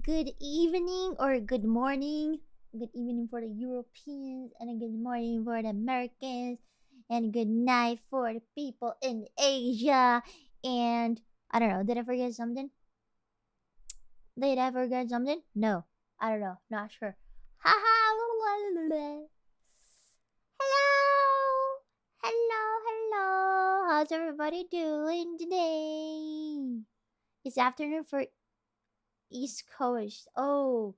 good evening or good morning. Good evening for the Europeans, and a good morning for the Americans, and good night for the people in Asia. And I don't know, did I forget something? Did I forget something? No. I don't know. Not sure. Haha. Hello. Hello. How's everybody doing today? It's afternoon for East Coast. Oh.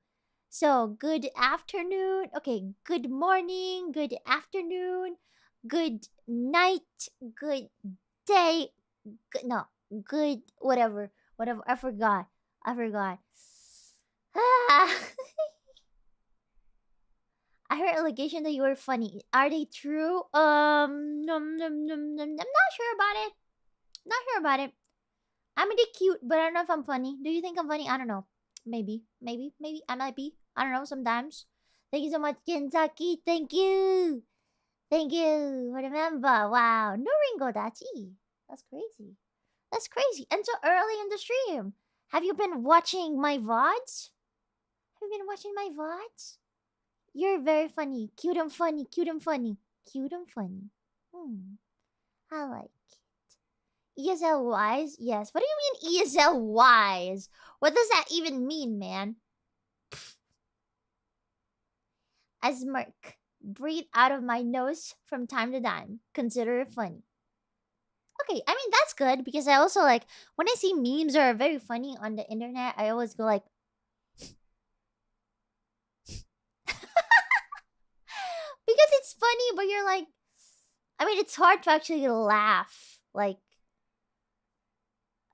So, good afternoon. Okay, good morning, good afternoon, good night, good day. Good, no, good whatever. Whatever. I forgot. Ah. I heard allegation that you were funny. Are they true? I'm not sure about it. Not sure about it. I'm really cute, but I don't know if I'm funny. Do you think I'm funny? I don't know. Maybe. I might be. I don't know. Sometimes. Thank you so much, Kentucky. Thank you. Thank you for the member. Wow. No Ringodachi. That's crazy. That's crazy. And so early in the stream. Have you been watching my VODs? Have you been watching my VODs? You're very funny. Cute and funny. Cute and funny. Cute and funny. I like it. ESL wise? Yes. What do you mean ESL wise? What does that even mean, man? I smirk. Breathe out of my nose from time to time. Consider it funny. Okay, I mean that's good because I also like when I see memes that are very funny on the internet, I always go like because it's funny, but you're like I mean it's hard to actually laugh. Like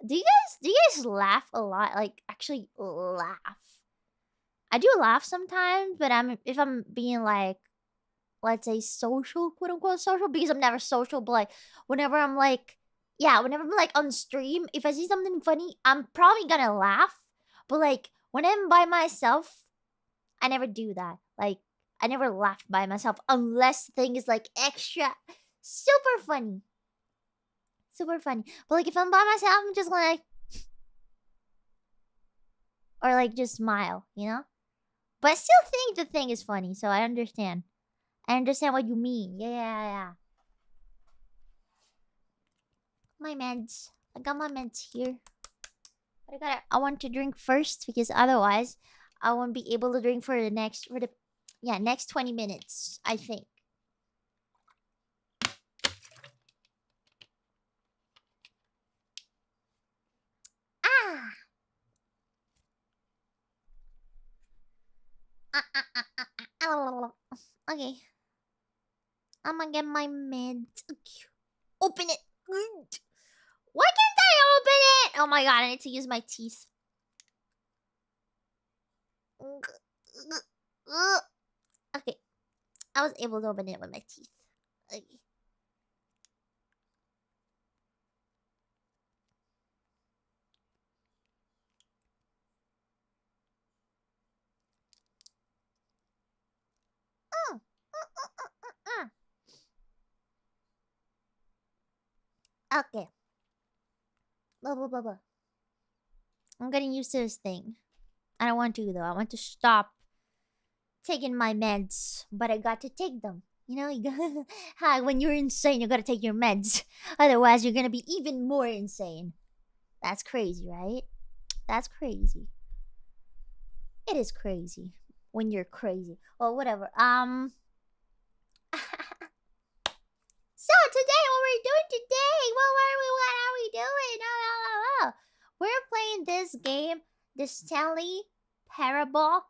do you guys laugh a lot? Like actually laugh. I do laugh sometimes, but if I'm being like let's say social, quote unquote social, because I'm never social, but like whenever I'm like whenever I'm like on stream, if I see something funny, I'm probably gonna laugh. But like when I'm by myself, I never do that. Like I never laugh by myself unless the thing is like extra super funny. Super funny. But like if I'm by myself, I'm just like or like just smile, you know? But I still think the thing is funny, so I understand. I understand what you mean. Yeah. My meds. I got my meds here. But I want to drink first because otherwise I won't be able to drink for the next 20 minutes, I think. Okay. I'm gonna get my meds. Open it. Why can't I open it? Oh my god, I need to use my teeth. Okay. I was able to open it with my teeth. Okay. Okay. Blah. I'm getting used to this thing. I don't want to though. I want to stop taking my meds, but I got to take them. You know, hi, when you're insane, you gotta take your meds. Otherwise, you're gonna be even more insane. That's crazy, right? That's crazy. It is crazy when you're crazy. Well, whatever. So today, what we're doing today? What are we doing? Oh. We're playing this game, the Stanley Parable.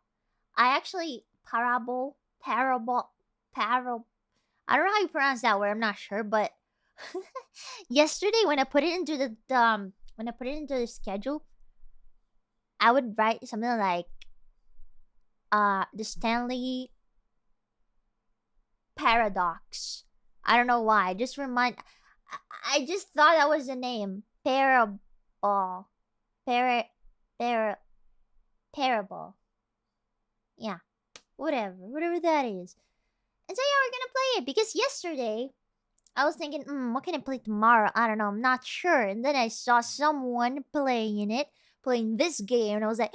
Parable. I don't know how you pronounce that word. I'm not sure, but yesterday when I put it into the schedule, I would write something like the Stanley Paradox. I don't know why. I just thought that was the name. Parable. Parable. Yeah. Whatever that is. And so yeah, we're gonna play it because yesterday I was thinking, what can I play tomorrow? I don't know, I'm not sure. And then I saw someone playing this game, and I was like,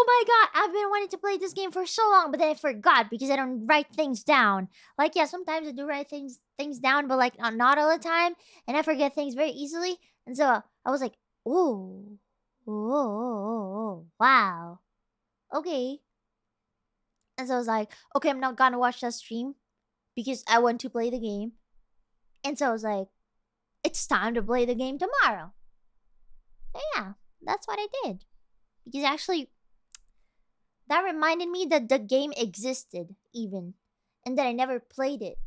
my god, I've been wanting to play this game for so long, but then I forgot because I don't write things down. Like, yeah, sometimes I do write things down, but like not all the time, and I forget things very easily. And so I was like, oh, wow, okay. And so I was like, okay, I'm not gonna watch that stream because I want to play the game. And so I was like, it's time to play the game tomorrow. So yeah, that's what I did. Because actually, that reminded me that the game existed, even. And that I never played it.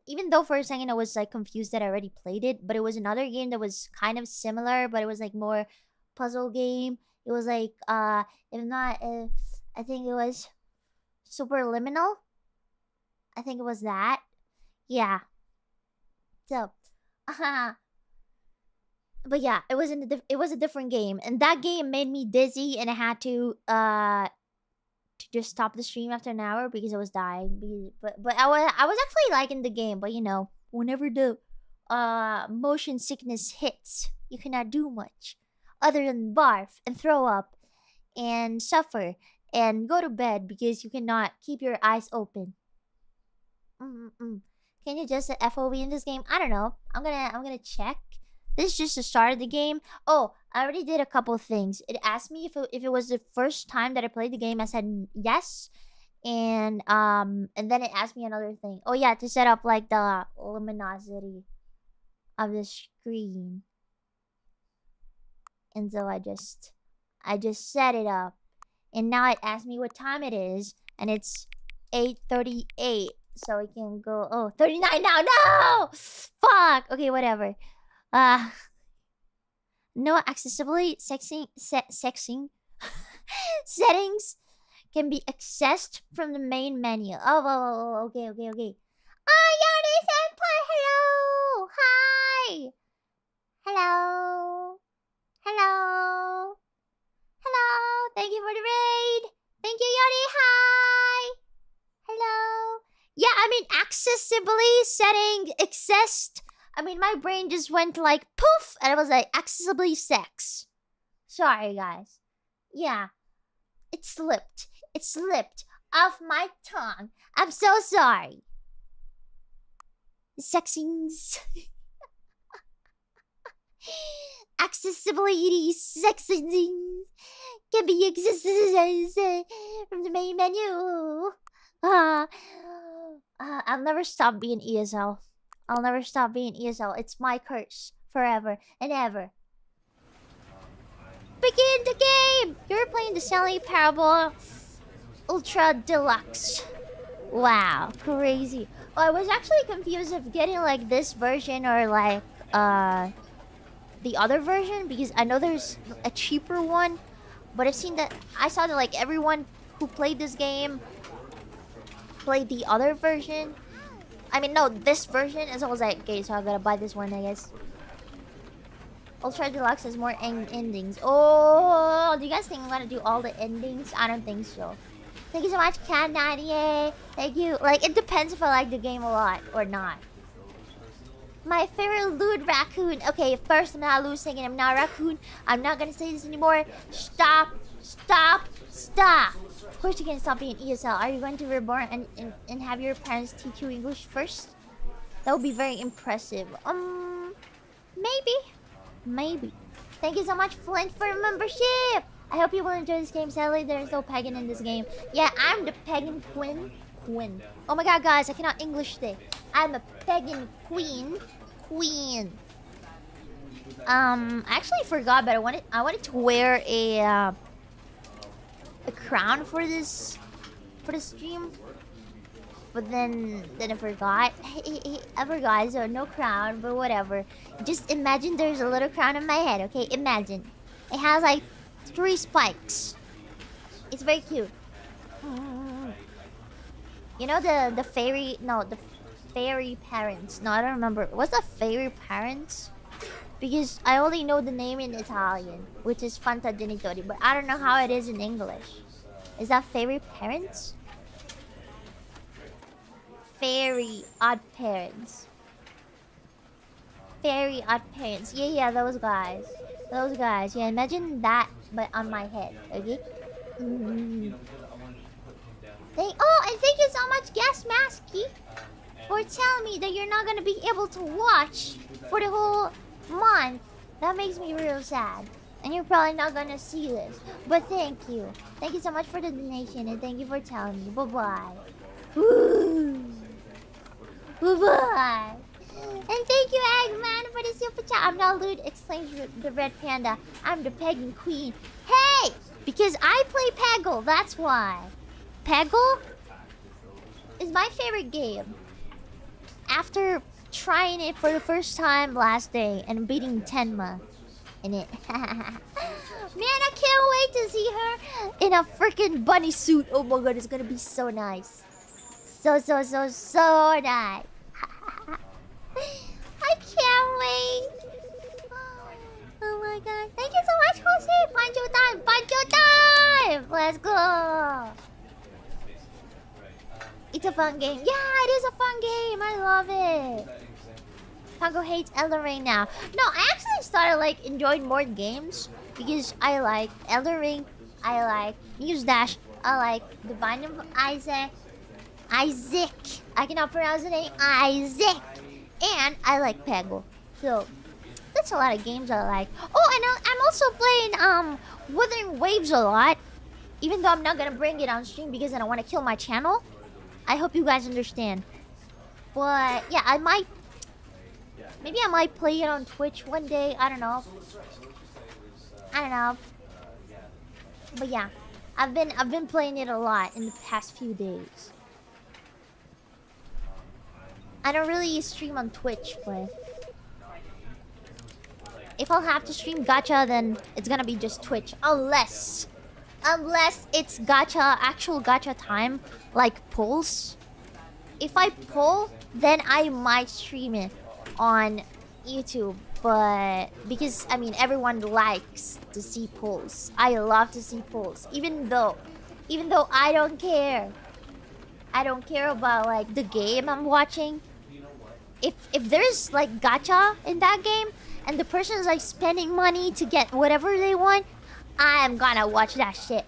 Even though for a second I was like confused that I already played it, but it was another game that was kind of similar, but it was like more puzzle game. It was like if not I think it was Superliminal. I think it was that. Yeah. So but yeah, it was it was a different game, and that game made me dizzy, and I had to just stop the stream after an hour because I was dying. But I was actually liking the game, but you know, whenever the motion sickness hits, you cannot do much other than barf and throw up and suffer and go to bed because you cannot keep your eyes open. Can you just FOV in this game? I don't know. I'm gonna check. This is just the start of the game. Oh, I already did a couple things. It asked me if it was the first time that I played the game. I said yes. And then it asked me another thing. Oh yeah, to set up like the luminosity of the screen. And so I just set it up. And now it asks me what time it is, and it's 8:38. So we can go 39 now. No! Fuck. Okay, whatever. No accessibility settings can be accessed from the main menu. Okay. Yari senpai, hello! Hi! Hello! Thank you for the raid! Thank you, Yari! Hi! Hello! Yeah, I mean, accessibility setting accessed. I mean, my brain just went like poof, and I was like, accessibly sex. Sorry, guys. Yeah. It slipped. It slipped off my tongue. I'm so sorry. Sexings. Accessibility sexings can be accessed from the main menu. I'll never stop being ESL. I'll never stop being ESL. It's my curse. Forever and ever. Begin the game! You're playing the Stanley Parable Ultra Deluxe. Wow, crazy. Oh, I was actually confused of getting like this version or like the other version, because I know there's a cheaper one, but I saw that like everyone who played this game played the other version. I mean, no, this version. And so I was like, okay, so I gotta buy this one, I guess. Ultra Deluxe has more endings. Oh, do you guys think I'm gonna do all the endings? I don't think so. Thank you so much, Cat Nadia. Thank you. Like, it depends if I like the game a lot or not. My favorite lewd raccoon. Okay, first I'm not losing and I'm not a raccoon. I'm not gonna say this anymore. Stop. Of course you can stop being ESL. Are you going to reborn and have your parents teach you English first? That would be very impressive. Maybe. Thank you so much, Flint, for membership. I hope you will enjoy this game. Sadly, there's no pagan in this game. Yeah, I'm the pagan queen. Oh my god, guys, I cannot English today. I'm a pagan queen. I actually forgot, but I wanted to wear a crown for this stream, but then I forgot. I forgot, so no crown, but whatever. Just imagine there's a little crown on my head, okay? Imagine. It has like 3 spikes. It's very cute. You know the fairy... No, the fairy parents. No, I don't remember. What's the fairy parents? Because I only know the name in Italian, which is Fanta Genitori, but I don't know how it is in English. Is that fairy parents? Fairy odd parents. Fairy odd parents. Yeah, those guys. Those guys. Yeah, imagine that, but on my head. Okay. And thank you so much, Gas Masky, for telling me that you're not gonna be able to watch for the whole month. That makes me real sad. And you're probably not gonna see this. But thank you. Thank you so much for the donation, and thank you for telling me. Bye-bye. Bye-bye. And thank you, Eggman, for the super chat. I'm not lewd, exclaims the red panda. I'm the pagan queen. Hey! Because I play Peggle, that's why. Peggle is my favorite game. After trying it for the first time last day and beating Tenma in it. Man, I can't wait to see her in a freaking bunny suit. Oh my god, it's gonna be so nice. So nice. I can't wait. Oh my god. Thank you so much, Jose. Pancho time. Pancho time. Let's go. It's a fun game. Yeah, it is a fun game. I love it. Panko hates Elden Ring now. No, I actually started like enjoying more games because I like Elden Ring. I like Muse Dash. I like The Binding of Isaac. I cannot pronounce the name. Isaac. And I like Peggle. So that's a lot of games I like. Oh, and I'm also playing Wuthering Waves a lot. Even though I'm not gonna bring it on stream because I don't want to kill my channel. I hope you guys understand. But yeah, maybe I might play it on Twitch one day. I don't know. But yeah, I've been playing it a lot in the past few days. I don't really stream on Twitch, but if I'll have to stream gacha, then it's gonna be just Twitch. Unless it's gacha, actual gacha time, like pulls. If I pull, then I might stream it on YouTube. But because I mean everyone likes to see pulls. I love to see pulls. Even though I don't care. I don't care about like the game I'm watching. If there's like gacha in that game and the person's like spending money to get whatever they want, I'm gonna watch that shit.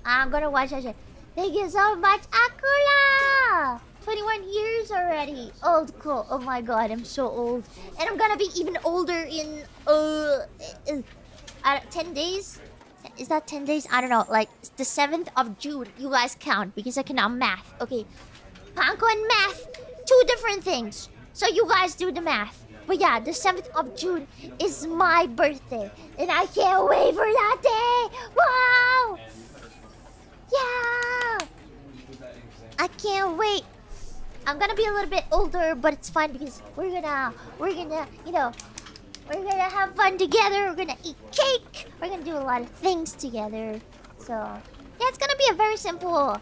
Thank you so much, Akula! 21 years already. Old cool. Oh my god, I'm so old. And I'm gonna be even older in 10 days? Is that 10 days? I don't know. Like the 7th of June. You guys count because I cannot math. Okay. Panko and math. 2 different things. So you guys do the math. But yeah, the 7th of June is my birthday. And I can't wait for that day. Wow! Yeah! I can't wait. I'm gonna be a little bit older, but it's fine because we're gonna, you know, we're gonna have fun together. We're gonna eat cake. We're gonna do a lot of things together. So yeah, it's gonna be a very simple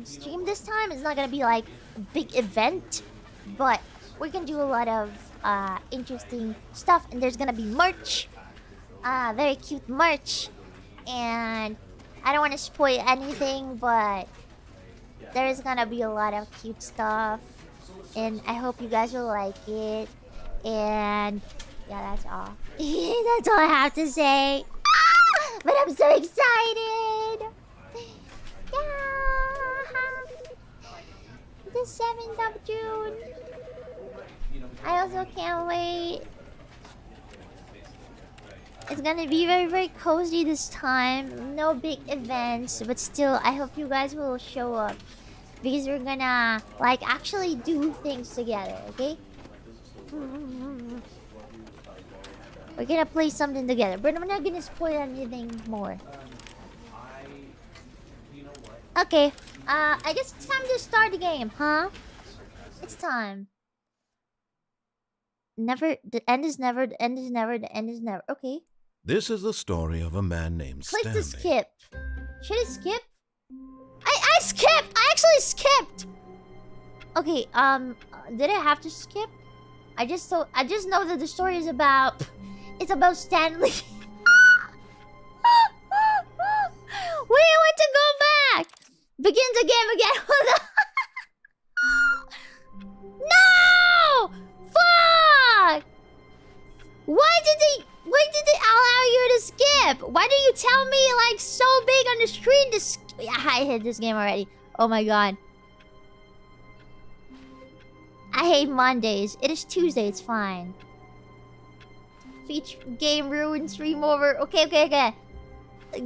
stream this time. It's not gonna be like a big event, but we can do a lot of interesting stuff. And there's gonna be merch, very cute merch, and I don't want to spoil anything, but there's gonna be a lot of cute stuff, and I hope you guys will like it. And yeah, that's all. That's all I have to say. But I'm so excited. Yeah. The 7th of June. I also can't wait. It's gonna be very, very cozy this time. No big events, but still, I hope you guys will show up. Because we're gonna, like, actually do things together, okay? We're gonna play something together, but I'm not gonna spoil anything more. Okay, I guess it's time to start the game, huh? It's time. Never, the end is never, the end is never, the end is never. Okay. This is the story of a man named Click Stanley. to skip. Should I skip? I skipped! I actually skipped! Okay, did I have to skip? I just know that the story is about... It's about Stanley. Wait, I want to go back! Begin the game again. Hold on. No! Fuck! What? skip? Why do you tell me like so big on the screen to I hate this game already. Oh my god. I hate Mondays. It is Tuesday, it's fine. Feature game ruined, stream over. Okay.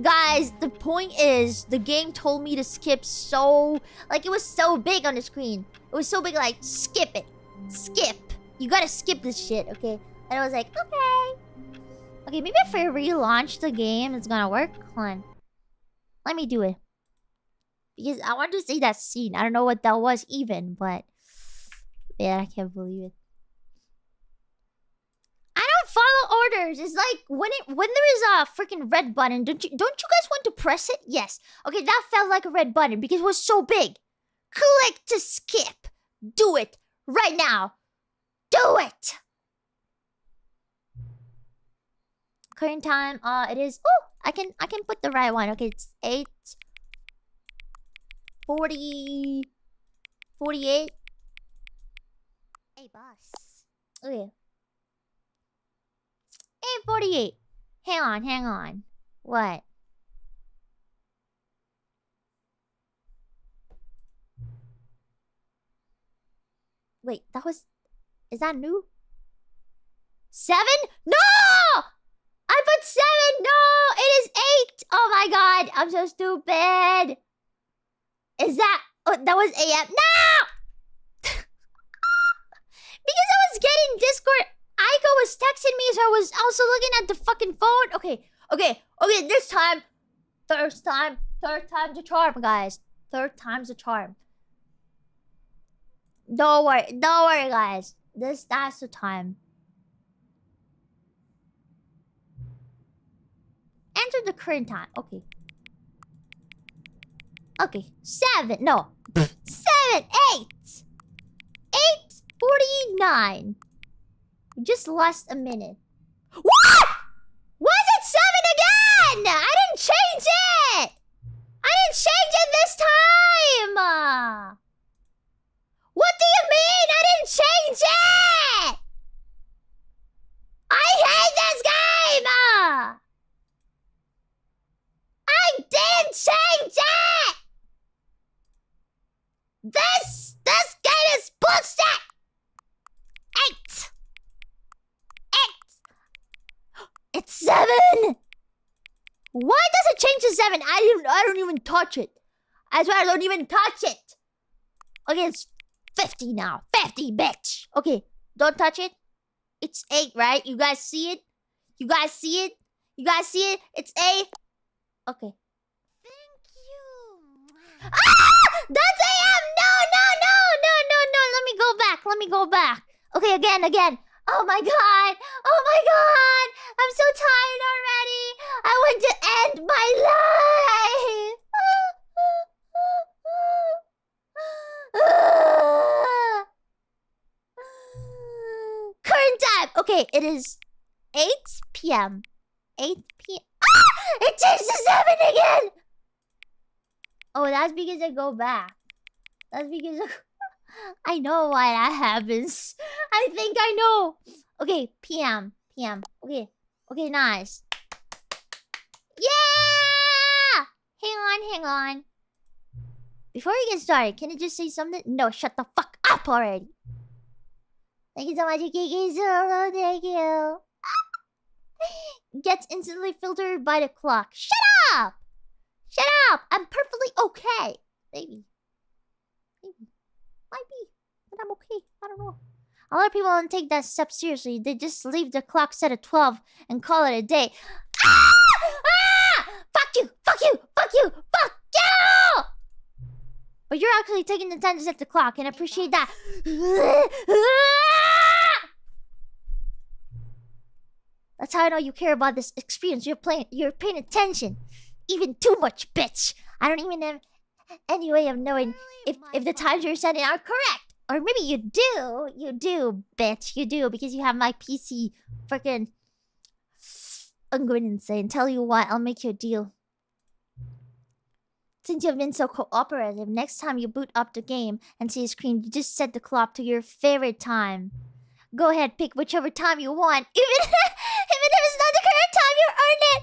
Guys, the point is, the game told me to skip so... Like, it was so big on the screen. It was so big, like, skip it. Skip. You gotta skip this shit, okay? And I was like, okay. Okay, maybe if I relaunch the game, it's gonna work. Hold on. Let me do it. Because I want to see that scene. I don't know what that was even, but... Man, I can't believe it. I don't follow orders. It's like when there is a freaking red button, don't you guys want to press it? Yes. Okay, that felt like a red button because it was so big. Click to skip. Do it right now. Do it. Current time, it is. Oh, I can put the right one. Okay, it's 8:48. Hey, boss. Okay. 8:48. Hang on. What? Wait, that was... Is that new? 7? No! I put 7! No! It is 8! Oh my god, I'm so stupid. Is that... Oh, that was AM. No! Because I was getting Discord... Aiko was texting me, so I was also looking at the fucking phone. Okay, this time. Third time's a charm, guys. Third time's a charm. Don't worry, guys. That's the time. Enter the current time. Okay, 7, no. 7, 8. 8:49. We just lost a minute. What? Was it 7 again? I didn't change it. This time. What do you mean? I didn't change it. I hate this game. I didn't change it. This game is bullshit. 8. It's 7. Why does it change to 7? I don't even touch it. I swear I don't even touch it. Okay, it's 50 now. 50, bitch. Okay, don't touch it. It's 8, right? You guys see it? It's 8. Okay. Thank you. Ah! That's AM! No. Let me go back. Okay, again. Oh my god. I'm so tired already. I want to end my life. Current time. Okay, it is 8 p.m. 8 p.m. Ah! It changed to 7 again. Oh, that's because I go back. I know why that happens. I think I know. Okay, PM. Okay, nice. Yeah! Hang on. Before we get started, can you just say something? No, shut the fuck up already. Thank you so much, 𝐾𝐨𝐧𝐬. Thank you. Gets instantly filtered by the clock. Shut up! I'm perfectly okay. Maybe. Might be, but I'm okay. I don't know. A lot of people don't take that step seriously. They just leave the clock set at 12 and call it a day. Ah! Fuck you! But you're actually taking the time to set the clock, and I appreciate that. That's how I know you care about this experience. You're paying attention. Even too much, bitch. I don't even have any way of knowing if the times you're setting are correct. Or maybe you do. You do, bitch. You do, because you have my PC freaking... I'm going insane. Tell you what, I'll make you a deal. Since you've been so cooperative, next time you boot up the game and see a screen, you just set the clock to your favorite time. Go ahead, pick whichever time you want. Even if it's not the correct time, you earned it!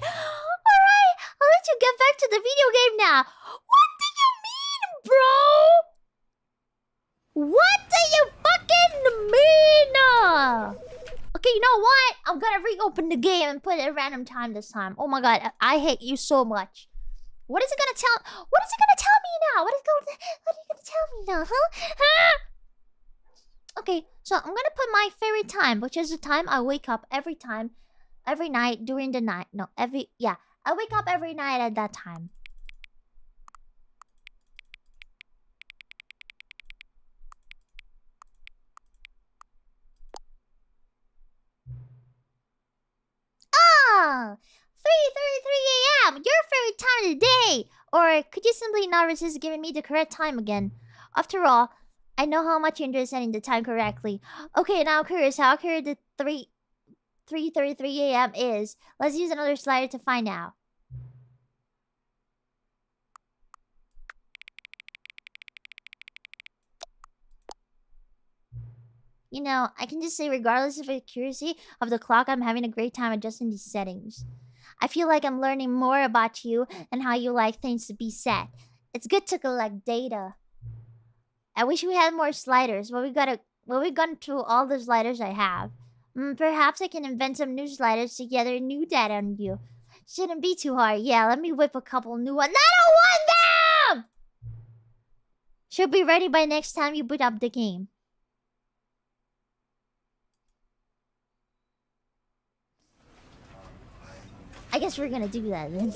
the game and put a random time this time. Oh my god, I hate you so much. What is it gonna tell? What is it gonna tell me now? What are you gonna tell me now, huh? Okay, so I'm gonna put my favorite time, which is the time I wake up every night during the night. No, I wake up every night at that time. Ah, 3:33 a.m. Your favorite time of the day. Or could you simply not resist giving me the correct time again? After all, I know how much you're interested in the time correctly. Okay, now I'm curious how accurate the 3:33 a.m. is. Let's use another slider to find out. You know, I can just say regardless of the accuracy of the clock, I'm having a great time adjusting these settings. I feel like I'm learning more about you and how you like things to be set. It's good to collect data. I wish we had more sliders, but we've gone through all the sliders I have. Perhaps I can invent some new sliders to gather new data on you. Shouldn't be too hard. Yeah, let me whip a couple new ones. I don't want them! Should be ready by next time you boot up the game. I guess we're gonna do that then.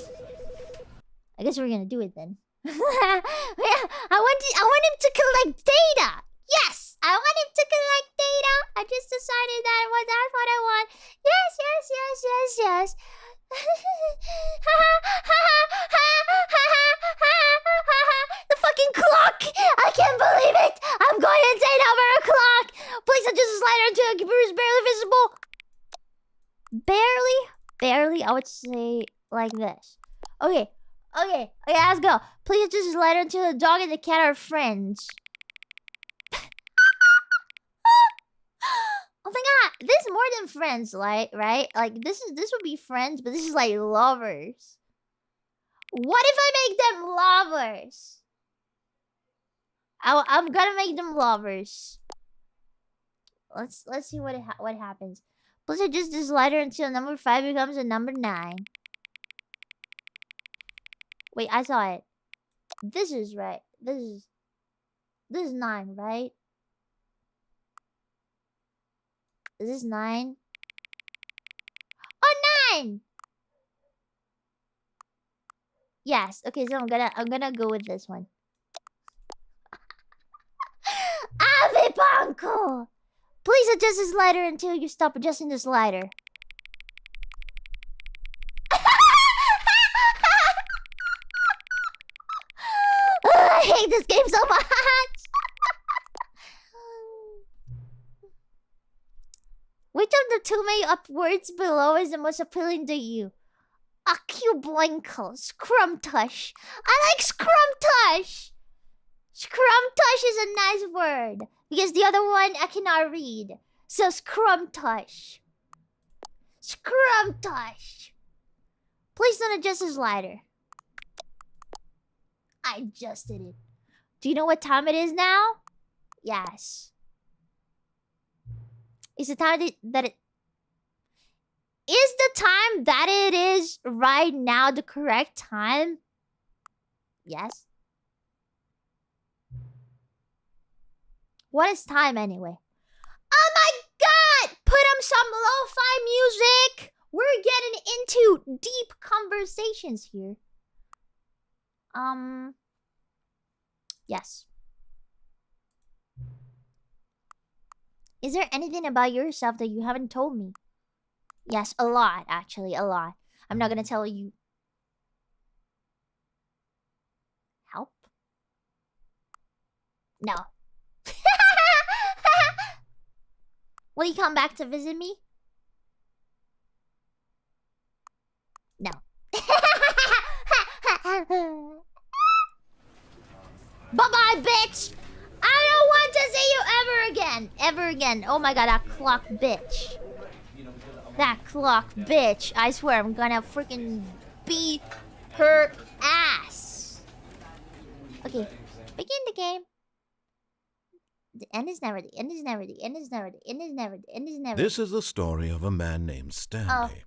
I guess we're gonna do it then. Yeah, I want him to collect data. Yes, I want him to collect data. I just decided that's what I want. Yes. The fucking clock! I can't believe it! I'm going insane over a clock! Please adjust the slider until the computer is barely visible. Barely, I would say like this. Okay, let's go. Please adjust the slider until the dog and the cat are friends. Oh my god, this is more than friends, right? Like this would be friends, but this is like lovers. What if I make them lovers? I'm gonna make them lovers. Let's see what happens. Please adjust the slider until number 5 becomes a number 9. Wait, I saw it. This is right. This is 9, right? Is this 9? Oh, 9! Yes. Okay, so I'm gonna go with this one. Ave Panko! Please adjust the slider until you stop adjusting the slider. I hate this game so much! Which of the two made up words below is the most appealing to you? 𝐒𝐴𝐵𝐴𝐵𝐴𝐵𝐴𝐵𝐴𝐵𝐴𝐵𝐴𝐵. Scrumtush. I like Scrumtush! Scrumtush is a nice word. Because the other one I cannot read. So Scrumtush. Scrumtush. Please don't adjust the slider. I adjusted it. Do you know what time it is now? Yes. Is the time that it... Is the time that it is right now the correct time? Yes. What is time anyway? Oh my god! Put on some lo-fi music! We're getting into deep conversations here. Yes. Is there anything about yourself that you haven't told me? Yes, a lot, actually, a lot. I'm not gonna tell you. Help? No. Will you come back to visit me? No. Bye-bye, bitch! I don't want to see you ever again! Ever again. Oh my god, that clock bitch. That clock bitch. I swear, I'm gonna freaking beat her ass. Okay, begin the game. The end is never. The end is never. The end is never. The end is never. The end is never. This is the story of a man named Stanley.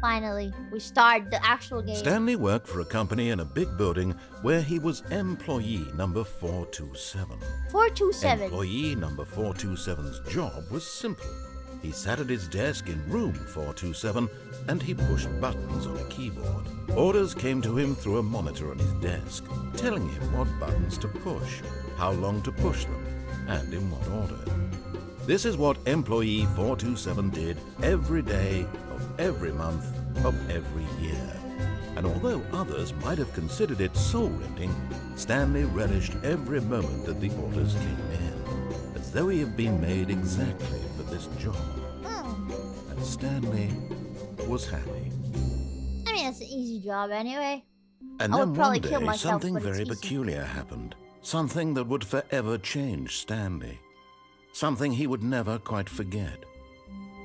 Finally, we start the actual game. Stanley worked for a company in a big building where he was employee number 427. 427. Employee number 427's job was simple. He sat at his desk in room 427 and he pushed buttons on a keyboard. Orders came to him through a monitor on his desk, telling him what buttons to push, how long to push them, and in what order. This is what employee 427 did every day of every month of every year. And although others might have considered it soul-rending, Stanley relished every moment that the orders came in, as though he had been made exactly for this job. And Stanley was happy. I mean, it's an easy job anyway. And I then would probably one kill day, myself, something but it's very easy. peculiar happened. Something that would forever change Stanley. Something he would never quite forget.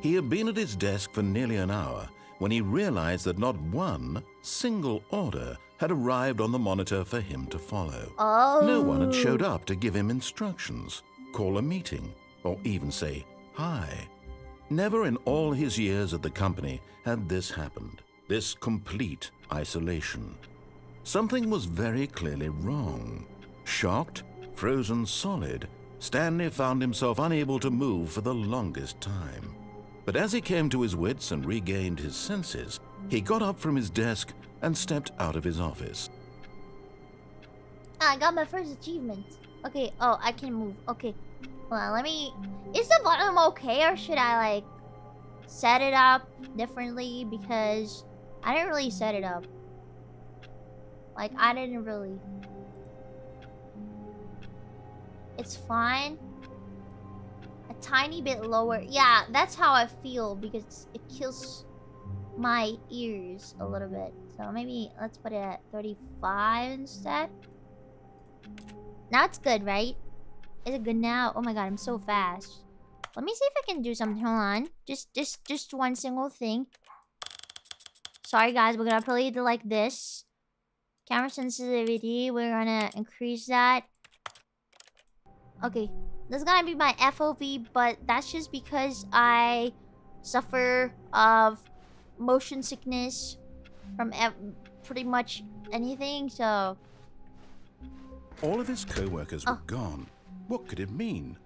He had been at his desk for nearly an hour when he realized that not one single order had arrived on the monitor for him to follow. Oh. No one had showed up to give him instructions, call a meeting, or even say hi. Never in all his years at the company had this happened, this complete isolation. Something was very clearly wrong. Shocked, frozen solid, Stanley found himself unable to move for the longest time. But as he came to his wits and regained his senses, he got up from his desk and stepped out of his office. I got my first achievement. Okay, oh, I can move. Okay. Hold on, let me... Is the bottom okay, or should I, like, set it up differently? Because I didn't really set it up. Like, I didn't really... It's fine. A tiny bit lower. Yeah, that's how I feel, because it kills my ears a little bit. So maybe let's put it at 35 instead. Now it's good, right? Is it good now? Oh my god, I'm so fast. Let me see if I can do something. Hold on. Just one single thing. Sorry guys, we're gonna play it like this. Camera sensitivity, we're gonna increase that. Okay, this is gonna be my FOV, but that's just because I suffer of motion sickness from pretty much anything, so... All of his co-workers were gone. What could it mean?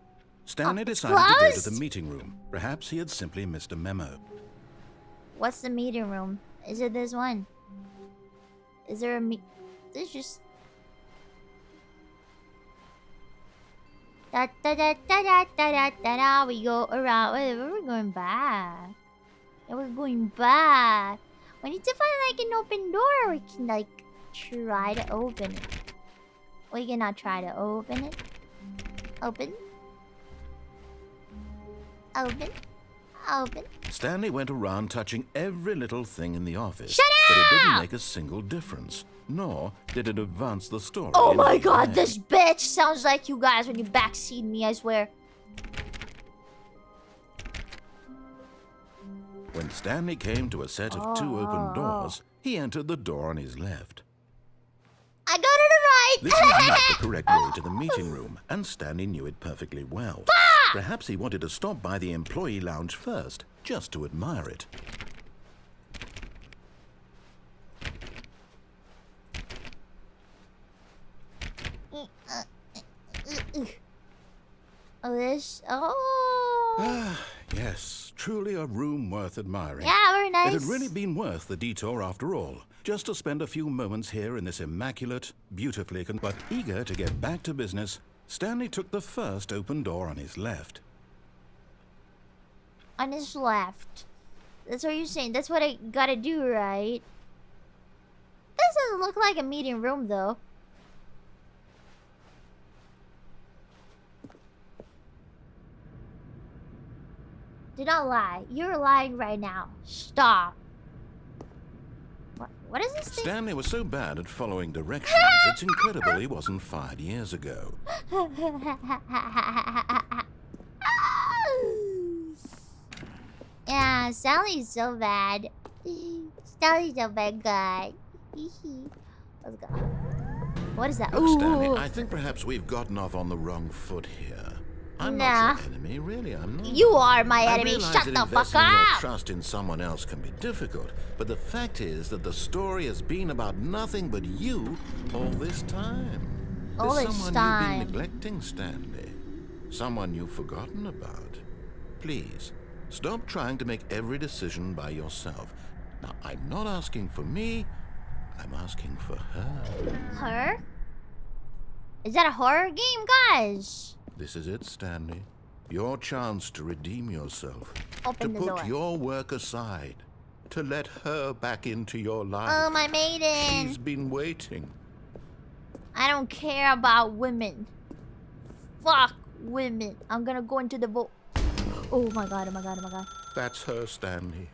Stanley it's decided to go to closed? the meeting room. Perhaps he had simply missed a memo. What's the meeting room? Is it this one? Is there a There's just... Da da da da da da da da da. We go around. Wait, we're going back. Yeah, we're going back. We need to find like an open door. We can like try to open it. We cannot try to open it. Open. Open. Open. Stanley went around touching every little thing in the office. Shut but it didn't up! make a single difference. Nor did it advance the story. Oh in my any god, way. this bitch sounds like you guys when you backseat me, I swear. When Stanley came to a set of two open doors, he entered the door on his left. I got it right! This was not the correct way to the meeting room, and Stanley knew it perfectly well. Perhaps he wanted to stop by the employee lounge first, just to admire it. Oh, this... Oh... Ah, yes, truly a room worth admiring. Yeah, very nice. It had really been worth the detour after all, just to spend a few moments here in this immaculate, beautifully but eager to get back to business, Stanley took the first open door on his left. On his left. That's what you're saying. That's what I gotta do, right? This doesn't look like a meeting room, though. Do not lie. You're lying right now. Stop. What is this thing? Stanley was so bad at following directions, it's incredible he wasn't fired years ago. Yeah, Stanley's so bad. Stanley's so bad guy. Let's go. What is that? Look, Ooh. Stanley, I think perhaps we've gotten off on the wrong foot here. I'm Nah. not your enemy, really, I'm not. You are my I enemy. realize Shut that the fuck investing your up. trust in someone else can be difficult, but the fact is that the story has been about nothing but you all this time. All There's this someone time. you've been neglecting, Stanley. Someone you've forgotten about. Please, stop trying to make every decision by yourself. Now, I'm not asking for me, I'm asking for her. Her? Is that a horror game, guys? This is it, Stanley. Your chance to redeem yourself. Open the to door. put your work aside. To let her back into your life. Oh, my maiden. She's been waiting. I don't care about women. Fuck women. I'm gonna go into the vote. Oh my god, oh my god, oh my god. That's her, Stanley.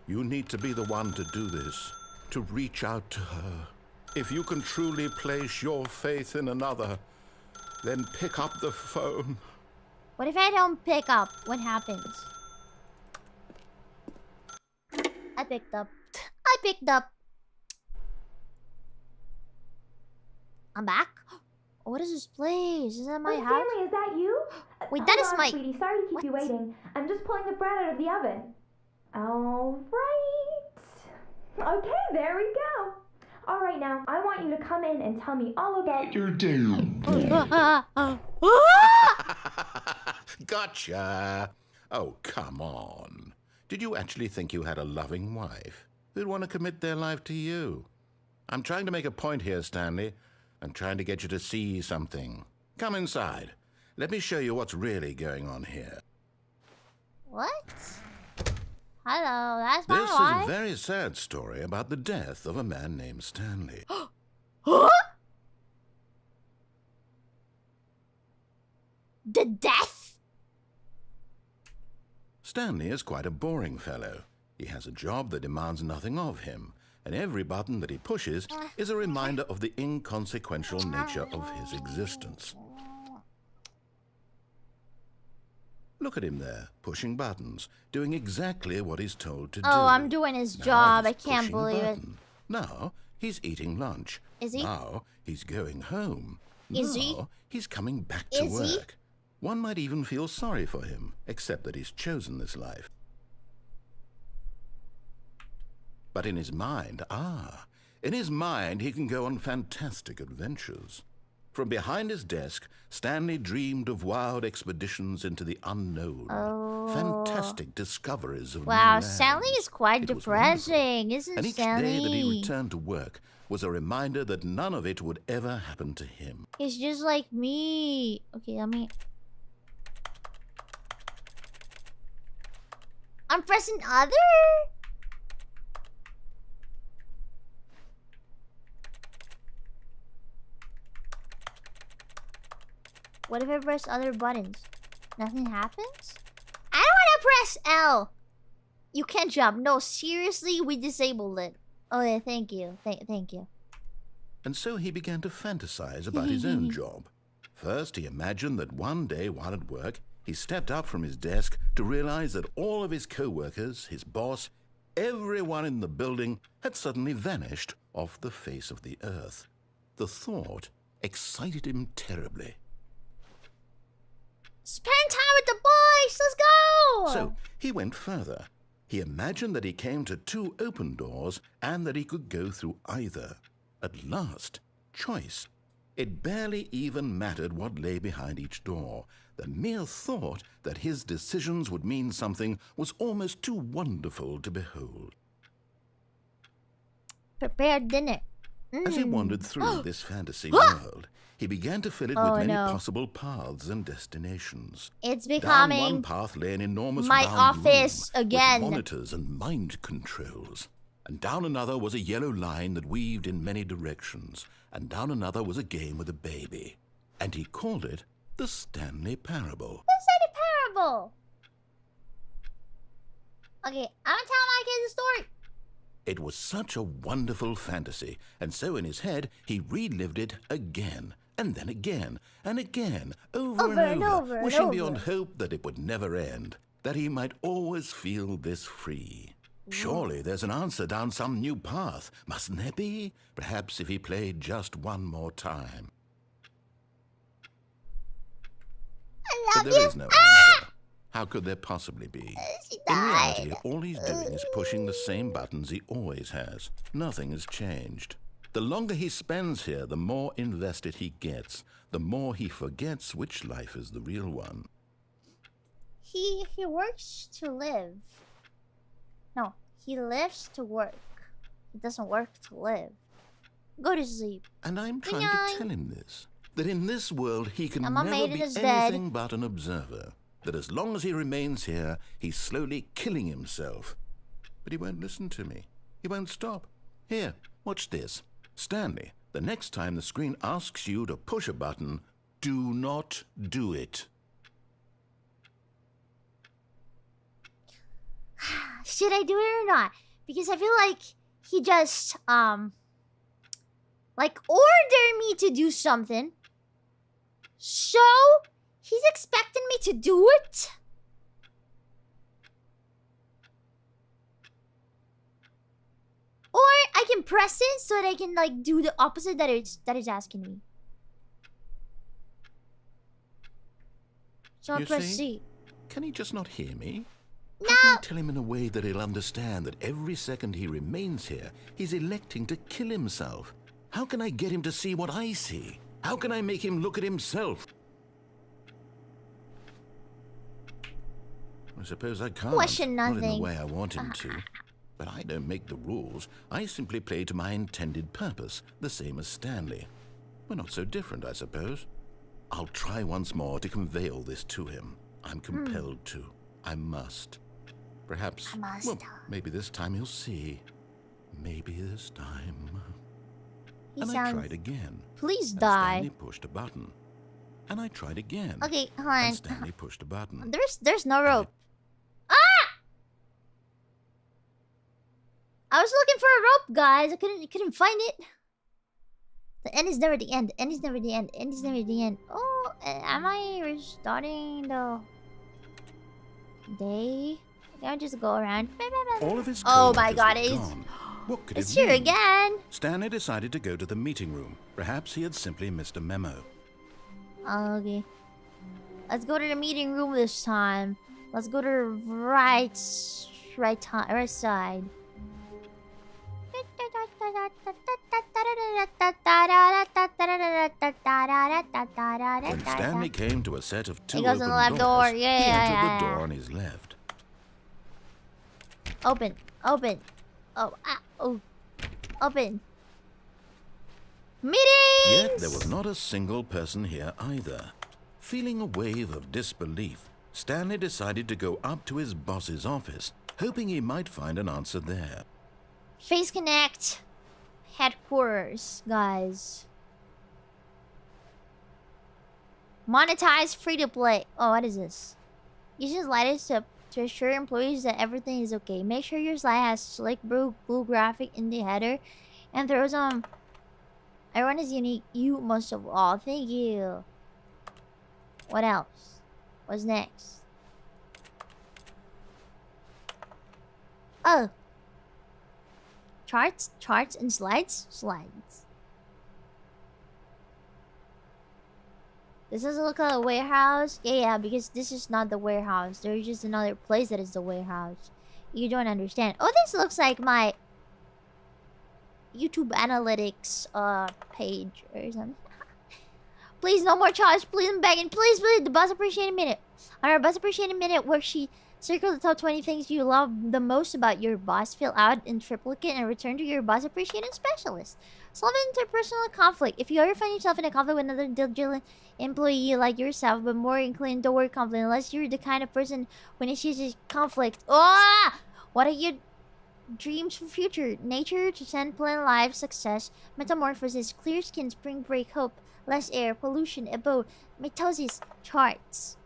You need to be the one to do this. To reach out to her. If you can truly place your faith in another, then pick up the phone. What if I don't pick up? What happens? I picked up. I picked up. I'm back. What is this place? Is that my house? Stanley, is that you? Wait, that is Hold on, my... Sweetie, sorry to keep you What? waiting. I'm just pulling the bread out of the oven. All right. Okay, there we go. All right, now, I want you to come in and tell me all about your day. Gotcha. Oh, come on. Did you actually think you had a loving wife who'd want to commit their life to you? I'm trying to make a point here, Stanley. I'm trying to get you to see something. Come inside. Let me show you what's really going on here. What? Hello, that's my This is wife. a very sad story about the death of a man named Stanley. Huh? The death? Stanley is quite a boring fellow. He has a job that demands nothing of him, and every button that he pushes is a reminder of the inconsequential nature of his existence. Look at him there, pushing buttons, doing exactly what he's told to do. Oh, I'm doing his Now job. I he's can't pushing a believe it. button. Now he's eating lunch. Is he? Now he's going home. Is he? Now he's coming back to Is he? work. One might even feel sorry for him, except that he's chosen this life. But in his mind, he can go on fantastic adventures. From behind his desk, Stanley dreamed of wild expeditions into the unknown. Oh. Fantastic discoveries of new Wow, lands. Stanley is quite It was depressing, wonderful. isn't And each Stanley? day that he returned to work was a reminder that none of it would ever happen to him. He's just like me. Okay, let me... I'm pressing other? What if I press other buttons? Nothing happens? I don't want to press L. You can't jump. No, seriously, we disabled it. Oh, yeah, thank you. Thank you. And so he began to fantasize about his own job. First, he imagined that one day while at work, he stepped up from his desk to realize that all of his co-workers, his boss, everyone in the building had suddenly vanished off the face of the earth. The thought excited him terribly. Spend time with the boys! Let's go! So he went further. He imagined that he came to two open doors and that he could go through either. At last, choice. It barely even mattered what lay behind each door. The mere thought that his decisions would mean something was almost too wonderful to behold. Prepare dinner. As he wandered through this fantasy world, he began to fill it Oh, with many no. possible paths and destinations. It's Down becoming one path lay an enormous my round office room again. with monitors and mind controls. And down another was a yellow line that weaved in many directions. And down another was a game with a baby. And he called it the Stanley Parable. That's not a parable. Okay, I'm gonna tell my kids a story. It was such a wonderful fantasy, and so in his head he relived it again, and then again, and again, over and over, wishing beyond hope that it would never end, that he might always feel this free. Surely there's an answer down some new path, mustn't there be? Perhaps if he played just one more time. I But love there you. is no answer. How could there possibly be? She In died. reality, all he's doing is pushing the same buttons he always has. Nothing has changed. The longer he spends here, the more invested he gets. The more he forgets which life is the real one. He works to live. No, he lives to work. He doesn't work to live. Go to sleep. And I'm trying Good-night. to tell him this. That in this world, he can And my never maiden be is anything dead. but an observer. That as long as he remains here, he's slowly killing himself. But he won't listen to me. He won't stop. Here, watch this. Stanley, the next time the screen asks you to push a button, do not do it. Should I do it or not? Because I feel like he just like ordered me to do something. So he's expecting me to do it. Or I can press it so that I can like do the opposite that it's asking me. So I You press see? C. Can he just not hear me? No! How can I tell him in a way that he'll understand that every second he remains here, he's electing to kill himself? How can I get him to see what I see? How can I make him look at himself? I suppose I can't. Question Not in the nothing. way I want him to. But I don't make the rules. I simply play to my intended purpose, the same as Stanley. We're not so different, I suppose. I'll try once more to convey all this to him. I'm compelled to. I must. Perhaps, I must. well, maybe this time he'll see. Maybe this time. He And I sounds... tried again. Please And die. Stanley pushed a button. And I tried again. Okay, hold And on. Stanley pushed a button. There's no rope. Ah! I was looking for a rope, guys. I couldn't find it. The end is never the end. The end is never the end. The end is never the end. Oh, am I restarting the day? Can I just go around? All of his Oh my coworkers god, were it's gone. What could it's it here mean? again. Stanley decided to go to the meeting room. Perhaps he had simply missed a memo. Okay. Let's go to the meeting room this time. Let's go to the right side. When Stanley came to a set of two He goes open on the left doors, door. Yeah, he yeah, entered yeah, the yeah. door on his left. Open. Open. Oh, oh. Open. Meetings! Yet there was not a single person here either. Feeling a wave of disbelief, Stanley decided to go up to his boss's office, hoping he might find an answer there. Face Connect headquarters, guys. Monetize free to play. Oh, what is this? Use your sliders to assure employees that everything is okay. Make sure your slide has slick blue graphic in the header and throw some. Everyone is unique. You most of all. Thank you. What else? What's next? Oh. Charts and slides? Slides. This doesn't look like a warehouse. Yeah, because this is not the warehouse. There's just another place that is the warehouse. You don't understand. Oh, this looks like my YouTube analytics page or something. Please, no more charge. Please, I'm begging. Please, the Boss Appreciating Minute. On our Boss Appreciating Minute, where she circle the top 20 things you love the most about your boss. Fill out in triplicate and return to your Boss Appreciating Specialist. Solve interpersonal conflict. If you ever find yourself in a conflict with another diligent employee like yourself, but more inclined toward conflict, unless you're the kind of person who initiates conflict. Oh! What are your dreams for future? Nature, to send plan life, success, metamorphosis, clear skin, spring break, hope, less air, pollution, abode, mitosis, charts.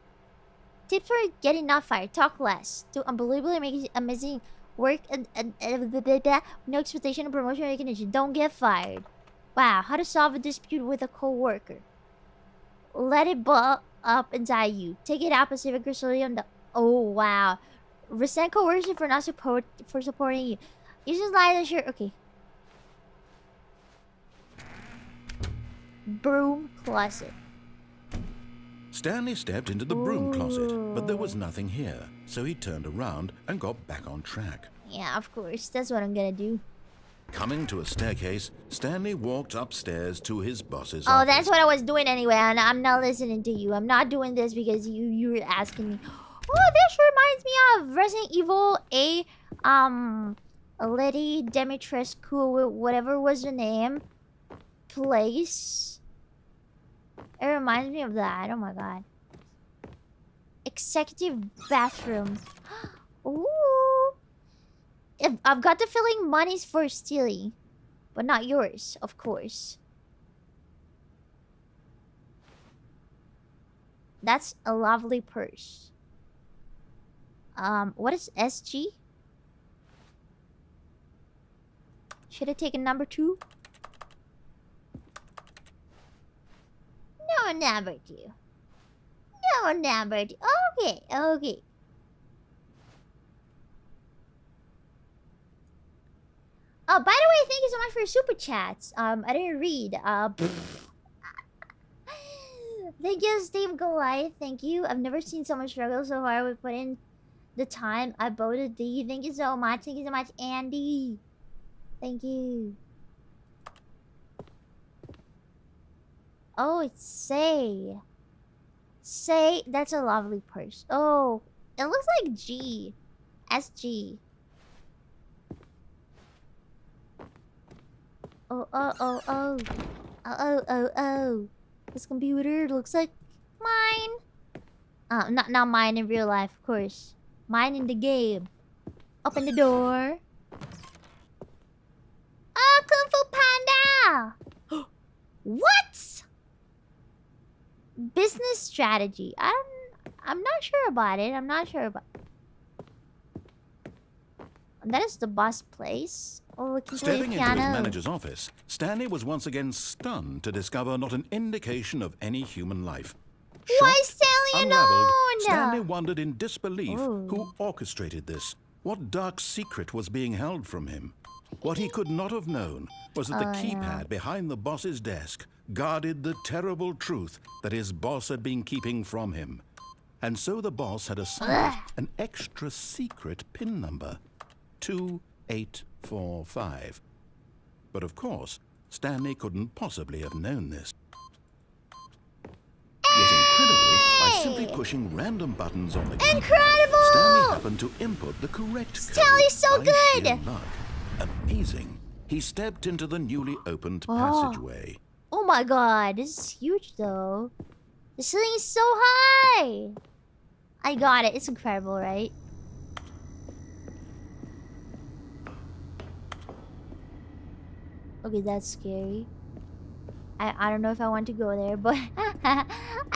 Tips for getting not fired. Talk less. Do unbelievably amazing work and no expectation of promotion or recognition. Don't get fired. Wow. How to solve a dispute with a co-worker. Let it ball up inside you. Take it out Pacific aggressively on the... Oh, wow. Resent coercion for not supporting you. You just lie to shirt. Okay. Broom closet. Stanley stepped into the broom closet, but there was nothing here, so he turned around and got back on track. Yeah, of course. That's what I'm gonna do. Coming to a staircase, Stanley walked upstairs to his boss's Oh, office. that's what I was doing anyway, and I'm not listening to you. I'm not doing this because you were asking me. Oh, this reminds me of Resident Evil a Lady Dimitrescu, whatever was the name, place. It reminds me of that. Oh my god. Executive bathroom. Ooh. I've got the feeling money's for stealing, but not yours, of course. That's a lovely purse. What is SG? Should I take a number 2? No, number 2. No, number 2. Okay, okay. Oh, by the way, thank you so much for your super chats. I didn't read. Thank you, 𝐃𝐨𝐧𝐬𝐚. Thank you. I've never seen so much struggle so far. We put in the time. I voted D. Thank you so much. Thank you so much, Andy. Thank you. Oh, it's 𝐶𝐸. 𝐶𝐸. That's a lovely purse. Oh, it looks like G. SG. Oh, oh, oh, oh. Oh, oh, oh, oh. This computer looks like mine. Not mine in real life, of course. Mine in the game. Open the door. Oh, Kung Fu Panda! What? Business strategy. I'm not sure about it. I'm not sure about it. That is the boss place. Oh, we can play Stepping into piano. his manager's office, Stanley was once again stunned to discover not an indication of any human life. Why Shocked, Stanley unraveled, alone? Stanley wondered in disbelief Ooh. who orchestrated this. What dark secret was being held from him? What he could not have known was that the keypad behind the boss's desk guarded the terrible truth that his boss had been keeping from him. And so the boss had assigned an extra secret PIN number. 2845. But of course, Stanley couldn't possibly have known this. Yet incredibly, by simply pushing random buttons on the keypad, Incredible! Stanley happened to input the correct code. Stanley's so by good! sheer luck. Amazing. He stepped into the newly opened passageway. Oh my god, this is huge though. The ceiling is so high! I got it. It's incredible, right? Okay, that's scary. I don't know if I want to go there, but I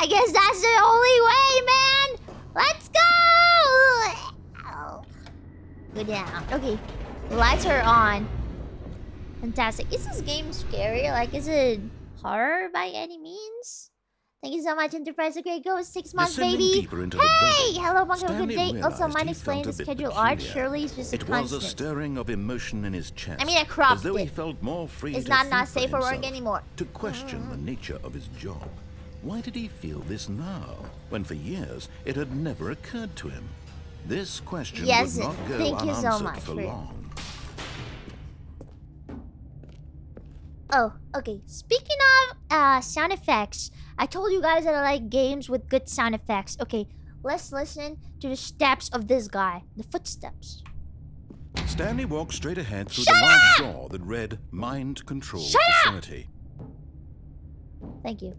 guess that's the only way, man! Let's go! Go down. Okay, lights are on. Fantastic. Is this game scary? Like, is it horror by any means? Thank you so much, Enterprise. A great go. 6 months, Descending baby. deeper into the Hey! building, Hello, Panko. Good Stanley day. Also, realized mine he explained the felt a bit schedule art. peculiar. Surely it's just a It was a constant. stirring of emotion in his chest. I mean, I cropped as though he it. felt more free It's to not think safe for work himself, anymore. to question the nature of his job. Why did he feel this now, when for years it had never occurred to him? This question Yes, would not go thank you so unanswered much for for it. long. Oh, okay. Speaking of sound effects, I told you guys that I like games with good sound effects. Okay, let's listen to the steps of this guy. The footsteps. Stanley walked straight ahead through Shut the large up! door that read Mind Control Shut up! Facility. Thank you.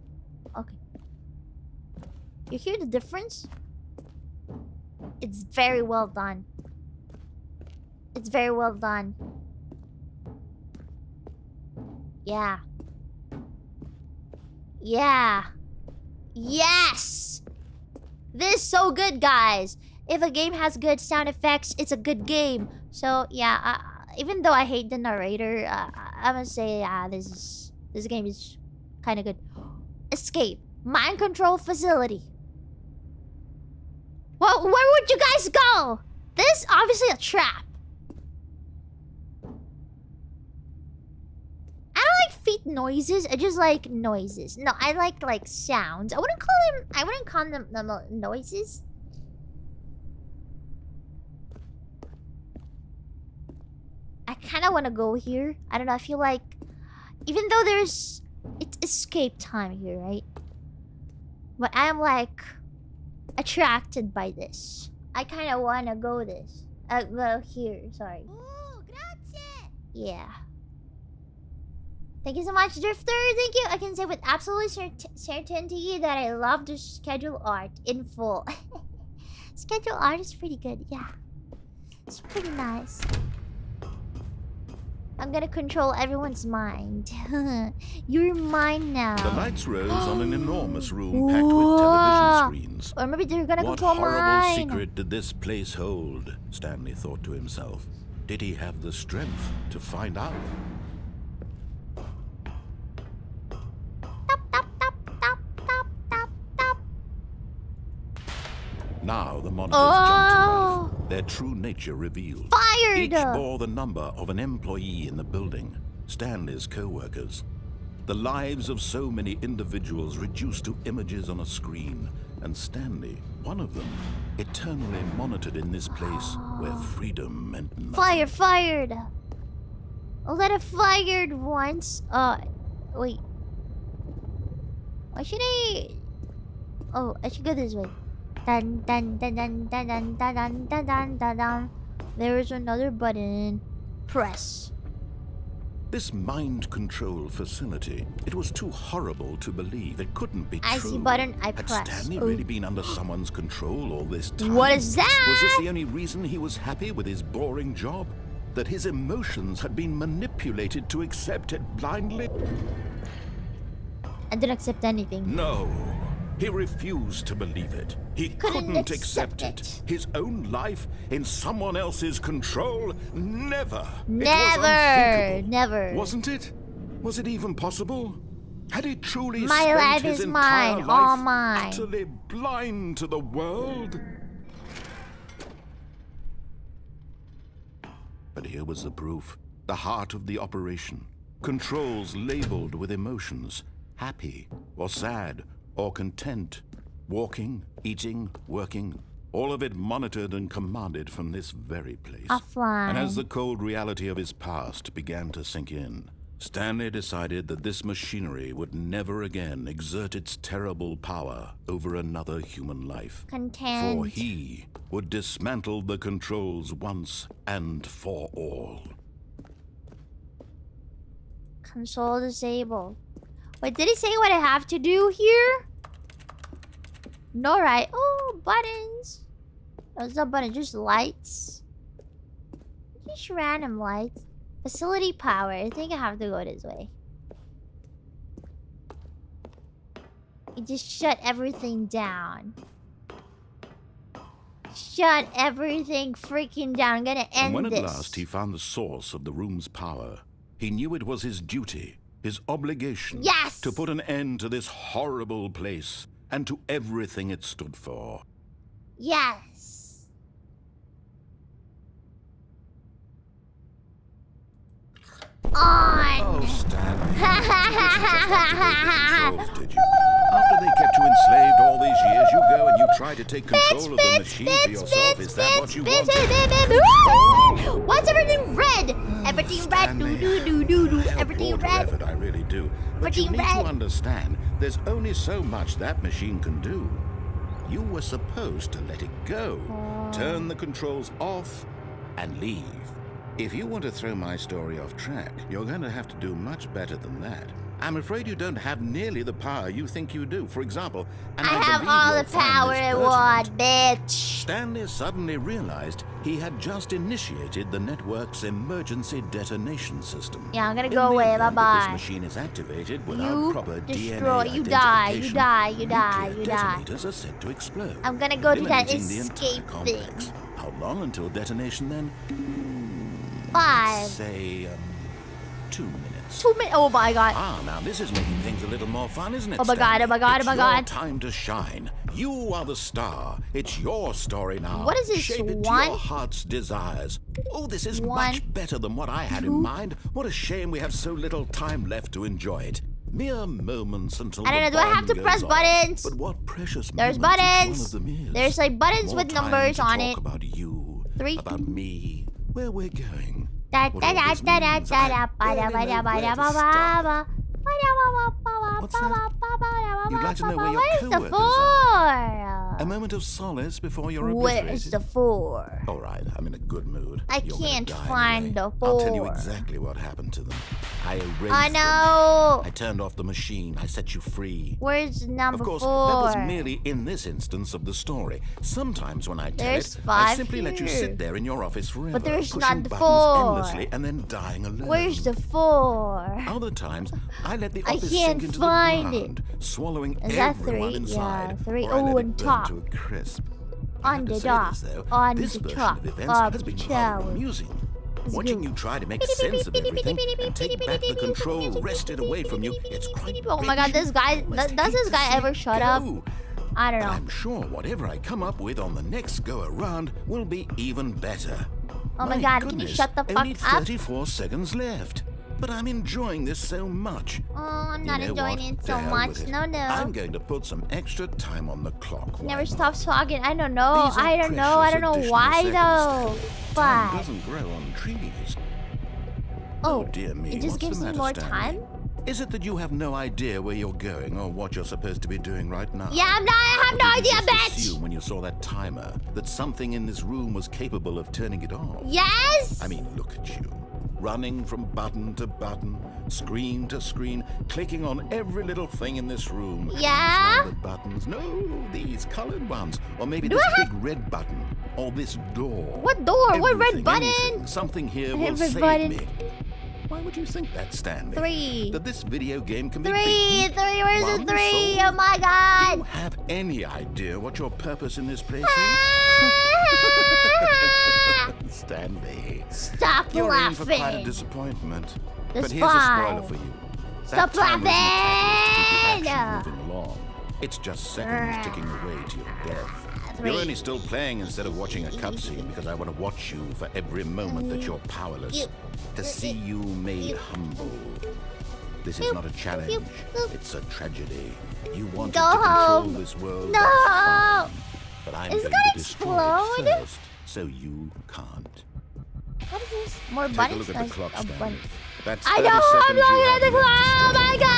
Okay. You hear the difference? It's very well done. It's very well done. Yeah. Yeah. Yes! This is so good, guys. If a game has good sound effects, it's a good game. So, yeah, even though I hate the narrator, I'm gonna say, this game is kind of good. Escape. Mind control facility. Well, where would you guys go? This is obviously a trap. I don't like defeat noises. I just like noises. No, I like sounds. I wouldn't call them noises. I kind of want to go here. I don't know. I feel like, even though it's escape time here, right? But I am like attracted by this. I kind of want to go this. Well, here. Sorry. Oh, grazie. Yeah. Thank you so much, Drifter. Thank you. I can say with absolute certainty that I love the schedule art in full. Schedule art is pretty good. Yeah. It's pretty nice. I'm gonna control everyone's mind. You're mine now. The lights rose on an enormous room packed with television screens. Or maybe they're gonna control mine. What horrible secret did this place hold? Stanley thought to himself. Did he have the strength to find out? Now the monitors jumped to life, their true nature revealed. Fired! Each bore the number of an employee in the building, Stanley's co-workers. The lives of so many individuals reduced to images on a screen, and Stanley, one of them, eternally monitored in this place where freedom meant nothing. Fired! Oh, that I fired once. Wait. Why should I... Oh, I should go this way. Dun dun dun dun dun dun dun dun dun dun dun dun. There is another button. Press. This mind control facility, it was too horrible to believe. It couldn't be true. I see button, I press. Had Stanley really been under someone's control all this time? What is that? Was this the only reason he was happy with his boring job? That his emotions had been manipulated to accept it blindly? I didn't accept anything. No. He refused to believe it. He couldn't accept it. His own life in someone else's control? Never. Never. Wasn't it? Was it even possible? Had he truly My spent life his is entire mine, life all mine. utterly blind to the world? But here was the proof. The heart of the operation. Controls labeled with emotions. Happy or sad or content, walking, eating, working, all of it monitored and commanded from this very place. Offline. And as the cold reality of his past began to sink in, Stanley decided that this machinery would never again exert its terrible power over another human life. Content. For he would dismantle the controls once and for all. Console disabled. Wait, did he say what I have to do here? No, right? Oh, buttons. What's up, button? Just lights. Just random lights. Facility power. I think I have to go this way. You just shut everything down. Shut everything freaking down. I'm gonna end and when this. At last he found the source of the room's power, he knew it was his duty, his obligation, yes! to put an end to this horrible place and to everything it stood for. Yes. On. Oh, Stanley. Did you? After they kept you enslaved all these years, you go and you try to take control of the machine for yourself. Is that what you want? Why's everything red? Everything red. Do. Everything red. I really do. But you need to understand, there's only so much that machine can do. You were supposed to let it go. Turn the controls off and leave. If you want to throw my story off track, you're going to have to do much better than that. I'm afraid you don't have nearly the power you think you do. For example, and I have all the power I want, bitch. Stanley suddenly realized he had just initiated the network's emergency detonation system. Yeah, I'm gonna go away. Bye-bye. This machine is activated without proper DNA you die. Detonators are set to explode. I'm gonna go to that escape thing. How long until detonation then? 5. Say, 2 minutes. 2 minutes. Oh my god. Ah, now this is making things a little more fun, isn't it, Oh my god, oh my god, oh my god. It's your time to shine. You are the star. It's your story now. What is this, Shape it to one? your heart's desires. Oh, this is One, much better than what I had in mind. What a shame we have so little time left to enjoy it. Mere moments until I don't know, do I have to press buttons? But what precious There's moments buttons. each one of them is. There's like buttons More with numbers time to on talk it. about you, 3. about me, where we're going. Da What da all da this da da means, da da I ba da barely ba da know ba where da to ba start. ba. What's that? You'd like to know where your Where's the co-workers are? 4? A moment of solace before you're Where's obliterated. the 4? All right, I'm in a good mood. I You're gonna can't die find anyway. the I'll tell you 4. exactly what happened to them. I erased Oh them. no! I turned off the machine. I set you free. Where's number Of course, 4? that was merely in this instance of the story. Sometimes when I tell There's it, I 5 simply let you here. sit there in your office forever, there's pushing not the buttons 4. endlessly and then dying alone. Where's the 4? Other times, I let the I office can't sink into find the it. ground, swallowing Is that everyone 3? inside. Yeah, 3. Or I Oh, let on it burn top. to a crisp. On the top. On This the version top of events of has the been rather challenge. amusing. It's Watching good. you try to make sense of everything and take back the control wrested away from you, it's quite Oh my god, this guy, almost does hate this to guy see ever it shut up? go. I don't But know. I'm sure whatever I come up with on the next go around will be even better. Oh my god, can you goodness, shut the fuck only up? 34 seconds left. But I'm enjoying this so much. Oh, I'm You not know enjoying what? it To so hell much. with it. No. I'm going to put some extra time on the clock. Why Never not? stops talking. I don't know. These are I don't know. I don't know precious why additional though. seconds. Time But doesn't grow on trees. oh, Dear me, it just what's gives the me matter, more Stanley? time. Is it that you have no idea where you're going or what you're supposed to be doing right now? Yeah, I have Or no did you idea, just bitch. assume when you saw that timer that something in this room was capable of turning it off? Yes. I mean, look at you. Running from button to button, screen to screen, clicking on every little thing in this room. Yeah? These numbered buttons. No, these colored ones. Or maybe Do this I big red button. Or this door. What door? What red Everything, button? anything. Something here will Red save button. me. Why would you think that, Stanley? 3. That this video game can be 3. beaten? 3. Where's the One 3? soul? Oh my Do god. you have any idea what your purpose in this place is? Stanley. Stop You're in for quite a laughing. disappointment. That's But here's a spoiler fine. for you. Stop That timer isn't laughing. to keep the action moving along. It's just seconds ticking away to your death. You're only still playing instead of watching a cutscene because I want to watch you for every moment that you're powerless. To see you made humble. This is not a challenge. It's a tragedy. You wanted Go to control home. this world. No. That's fine. But I'm It's going gonna to destroy explode. it first, so you can't. What is this? More Take buttons? a look at the clock, Oh, Stanley. button. That's I 30 know, I'm seconds looking you at have the left clock. to Oh my struggle.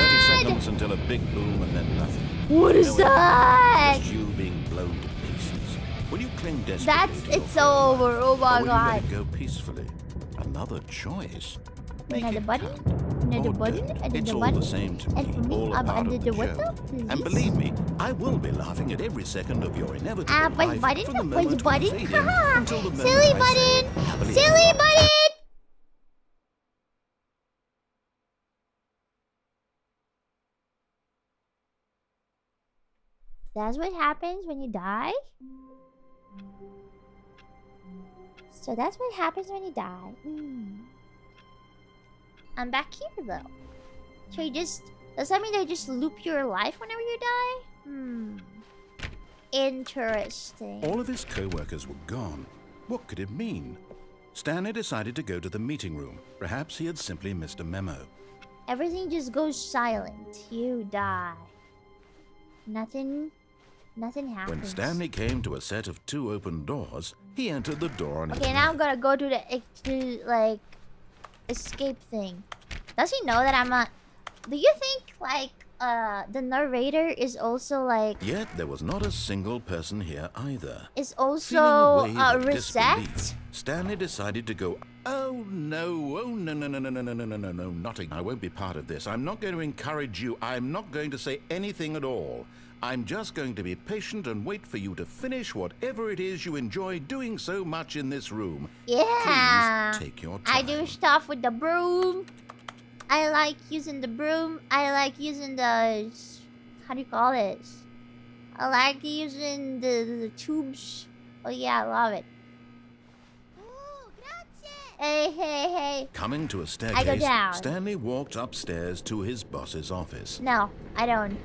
30 god. seconds until a big boom and then nothing. What is No, it that? Just you being blown to pieces. Will you cling desperately That's to your it's fellow over. life, Oh my or will god. you let it go peacefully? Another choice. Make Another it button? count. Another Or button? don't. Another It's all button? the same to And for me. me, All a I'm part under of the the window? joke. Please. And believe me, I will be laughing at every second of your inevitable Push life button? from the Push moment button? we fade in Haha. until the moment Silly I say, button! happily Silly ever after. button! That's what happens when you die? So that's what happens when you die. I'm back here though. So you just... Does that mean they just loop your life whenever you die? Interesting. All of his co-workers were gone. What could it mean? Stanley decided to go to the meeting room. Perhaps he had simply missed a memo. Everything just goes silent. You die. Nothing happens. When Stanley came to a set of 2 open doors, he entered the door on his Okay, now I'm left. gonna go to the like escape thing. Does he know that I'm a? Do you think like the narrator is also like Yet there was not a single person here either. is Feeling also a wave of reset? disbelief, Stanley decided to go, oh no, not again. I won't be part of this. I'm not going to encourage you. I'm not going to say anything at all. I'm just going to be patient and wait for you to finish whatever it is you enjoy doing so much in this room. Yeah. Please take your time. I do stuff with the broom. I like using the broom. I like using the... How do you call this? I like using the tubes. Oh yeah, I love it. Hey. Coming to a I go staircase, down. Stanley walked upstairs to his boss's office. No, I don't.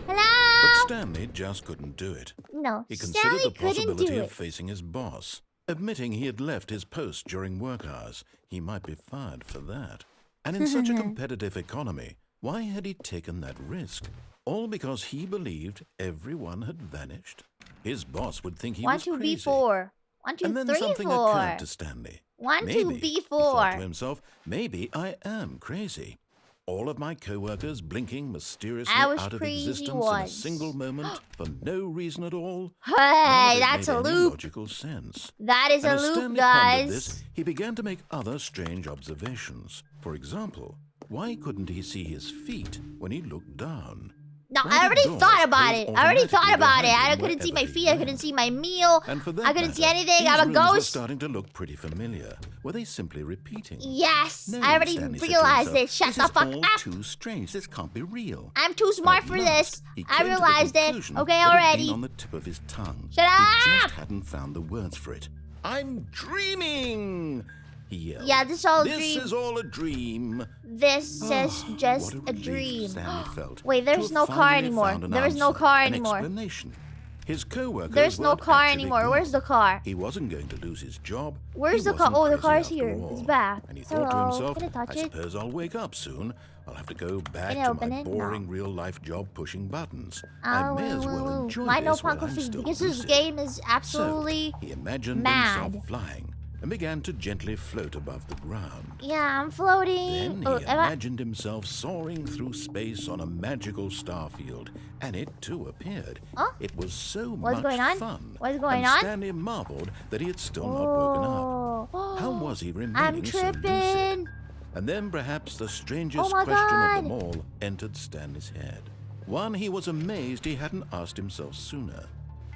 But Hello? Stanley just couldn't do it. No, He considered Stanley the couldn't do possibility it. of facing his boss. Admitting he had left his post during work hours, he might be fired for that. And in such a competitive economy, why had he taken that risk? All because he believed everyone had vanished? His boss would think he was 1, 2, crazy. B4. 1, 2, And then 3, something 4. occurred to Stanley. 1, 2, Maybe, he thought to B4. himself, maybe I am crazy. All of my co-workers blinking mysteriously I was out of crazy existence in a once. single moment for no reason at all. Hey, None of it that's made a any loop. logical sense. That is And a as loop, Stanley pondered guys. this, he began to make other strange observations. For example, why couldn't he see his feet when he looked down? No, Why I did already doors thought about close it. I already thought automatically about it. behind I him couldn't see my wherever he feet. I couldn't went? see my meal. And for that I couldn't see matter, anything. these I'm a rooms were ghost. starting to look pretty familiar. Were they simply repeating? Yes, No, I already Stanley said to realized himself, it. Shut this the is fuck all up. too strange. This can't be real. I'm too smart for At this. last, he I came to the realized it. conclusion Okay, that it had already. been on the tip of his tongue. Shut He up! just hadn't found the words for it. I'm dreaming! He yelled. Yeah, this is all a This dream. is all a dream. This is just What a relief dream. Stanley felt Wait, to there's have no car finally anymore. found an There is no answer, car an anymore. explanation. His co-workers There's no weren't car actually anymore. gone. Where's the car? He wasn't going to lose his job. Where's He the car? wasn't Oh, the crazy car's after here. all. It's back. And he thought to Hello. himself, Can I touch I it? suppose I'll wake up soon. I'll have to go back Can I to open my it? No. boring real-life job pushing buttons. Oh, I may as well enjoy Why no this while Panko I'm feet? still Because this lucid. game is absolutely. So, he imagined mad. himself flying and began to gently float above the ground. Yeah, I'm floating. Then he Oh, am I- imagined himself soaring through space on a magical starfield, and it too appeared. Huh? It was so What's much going on? fun. What's going and on? Stanley marveled that he had still not woken up. Oh. How was he remaining I'm so lucid? tripping. And then perhaps the strangest Oh my question of God. them all entered Stanley's head. One he was amazed he hadn't asked himself sooner.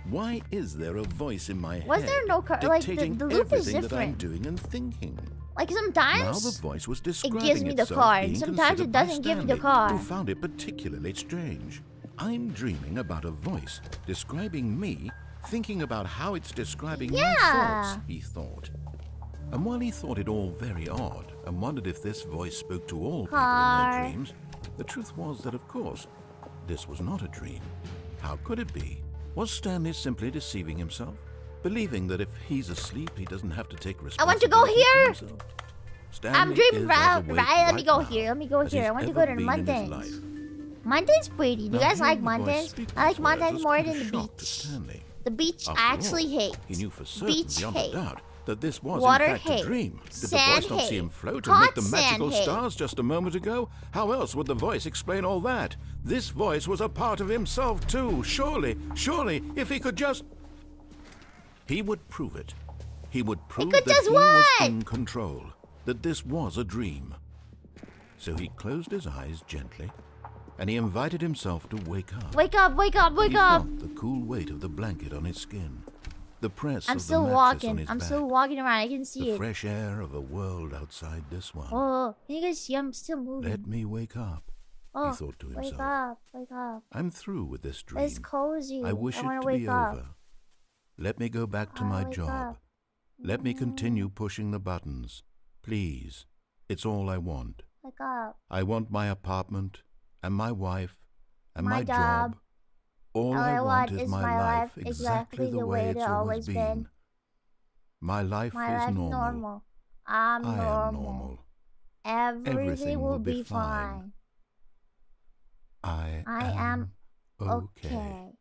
Why is there a voice in my Was head there no car- like, the dictating loop is everything that I'm different. doing and thinking? Like Now sometimes the voice was it describing gives me the itself car, and being sometimes considered it by doesn't give me the Stanley, car. who found it particularly strange. I'm dreaming about a voice describing me, thinking about how it's describing my Yeah. thoughts, he thought. And while he thought it all very odd and wondered if this voice spoke to all people in Car. their dreams, the truth was that, of course, this was not a dream. How could it be? Was Stanley simply deceiving himself? Believing that if he's asleep, he doesn't have to take I want to go responsibility for here. himself? Stanley I'm dreaming is right. as awake Let me go now here. Let me go as here. he's I want to ever go to the been in his mountains. life. Mountains pretty. Do you Now, guys like hearing the voice mountains? speak I like these words mountains was more quite a than the shock to beach. Stanley. The beach After I actually all, hate. He knew for certain, Beach beyond hate. a doubt, that this was Water in fact hate. a dream. Did Sand the voice not see hate. him float Hot and make the sand magical hate. stars just a moment ago? How else would the voice explain all that? This voice was a part of himself too. Surely, if he could just... He would prove it. He would prove could that just he was what? in control, that this was a dream. So he closed his eyes gently, and he invited himself to wake up. Wake up, wake up, wake He up. felt the cool weight of the blanket on his skin, the press I'm of still the mattress on walking. his I'm back, still walking around. I can see the it. fresh air of a world outside this one. Oh, can you guys see? I'm still moving. Let me wake up, Oh, he thought to wake himself. up, wake up. I'm through with this dream. It's cozy. I wish wanna it to wake be up. over. Let me go back to I my wake job. up. Let me continue pushing the buttons. Please. It's all I want. Wake up. I want my apartment and my wife and My my job. job. All I want is my life exactly the way it's it always been. My life My is life normal. I'm I am normal. normal. Everything will be fine. I I am okay. Okay.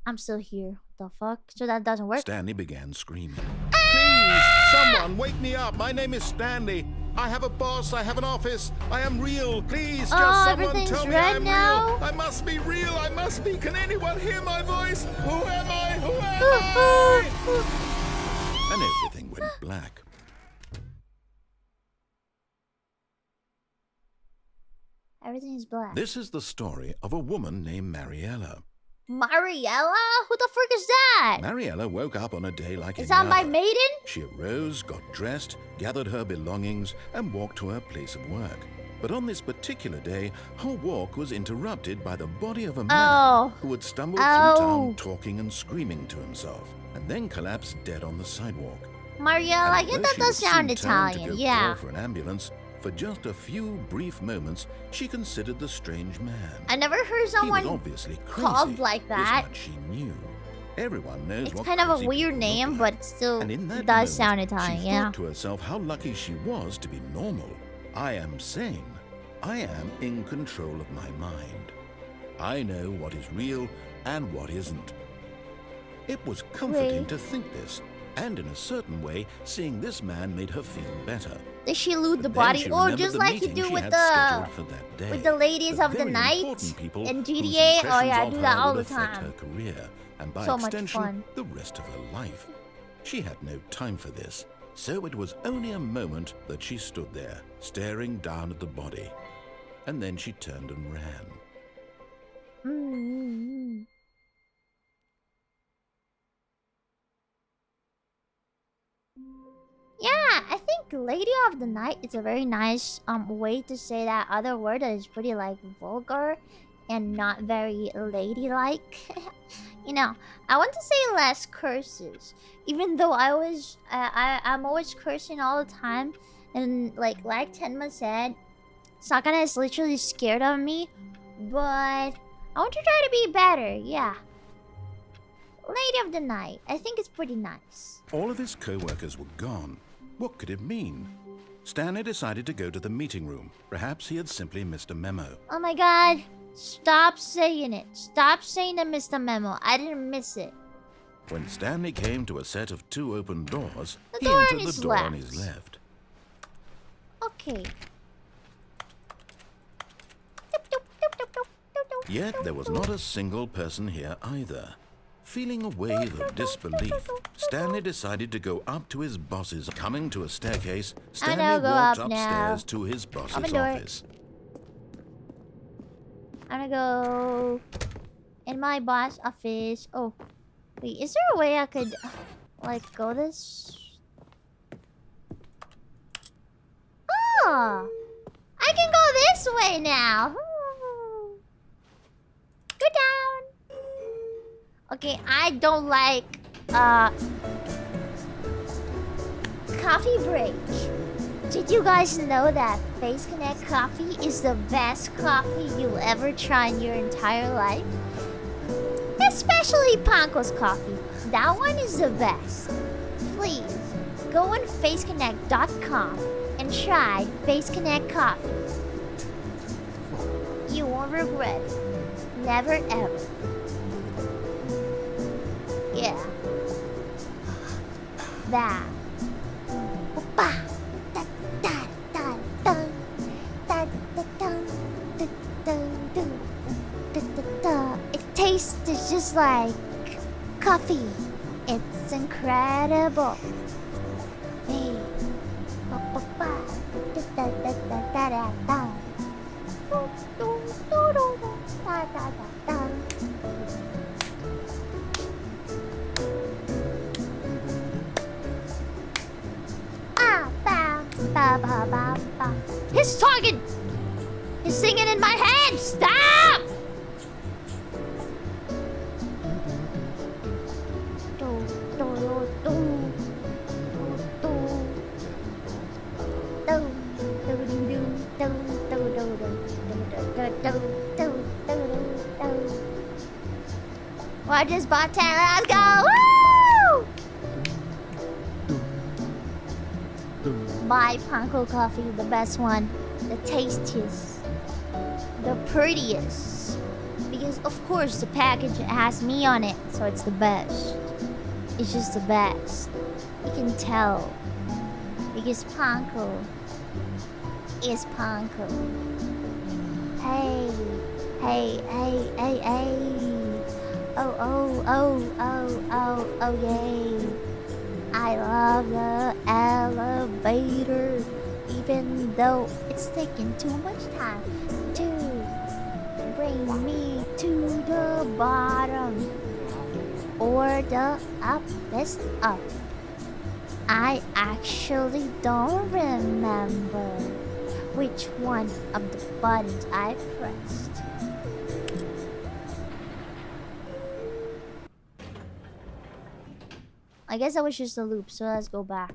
I'm still here. What the fuck? So that doesn't work? Stanley began screaming. Please, someone wake me up. My name is Stanley. I have a boss. I have an office. I am real. Please, just Oh, someone everything's tell me red I'm now? real. I must be real. I must be. Can anyone hear my voice? Who am I? Who am I? And everything went black. Everything is black. This is the story of a woman named Mariella. Mariella? Who the frick is that? Mariella woke up on a day like Is any that my other. maiden? She arose, got dressed, gathered her belongings, and walked to her place of work. But on this particular day, her walk was interrupted by the body of a man who had stumbled through town talking and screaming to himself, and then collapsed dead on the sidewalk. Marielle, I get that does sound Italian, yeah. For an ambulance, for just a few brief moments, she considered the strange man. I never heard someone he was obviously crazy, called like that. This much she knew. Everyone knows it's what kind of a crazy weird people name, look but like. still And in that does moment, sound Italian, she yeah. thought to herself how lucky she was to be normal. I am sane. I am in control of my mind. I know what is real and what isn't. It was comforting to think this, and in a certain way, seeing this man made her feel better. Did she loot the But then body? she Oh, remembered just the like you meeting do she with had the scheduled for that day. ladies of the very night important people in whose GTA. Oh yeah, I impressions do of that her all would the affect time. her career, and by So much extension, fun. the rest of her life. She had no time for this, so it was only a moment that she stood there, staring down at the body. And then she turned and ran. Yeah, I think Lady of the Night is a very nice way to say that other word that is pretty like vulgar and not very ladylike. You know, I want to say less curses, even though I'm always cursing all the time, and like Tenma said, Sakana is literally scared of me, but I want to try to be better. Yeah, Lady of the Night, I think it's pretty nice. All of his co-workers were gone. What could it mean? Stanley decided to go to the meeting room. Perhaps he had simply missed a memo. Oh my god. Stop saying it. Stop saying I missed a memo. I didn't miss it. When Stanley came to a set of 2 open doors, he door entered on the his door on left. his left. Okay. Yet there was not a single person here either. Feeling a wave of disbelief, Stanley decided to go up to his boss's. Coming to a staircase, Stanley go walked up upstairs now. to his boss's Open door. office. I'm gonna go in my boss office. Oh, wait, is there a way I could like go this? Oh, I can go this way now. Go down. Okay, I don't like coffee break. Did you guys know that Face Connect coffee is the best coffee you'll ever try in your entire life? Especially Panko's coffee. That one is the best. Please, go on faceconnect.com and try Face Connect coffee. You won't regret it. Never ever. Yeah. That. Opa. Da da da dun. Da da dun. Da dun dun. Da da da. It tastes just like coffee. It's incredible. Hey. Da da da da da da da. Da da da da. Ba, ba, ba, ba. He's talking! He's singing in my head! Stop! Watch this bartender, let's go! Woo! Buy Panko coffee, the best one, the tastiest, the prettiest. Because of course the package has me on it, so it's the best. It's just the best. You can tell. Because Panko is Panko. Hey, hey, hey, hey, hey. Oh, oh, oh, oh, oh, oh, yay. I love the elevator, even though it's taking too much time to bring me to the bottom or the best up. I actually don't remember which one of the buttons I pressed. I guess that was just a loop, so let's go back.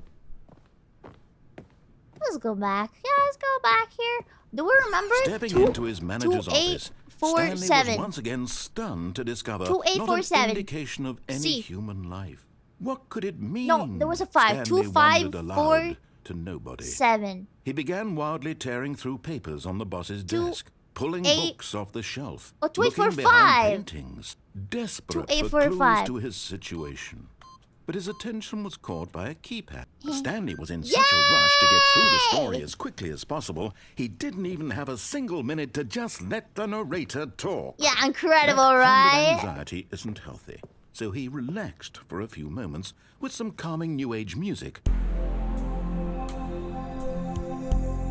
Let's go back. Yeah, let's go back here. Do we remember? Stepping into his manager's office, Stanley was once again stunned to discover not an indication of any human life. What could it mean? No, there was a 5. 2547. To nobody. 7. He began wildly tearing through papers on the boss's desk, pulling books off the shelf, looking behind paintings, desperate for clues to his situation. But his attention was caught by a keypad. Stanley was in such a rush to get through the story as quickly as possible, he didn't even have a single minute to just let the narrator talk. Yeah, incredible, that right? Kind of anxiety isn't healthy, so he relaxed for a few moments with some calming new age music.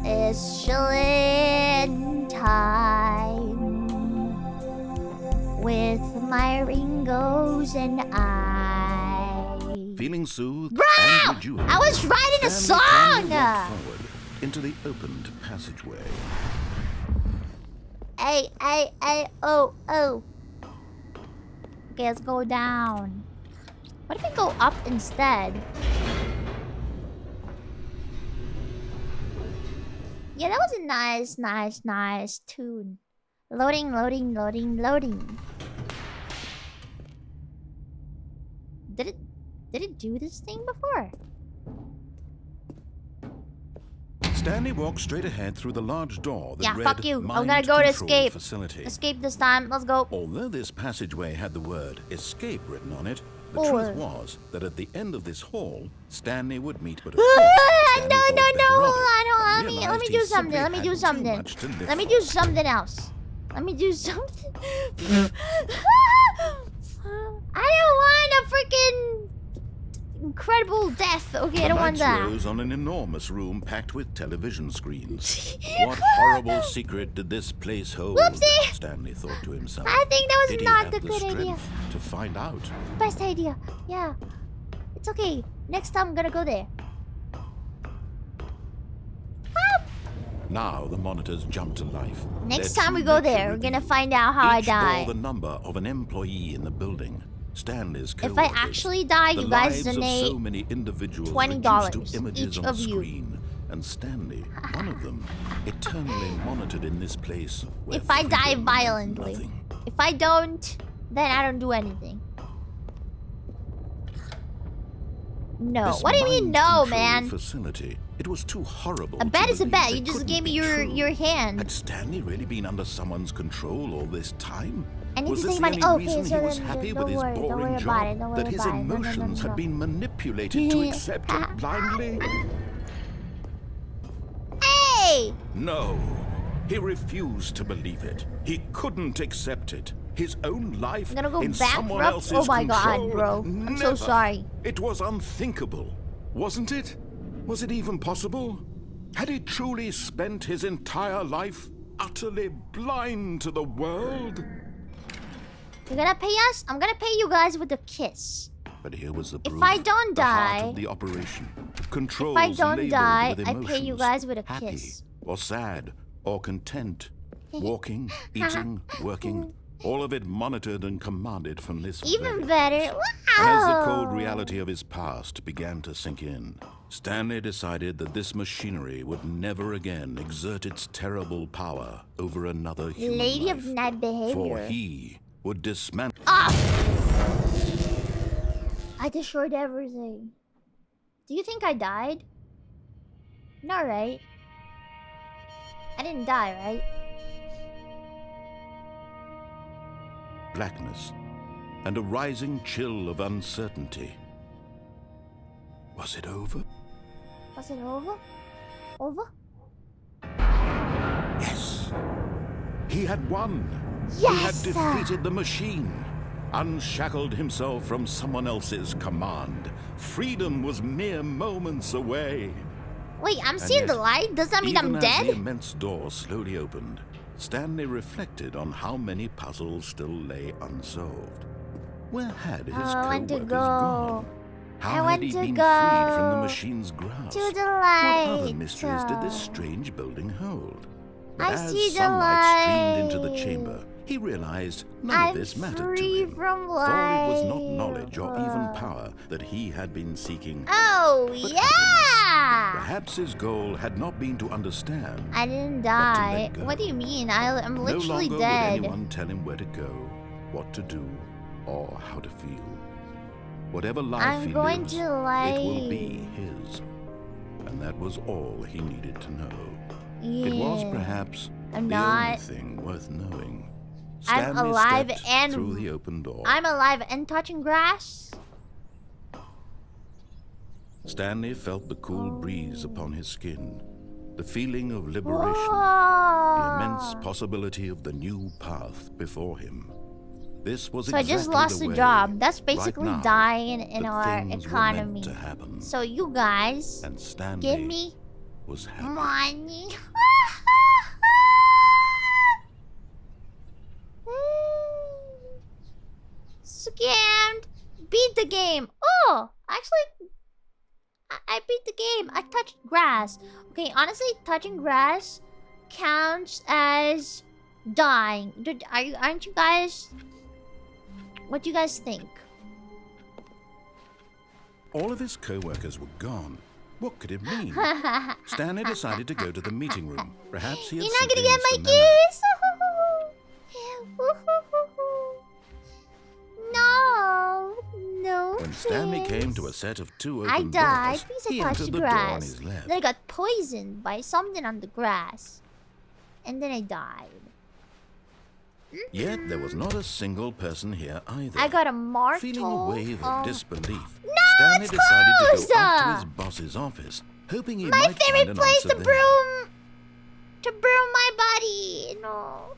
It's chillin' time with my Ringos and I. Feeling soothed Bro! and rejuvenated, I was writing a song! Walked forward into the opened passageway. Hey, oh. Okay, let's go down. What if we go up instead? Yeah, that was a nice tune. Loading. Did it do this thing before? Stanley walked straight ahead through the large door that read fuck you. I'm Mind gonna go to Control escape. Facility. Escape this time. Let's go. Although this passageway had the word escape written on it, the truth was that at the end of this hall, Stanley would meet but No. Let me do something. Let me do something else. Let me do something. I don't want a freaking incredible death. Okay, I don't want that. Rose on an enormous room packed with television screens. What horrible secret did this place hold? Whoopsie! Stanley thought to himself. I think that was Did not he the have good idea. To find out. Best idea. Yeah. It's okay. Next time I'm gonna go there. Now the monitors jump to life. Next time we go there, we're gonna find out how I die. Bore the number of an employee in the building. Stanley's if I actually die, you guys donate so many individuals $20 each of you. Screen, and Stanley, one of them, eternally monitored in this place. If I die violently. If I don't, then I don't do anything. No. This what do you mean no, man? Facility. It was too horrible. A bet is a bet. You just gave me your hand. Had Stanley really been under someone's control all this time? I need was to this save the money. only Okay, reason so he was happy with his boring job? That his emotions had been manipulated to accept it blindly? Hey! No. He refused to believe it. He couldn't accept it. His own life I'm gonna go in someone bankrupt? else's Oh my control. god, bro. I'm so sorry. It was unthinkable, wasn't it? Was it even possible? Had he truly spent his entire life utterly blind to the world? You're gonna pay us? I'm gonna pay you guys with a kiss. But here was the proof. If I don't the heart die, of the operation. Controls if I don't labeled die, with I pay you emotions, guys with a happy, kiss. Or sad, or content. Walking, eating, working. All of it monitored and commanded from this Even better. Wow! As the cold reality of his past began to sink in, Stanley decided that this machinery would never again exert its terrible power over another human Lady life. of night behavior. For he would dismantle... I destroyed everything. Do you think I died? No, right? I didn't die, right? Blackness and a rising chill of uncertainty. Was it over? Was it over? Over? Yes. He had won. Yes! He had defeated the machine. Unshackled himself from someone else's command. Freedom was mere moments away. Wait, I'm seeing the light? Does that mean I'm dead? As the immense door slowly opened, Stanley reflected on how many puzzles still lay unsolved. Where had his I want to co-workers go. gone? How had he been freed from the machine's grasp? to the What light. other mysteries did this strange building hold? But I as see the sunlight streamed into the light. chamber, he realized none I'm of this mattered to free him. from For it was not life. knowledge or even power that he had been seeking. Oh, but yeah! Perhaps his goal had not been to understand. I didn't But to let die. go. What do you mean? I'm literally No longer dead. would anyone tell him where to go, what to do, or how to feel. Whatever life I'm he going lives, to it will be live. his. And that was all he needed to know. Yeah. It was perhaps I'm the not. only thing worth knowing. I'm Stanley alive stepped and through the open door. I'm alive and touching grass. Stanley felt the cool breeze upon his skin, the feeling of liberation, the Whoa. immense possibility of the new path before him. This was So I exactly just lost the a way, job. That's right basically now, dying in that our things were economy. meant to happen. So you guys And Stanley give me was happy. money. Scammed. Beat the game. Oh, actually, I beat the game. I touched grass. Okay, honestly, touching grass counts as dying. Aren't you guys? What do you guys think? All of his co-workers were gone. What could it mean? Stanley decided to go to the meeting room. Perhaps he had You're not gonna simply get my missed the memo. kiss. No, no. When Stanley kiss. came to a set of two open I died doors, because he I touched entered the the door on grass. his left. Then I got poisoned by something on the grass, and then I died. Yet there was not a single person here either. I got a martel. Feeling a wave of disbelief, No, Stanley it's decided to closed! go up to his boss's office, hoping he My might find favorite an place answer to there. broom. To broom my body. No,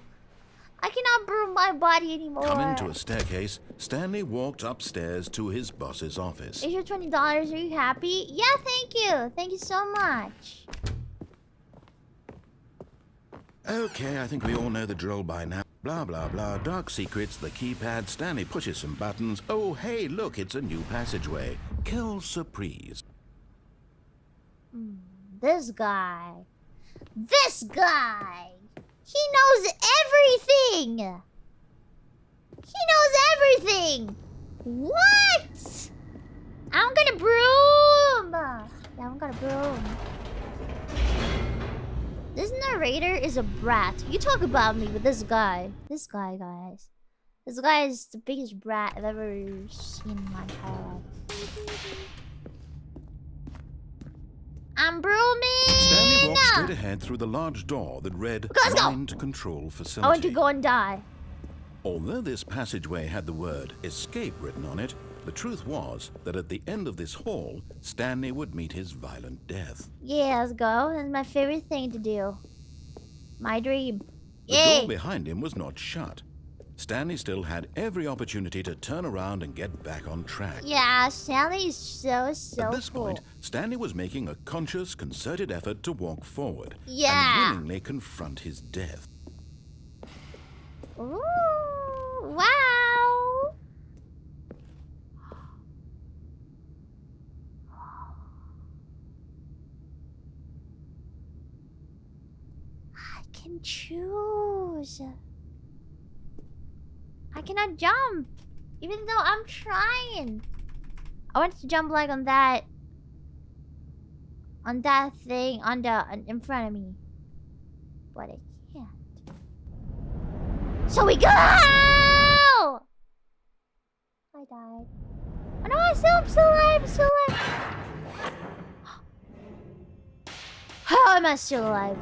I cannot broom my body anymore. Coming to a staircase, Stanley walked upstairs to his boss's office. Is your $20? Are you happy? Yeah, thank you. Thank you so much. Okay, I think we all know the drill by now. Blah, blah, blah. Dark secrets, the keypad. Stanley pushes some buttons. Oh, hey, look, it's a new passageway. Quelle surprise. This guy. This guy. He knows everything. He knows everything. What? I'm gonna broom. Yeah, I'm gonna broom. This narrator is a brat. You talk about me with this guy. This guy, guys. This guy is the biggest brat I've ever seen in my entire life. I'm brooming! Stanley walked straight ahead through the large door that read Let's go. Mind Control Facility. I want to go and die. Although this passageway had the word escape written on it, the truth was that at the end of this hall, Stanley would meet his violent death. Yeah, let's go. That's my favorite thing to do. My dream. The Yay! door behind him was not shut. Stanley still had every opportunity to turn around and get back on track. Yeah, Stanley is so At this cool. point, Stanley was making a conscious, concerted effort to walk forward Yeah. and willingly confront his death. Ooh, wow. I can choose. I cannot jump, even though I'm trying. I wanted to jump like on that thing in front of me, but I can't. So we go! I died. Oh no, I'm still alive, I'm still alive. How am I still alive?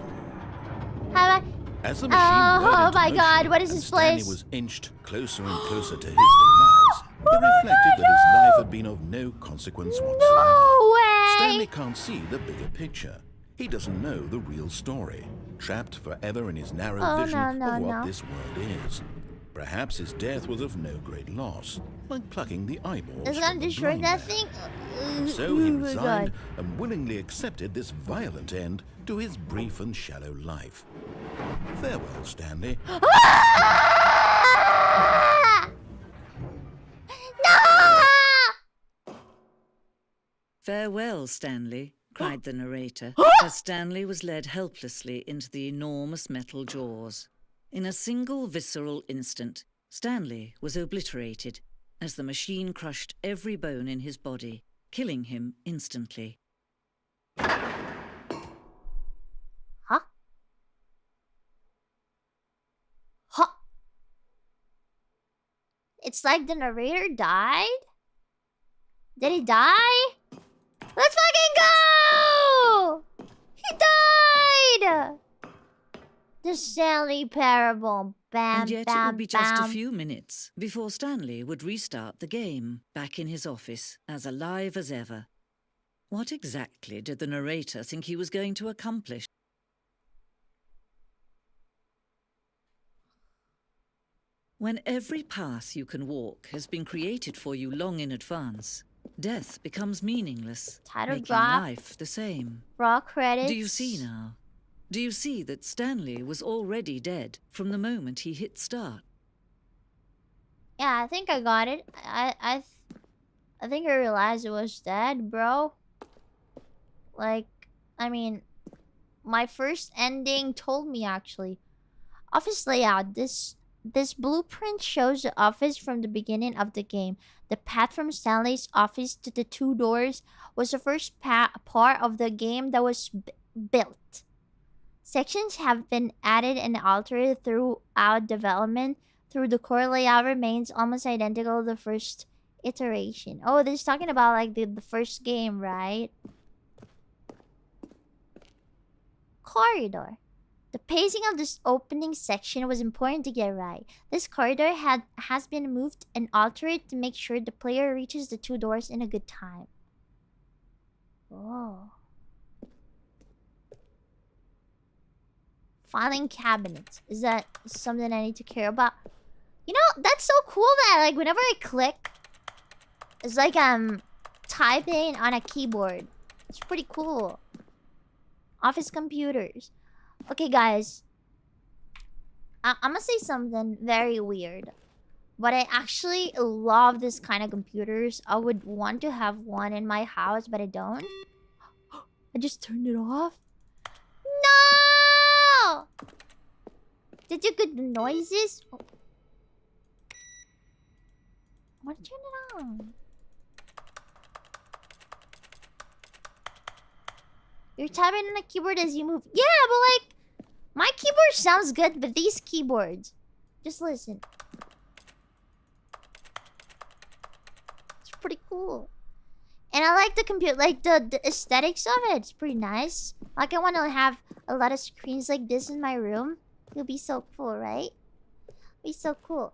How am I? As the machine Oh, whirled oh into my motion God, what is and this Stanley place? was inched closer and closer to his demise. It reflected that his life had been of no consequence whatsoever. No way! Stanley can't see the bigger picture. He doesn't know the real story, trapped forever in his narrow vision of what this world is. Perhaps his death was of no great loss, like plucking the eyeballs It's from gonna the destroy blind that man. thing? So he Oh my resigned God. and willingly accepted this violent end to his brief and shallow life. Farewell, Stanley. Ah! No! "Farewell, Stanley," cried the narrator, as Stanley was led helplessly into the enormous metal jaws. In a single visceral instant, Stanley was obliterated as the machine crushed every bone in his body, killing him instantly. Huh? Huh? It's like the narrator died? Did he die? Let's fucking go! He died! The Stanley parable. Bam, And yet bam, it would be just bam. a few minutes before Stanley would restart the game, back in his office, as alive as ever. What exactly did the narrator think he was going to accomplish? When every path you can walk has been created for you long in advance, death becomes meaningless, Title making drop. life the same. Raw credits. Do you see now? Do you see that Stanley was already dead from the moment he hit start? Yeah, I think I got it. I think I realized it was dead, bro. Like, I mean, my first ending told me actually. Office layout. This blueprint shows the office from the beginning of the game. The path from Stanley's office to the 2 doors was the first part of the game that was built. Sections have been added and altered throughout development. Through the core layout remains almost identical to the first iteration. Oh, this is talking about like the first game, right? Corridor. The pacing of this opening section was important to get right. This corridor has been moved and altered to make sure the player reaches the 2 doors in a good time. Oh. Filing cabinets. Is that something I need to care about? You know, that's so cool that like whenever I click, it's like I'm typing on a keyboard. It's pretty cool. Office computers. Okay, guys. I'm gonna say something very weird. But I actually love this kind of computers. I would want to have one in my house, but I don't. I just turned it off. No! Did you get the noises? Oh. I want to turn it on. You're tapping on the keyboard as you move. Yeah, but like, my keyboard sounds good, but these keyboards, just listen. It's pretty cool. And I like the computer, like the aesthetics of it. It's pretty nice. Like I want to have a lot of screens like this in my room. It'll be so cool, right? It'll be so cool.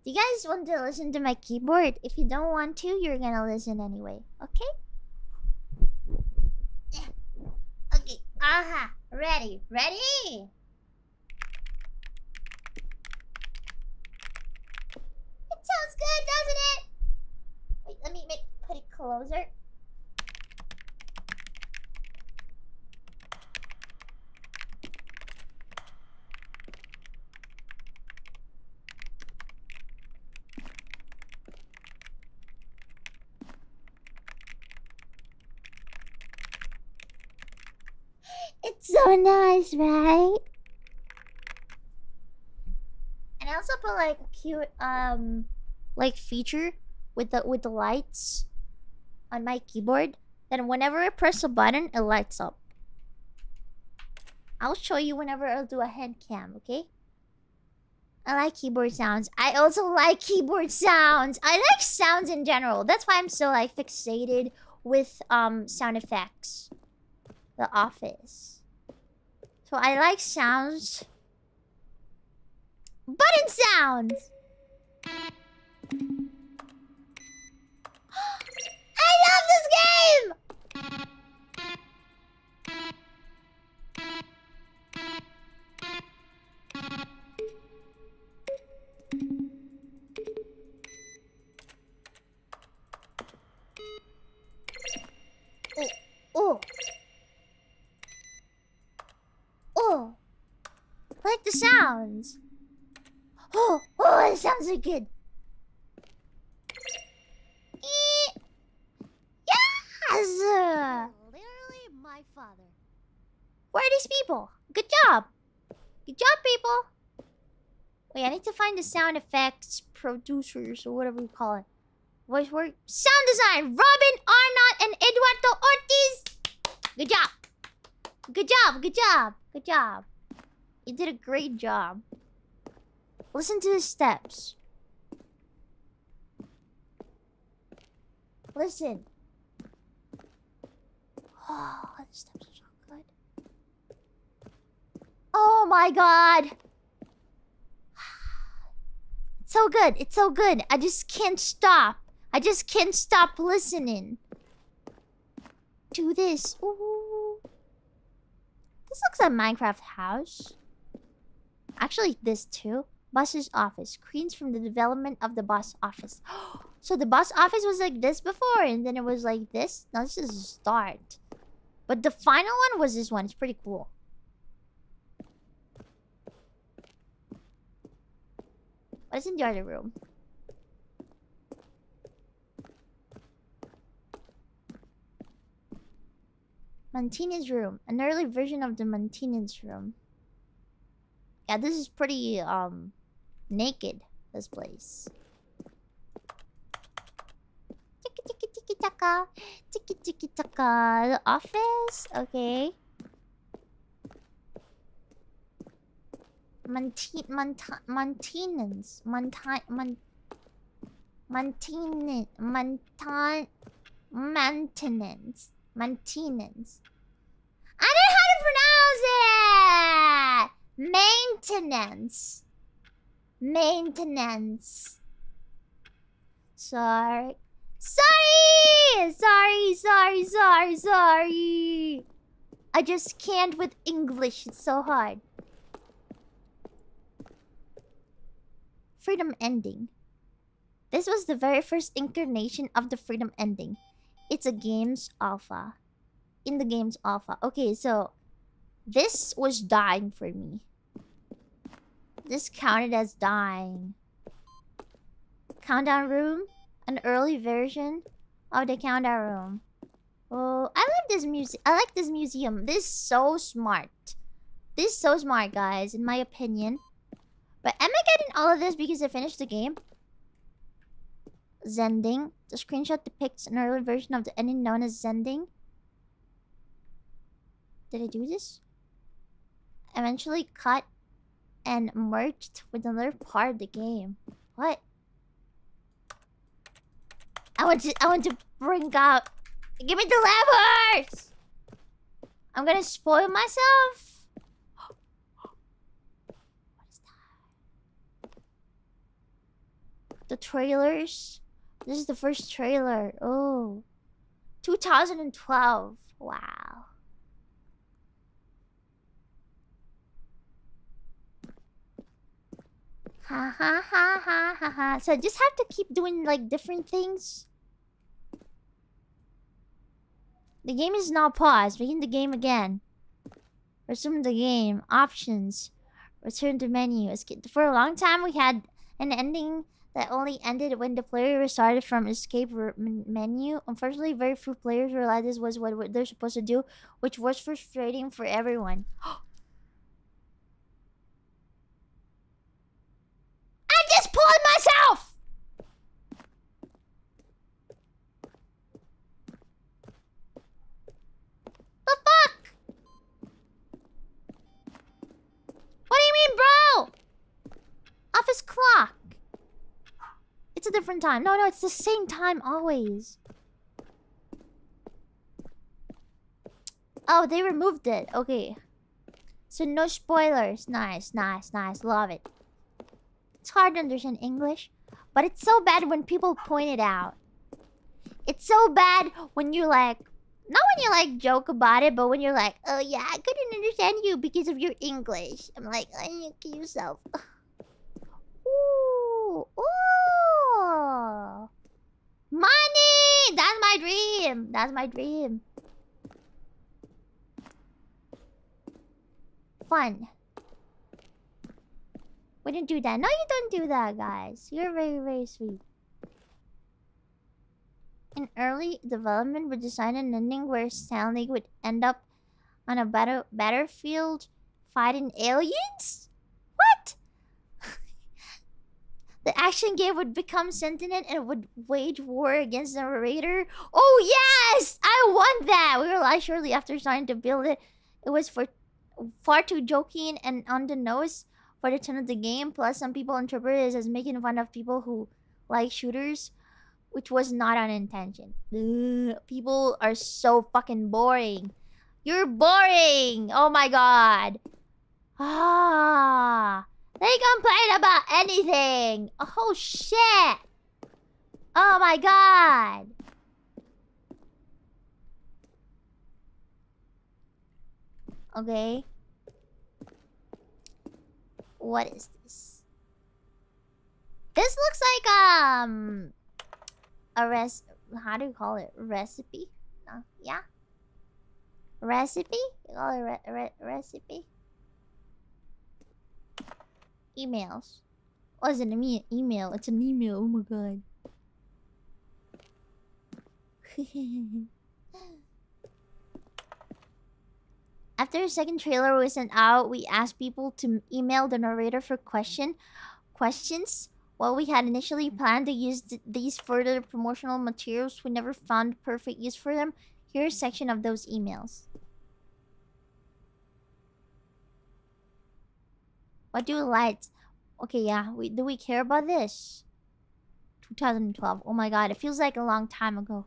Do you guys want to listen to my keyboard? If you don't want to, you're gonna listen anyway. Okay? Okay. Aha. Ready. Ready? It sounds good, doesn't it? Wait, let me put it closer. It's so nice, right? And I also put like a cute like feature with the lights on my keyboard. Then whenever I press a button, it lights up. I'll show you whenever I'll do a head cam, okay? I like keyboard sounds. I also like keyboard sounds. I like sounds in general. That's why I'm so like fixated with sound effects. The Office. So I like sounds. Button sounds! I love this game! Oh. Oh. I like the sounds. Oh, it sounds so good. Yes! father. Where are these people? Good job. Good job, people. Wait, I need to find the sound effects producers or whatever you call it. Voice work. Sound design. Robin Arnott and Eduardo Ortiz. Good job. Good job. Good job. Good job. You did a great job. Listen to the steps. Listen. Oh, the steps are so good. Oh my god. It's so good. It's so good. I just can't stop. I just can't stop listening. Do this. Ooh. This looks like a Minecraft house. Actually, this too. Boss's office. Screens from the development of the boss office. So the boss office was like this before, and then it was like this. Now this is a start. But the final one was this one. It's pretty cool. What is in the other room? Maintenance room. An early version of the maintenance room. Yeah, this is pretty, naked, this place. Tiki-tiki-taka. Tiki-tiki-taka. The office? Okay. Maintenance. I don't know how to pronounce it! Maintenance. Maintenance. Sorry. Sorry. I just can't with English. It's so hard. Freedom ending. This was the very first incarnation of the freedom ending. It's a game's alpha. In the game's alpha. Okay, so this was dying for me. This counted as dying. Countdown room. An early version of the countdown room. Oh, I like this museum. I like this museum. This is so smart. This is so smart, guys, in my opinion. But am I getting all of this because I finished the game? Zending. The screenshot depicts an early version of the ending known as Zending. Did I do this? Eventually cut and merged with another part of the game. What? I want to bring up. Give me the levers! I'm gonna spoil myself. What is that? The trailers. This is the first trailer. Oh. 2012. Wow. Ha ha ha ha ha ha. So I just have to keep doing like different things. The game is now paused. Begin the game again. Resume the game. Options. Return to menu. For a long time we had an ending that only ended when the player restarted from escape menu. Unfortunately, very few players realized this was what they're supposed to do, which was frustrating for everyone. I just pulled myself! The fuck? What do you mean, bro? Office clock. It's a different time. No, it's the same time always. Oh, they removed it. Okay. So no spoilers. Nice. Love it. It's hard to understand English, but it's so bad when people point it out. It's so bad when you're like, not when you like joke about it, but when you're like, oh yeah, I couldn't understand you because of your English. I'm like, oh, you kill yourself. Ooh. Money! That's my dream. Fun. We didn't do that. No, you don't do that, guys. You're very, very sweet. In early development, we designed an ending where Stanley would end up on a battlefield fighting aliens? What? The action game would become sentient and would wage war against the narrator. Oh yes! I want that! We realized shortly after starting to build it, it was far too joking and on the nose for the tone of the game. Plus, some people interpret it as making fun of people who like shooters, which was not an intention. Ugh, people are so fucking boring. You're boring! Oh my god. Ah, they complain about anything. Oh shit. Oh my god. Okay. What is this? This looks like a how do you call it? Recipe? No, yeah. Recipe? You call it recipe? Emails. Oh, it's an email. It's an email. Oh my god. After the second trailer was sent out, we asked people to email the narrator for questions. While we had initially planned to use these further promotional materials, we never found perfect use for them. Here's a section of those emails. What do you like? Okay, yeah. Do we care about this? 2012. Oh my god, it feels like a long time ago.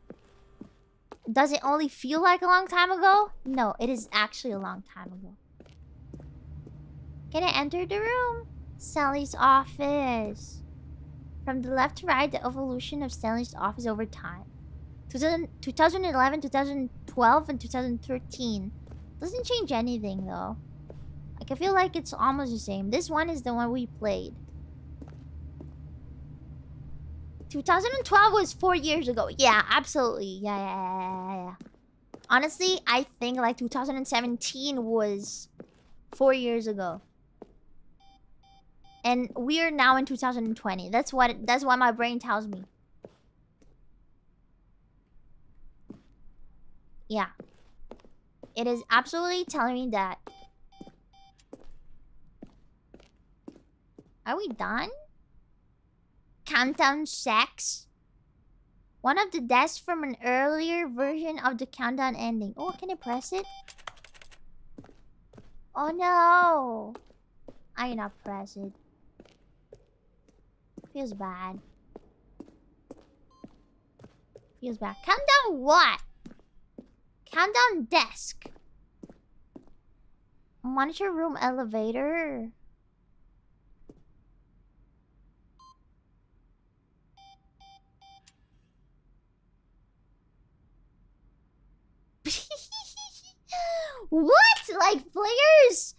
Does it only feel like a long time ago? No, it is actually a long time ago. Can I enter the room? Stanley's office. From the left to right, the evolution of Stanley's office over time. 2011, 2012, and 2013. Doesn't change anything though. Like, I feel like it's almost the same. This one is the one we played. 2012 was 4 years ago. Yeah, absolutely. Yeah. Honestly, I think like 2017 was 4 years ago. And we're now in 2020. That's what my brain tells me. Yeah. It is absolutely telling me that. Are we done? Countdown sex. One of the desks from an earlier version of the countdown ending. Oh, can I press it? Oh no. I cannot press it. Feels bad. Feels bad. Countdown what? Countdown desk. Monitor room elevator. What? Like players?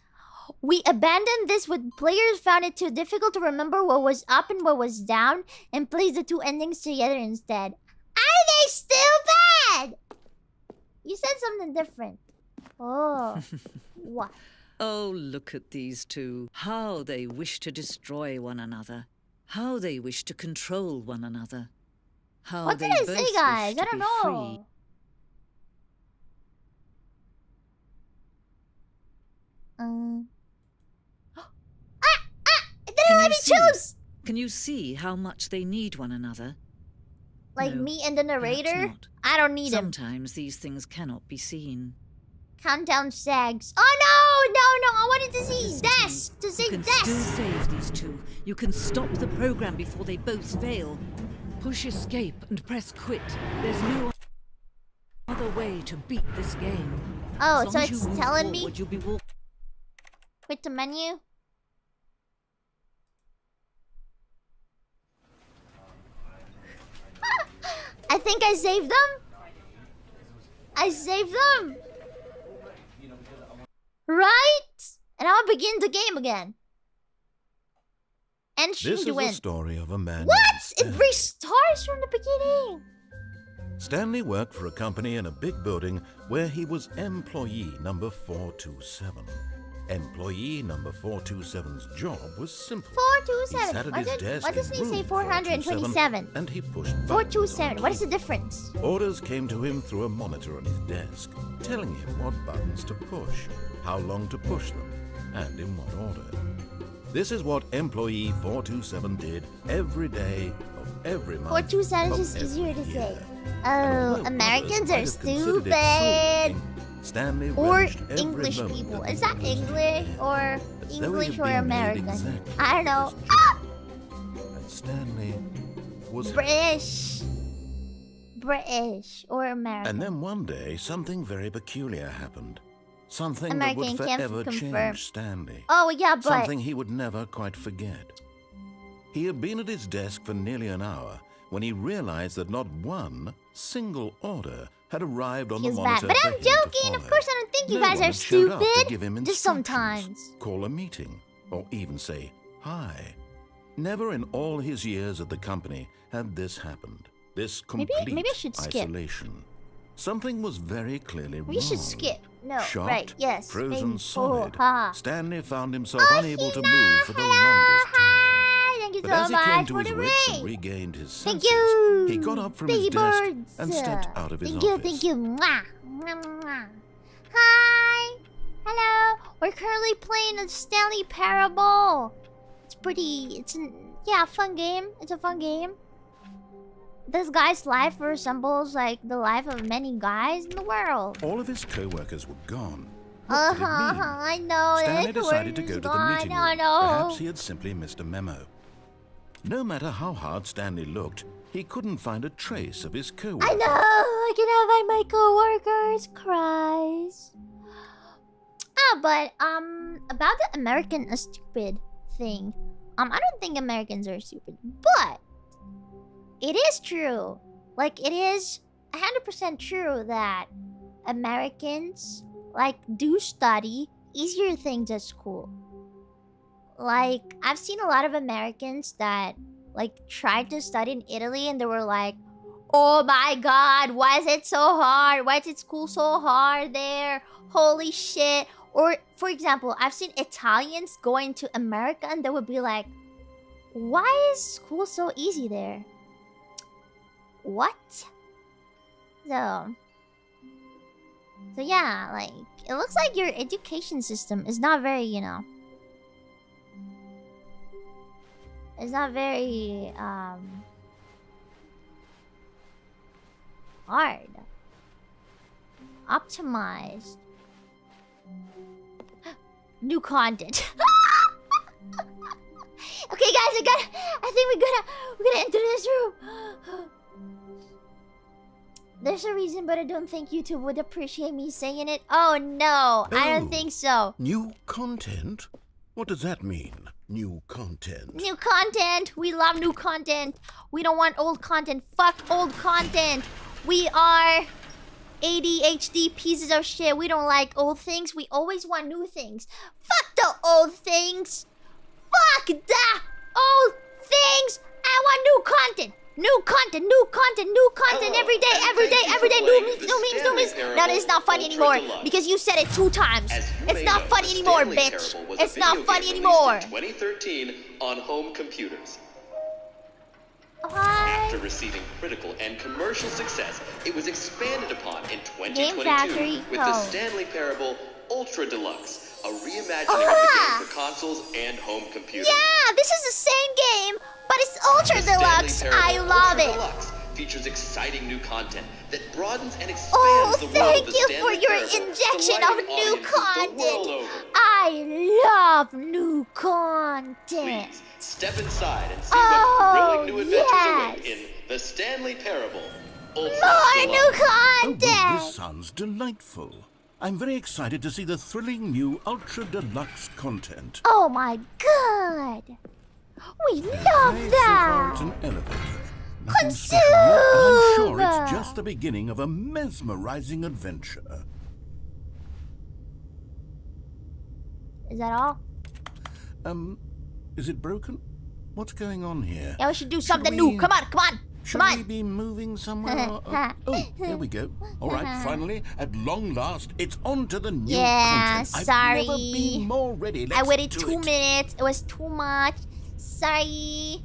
We abandoned this when players found it too difficult to remember what was up and what was down and placed the two endings together instead. Are they still bad? You said something different. Oh. What? Oh, look at these two. How they wish to destroy one another. How they wish to control one another. How what they did I both say, guys? wish I to don't be know. free. It didn't let me choose! Can you see how much they need one another? Like No, me and the narrator? not. I don't need him. Sometimes these things cannot be seen. Countdown sags. Oh no! I wanted to see desk! To see You can desk! still save these two. You can stop the program before they both fail. Push escape and press quit. There's no other way to beat this game. Oh, As so long as it's you move telling me? forward, you'll be walking. Quit the menu? I think I saved them. I saved them. Right? And I'll begin the game again. Entry This to is win. the story of a man What? named It Stanley. restarts from the beginning. Stanley worked for a company in a big building where he was employee number 427. Employee number 427's job was simple. 427. He sat at his desk What does in he say? room 427. and he pushed 427. What is the difference? Orders came to him through a monitor on his desk, telling him what buttons to push, how long to push them, and in what order. This is what employee 427 did every day of every month. 427 is of just every easier to say. year. Oh, Although Americans others are might have considered it stupid. soul-winning, Stanley Or relished every English moment people. of Is the that orders English he or had, as though he English had or been made American? exactly I don't know. for this job. And Stanley was British. British or American. And then one day, something very peculiar happened. Something American, that would can't forever confirm. change Stanley. Oh, yeah, but... Something he would never quite forget. He had been at his desk for nearly an hour when he realized that not one single order had arrived on the Feels monitor bad. But for I'm him to joking. Of follow. course, I don't think you No guys one are had showed up to stupid. give him Just instructions, sometimes. call a meeting, or even say hi. Never in all his years at the company had this happened. This complete maybe I should skip. isolation. Something was very clearly wrong. We should skip. No, Shocked, right, yes. frozen maybe. solid, ha. Stanley found himself Oh, unable to Hina! move for the Hello, longest time. hi! Thank you But so as he came much to for his the wits and ring. regained his Thank senses, you. he got up from Baby his desk birds. and stepped out of his Thank office. you. Mwah. Mwah, mwah. Hi! Hello! We're currently playing a Stanley Parable. It's pretty... yeah, fun game. It's a fun game. This guy's life resembles, like, the life of many guys in the world. All of his co-workers were gone. What did it mean? I know. Stanley decided to go to the meeting room. I know. Perhaps he had simply missed a memo. No matter how hard Stanley looked, he couldn't find a trace of his co-worker. I know. I can have my co-workers cries. But about the American stupid thing. I don't think Americans are stupid, but it is true. Like, it is 100% true that Americans, like, do study easier things at school. Like, I've seen a lot of Americans that, like, tried to study in Italy and they were like, oh my god, why is it so hard? Why is it school so hard there? Holy shit. Or, for example, I've seen Italians going to America and they would be like, why is school so easy there? What? So yeah, like, it looks like your education system is not very, you know, it's not very, hard. Optimized. New content. Okay, guys, I think we're gonna enter this room. There's a reason, but I don't think YouTube would appreciate me saying it. Oh no, I don't think so. New content? What does that mean? New content. New content. We love new content. We don't want old content. Fuck old content. We are ADHD pieces of shit. We don't like old things. We always want new things. Fuck the old things. Fuck the old things. I want new content. New content, new content, new content every day, every day, every day. New memes, new memes, new memes. Now it's not funny anymore because you said it 2 times. It's not funny anymore, bitch. It's not funny anymore. 2013 on home computers. Hi. After receiving critical and commercial success, it was expanded upon in 2022 Factory with Code. the Stanley Parable Ultra Deluxe, a reimagining of the game for consoles and home computers. Yeah, this is the same game, but it's Ultra Deluxe. Stanley I Parable love Ultra it. Deluxe features exciting new content that broadens and expands Oh, the world thank of the you for Stanley your Parable, injection of delighting new audiences the world content. over. I love new content. Please step inside and see Oh, what thrilling new adventures yes. await in the Stanley Parable Ultra More new Deluxe. Oh, well, content. this sounds delightful. I'm very excited to see the thrilling new Ultra Deluxe content. Oh my god. We love Okay, so far that. it's an elevator. Nothing special yet, but I'm sure Consume. it's just the beginning of a mesmerizing adventure. Is that all? Is it broken? What's going on here? Yeah, we should do Should something we- new. Come on, come on. Should we be moving somewhere? Oh, there we go. All right, finally, at long last, it's on to the new content. Sorry. I've never been more ready. I waited do 2 it. minutes. It was too much. Sorry.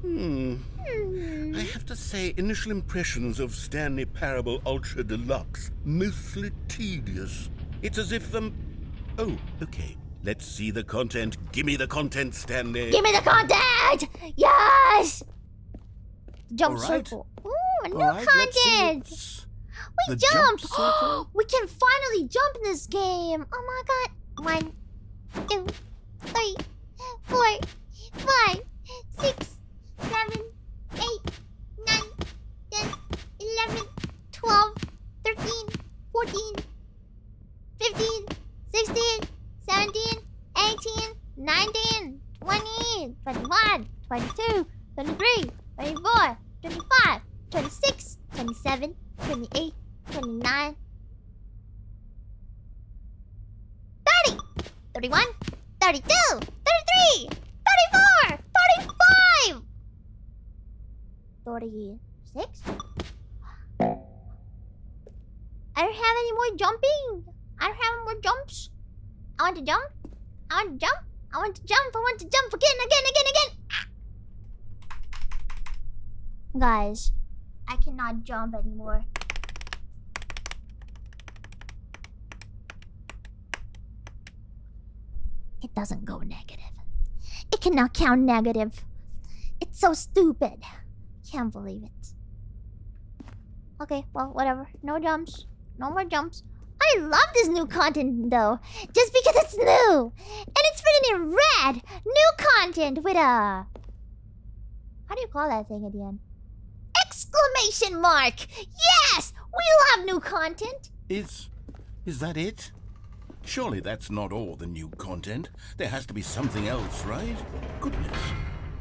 I have to say, initial impressions of Stanley Parable Ultra Deluxe, mostly tedious. It's as if Oh, okay. Let's see the content. Give me the content, Stanley. Give me the content! Yes! Jump All right. circle. Ooh, new All right, let's see content. what's We the jump jumped. circle? We can finally jump in this game. Oh my god. 1, 2, 3, 4, 5, 6, 7, 8, 9, 10, 11, 12, 13, 14, 15, 16, 17, 18, 19, 20, 21, 22, 23, 24, 25, 26, 27, 28, 29, 30, 31, 32, 33, 34, 35, 36. I don't have any more jumping. I don't have any more jumps. I want to jump. I want to jump. I want to jump. I want to jump again. Guys, I cannot jump anymore. It doesn't go negative. It cannot count negative. It's so stupid. Can't believe it. Okay, well, whatever. No jumps. No more jumps. I love this new content though, just because it's new. And it's written in red. New content with a... How do you call that thing at the end? Exclamation mark! Yes! We love new content. Is that it? Surely that's not all the new content. There has to be something else, right? Goodness.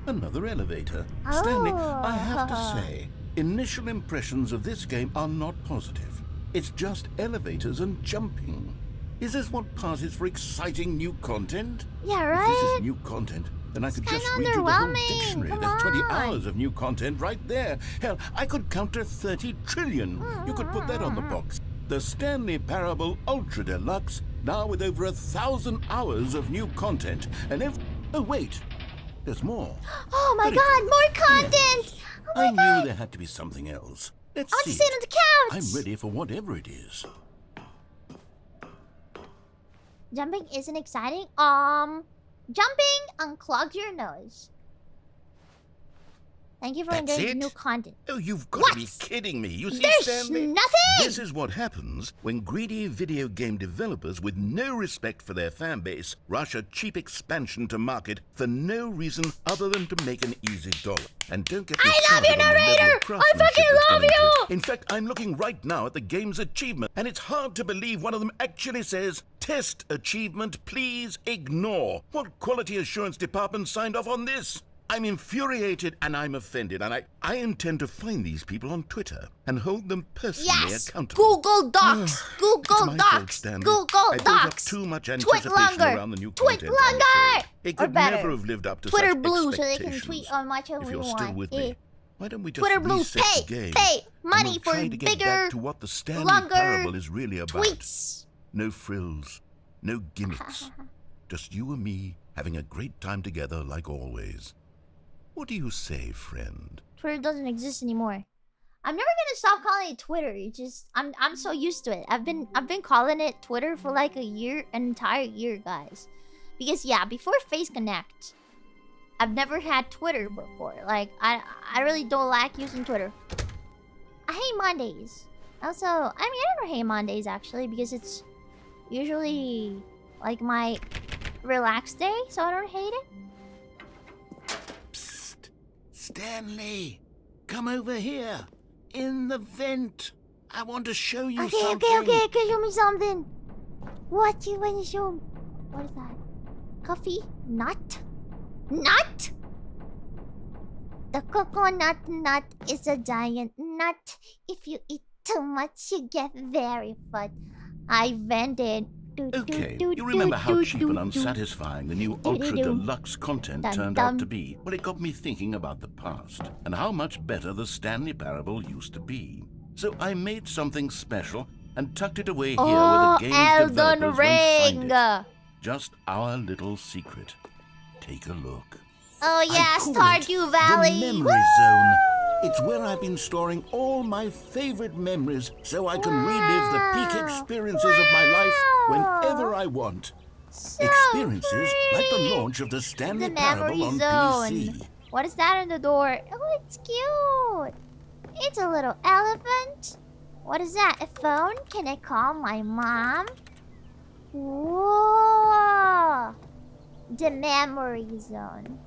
Another elevator. Stanley, I have to say, initial impressions of this game are not positive. It's just elevators and jumping. Is this what passes for exciting new content? Yeah, If right? this is new content, then I could just read you the whole dictionary. Come There's 20 on. hours of new content right there. Hell, I could counter 30 trillion. You could put that on the box. The Stanley Parable Ultra Deluxe, now with over 1,000 hours of new content. And oh, wait. There's more. Oh my Very god, good. more content! Oh my I god! knew there had to be something else. Let's I want to see. sit on the couch! I'm ready for whatever it is. Jumping isn't exciting. Jumping unclogs your nose. Thank you for That's enjoying it? new content. Oh, you've got to be What? kidding me. You see, There's Stanley? nothing! This is what happens when greedy video game developers with no respect for their fan base rush a cheap expansion to market for no reason other than to make an easy dollar. And don't get me I love started you, on the level of narrator! I craftsmanship fucking that's love gone into you! it. In fact, I'm looking right now at the game's achievement, and it's hard to believe one of them actually says, "Test achievement, please ignore." What quality assurance department signed off on this? I'm infuriated and I'm offended, and I intend to find these people on Twitter and hold them personally Yes! accountable. Google Docs! It's Google my fault, Docs! Stanley. Google I built up Docs! too much Tweet anticipation longer! around the new Tweet content. I'm longer! afraid. It Or could better, never have lived up to Twitter such Blue so they can expectations. tweet on much as If we you're want. still with me, why don't we just Twitter Blue, reset pay, the game? pay and money we'll for try to get bigger, back to what the Stanley longer Parable is really about. tweets. No frills, no gimmicks. Just you and me having a great time together like always. What do you say, friend? Twitter doesn't exist anymore. I'm never gonna stop calling it Twitter. It's just I'm so used to it. I've been calling it Twitter for like an entire year, guys. Because yeah, before Face Connect, I've never had Twitter before. Like I really don't like using Twitter. I hate Mondays. Also, I mean I never hate Mondays actually because it's usually like my relaxed day, so I don't hate it. Psst! Stanley! Come over here! In the vent! I want to show you something! Okay, show me something. What you want to show me? What is that? Coffee? Nut? Nut? The coconut nut is a giant nut. If you eat too much, you get very fat. I vented. Okay, you remember how cheap and unsatisfying the new Ultra Deluxe content turned out to be? Well, it got me thinking about the past and how much better the Stanley Parable used to be. So I made something special and tucked it away here where the game's developers won't find it. Just our little secret. Take a look. Oh yeah, Stardew Valley. The Memory Zone. It's where I've been storing all my favorite memories so I can relive the peak experiences of my life whenever I want. So Experiences like the launch of the Stanley Parable on PC. What is that on the door? Oh, it's cute. It's a little elephant. What is that? A phone? Can I call my mom? Whoa! The Memory Zone.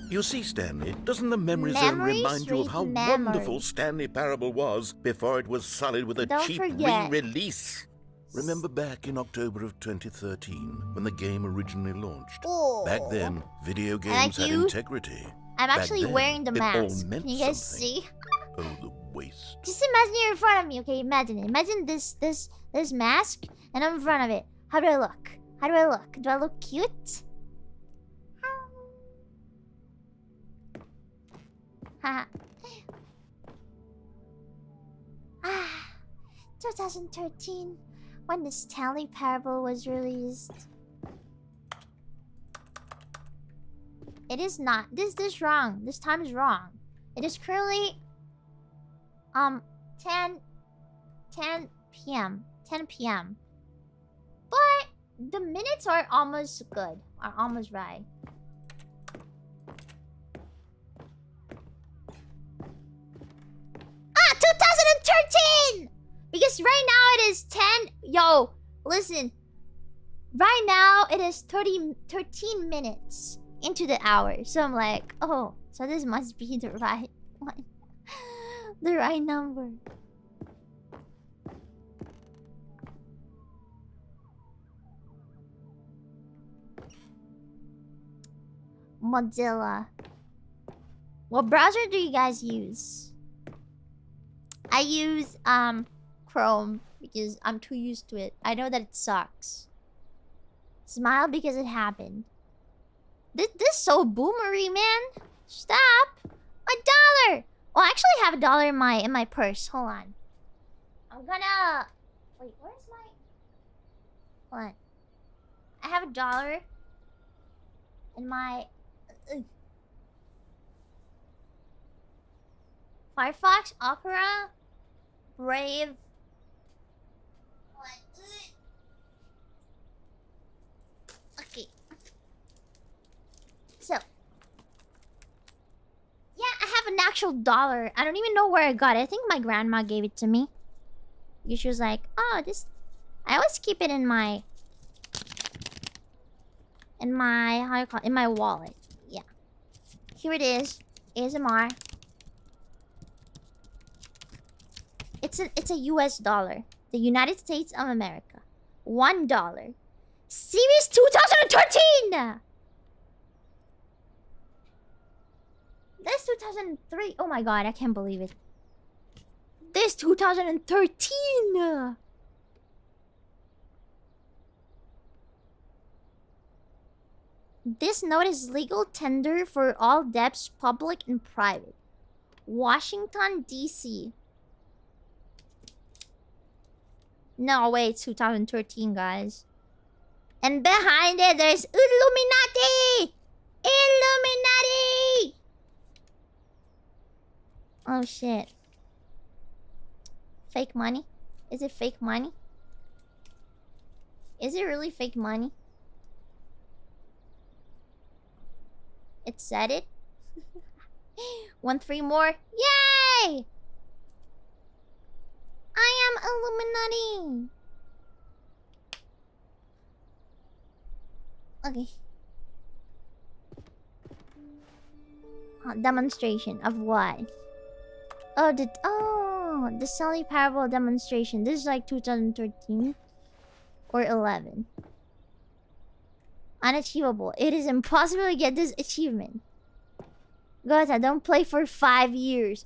You see, Stanley, doesn't the Memory Zone remind you of how wonderful Stanley Parable was before it was sullied with a cheap re-release? Remember back in October of 2013 when the game originally launched? Back then, video games had integrity. I'm actually wearing the mask. Can you guys see? Oh, the waste. Just imagine you're in front of me, okay? Imagine it. Imagine this mask, and I'm in front of it. How do I look? How do I look? Do I look cute? Haha. 2013, when the Stanley Parable was released. It is not. This wrong. This time is wrong. It is currently 10 p.m. 10 p.m. But the minutes are almost good. Are almost right. Ah, 2013! Because right now it is 10. Yo, listen. Right now it is 13 minutes into the hour. So I'm like, oh, so this must be the right one. The right number. Mozilla. What browser do you guys use? I use Chrome because I'm too used to it. I know that it sucks. Smile because it happened. This so boomery, man. Stop. $1. Well, I actually have $1 in my purse. Hold on. I'm gonna wait. Where's my? Hold on. I have $1 in my Firefox, Opera, Brave. Okay. So, yeah, I have an actual $1. I don't even know where I got it. I think my grandma gave it to me. She was like, "Oh, this." I always keep it in my how you call it? In my wallet. Yeah. Here it is. ASMR. It's a US dollar. The United States of America. $1. Series 2013! That's 2003. Oh my god, I can't believe it. This 2013! This note is legal tender for all debts, public and private. Washington, D.C. No, wait, it's 2013, guys. And behind it, there's Illuminati! Illuminati! Oh, shit. Fake money? Is it fake money? Is it really fake money? It said it. 3 more. Yay! I am Illuminati. Okay. Demonstration of what? Oh, the Stanley Parable demonstration. This is like 2013 or 11. Unachievable. It is impossible to get this achievement. Guys, I don't play for 5 years.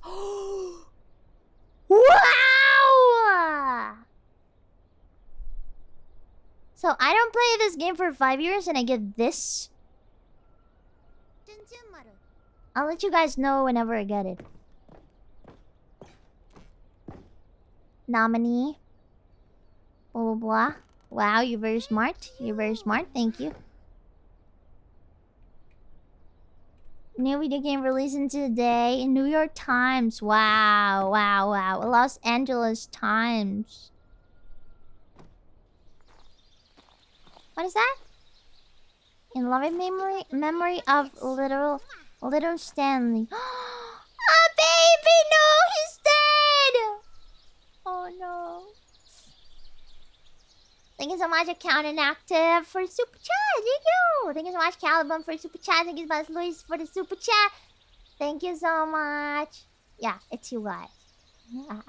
Wow! So I don't play this game for 5 years and I get this. I'll let you guys know whenever I get it. Nominee. Blah blah blah. Wow, you're very smart. You're very smart. Thank you. New video game releasing today. New York Times. Wow, wow, wow. Los Angeles Times. What is that? In loving memory of little Stanley. Oh, baby, no, he's dead. Oh no. Thank you so much, Account Inactive, for super chat. Thank you. Thank you so much, Caliban, for super chat. Thank you so much, Luis, for the super chat. Thank you so much. Yeah, it's you guys. Well,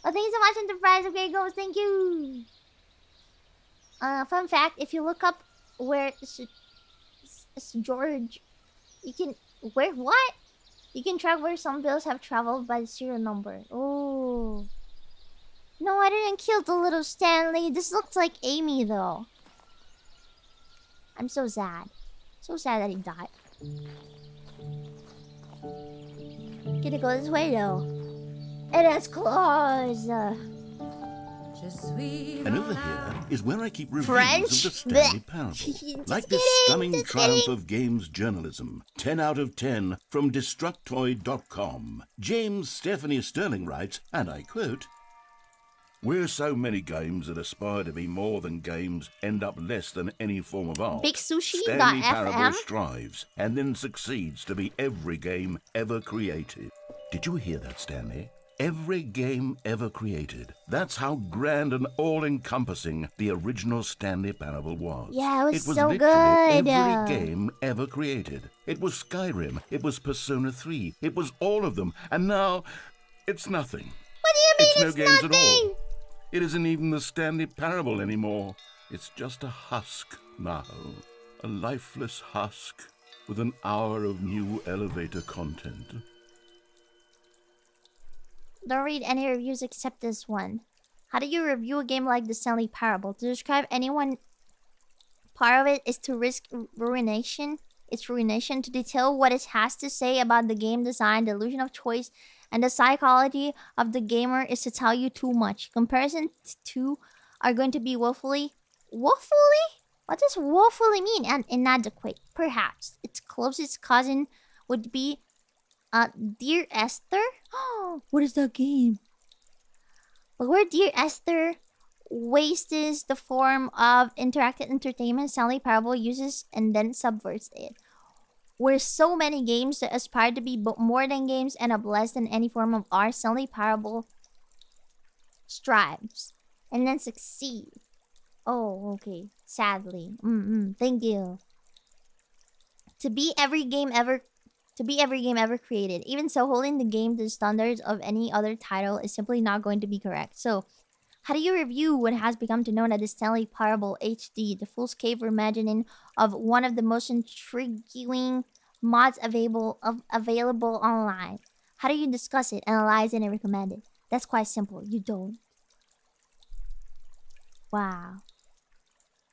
thank you so much, Enterprise. Okay, goes. Thank you. Fun fact: if you look up where George, you can what? You can track where some bills have traveled by the serial number. Oh. No, I didn't kill the little Stanley. This looks like Amy, though. I'm so sad. So sad that he died. Gonna go this way, though. It has claws. And over here is where I keep reviews French? of the Stanley Parable. Like this stunning triumph of games journalism. 10 out of 10 from Destructoid.com. James Stephanie Sterling writes, and I quote, "Where so many games that aspire to be more than games end up less than any form of art, Big Sushi Stanley FM? Parable strives and then succeeds to be every game ever created." Did you hear that, Stanley? Every game ever created. That's how grand and all-encompassing the original Stanley Parable was. Yeah, it was so literally good. every game ever created. It was Skyrim. It was Persona 3. It was all of them. And now, it's nothing. What do you mean It's no games nothing? at all. It isn't even the Stanley Parable anymore. It's just a husk now. A lifeless husk with an hour of new elevator content. Don't read any reviews except this one. How do you review a game like the Stanley Parable? To describe anyone part of it is to risk ruination. It's ruination. To detail what it has to say about the game design, the illusion of choice, and the psychology of the gamer is to tell you too much. Comparison two are going to be woefully... Woefully? What does woefully mean? And inadequate. Perhaps. Its closest cousin would be... Dear Esther? Oh, what is that game? But where Dear Esther wastes the form of interactive entertainment, Stanley Parable uses and then subverts it. Where so many games that aspire to be more than games end up less than any form of art, Stanley Parable strives and then succeeds. Oh, okay. Sadly. Thank you. To be every game ever created. Even so, holding the game to the standards of any other title is simply not going to be correct. So, how do you review what has become to known as the Stanley Parable HD, the full-scale reimagining of one of the most intriguing mods available online? How do you discuss it, analyze it, and recommend it? That's quite simple. You don't. Wow.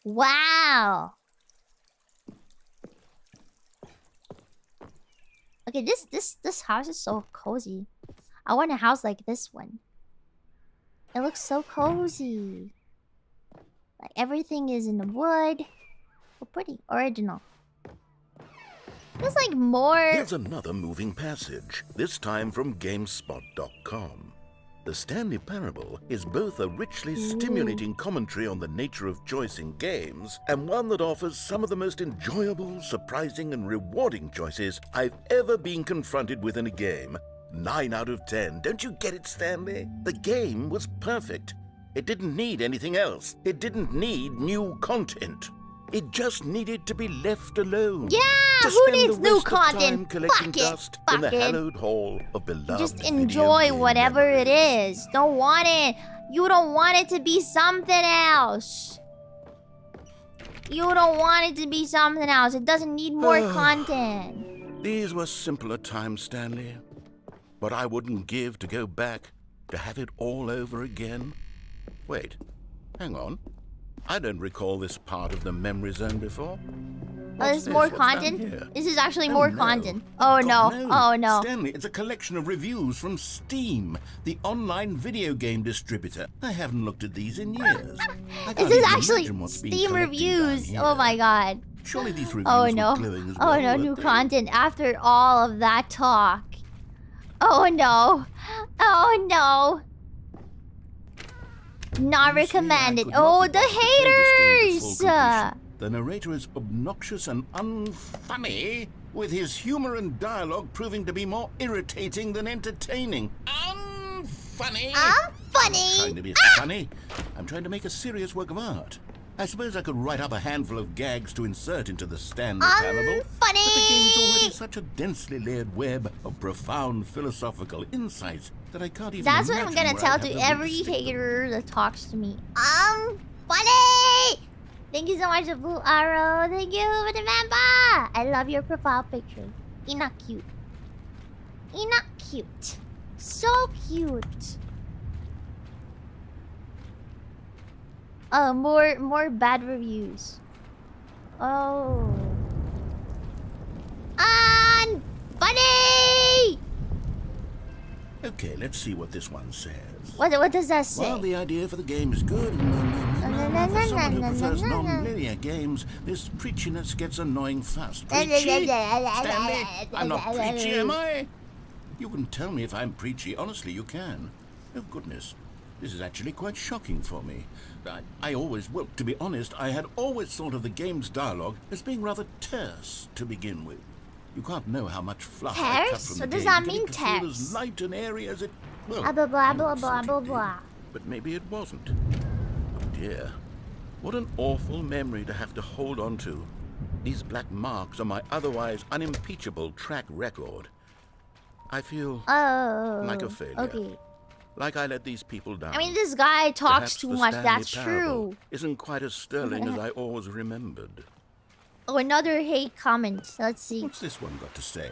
Wow! Okay, this house is so cozy. I want a house like this one. It looks so cozy. Like everything is in the wood. So pretty. Original. There's like more... Here's another moving passage, this time from GameSpot.com. The Stanley Parable is both a richly stimulating commentary on the nature of choice in games and one that offers some of the most enjoyable, surprising, and rewarding choices I've ever been confronted with in a game. 9 out of 10. Don't you get it, Stanley? The game was perfect. It didn't need anything else. It didn't need new content. It just needed to be left alone. Yeah, to who spend needs the new rest of time content? collecting Fuck it. dust in the Fuck it. hallowed hall of beloved Just video enjoy game whatever it memories. is. Don't want it. You don't want it to be something else. You don't want it to be something else. It doesn't need more content. These were simpler times, Stanley. But I wouldn't give to go back to have it all over again. Wait, hang on. I don't recall this part of the memory zone before. Oh, this is more What's down content? here? This is actually Oh, more no. content. Oh God, no. Oh no. Stanley, it's a collection of reviews from Steam, the online video game distributor. I haven't looked at these in years. I can't This is even actually imagine what's been Steam collecting down reviews. here. Oh my god. Surely these reviews Oh were no. glowing as Oh well, no, weren't new they? content after all of that talk. Oh no. Oh no. Not You see, I recommended. could not Oh, be the bothered to play this game to full haters! completion. The narrator is obnoxious and unfunny, with his humor and dialogue proving to be more irritating than entertaining. Unfunny! I'm funny. Trying to be funny. I'm trying to make a serious work of art. I suppose I could write up a handful of gags to insert into the Stanley parable. But the game is already such a densely layered web of profound philosophical insights that I can't even That's what I'm imagine gonna where tell I'd have to the room every stick them. hater that talks to me. I'm funny! Thank you so much, Blue Arrow. Thank you for the member. I love your profile picture. Ina cute. Ina cute. So cute. Oh, more bad reviews. Oh. Unfunny! Okay, let's see what this one says. What does that say? While the idea for the game is good, for someone who prefers non-linear games, this preachiness gets annoying fast. Preachy? Stanley, I'm not preachy, am I? You can tell me if I'm preachy. Honestly, you can. Oh, goodness. This is actually quite shocking for me. I always, well, to be honest, I had always thought of the game's dialogue as being rather terse to begin with. You can't know how much fluff I cut Terse? from What the does game that to get mean, it to feel terse? as light and airy as it, well, Blah, blah, blah, I blah, thought blah, it blah, did. blah. But maybe it wasn't. Oh dear. What an awful memory to have to hold on to. These black marks are my otherwise unimpeachable track record. I feel Oh. like a failure. Okay. Like I let these people down. I mean, this guy talks Perhaps too the much. Stanley That's parable true. Isn't quite as sterling as I always remembered. Oh, another hate comment. Let's see. What's this one got to say?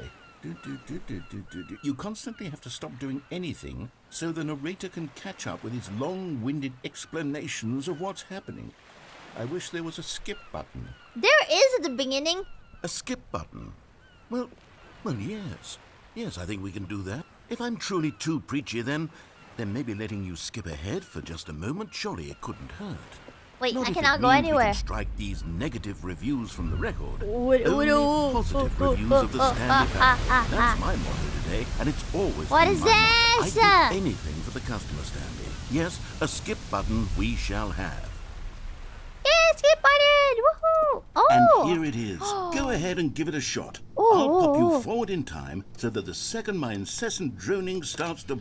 You constantly have to stop doing anything so the narrator can catch up with his long-winded explanations of what's happening. I wish there was a skip button. There is at the beginning. A skip button? Well, yes. Yes, I think we can do that. If I'm truly too preachy, then maybe letting you skip ahead for just a moment, surely it couldn't hurt. Wait, Not I if it cannot go means we anywhere. can strike these negative reviews from the record. What- Only what- positive oh, reviews oh, of the oh, Stanley parable. That's ah. my motto today, and it's always What been is my motto. this? I'd do anything for the customer, Stanley. Yes, a skip button we shall have. Yeah, skip button! Woohoo! Oh! And here it is. Go ahead and give it a shot. I'll pop you forward in time so that the second my incessant droning starts to...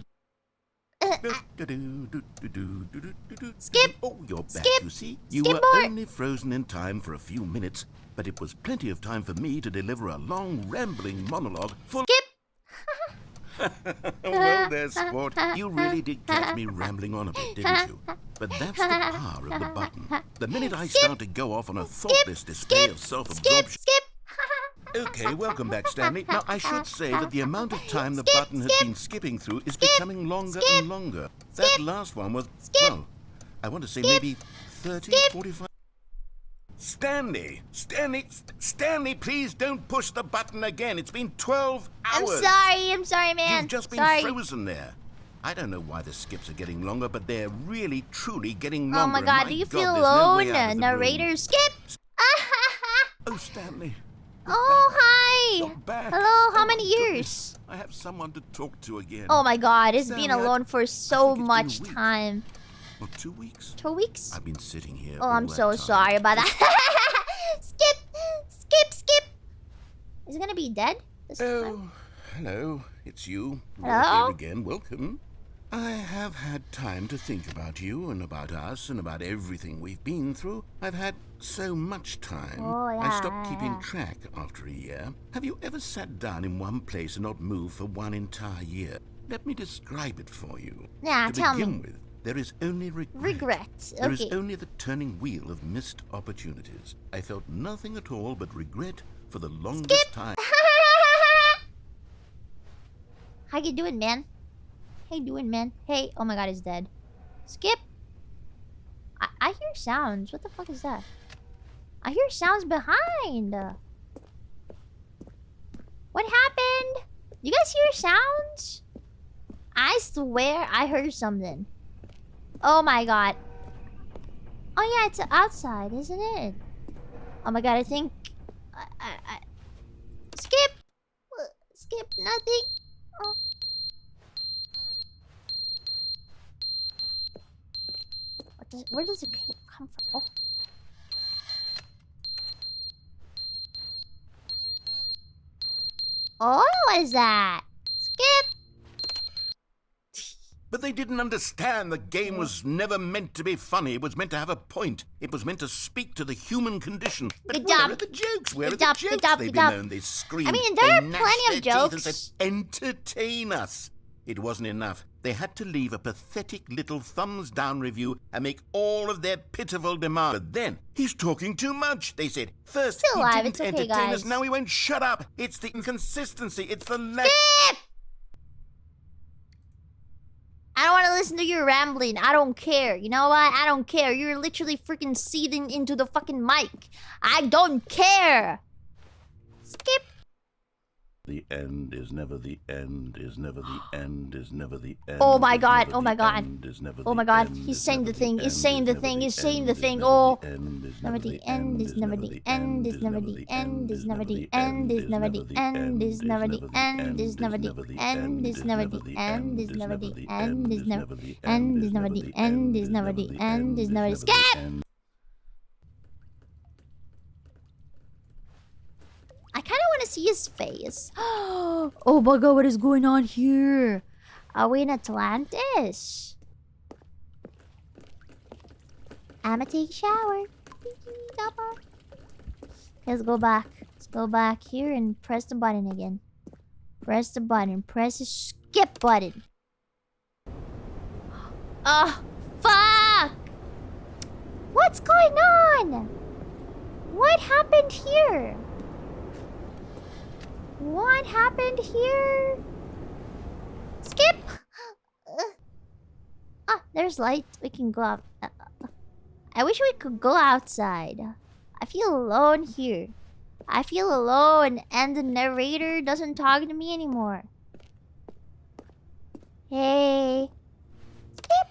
Skip! Oh, you're back, Skip! you see. You Skip were more! only frozen in time for a few minutes, but it was plenty of time for me to deliver a long, rambling monologue full... Skip! Well there, sport. You really did catch me rambling on a bit, didn't you? But that's the power of the button. The minute I start to go off on a thoughtless display of self-absorption... Skip! Okay, welcome back, Stanley. Now, I should say that the amount of time the button has been skipping through is becoming longer and longer. That last one was, well, I want to say maybe 30, 45... Stanley, please don't push the button again. It's been 12 hours. I'm sorry, man. You've just been frozen there. I don't know why the skips are getting longer, but they're really, truly getting longer. Oh my and god, do you feel there's no way alone? out of the Narrator, room. skip! Oh, Stanley. Oh, hi! You're back. Hello, how Oh, many my years? goodness. I have someone to talk to again. Oh my god, it's Stanley, been alone for so think it's been a much week. time. Well, 2 weeks? 2 weeks? I've been sitting here. Oh, all I'm that so time. sorry about that. Skip! Skip! Is it gonna be dead this time? Oh, hello. It's you. Hello? You're here again. Welcome. I have had time to think about you and about us and about everything we've been through. I've had so much time. Oh, I stopped yeah. keeping track after a year. Have you ever sat down in one place and not moved for one entire year? Let me describe it for you. Yeah, to tell begin me. with, there is only regret. Regrets. There is Okay. only the turning wheel of missed opportunities. I felt nothing at all but regret for the longest time. How you doing, man? How you doing, man? Hey, oh my god, he's dead. Skip! I hear sounds. What the fuck is that? I hear sounds behind. What happened? You guys hear sounds? I swear I heard something. Oh my god. Oh yeah, it's outside, isn't it? Oh my god, I think... Skip! Skip, nothing. Oh. Where does it come from? Oh. Oh, what is that? Skip! But they didn't understand the game was never meant to be funny. It was meant to have a point. It was meant to speak to the human condition. But Good where job. are the jokes? Where Good are job, the jokes? good job, They've good been job. known. They screamed. I mean, there They are gnashed plenty of their teeth and jokes. said, entertain us. It wasn't enough. They had to leave a pathetic little thumbs-down review and make all of their pitiful demands. But then, he's talking too much, they said. First, Still he alive, didn't it's okay, entertain us, guys. now he won't shut up. It's the inconsistency, it's the lack... Skip! I don't want to listen to your rambling. I don't care. You know what? I don't care. You're literally freaking seething into the fucking mic. I don't care. Skip. The end is never the end, is never the end, is never the end. Oh my is god, never oh my the god. end, is never Oh the my god, end, he's is saying never the thing, end, he's saying is the never thing, the he's saying the end, thing. is Oh. never the end, is Never the end, is never the end, is never the end, is never the end, is never the end, is never the end, is never the end, is never the end, is never the end, is never the end, is never the end, is never the end, is never the skip! I kind of want to see his face. Oh my god, what is going on here? Are we in Atlantis? I'ma take a shower. Let's go back. Let's go back here and press the button again. Press the button. Press the skip button. Oh, fuck! What's going on? What happened here? What happened here? Skip! There's light. We can go out. I wish we could go outside. I feel alone here. I feel alone and the narrator doesn't talk to me anymore. Hey. Skip!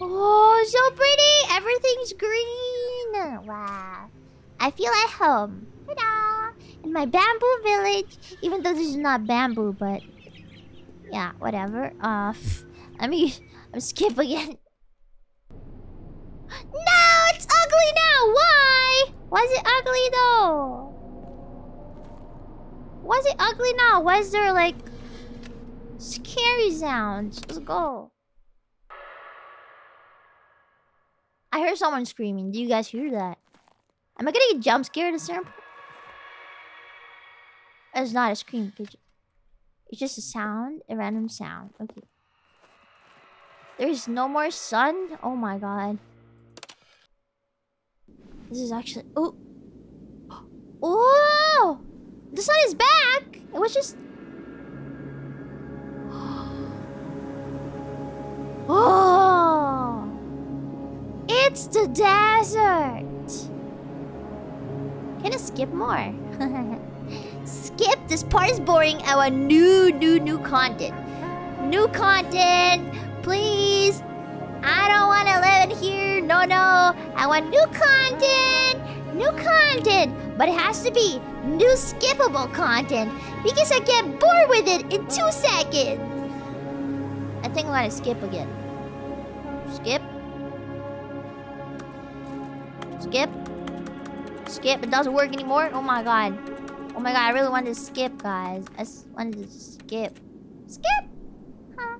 Oh, so pretty! Everything's green! Wow. I feel at home. Ta-da! In my bamboo village. Even though this is not bamboo, but... yeah, whatever. Let me skip again. No! It's ugly now! Why? Why is it ugly though? Why is it ugly now? Why is there like... scary sounds? Let's go. I heard someone screaming. Do you guys hear that? Am I gonna get jump scared at a certain point? It's not a scream. It's just a sound. A random sound. Okay. There's no more sun? Oh my god. This is actually... oh! Oh! The sun is back! It was just... oh! It's the desert! Can I skip more? Skip! This part is boring. I want new content. New content! Please! I don't want to live in here. No. I want new content. New content. But it has to be new skippable content. Because I get bored with it in 2 seconds. I think I'm going to skip again. Skip. Skip. Skip. It doesn't work anymore. Oh my god. Oh my god. I really wanted to skip, guys. I just wanted to skip. Skip. Huh.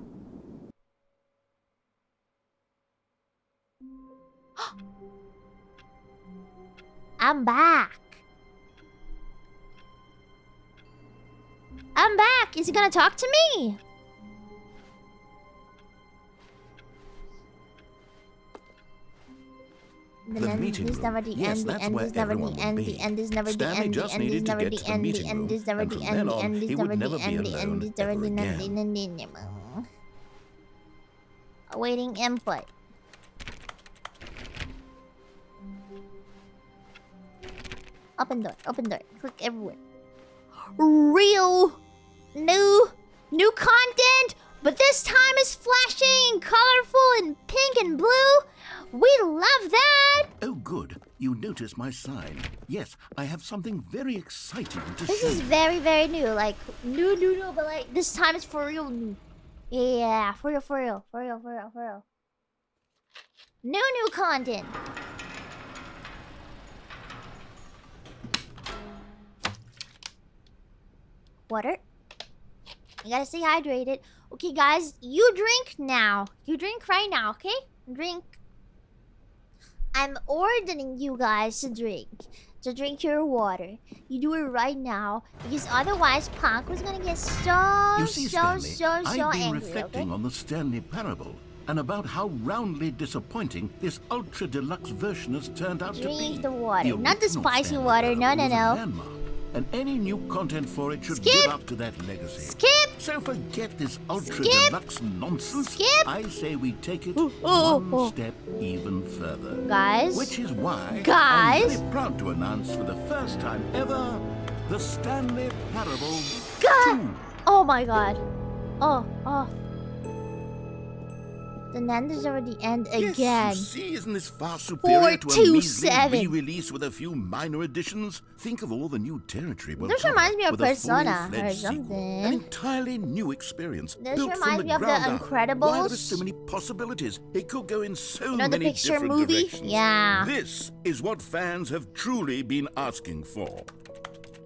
I'm back. I'm back. Is he gonna talk to me? The meeting room. Yes, that's where everyone would be. Stanley just needed to get to the meeting room, and from then on, he would never be alone ever again. Awaiting input. Open door. Open door. Click everywhere. Real new content, but this time is flashing and colorful and pink and blue. We love that. Oh, good. You noticed my sign. Yes, I have something very exciting to This show is you. very, very new. Like, new, but like, this time it's for real new. Yeah, for real. New content. Water. You gotta stay hydrated. Okay, guys, you drink now. You drink right now, okay? Drink. I'm ordering you guys to drink. To drink your water. You do it right now, because otherwise Panko's gonna get You see, Stanley, I've been angry, reflecting okay? on the Stanley parable and about how roundly disappointing this ultra deluxe version has turned out to be. Drink the water, not the original spicy Stanley water. No, parable was a no. landmark, and any new content for it should Skip! live up to that legacy. Skip! So forget this ultra Skip! deluxe nonsense. Skip! I say we take it oh. one step even further. Guys. Which is why Guys. I'm very proud to announce for the first time ever the Stanley Parable God! 2. Oh my god. Oh. The end is already end again. Yes, you see, isn't this far superior to a measly 427. re-release with a few minor additions? Think of all the new territory we'll This cover reminds me of with a Persona fully-fledged or sequel. something. An entirely new experience. This built reminds from me of the ground up. Why there are Incredibles. so many possibilities? It could go in so You know the many picture different movie? directions. Yeah. This is what fans have truly been asking for.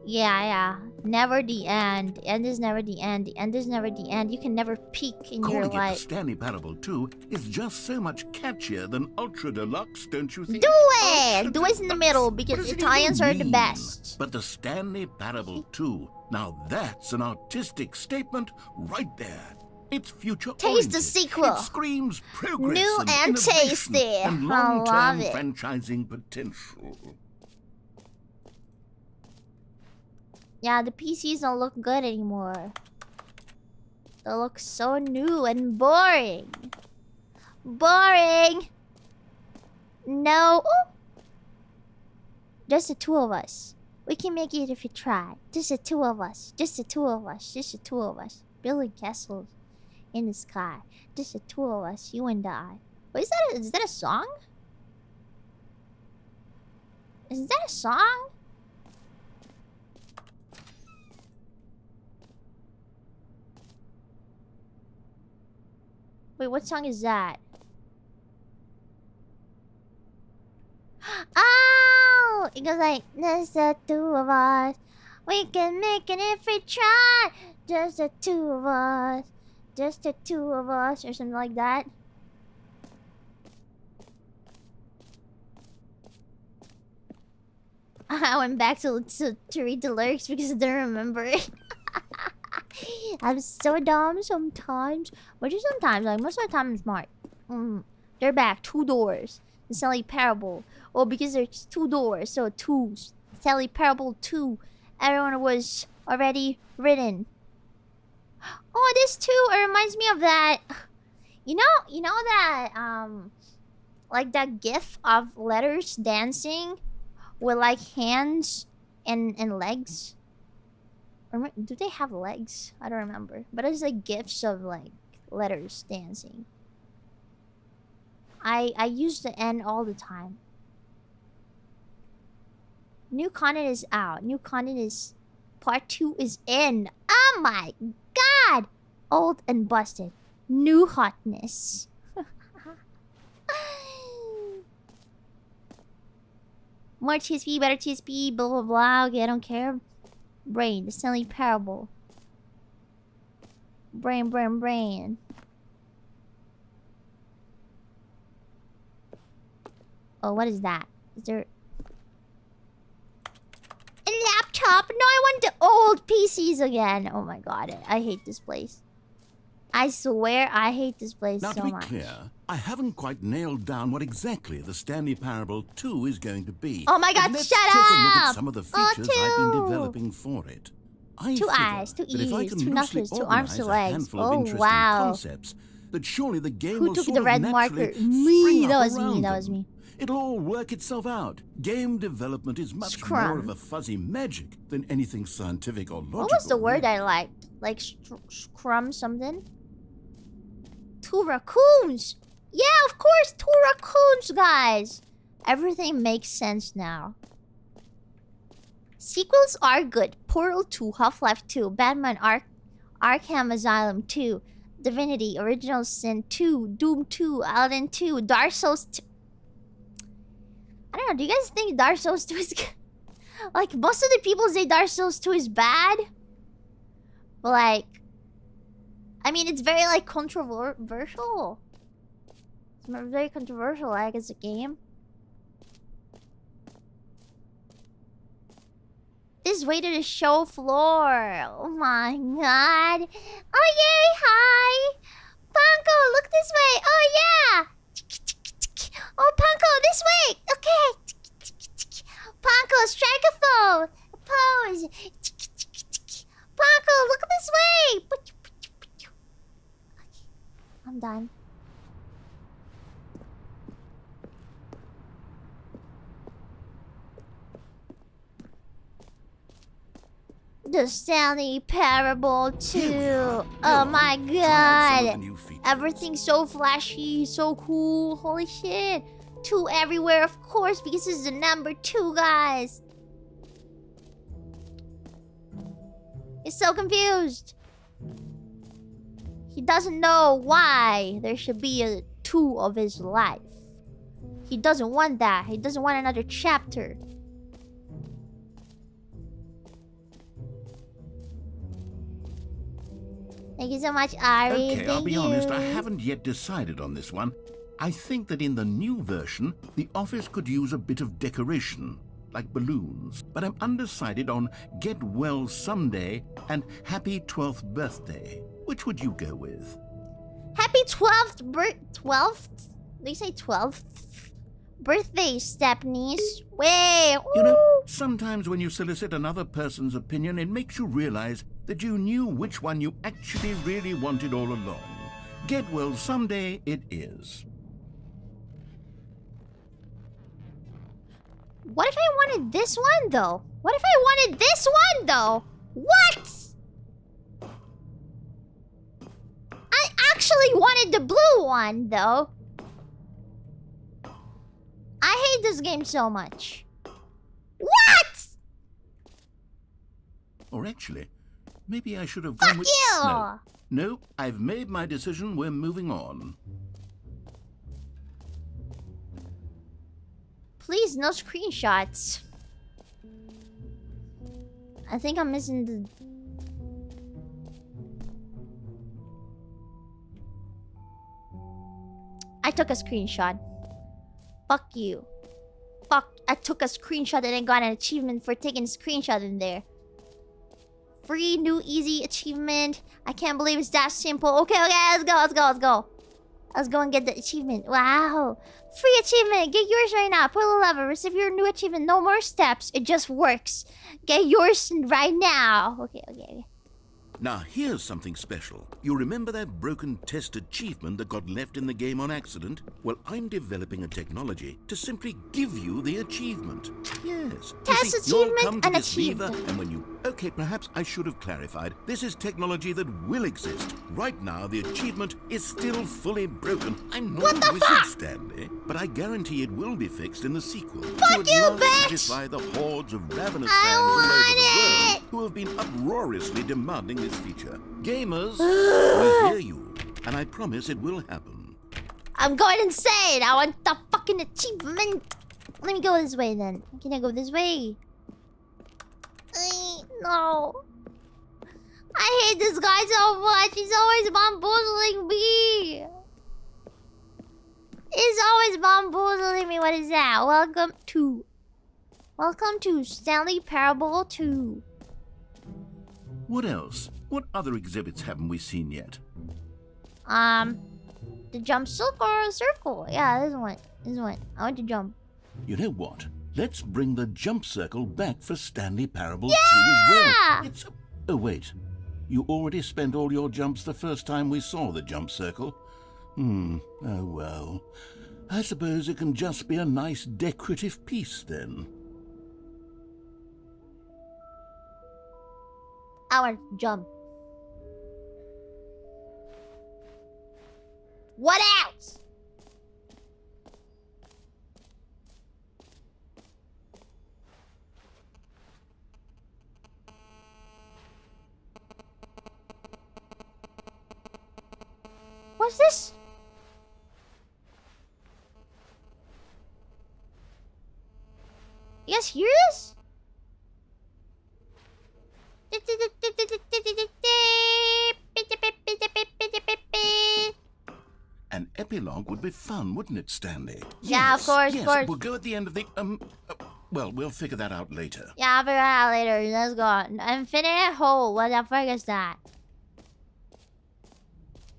Yeah. Never the end. End is never the end. The end is never the end. You can never peak in your Calling it the life. Stanley Parable 2 is just so much catchier than Ultra Deluxe, don't you think? Do it! Ultra Do it in the Deluxe. middle, What because does it Italians even are the mean? best. But the Stanley Parable 2, now that's an artistic statement right there. It's future Taste the sequel. It screams progress New and and innovation tasty. and I long-term love it. franchising potential. Yeah, the PCs don't look good anymore. They look so new and boring. Boring! No. Ooh. Just the two of us. We can make it if we try. Just the two of us. Just the two of us. Just the two of us. Building castles in the sky. Just the two of us. You and I. Wait, is that a song? Is that a song? Wait, what song is that? Oh! It goes like, just the two of us. We can make it if we try. Just the two of us. Just the two of us. Or something like that. I went back to read the lyrics because I didn't remember it. I'm so dumb sometimes. But just sometimes, like most of the time I'm smart. They're back. 2 doors. The Stanley Parable. Oh, because there's 2 doors. So 2. Stanley Parable 2. Everyone was already written. Oh, this too. It reminds me of that. You know that like that gif of letters dancing with like hands and legs. Do they have legs? I don't remember. But it's like gifs of like letters dancing. I use the N all the time. New content is out. New content is... Part 2 is in. Oh my god! Old and busted. New hotness. More TSP, better TSP, blah blah blah. Okay, I don't care. Brain, the Stanley Parable. Brain. Oh, what is that? Is there... A laptop? No, I want the old PCs again. Oh my god, I hate this place. I swear I hate this place Now, so to be much. clear, I haven't quite nailed down what exactly the Stanley Parable 2 is going to be. Oh my god, But let's shut take a look up! at some of the Oh, features I've been two. developing for it. I 2 figure eyes, 2 that if I ears, can 2 loosely knuckles, 2 arms, organize 2 a legs. handful of Oh interesting wow. concepts, that surely the game Who will took sort the of red naturally marker? Me, spring that up was me, around that was them. me. It'll all work itself out. Game development is much Scrum. more of a fuzzy magic than anything scientific or logical. What was the word I liked? Like scrum something? 2 raccoons! Yeah, of course, 2 raccoons, guys! Everything makes sense now. Sequels are good. Portal 2, Half-Life 2, Batman Arkham Asylum 2, Divinity, Original Sin 2, Doom 2, Aladdin 2, Dark Souls 2. I don't know, do you guys think Dark Souls 2 is good? Like, most of the people say Dark Souls 2 is bad. But like, I mean, it's very like controversial. It's very controversial, like, as a game. This way to the show floor. Oh my god. Oh yay, hi. Panko, look this way. Oh yeah. Oh, Panko, this way. Okay. Panko, strike a foe. Pose. Panko, look this way. Okay, I'm done. The Stanley Parable 2. Oh my god. Everything's so flashy, so cool. Holy shit. 2 everywhere, of course, because this is the number 2, guys. He's so confused. He doesn't know why there should be a 2 of his life. He doesn't want that. He doesn't want another chapter. Thank you so much, Ari. Okay, I'll be honest, I haven't yet decided on this one. I think that in the new version, the office could use a bit of decoration, like balloons. But I'm undecided on Get Well Someday and Happy 12th Birthday. Which would you go with? Happy 12th 12th? They say 12th? Birthday, Stepnies. Wait. You know, sometimes when you solicit another person's opinion, it makes you realize that you knew which one you actually really wanted all along. Get Well Someday it is. What if I wanted this one, though? What if I wanted this one, though? What? I actually wanted the blue one, though. I hate this game so much. What? Or actually, maybe I should have gone with... Fuck you! No, I've made my decision. We're moving on. Please, no screenshots. I think I'm missing the... I took a screenshot. Fuck you. Fuck, I took a screenshot and I got an achievement for taking a screenshot in there. Free new easy achievement. I can't believe it's that simple. Okay, let's go. Let's go and get the achievement. Wow. Free achievement. Get yours right now. Pull a lever. Receive your new achievement. No more steps. It just works. Get yours right now. Okay. Now, here's something special. You remember that broken test achievement that got left in the game on accident? Well, I'm developing a technology to simply give you the achievement. Yes. Test you'll achievement come to and this lever, achievement. and when you... Okay, perhaps I should have clarified. This is technology that will exist. Right now, the achievement is still fully broken. I'm no What the wizard, fuck? Stanley, but I guarantee it will be fixed in the sequel. Fuck to you, at last bitch! satisfy the hordes of ravenous I fans all over the want world who have been uproariously demanding this feature. Gamers will hear you, and I promise it will happen. I'm going insane. I want the fucking achievement. Let me go this way then. Can I go this way? No. I hate this guy so much. He's always bamboozling me. He's always bamboozling me. What is that? Welcome to Stanley Parable 2. What else? What other exhibits haven't we seen yet? The jump circle. Yeah, this one. I want to jump. You know what? Let's bring the jump circle back for Stanley Parable 2 as well. It's... Oh, wait. You already spent all your jumps the first time we saw the jump circle? Oh, well. I suppose it can just be a nice decorative piece then. I want to jump. What else? What's this? You guys hear this? An epilogue would be fun, wouldn't it, Stanley? Yeah, of course, yes, of course. We'll go at the end of the, well, we'll figure that out later. Yeah, I'll figure it out later. Let's go. Infinite hole. What the fuck is that?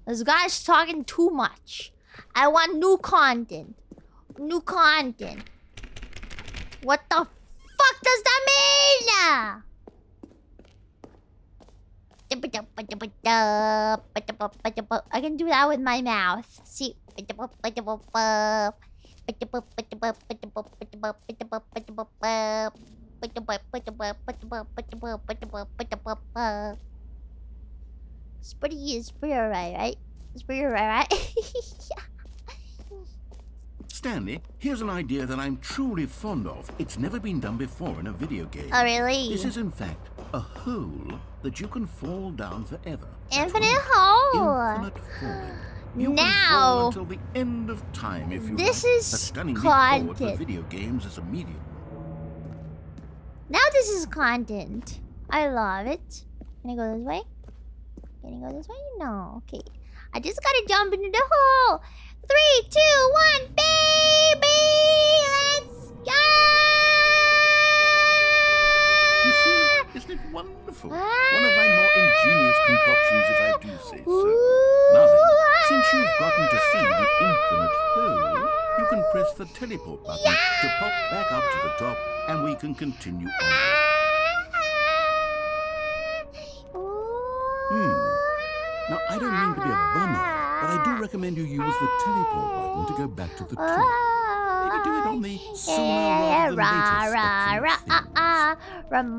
This guy's talking too much. I want new content. New content. What the fuck does that mean? I can do that with my mouth. See. It's pretty alright, right? It's pretty alright, right? Stanley, here's an idea that I'm truly fond of. It's never been done before in a video game. Oh, really? This is, in fact, a hole that you can fall down forever. Infinite That's right. hole! Infinite falling. You Now, can fall until the end of time if you this like. is A stunning leap forward for content. video games as a medium. Now this is content. I love it. Can I go this way? Can I go this way? No. Okay. I just gotta jump into the hole. 3, 2, 1, baby! Let's go! You see, isn't it wonderful? One of my more ingenious concoctions, if I do say so. Now then, since you've gotten to see the infinite hole, you can press the teleport button to pop back up to the top, and we can continue on. Now, I don't mean to be a bummer, but I do recommend you use the teleport button to go back to the top. Maybe do it on the sooner rather than later spectrum.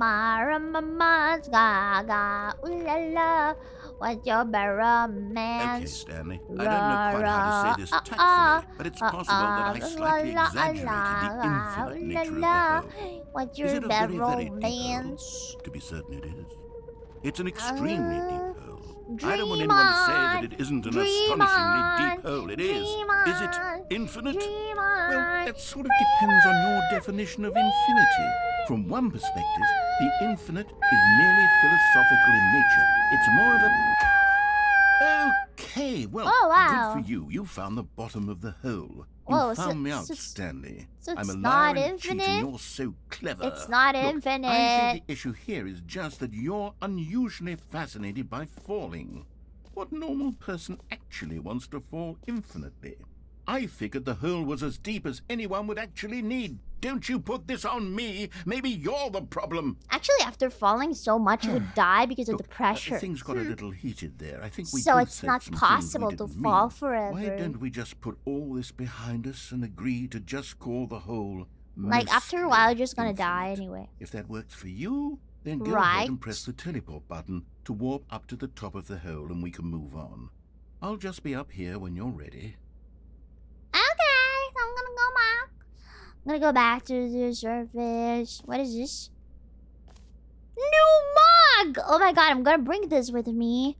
What's your romance? Okay, Stanley. I don't know quite how to say this tactfully, but it's possible that I slightly exaggerated the infinite nature of the hole. What's Is your it a very, very deep romance? hole? To be certain it is. It's an extremely deep hole. I don't want Dream anyone to say on, that it isn't an dream astonishingly on, deep hole. It is. dream Is it on, infinite? dream Well, on, that sort of depends on your definition of infinity. From one perspective, the infinite is merely philosophical in nature. It's more of a... Okay, well, Oh, wow. good for you. You found the bottom of the hole. You Whoa, found so- me out, so- Stanley. so I'm it's a not liar and a cheat, infinite? and you're so clever. It's not Look, I infinite. think the issue here is just that you're unusually fascinated by falling. What normal person actually wants to fall infinitely? I figured the hole was as deep as anyone would actually need. Don't you put this on me. Maybe you're the problem. Actually, after falling so much, you would die because of the Look, pressure. things got a little heated there. I think we So both it's said not some things possible we to didn't fall mean. forever. Why don't we just put all this behind us and agree to just call the hole Like, after a while, you're just gonna infinite? die anyway. If that works for you, then go Right. ahead and press the teleport button to warp up to the top of the hole and we can move on. I'll just be up here when you're ready. Okay, so I'm gonna go back. I'm gonna go back to the surface. What is this? New mug! Oh my god, I'm gonna bring this with me.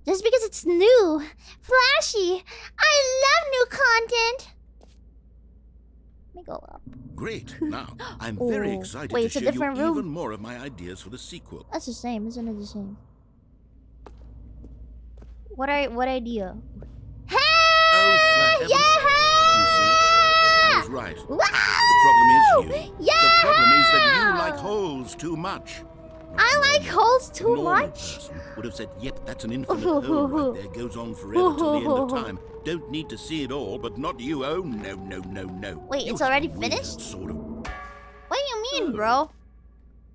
Just because it's new. Flashy. I love new content. Let me go up. Great. Now, I'm very Oh, excited wait, to it's a show you different room. even more of my ideas for the sequel. That's the same, isn't it the same? What idea? Hey! Oh, for heaven's Yeah! You see, I was right. Wow! The problem is you. Yeah! The problem is that you like holes too much. I like holes too A normal much. person would have said, yep, that's an infinite hole right there. Goes on forever till the end of time. Don't need to see it all, but not you. Oh, no, no, no, no. Wait, You it's have already a weird finished? Sort of... What do you mean, Oh. bro?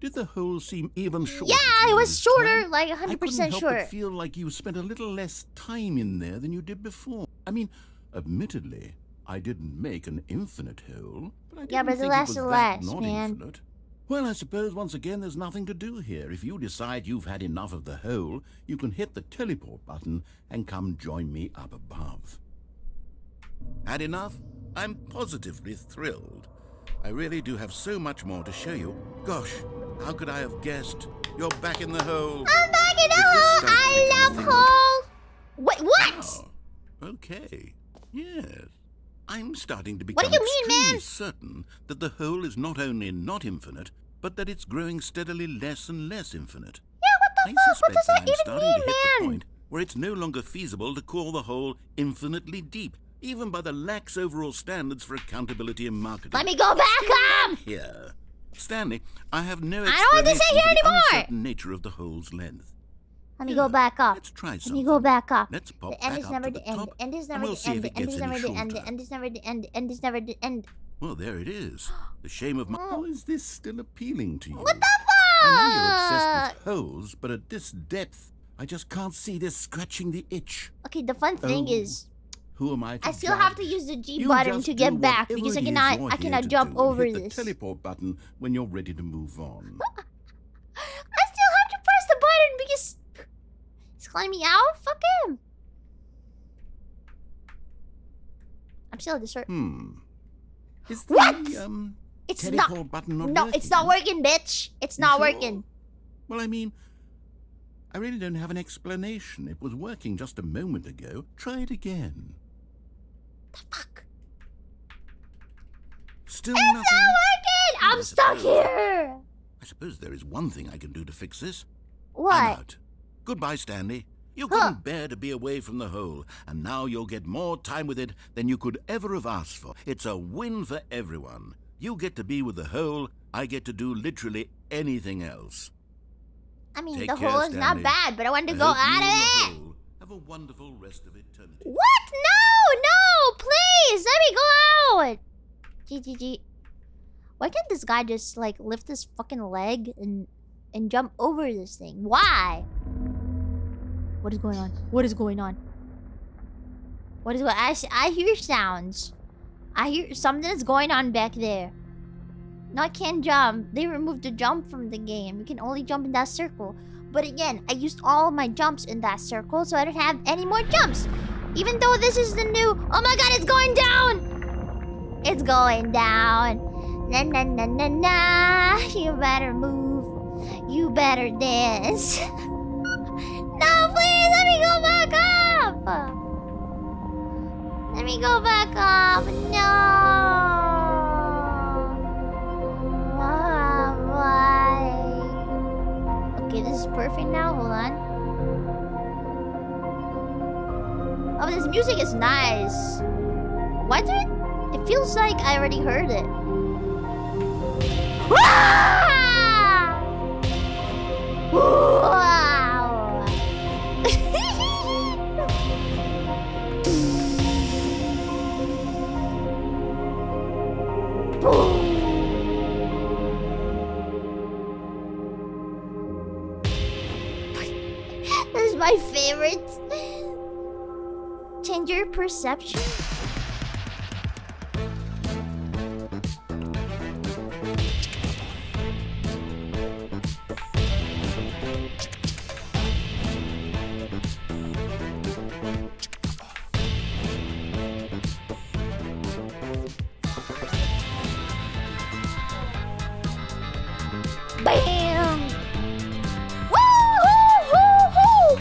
Did the hole seem even shorter? Yeah, to it you was this shorter, time? like I couldn't 100% help short. but feel like you spent a little less time in there than you did before. I mean, admittedly, I didn't make an infinite hole, but I didn't Yeah, but the think last it is was last, that not man. infinite. Well, I suppose once again there's nothing to do here. If you decide you've had enough of the hole, you can hit the teleport button and come join me up above. Had enough? I'm positively thrilled. I really do have so much more to show you. Gosh, how could I have guessed? You're back in the hole. I'm back in the If this hole. starts I making love a thing hole. Wait, what? Oh, okay. Yes. I'm starting to What become do you mean, extremely man? certain that the hole is not only not infinite, but that it's growing steadily less and less infinite. Yeah, what the I fuck? What suspect does that I'm even starting mean, to hit the man? point where it's no longer feasible to call the hole infinitely deep, even by the lax overall standards for accountability in marketing. Let me go back up. Here. Stanley, I have no I don't want this explanation in here for the anymore. uncertain nature of the hole's length. Let me go back up. Let's try Let something. me go back up. Let's pop The end back is up never to the the end. top, The end is and never we'll the see end. if The it end gets is any never the end. The shorter. end is never the end. The end is never the end. Well, there it is. The shame of my... How is this still appealing to you? What the I know you're obsessed fuck? with holes, but at this depth, I just can't see this scratching the itch. Okay, the fun thing Oh, is, Who am I to I still have to judge? use the G You button just to do get back whatever because it is you're I here cannot to jump do and over hit this. the teleport button when you're ready to move on. I still have to press the button because he's calling me out. Fuck him. I'm still at the start. Is What? the It's teleport not. button not No, working? it's not working, bitch. It's You not sure? working. Well, I mean, I really don't have an explanation. It was working just a moment ago. Try it again. The fuck? Still It's nothing. not working. I'm I stuck suppose- here. I suppose there is one thing I can do to fix this. I'm What? out. Goodbye, Stanley. You Huh. couldn't bear to be away from the hole, and now you'll get more time with it than you could ever have asked for. It's a win for everyone. You get to be with the hole, I get to do literally anything else. I mean, Take the care, hole is not Stanley. bad, but I want to I go hope out you of and the it. hole have a wonderful rest of eternity. What? No, no, please, let me go out. GGG. Why can't this guy just like lift his fucking leg and jump over this thing? Why? What is going on? What is going on? What is going? I hear sounds. I hear something is going on back there. No, I can't jump. They removed the jump from the game. You can only jump in that circle. But again, I used all of my jumps in that circle, so I don't have any more jumps. Even though this is the new... Oh my god, it's going down! It's going down. Na na na na na. You better move. You better dance. No, please, let me go back up. Let me go back up. No. Why? Okay, this is perfect now. Hold on. Oh, this music is nice. Why do it feels like I already heard it. Ah! Wow! This is my favorite. Change your perception. Bam! Woo-hoo-hoo-hoo!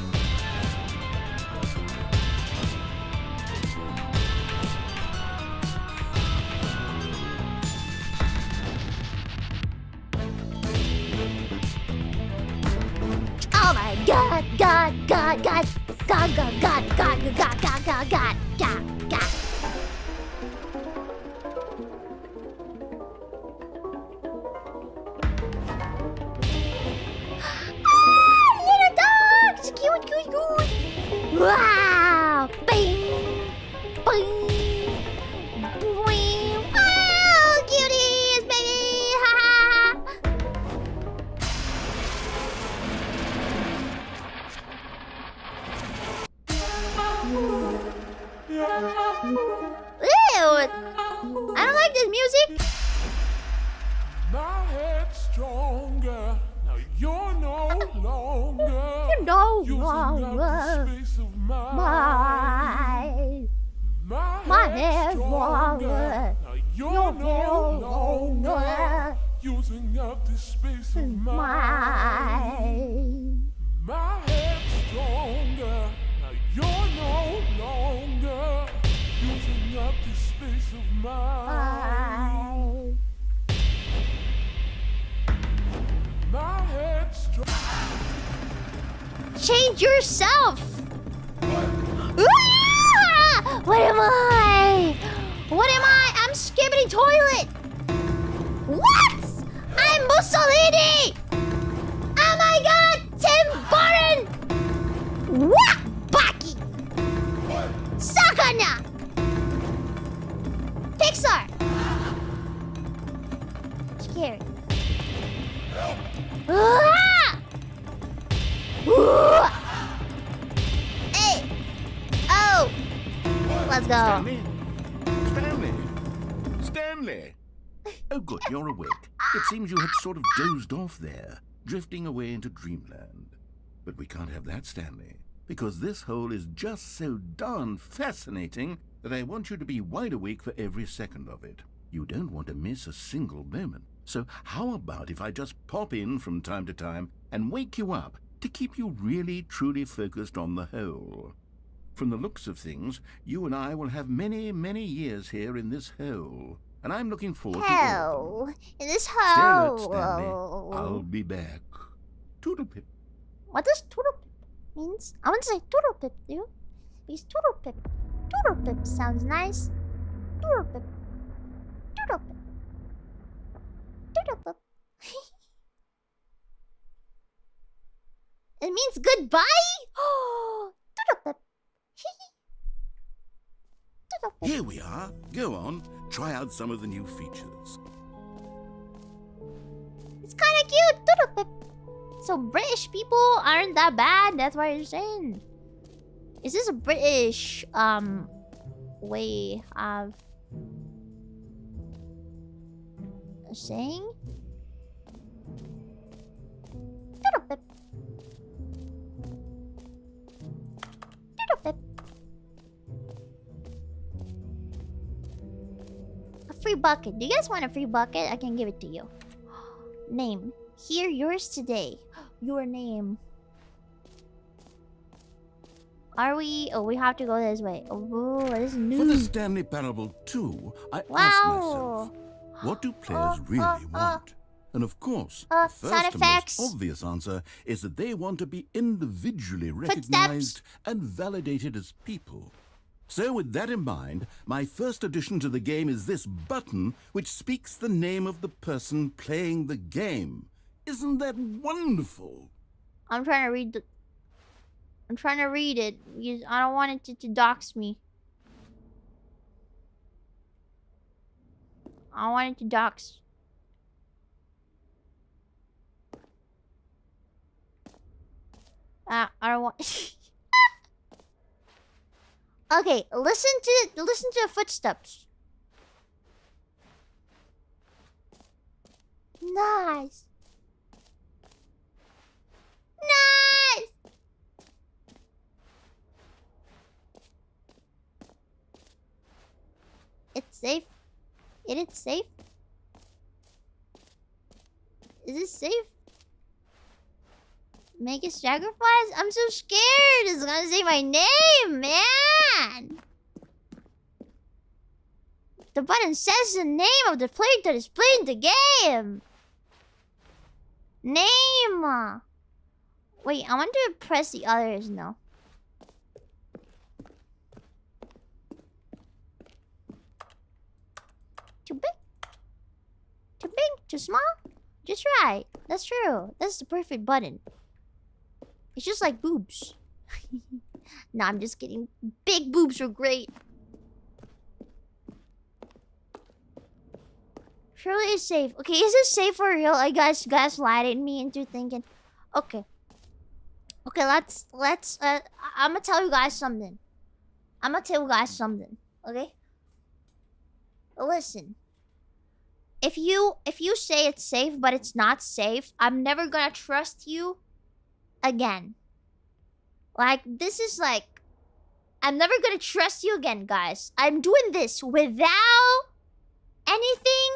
Oh my god, god, god, god, god, god, god, god, god, god, god, god, god, god. Little dogs! Cute, cute, cute! Wow! Bing! Bing! Bing! Wow! Cuties, baby! Ha ha ha! music? My head's stronger. Now you're no longer. You know using up the space of mine. my head's stronger. Now you're no longer using up the space of mine. My head's stronger. Now you're no longer using up the space of mine. My head's stronger. Change yourself. What am I? What am I? I'm skibbity toilet. What? I'm Mussolini. Oh my God, Tim Burton. What? Baki. Sakana. Pixar. Scary. Hey. Oh. Let's go. Stanley! Oh, good, you're awake. It seems you had sort of dozed off there, drifting away into dreamland. But we can't have that, Stanley, because this hole is just so darn fascinating that I want you to be wide awake for every second of it. You don't want to miss a single moment. So how about if I just pop in from time to time and wake you up to keep you really, truly focused on the hole? From the looks of things, you and I will have many, many years here in this hole. And I'm looking forward to all Hell. of them. In this Stay alert, hole. Stanley. I'll be back. Toodlepip. What does Toodlepip means? I want to say Toodlepip, dude. Because Toodlepip. Toodlepip sounds nice. Toodlepip. Toodlepip. Toodlepip. It means goodbye? Oh, Toodlepip. Toodlepip. Here we are. Go on. Try out some of the new features. It's kind of cute. Toodlepip. So British people aren't that bad. That's what you're saying. Is this a British way of saying? Toodlepip. Toodlepip. A free bucket. Do you guys want a free bucket? I can give it to you. Name. Hear yours today. Your name. Are we? Oh, we have to go this way. Oh, this is new. For the Stanley Parable 2, I asked myself, what do players really want? And of course, the sound first and effects. most obvious answer is that they want to be individually recognized and validated as people. So with that in mind, my first addition to the game is this button which speaks the name of the person playing the game. Isn't that wonderful? I'm trying to read the... I'm trying to read it because I don't want it to dox me. I don't want it to dox. I don't want... Okay, listen to the footsteps. Nice. Nice. It's safe. It is safe. Is it safe? Make a sacrifice? I'm so scared. It's gonna say my name, man. The button says the name of the player that is playing the game. Name. Wait, I want to press the others now. Too big? Too big? Too small? Just right. That's true. That's the perfect button. It's just like boobs. No, I'm just kidding. Big boobs are great. Surely it's safe. Okay, is it safe for real? I guys gaslighted me into thinking. Okay. Okay, let's I'm gonna tell you guys something. Okay? Listen. if you say it's safe but it's not safe, I'm never gonna trust you again. Like, this is like, I'm never gonna trust you again, guys. I'm doing this without anything.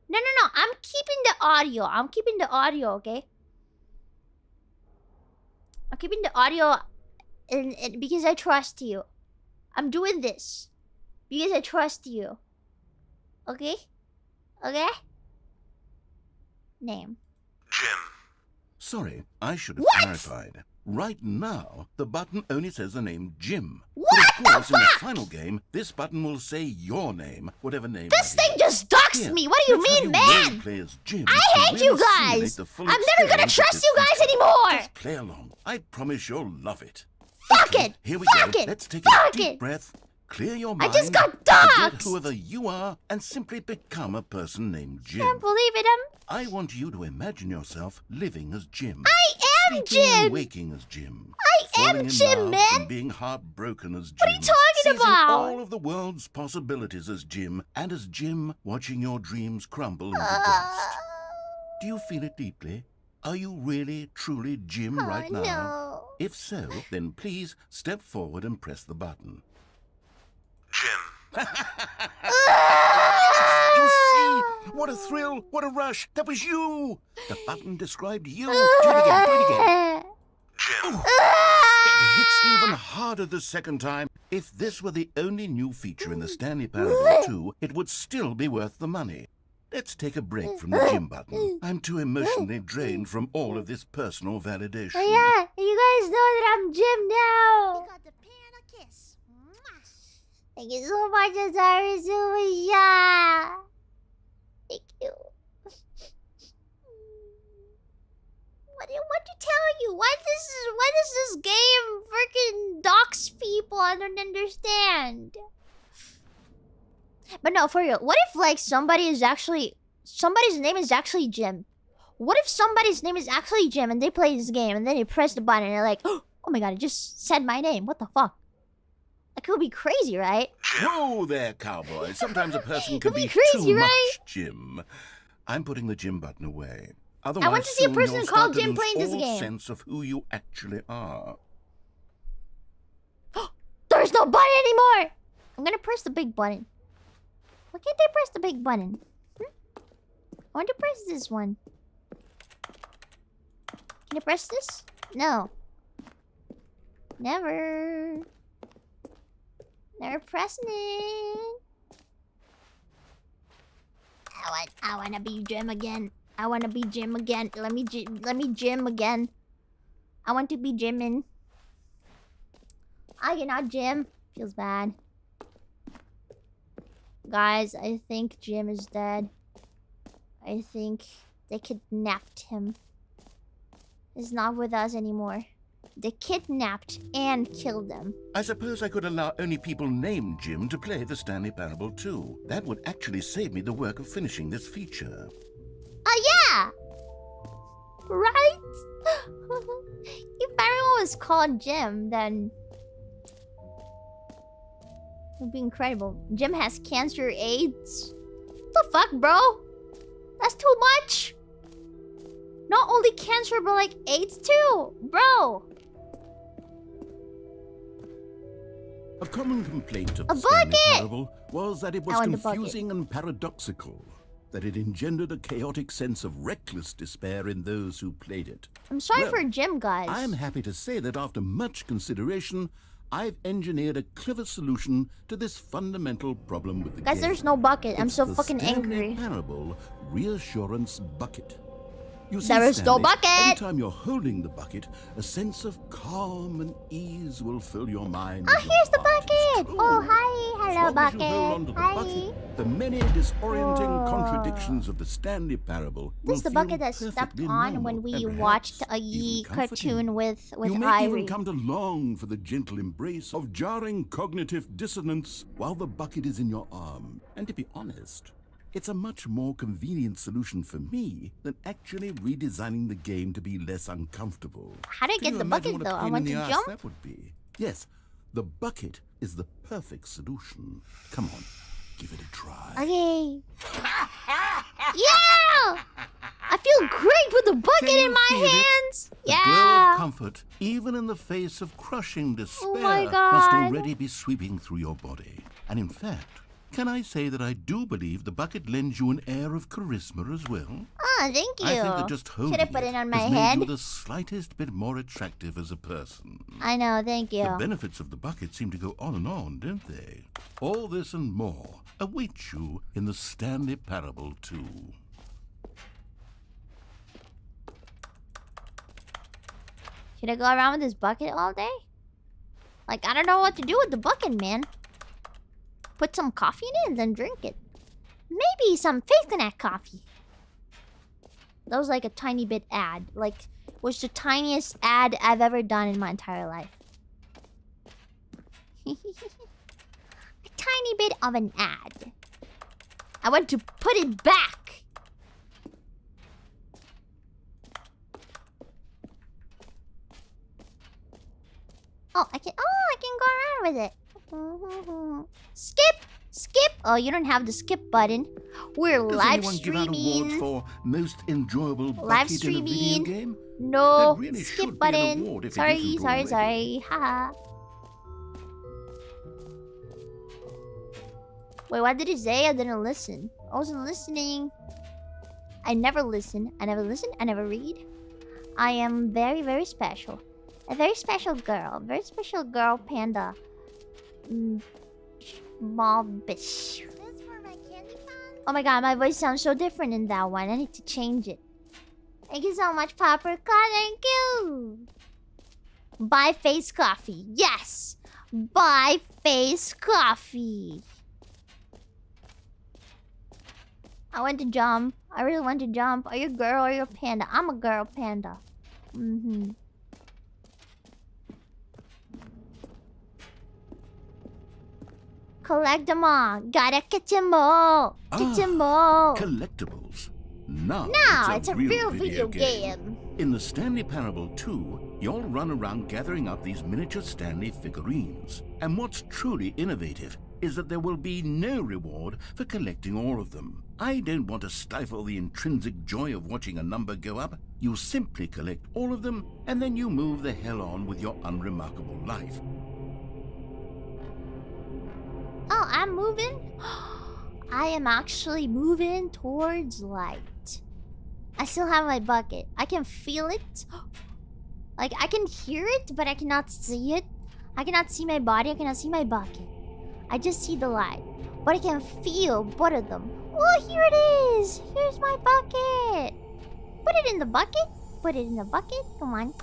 No. I'm keeping the audio. I'm keeping the audio, okay? I'm keeping the audio because I trust you. I'm doing this because I trust you. Okay? Okay? Name. Jim. Sorry, I should have What? clarified. Right now, the button only says the name Jim. What But of course, the in the fuck? final game, this button will say your name, whatever name. This that thing is. just doxed Here, me. What do you let's have mean, really man? play as Jim I to hate you really simulate guys. the full I'm never gonna experience of trust this you guys feature. anymore. Just play along. I promise you'll love it. Fuck Okay, it. Here we Fuck go. it. Let's take Fuck a deep it. breath, clear your I mind, just got forget doxed. whoever you are, and simply become a person named Jim. Can't believe it. I want you to imagine yourself living as Jim. I am Sleeping and Jim. waking as Jim. I am falling in Jim, love man. And being heartbroken as Jim. What are you talking seizing about? all of the world's possibilities as Jim, and as Jim, watching your dreams crumble into dust. Do you feel it deeply? Are you really, truly Jim right now? No. If so, then please step forward and press the button. Jim. You see? What a thrill! What a rush! That was you! The button described you! Do it again, do it again! Jim. It hits even harder the second time. If this were the only new feature in the Stanley Parable 2, it would still be worth the money. Let's take a break from the Jim button. I'm too emotionally drained from all of this personal validation. Oh yeah, you guys know that I'm Jim now. You got the pan a kiss. Thank you so much, Azari Sumisha. Thank you. What to tell you? Why does this game freaking dox people? I don't understand. But no, for real. What if like somebody's name is actually Jim? What if somebody's name is actually Jim and they play this game and then they press the button and they're like, oh my god, it just said my name. What the fuck? That could be crazy, right? Whoa there, cowboy. Sometimes a person can Could be be crazy, too right? much Jim. I'm putting the Jim button away. I want Otherwise, to see a soon person you'll called start to Jim lose playing this all game. sense of who you actually are. There's no button anymore! I'm gonna press the big button. Why can't I press the big button? I want to press this one. Can I press this? No. Never. Never pressing it. I wanna be Jim again. I wanna be Jim again. Let me Jim again. I want to be Jimin. I cannot Jim. Feels bad. Guys, I think Jim is dead. I think they kidnapped him. He's not with us anymore. They kidnapped and killed him. I suppose I could allow only people named Jim to play the Stanley Parable 2. That would actually save me the work of finishing this feature. Oh, yeah! Right? If everyone was called Jim, then it would be incredible. Jim has cancer, AIDS. What the fuck, bro? That's too much! Not only cancer, but like AIDS too! Bro! A common complaint of A the Stanley bucket! Parable was that it was I want the bucket. confusing and paradoxical, that it engendered a chaotic sense of reckless despair in those who played it. I'm sorry Well, for Jim, guys. I'm happy to say that after much consideration, I've engineered a clever solution to this fundamental problem with the Guys, game. there's no bucket. I'm It's so the fucking Stanley angry. Parable Reassurance Bucket. You see, There is no Stanley, bucket! anytime you're holding the bucket, a sense of calm and ease will fill your mind. Oh, and your here's the heart. It's bucket! Oh, true. hi! As Hello, long as you hold onto bucket! the Hi! bucket, the many disorienting Oh. contradictions of the Stanley Parable This will is the feel bucket that stepped perfectly on normal when we and perhaps watched a even Yi comforting. cartoon with You may Irie. even come to long for the gentle embrace of jarring cognitive dissonance while the bucket is in your arm. And to be honest, it's a much more convenient solution for me than actually redesigning the game to be less uncomfortable. How do I Can get you the imagine bucket what a though? I pain want in to the ass jump? that would be? Yes, the bucket is the perfect solution. Come on. give it a try. Okay. Yeah! I feel great with the bucket Can in you my feel it? hands. The glow Yeah. of comfort, even in the face of crushing despair, my must God. already be sweeping through your body. And in fact, can I say that I do believe the bucket lends you an air of charisma as well? Oh, thank you. I think that just holding Should I put it on my has made head? you the slightest bit more attractive as a person. I know, thank you. The benefits of the bucket seem to go on and on, don't they? All this and more await you in the Stanley Parable 2. Should I go around with this bucket all day? Like, I don't know what to do with the bucket, man. Put some coffee in it and then drink it. Maybe some fake coffee. That was like a tiny bit ad. Like, was the tiniest ad I've ever done in my entire life. A tiny bit of an ad. I want to put it back. I can go around with it. Skip! Skip! Oh, you don't have the skip button. We're Does live anyone give out awards streaming. for most enjoyable Live bucket in a video streaming. game? No, There really skip should be an button. award if it Sorry, isn't sorry, already. sorry. Haha. Wait, what did it say? I didn't listen. I wasn't listening. I never listen. I never listen. I never read. I am very, very special. A very special girl. Very special girl panda. Small bitch. Oh my god, my voice sounds so different in that one. I need to change it. Thank you so much, Paprika. Thank you. Buy face coffee. Yes. Buy face coffee. I want to jump. I really want to jump. Are you a girl or are you a panda? I'm a girl panda. Collect them all. Gotta catch them all. Catch them all. Collectibles. Now, It's a real video game. In the Stanley Parable 2, you'll run around gathering up these miniature Stanley figurines. And what's truly innovative is that there will be no reward for collecting all of them. I don't want to stifle the intrinsic joy of watching a number go up. You simply collect all of them, and then you move the hell on with your unremarkable life. Oh, I'm moving? I am actually moving towards light. I still have my bucket. I can feel it. Like, I can hear it, but I cannot see it. I cannot see my body. I cannot see my bucket. I just see the light. But I can feel both of them. Oh, here it is. Here's my bucket. Put it in the bucket. Put it in the bucket. Come on.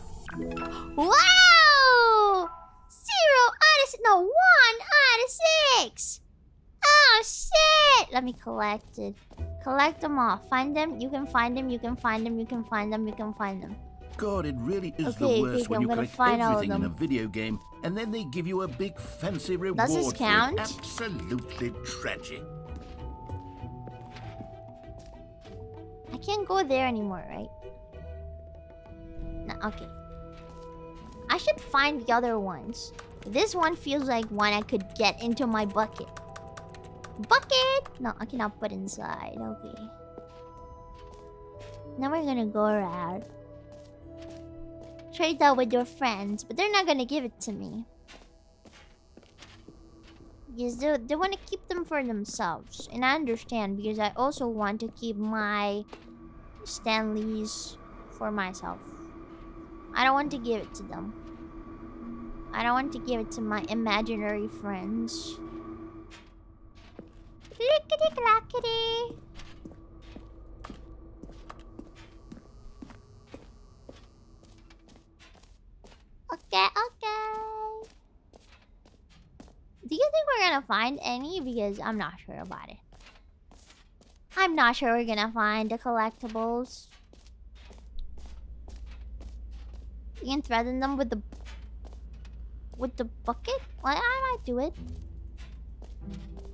Wow! 1 out of 6. Oh, shit. Let me collect it. Collect them all. Find them. You can find them. You can find them. You can find them. You can find them. God, it really is Okay, the worst when I'm you gonna collect find all of everything in a them. video game and then they give you a big fancy reward. Does this for it. count? Absolutely tragic. I can't go there anymore, right? No, okay. I should find the other ones. This one feels like one I could get into my bucket. Bucket! No, I cannot put inside. Okay. Now we're gonna go around. Trade that with your friends, but they're not gonna give it to me. Because they want to keep them for themselves. And I understand, because I also want to keep my Stanleys for myself. I don't want to give it to them. I don't want to give it to my imaginary friends. Lickety clackety. Okay, okay. Do you think we're gonna find any? Because I'm not sure about it. I'm not sure we're gonna find the collectibles. You can threaten them with the bucket? Well, I might do it.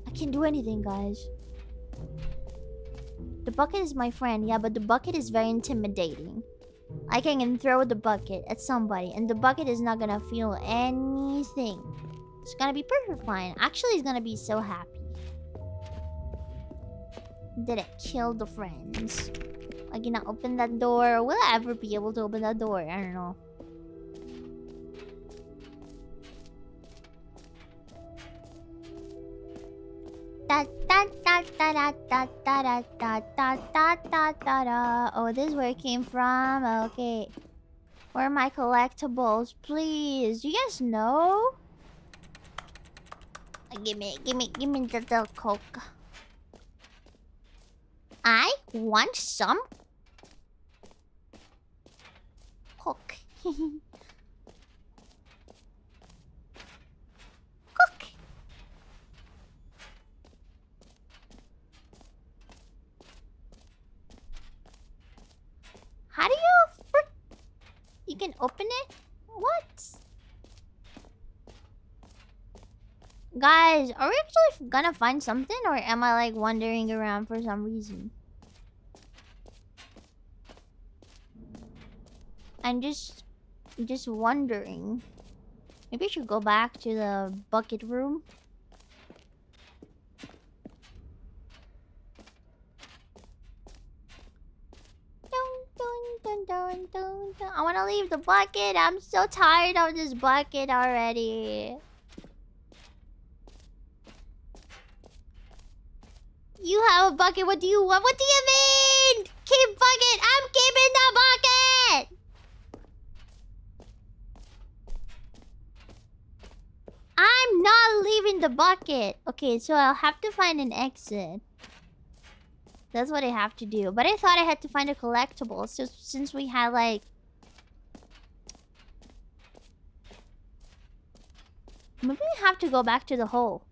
I can't do anything, guys. The bucket is my friend, yeah, but the bucket is very intimidating. I can throw the bucket at somebody, and the bucket is not gonna feel anything. It's gonna be perfect fine. Actually, it's gonna be so happy. did it kill the friends? Like, you know, open that door. Will I ever be able to open that door? I don't know. Oh, this is where it came from. Okay. Where are my collectibles? Please. Do you guys know? Give me the Coke. I want some Coke. Coke. How do you can open it? What? Guys, are we actually gonna find something, or am I like wandering around for some reason? I'm just wondering. Maybe I should go back to the bucket room. I want to leave the bucket. I'm so tired of this bucket already. You have a bucket. What do you want? What do you mean? Keep bucket. I'm keeping the bucket. I'm not leaving the bucket. Okay, so I'll have to find an exit. That's what I have to do. But I thought I had to find a collectible. So since we had like... Maybe we have to go back to the hole.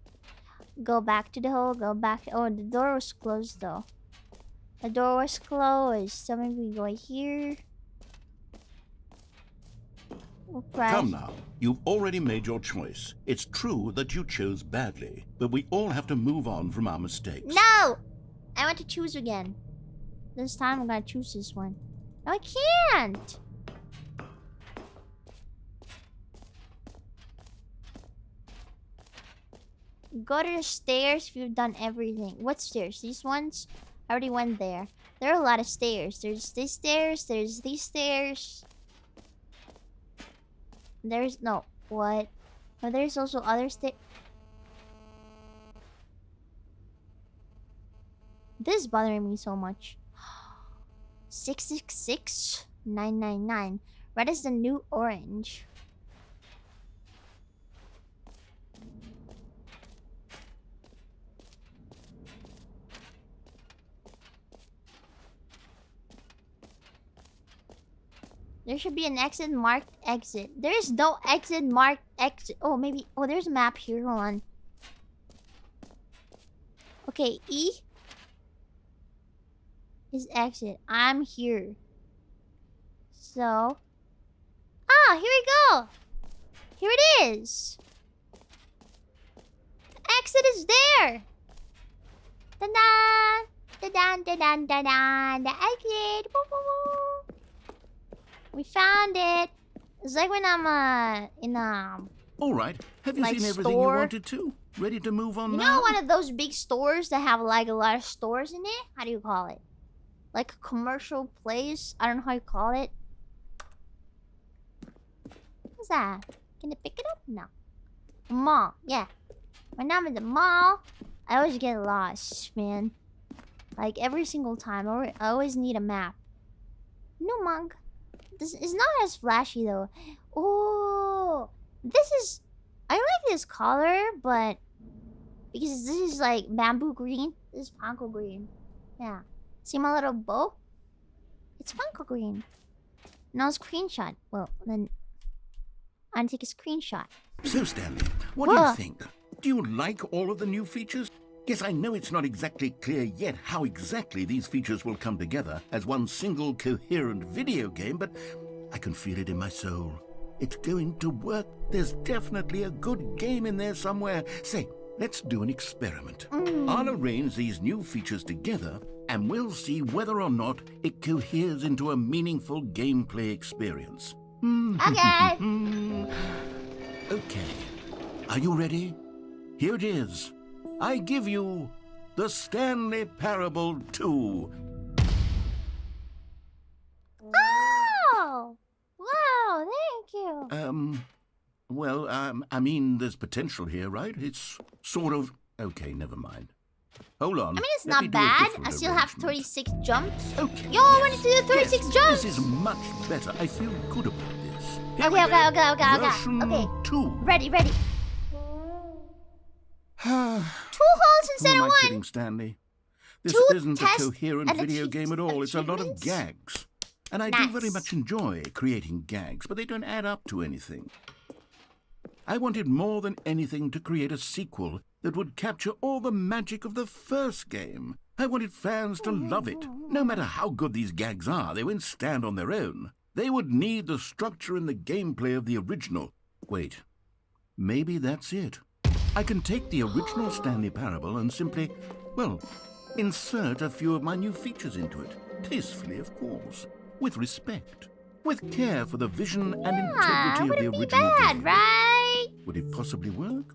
Go back to the hole. Go back. Oh, the door was closed though. The door was closed. So maybe we go here. We'll press. Come now. You've already made your choice. It's true that you chose badly, but we all have to move on from our mistakes. No! I want to choose again. This time I'm gonna choose this one. No, I can't! Go to the stairs if you've done everything. What stairs? These ones? I already went there. There are a lot of stairs. There's these stairs. There's these stairs. There's... No. What? Oh, there's also other stairs. This is bothering me so much. 666 999. Red is the new orange. There should be an exit marked exit. There is no exit marked exit. Oh, maybe. Oh, there's a map here. Hold on. Okay, E is exit. I'm here. So. Ah, here we go. Here it is. The exit is there. Da-da! Da-da, da-da, da-da. The exit. Woo, woo, woo. We found it. It's like when I'm in All right. Have you like seen everything you store. wanted to? Ready to move on You now? know one of those big stores that have like a lot of stores in it? How do you call it? Like a commercial place? I don't know how you call it. What's that? Can I pick it up? No. A mall. Yeah. When I'm in the mall, I always get lost, man. Like every single time. I always need a map. No mug. This is not as flashy though. Oh, this is... I like this color, but... Because this is like bamboo green. This is Panko green. Yeah. See my little bow? It's Panko green. No screenshot. Well, then... I'm gonna take a screenshot. So, Stanley, what do you think? Do you like all of the new features? Yes, I know it's not exactly clear yet how exactly these features will come together as one single coherent video game, but I can feel it in my soul. It's going to work. There's definitely a good game in there somewhere. Say, let's do an experiment. I'll arrange these new features together, and we'll see whether or not it coheres into a meaningful gameplay experience. Okay. Okay. Are you ready? Here it is. I give you The Stanley Parable 2. Oh! Wow, thank you. Well, I mean, there's potential here, right? It's sort of... Okay, never mind. Hold on. I mean, it's Let me not do a bad. different I still have arrangement. 36 jumps. Okay. Yo, I wanted to do 36 yes, jumps. This is much better. I feel good about this. Here Okay, we go. okay. Version Okay. 2. Ready. Two Who holes instead am of I one. kidding, Stanley? This Two isn't a test coherent and video game at all. It's a lot of achievements? gags. And I do very much enjoy creating gags, but they don't add up to anything. I wanted more than anything to create a sequel that would capture all the magic of the first game. I wanted fans to love it. No matter how good these gags are, they won't stand on their own. They would need the structure and the gameplay of the original. Wait, maybe that's it. I can take the original Stanley Parable and simply, well, insert a few of my new features into it. Tastefully, of course. With respect. With care for the vision and integrity of the Wouldn't be original bad, game. right? Would it possibly work?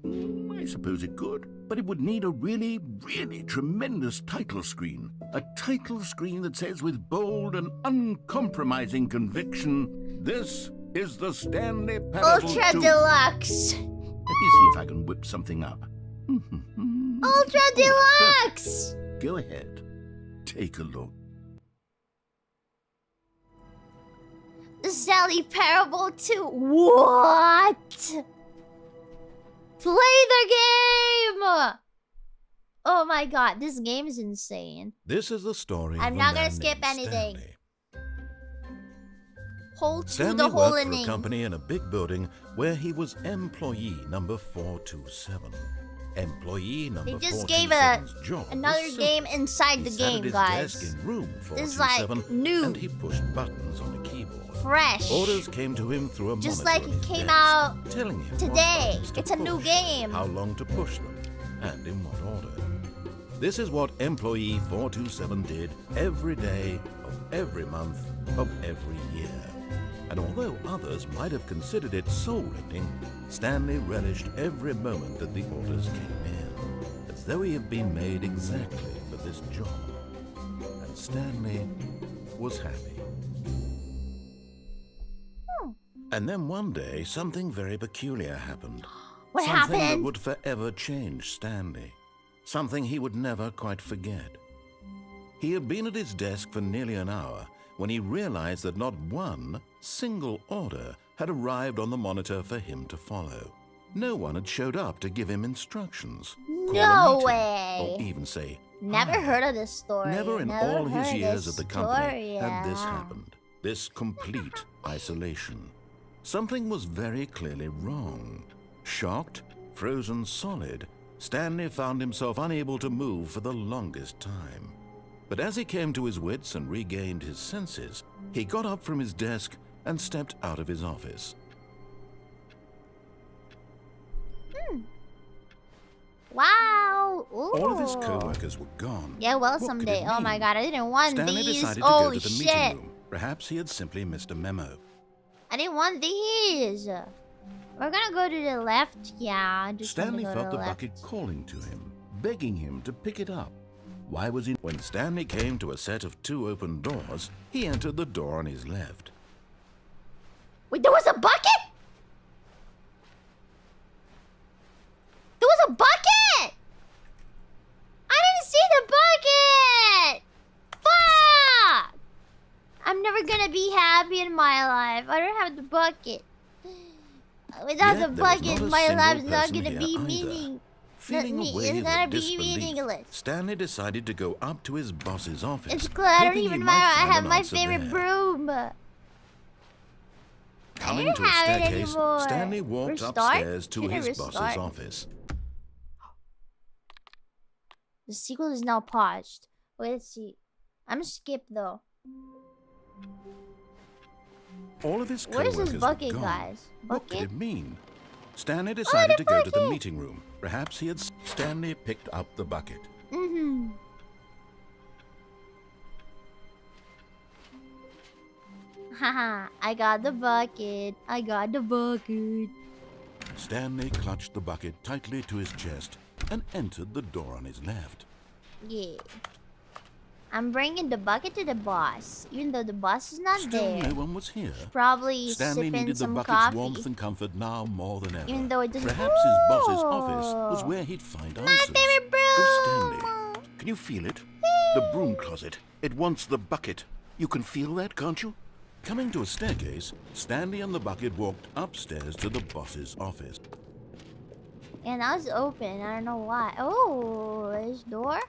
I suppose it could. But it would need a really, really tremendous title screen. A title screen that says with bold and uncompromising conviction, "This is the Stanley Parable Ultra 2." Deluxe. Let me see if I can whip something up. Ultra Deluxe. Go ahead. Take a look. The Stanley Parable 2. What? Play the game! Oh my god, this game is insane. This is the story I'm of a not gonna man skip named anything. Stanley. Hold to Stanley the hole worked in for a name. company in a big building where he was employee number 427. Employee number They just gave a 427's job was another simple. game inside He the sat game, at his guys. desk in room This is like 427 new. and he pushed buttons on a keyboard. Fresh. Orders came to him through a Just monitor like on it his came desk, out telling him what today. buttons to It's a new push, game. how long to push them, and in what order. This is what employee 427 did every day of every month of every year. And although others might have considered it soul-rending, Stanley relished every moment that the orders came in, as though he had been made exactly for this job. And Stanley was happy. And then one day, something very peculiar happened. What Something that happened? would forever change Stanley. Something he would never quite forget. He had been at his desk for nearly an hour when he realized that not one single order had arrived on the monitor for him to follow. No one had showed up to give him instructions, call a No meeting, way. or even say Never hi. heard of this story. Never in all his heard years this at the company story, had this yeah. happened. This complete isolation. Something was very clearly wrong. Shocked, frozen solid, Stanley found himself unable to move for the longest time. But as he came to his wits and regained his senses, he got up from his desk and stepped out of his office. Wow. Ooh. All of his co-workers were gone. Yeah, well, What could someday. it Oh my mean? god, I didn't want Stanley these. decided to Oh go to the shit. meeting room. Perhaps he had simply missed a memo. I didn't want these. We're gonna go to the left. Yeah, just Stanley gonna go felt to the the left. bucket calling to him, begging him to pick it up. Why was he? When Stanley came to a set of 2 open doors, he entered the door on his left. Wait, there was a bucket? There was a bucket! I didn't see the bucket! Fuck! I'm never gonna be happy in my life. I don't have the bucket. Without Yet the there was bucket, not a my single life's not person gonna here be either. meaning. Feeling a It's wave gonna of be disbelief, meaningless. Stanley decided to go up to his boss's office. It's cool. I don't hoping he even might matter. I find have an my answer favorite there. broom. Coming don't to a have it staircase, anymore. Stanley walked Restart? upstairs to Should I his restart? boss's office. The sequel is now paused. Wait, let's see. I'm gonna skip though. All of his Where's co-workers this bucket, were gone. guys? What could Bucket? it mean? Stanley decided the to go to the bucket! meeting room. Perhaps he had... Stanley picked up the bucket. Mm-hmm. Haha, I got the bucket. I got the bucket. Stanley clutched the bucket tightly to his chest and entered the door on his left. Yeah. I'm bringing the bucket to the boss, even though the boss is not Still there. no one was here. Probably Stanley sipping needed the some bucket's coffee. warmth and comfort now more than ever. Even though it doesn't. Perhaps his boss's office was Ooh. where he'd find My answers. favorite broom. Oh, Stanley, can you feel it? The broom closet. It wants the bucket. You can feel that, can't you? Coming to a staircase, Stanley and the bucket walked upstairs to the boss's office. And I was open. I don't know why. Oh, this door.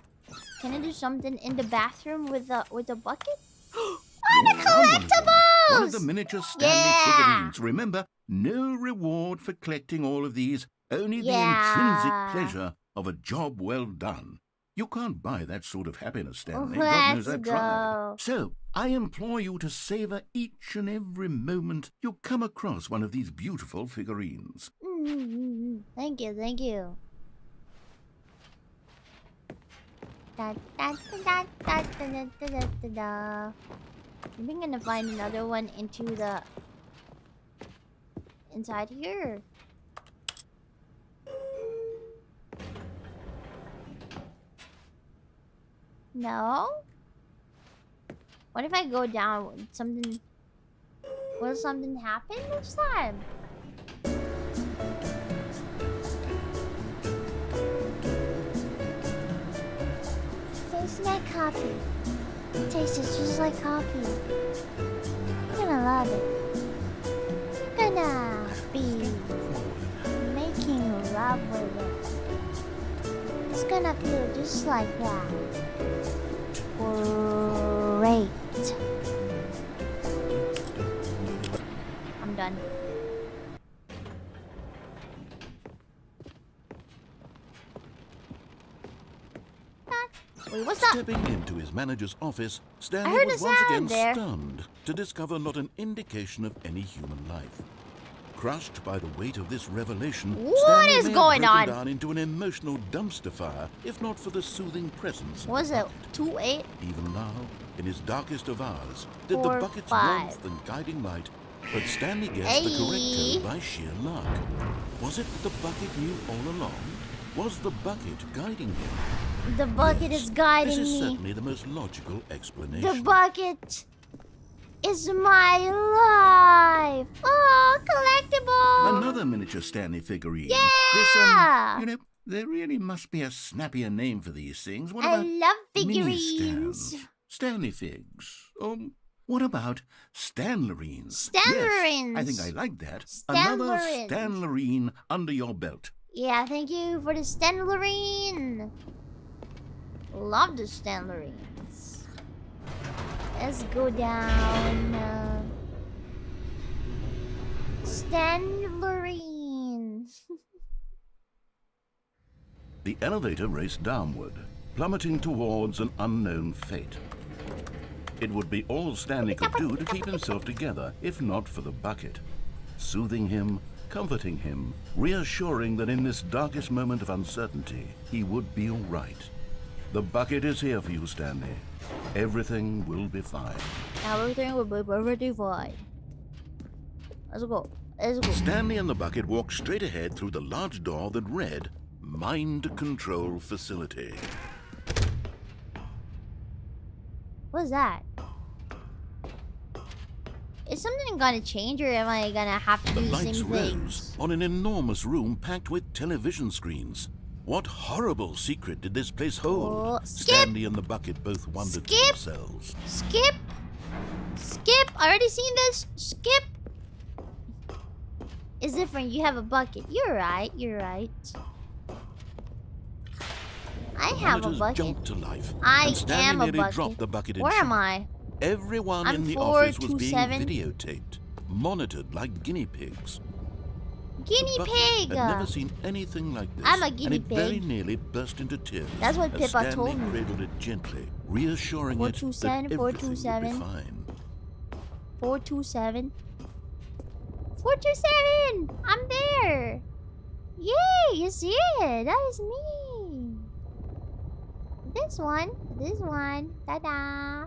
Can I do something in the bathroom with the bucket? Oh, the collectibles! One of the miniature Stanley figurines. Remember, no reward for collecting all of these. Only the intrinsic pleasure of a job well done. You can't buy that sort of happiness, Stanley. God knows I've tried. So, I implore you to savor each and every moment you come across one of these beautiful figurines. Thank you, thank you. Da, da, da, da, da, da, da, da, da. I'm gonna find another one inside here. No? What if I go down? Something... Will something happen this time? Tastes like coffee. It tastes just like coffee. I'm gonna love it. I'm gonna be making love with it. It's gonna feel just like that. Great. I'm done. Wait, what's that? Stepping into his manager's office, Stanley heard was a once again sound there. stunned to discover not an indication of any human life. Crushed by the weight of this revelation, What Stanley is may have going broken on? down into an emotional dumpster fire, if not for the soothing presence of Was the it bucket. 2-8? Even now, in his darkest of hours, did 4, the bucket's 5. warmth and guiding light, but Stanley guessed the correct Hey. code by sheer luck. Was it that the bucket knew all along? Was the bucket guiding him? The bucket Yes, is guiding This is me. certainly the most logical explanation. The bucket is my life. Oh, collectible. Another miniature Stanley figurine. Yeah! This, you know, there really must be a snappier name for these things. What I about love mini figurines. stands? Stanley figs. What about Stanlerines? Stanlerines. Yes, I think I like that. Another Stanlerines. Stanlerine under your belt. Yeah, thank you for the Stanlerine. Love the Stanlerines. Let's go down. Stanlerine. The elevator raced downward, plummeting towards an unknown fate. It would be all Stanley could do to keep himself together, if not for the bucket. Soothing him, comforting him, reassuring that in this darkest moment of uncertainty, he would be all right. The bucket is here for you, Stanley. Everything will be fine. Everything will be perfectly fine. Let's go. Let's go. Stanley and the bucket walked straight ahead through the large door that read, Mind Control Facility. What's that? Is something gonna change, or am I gonna have to The do the lights same rose things? on an enormous room packed with television screens. What horrible secret did this place hold? Oh, skip! Stanley and the bucket both wondered to Skip! themselves. Skip! Skip! I already seen this! Skip! It's different. You have a bucket. You're right. You're right. I have a Monitors bucket. jumped to life, I and Stanley am a nearly bucket. dropped the bucket in Where am shock. I? Everyone I'm in the office was being 427. videotaped, monitored like guinea pigs. Guinea The bucket pig! had never seen anything like this, I'm a and guinea it very pig. nearly burst into tears. That's what as Pippa Stanley told me. cradled it gently, reassuring it that 427, everything would be 427. fine. 427. 427! I'm there! Yay! You see it! That is me! This one. This one. Ta-da!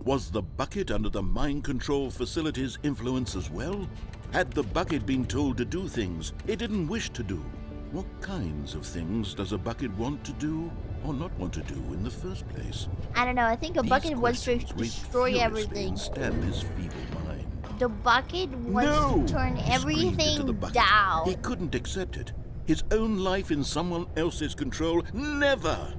Was the bucket under the mind control facility's influence as well? Had the bucket been told to do things it didn't wish to do? What kinds of things does a bucket want to do or not want to do in the first place? I don't know. I think a These bucket wants to questions raced destroy furiously everything. in Stanley's feeble mind. The bucket wants No! to turn He screamed into the everything bucket. down. He couldn't accept it. His own life in someone else's control. Never!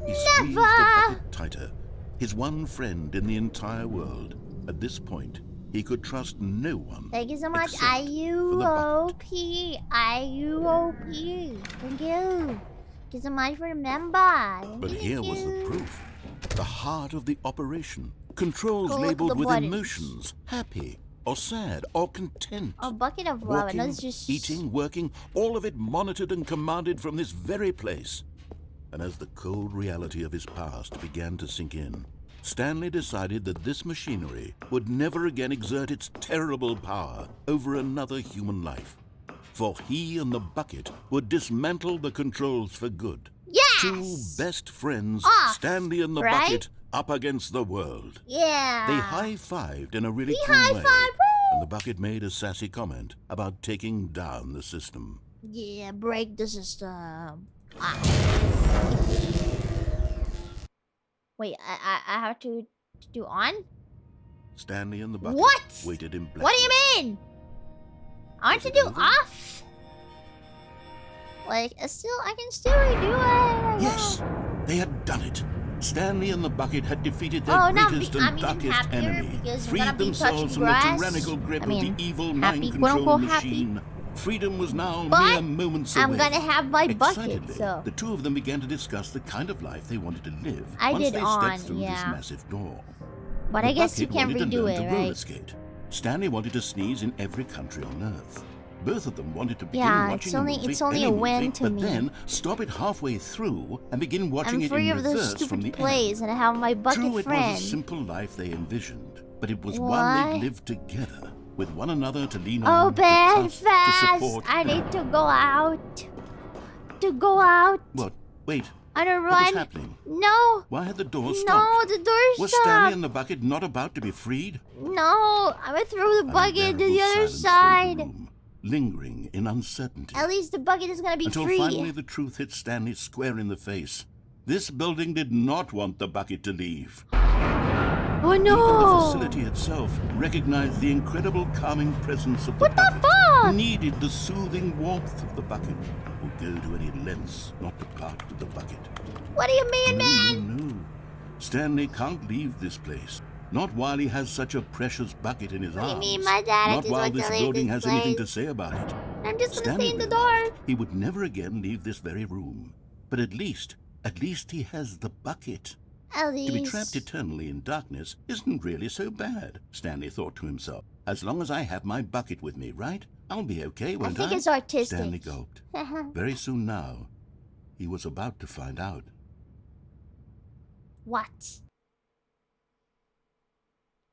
He squeezed the bucket tighter. His one friend in the entire world. At this point, he could trust no one. Thank you so much, except for the bucket. IUOP. IUOP. Thank you. Thank you so much for the member. But here was the proof. The heart of the operation. Controls Go look at labeled the with buttons. emotions. Happy or sad or content. A bucket of lava. Walking, No, it's just eating, working, all of it monitored and commanded from this very place. And as the cold reality of his past began to sink in, Stanley decided that this machinery would never again exert its terrible power over another human life. For he and the bucket would dismantle the controls for good. yes. Two best friends, Off, Stanley and the right? bucket, up against the world. Yeah. They high-fived in a really We cool way, high-fived, and the bucket made a sassy comment about taking down the system. Yeah, break the system. Wait, I have to do on? Stanley and the bucket What? waited in blackness. What do you mean? I want Is to it do over? off. Like, I can still redo it. Yes, they had done it. Stanley and the bucket had defeated their Oh, now greatest I'm and even darkest happier enemy, because I'm freed gonna be themselves touching from grass. the tyrannical grip I mean, of the evil happy, mind quote control unquote happy. machine. Freedom was now But mere moments away. I'm gonna have my bucket, Excitedly, so the two of them began to discuss the kind of life they wanted to live I once did they on, stepped through this yeah. massive door. but The I guess you bucket can't wanted to redo learn it, to roller right? skate. Stanley wanted to sneeze in every country on Earth. Both of them wanted to begin Yeah, watching it's only- a movie, it's only any a win movie, to but me. then stop it halfway through and begin watching I'm it free in of those reverse from the stupid plays, end. and I have my bucket True, it friend. was a simple life they envisioned, but it was one What? they lived together, with one another to lean Oh, on, to Ben, trust, to fast! support. I need to go out. To go out. What? Wait, On a what was run. happening? No. Why had the door No, stopped? the door's Was stopped. Stanley and the bucket not about to be freed? No, I'm gonna throw the An bucket to the unbearable other silence filled the side. room, lingering in uncertainty. At least the bucket is gonna be Until free. finally the truth hit Stanley square in the face. This building did not want the bucket to leave. Oh Even the no! facility itself recognized the incredible calming presence of the What the bucket. fuck? Needed the soothing warmth of the bucket. Would go to any lengths not to part with the bucket. What do you mean, No, man? no, no. Stanley can't leave this place. Not while he has such a precious bucket in his What do you arms. mean, my dad? I Not just while want to this leave building this has anything to place. say about it. I'm just gonna Stanley stay in the realized door. he would never again leave this very room. But at least he has the bucket. At To be least. trapped eternally in darkness isn't really so bad, Stanley thought to himself. As long as I have my bucket with me, right? I'll be okay, I won't think I? it's artistic. Stanley gulped. Very soon now, he was about to find out. What?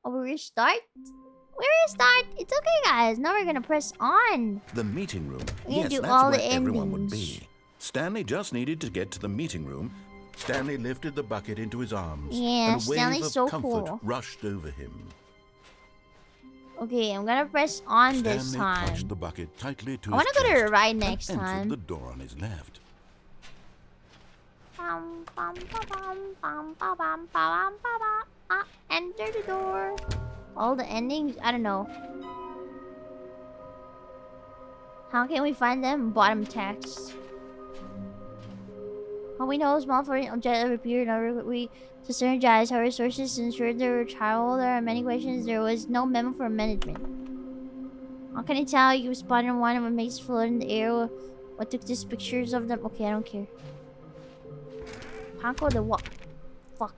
Oh, we restart? We restart. It's okay, guys. Now we're gonna press on. The meeting room. We can Yes, do that's all where the everyone would endings. be. Stanley just needed to get to the meeting room. Stanley lifted the bucket into his arms. Yeah, and a wave Stanley's of so comfort cool. rushed over him. Okay, I'm gonna press on this Stanley time. clutched the bucket tightly to I wanna his go to chest the right and next entered time. the door on his left. Bum, bum, ba, bum, bum, ba, bum, ba, bum, ba, ba. Enter the door. All the endings? I don't know. How can we find them? Bottom text. All we know is malforming object appeared in order to synergize our resources to ensure there were trial. There are many questions. There was no memo for management. How can I tell you spotted one and what makes it float in the air? What took these pictures of them? Okay, I don't care. Panko the what? Fuck.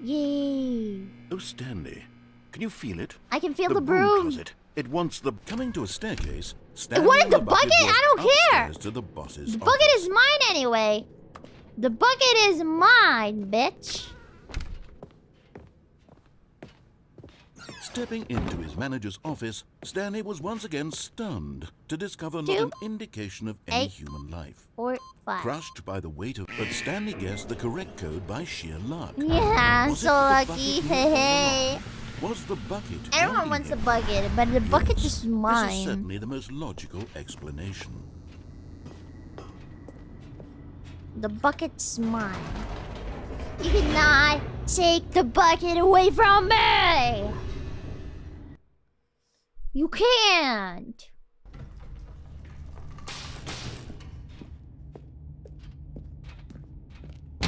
Yay. Oh, Stanley, can you feel it? I can feel the broom broom. closet. It wants the coming to a staircase. It Stanley wanted and the bucket? walked I don't care. upstairs to the boss's The bucket office. is mine anyway. The bucket is mine, bitch. Stepping into his manager's office, Stanley was once again stunned to discover not 2, an indication of any 8, human life. 4, 5. Crushed by the weight of... But Stanley guessed the correct code by sheer luck. Yeah, I'm Was it so the lucky. bucket he Hey, hey. Was the bucket Everyone guiding wants a him? bucket, but the bucket Yes, is This is mine. certainly the most logical explanation. The bucket's mine. You cannot take the bucket away from me! You can't!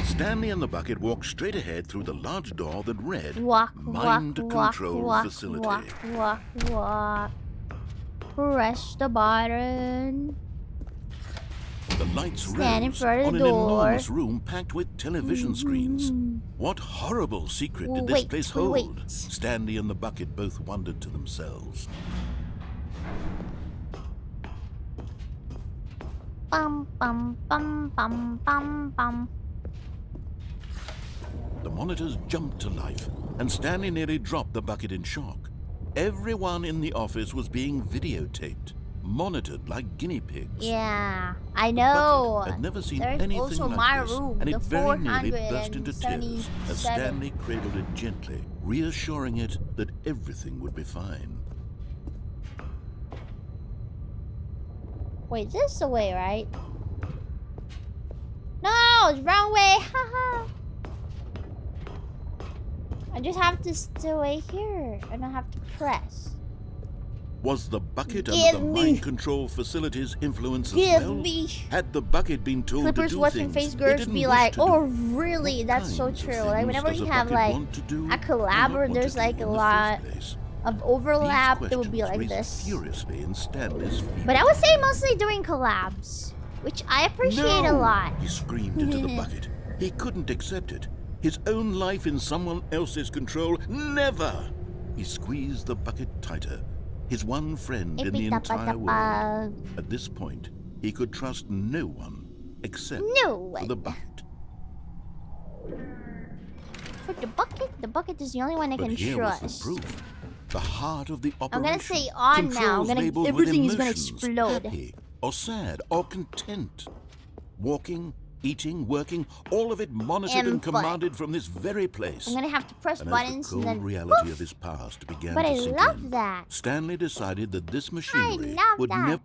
Stanley and the bucket walked straight ahead through the large door that read Walk, Mind walk, Control walk, Facility. walk. Press the button. The lights Stand in rose front of on the an door. enormous room packed with television screens. What horrible secret did this Wait, place hold? wait. Stanley and the bucket both wondered to themselves. Bum bum bum bum bum bum. The monitors jumped to life, and Stanley nearly dropped the bucket in shock. Everyone in the office was being videotaped, monitored like guinea pigs. Yeah, I know. Bucket had never seen There's anything also like my this, room, and the it very nearly burst into 477. tears as Stanley cradled it gently, reassuring it that everything would be fine. Wait, this is the way, right? No, it's wrong way. Haha. I just have to stay here, and I have to press. Was the bucket Give under the me. mind control facility's influence as Give well? me. Had the bucket been told Clippers to do watching things face it girls didn't be wish like, to oh do? really? What That's so kinds of true. things Like whenever does you a have bucket like want to do a or collab not where want there's to do like in a the lot first place? of overlap, These it would be questions like raised this. furiously in Stanley's feet. But I would say mostly during collabs, which I appreciate a No! lot. He screamed into the bucket. He couldn't accept it. His own life in someone else's control, never! He squeezed the bucket tighter. His one friend in the entire world. At this point, he could trust no one except No for the one. bucket. For the bucket is the only one I But can here was trust. the proof. The heart of the I'm operation. gonna say on now. I'm Controls gonna labeled with everything is gonna emotions, explode. Happy or sad or content. Walking, eating, working, all of it monitored and Input. commanded from this very place. I'm gonna have to press And buttons as the and cold then reality poof. of his past began But to I sink love in, that. Stanley decided that this machinery love would that. never.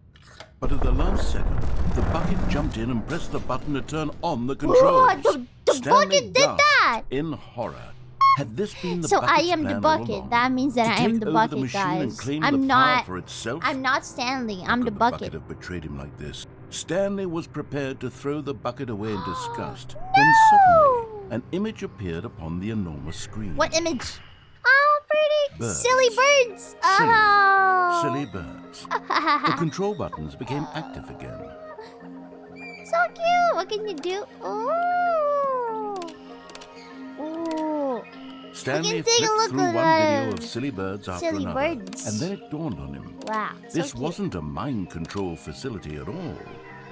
But at the last second, the bucket jumped in and pressed the button to turn on the Whoa, controls. the Stanley bucket did gasped that! in horror. Had this been the So I bucket's am the plan all bucket. along? That means that To I am take the over bucket, machine and guys. claim I'm the power not. for itself? I'm not Stanley. I'm the Could bucket. The bucket have betrayed him like this? Stanley was prepared to throw the bucket away in disgust when suddenly an image appeared upon the enormous screen. What image? Oh, pretty Birds. silly birds. Oh, Silly birds. The control buttons became active again. So cute. What can you do? Ooh. Ooh. Stanley take a flipped look through at one video of those silly birds after silly another, birds. and then it dawned on him. Wow. So This cute. wasn't a mind control facility at all.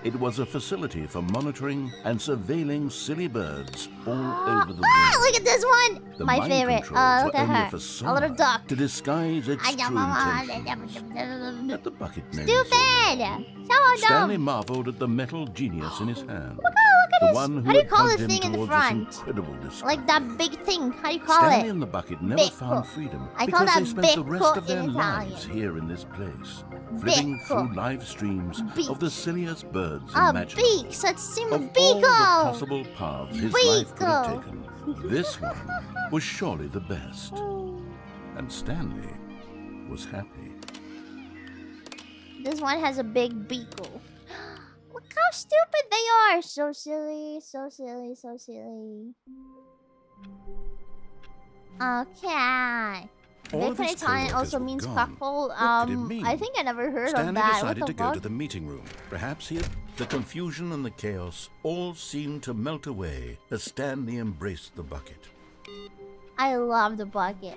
It was a facility for monitoring and surveilling silly birds all over the Ah, world. look at this one. The My mind favorite. controls Look were at only her. a A facade little duck. to disguise its true intentions. Stupid. Let the bucket know this already. So Stanley dumb. marveled at the metal genius in his hand. Look at The his. one who How do you had call tugged the him thing in the towards front? this incredible discovery. Like that big thing. How do you call Stanley it? and the bucket never found Becco. freedom I call because that they spent the rest becco of their in lives Italian. here in this place, flipping Becco. through live streams Beak. of the silliest birds A imaginable. beak. So it's Of all the Beagle. possible paths his life could have Beagle. taken, this one was surely the best. And Stanley was happy. This one has a big beagle. Look how stupid they are. So silly, so silly, so silly. Okay. All of Deepening his Italian co-workers also were means gone. cuckold. What did it mean? I think I never heard Stanley of that. decided What to the go fuck? to the meeting room. Perhaps he had... The confusion and the chaos all seemed to melt away as Stanley embraced the bucket. I love the bucket.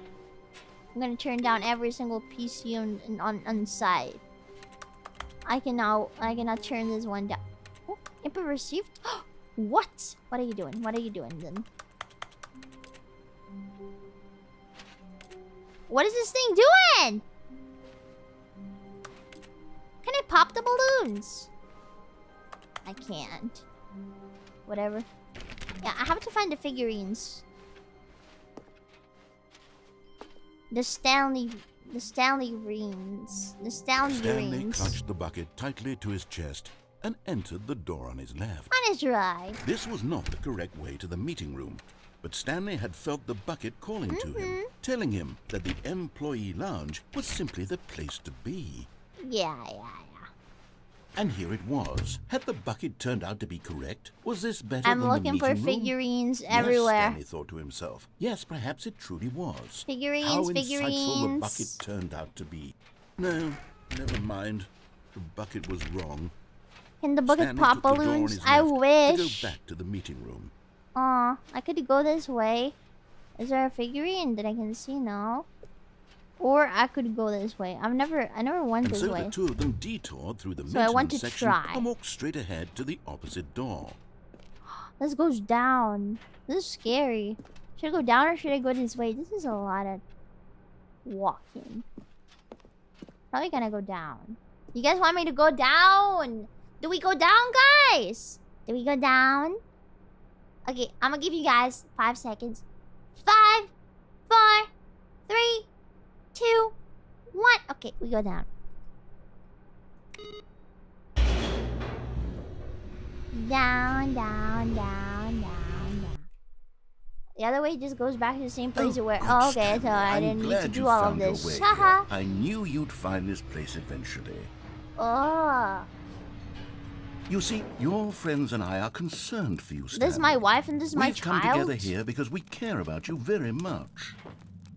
I'm gonna turn down every single PC on side. I cannot turn this one down. Oh, input received. What? What are you doing? What are you doing then? What is this thing doing? Can I pop the balloons? I can't. Whatever. Yeah, I have to find the figurines. The Stanley rings. The Stanley Stanley rings. clutched the bucket tightly to his chest and entered the door on his left. On his right. This was not the correct way to the meeting room, but Stanley had felt the bucket calling to him, telling him that the employee lounge was simply the place to be. Yeah. And here it was. Had the bucket turned out to be correct? Was this better I'm than the looking for meeting room? figurines Yes, everywhere. Stanley thought to himself. Yes, perhaps it truly was. Figurines, How insightful the figurines. bucket turned out to be. No, never mind. The bucket was wrong. Can the bucket Stanley pop took the door on balloons? his I left wish. To go back to the meeting room. Aw, I could go this way. Is there a figurine that I can see now? Or I could go this way. I never went And this so way. the two of them detoured through the So I want maintenance to section try. and walked straight ahead to the opposite door. This goes down. This is scary. Should I go down or should I go this way? This is a lot of walking. Probably gonna go down. You guys want me to go down? Do we go down, guys? Do we go down? Okay, I'm gonna give you guys 5 seconds. 5, 4, 3, 2, 1. Okay, we go down. Down. The other way just goes back to the same place where. good Oh, okay, so Stanley. I I'm didn't need to glad do you all of found your this. way Haha. here. I knew you'd find this place eventually. Oh. You see, your friends and I are concerned for you, Stanley. This is my wife and this is my We've come child. together here because we care about you very much.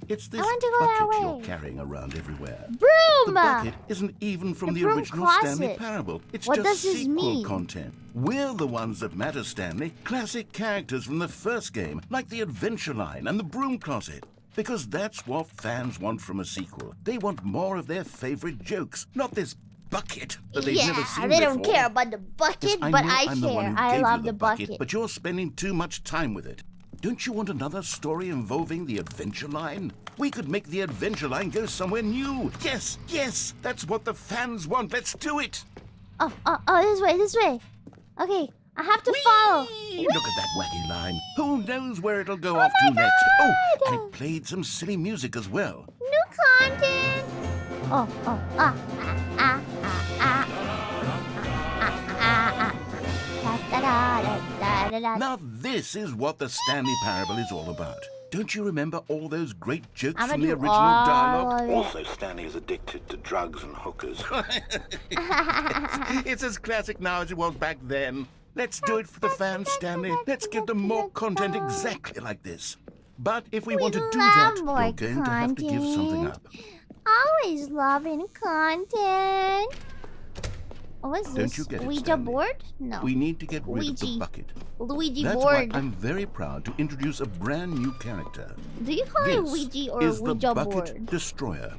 It's this want to go that bucket way. you're carrying around everywhere. The Broom! bucket isn't even from The the broom original Stanley closet. Parable. It's What just does this sequel mean? content. We're the ones that matter, Stanley. Classic characters from the first game, like the Adventure Line and the Broom Closet. Because that's what fans want from a sequel. They want more of their favorite jokes, not this bucket that they've never seen they before. don't care about the bucket, Yes, but know I I'm the one care. who I gave love you the bucket. but you're spending too much time with it. Don't you want another story involving the Adventure Line? We could make the Adventure Line go somewhere new. Yes, that's what the fans want. Let's do it. Oh, this way. Okay, I have to follow. Look at that wacky line. Who knows where it'll go off to next? Oh, and it played some silly music as well. New content. Now this is what the Stanley Parable is all about. Don't you remember all those great jokes I'ma from the do original all dialogue? of it. Also, Stanley is addicted to drugs and hookers. It's as classic now as it was back then. Let's do it for the fans, Stanley. Let's give them more content exactly like this. But if we want to do that, love more you're going to have to give something up. Always loving content. Oh, what's Don't this? you get it, Ouija Stanley? board? No. We need to get rid of the Ouija. bucket. Luigi That's board. why I'm very proud to introduce a brand new character. Do you call it This Ouija or is the Ouija Bucket board? Destroyer.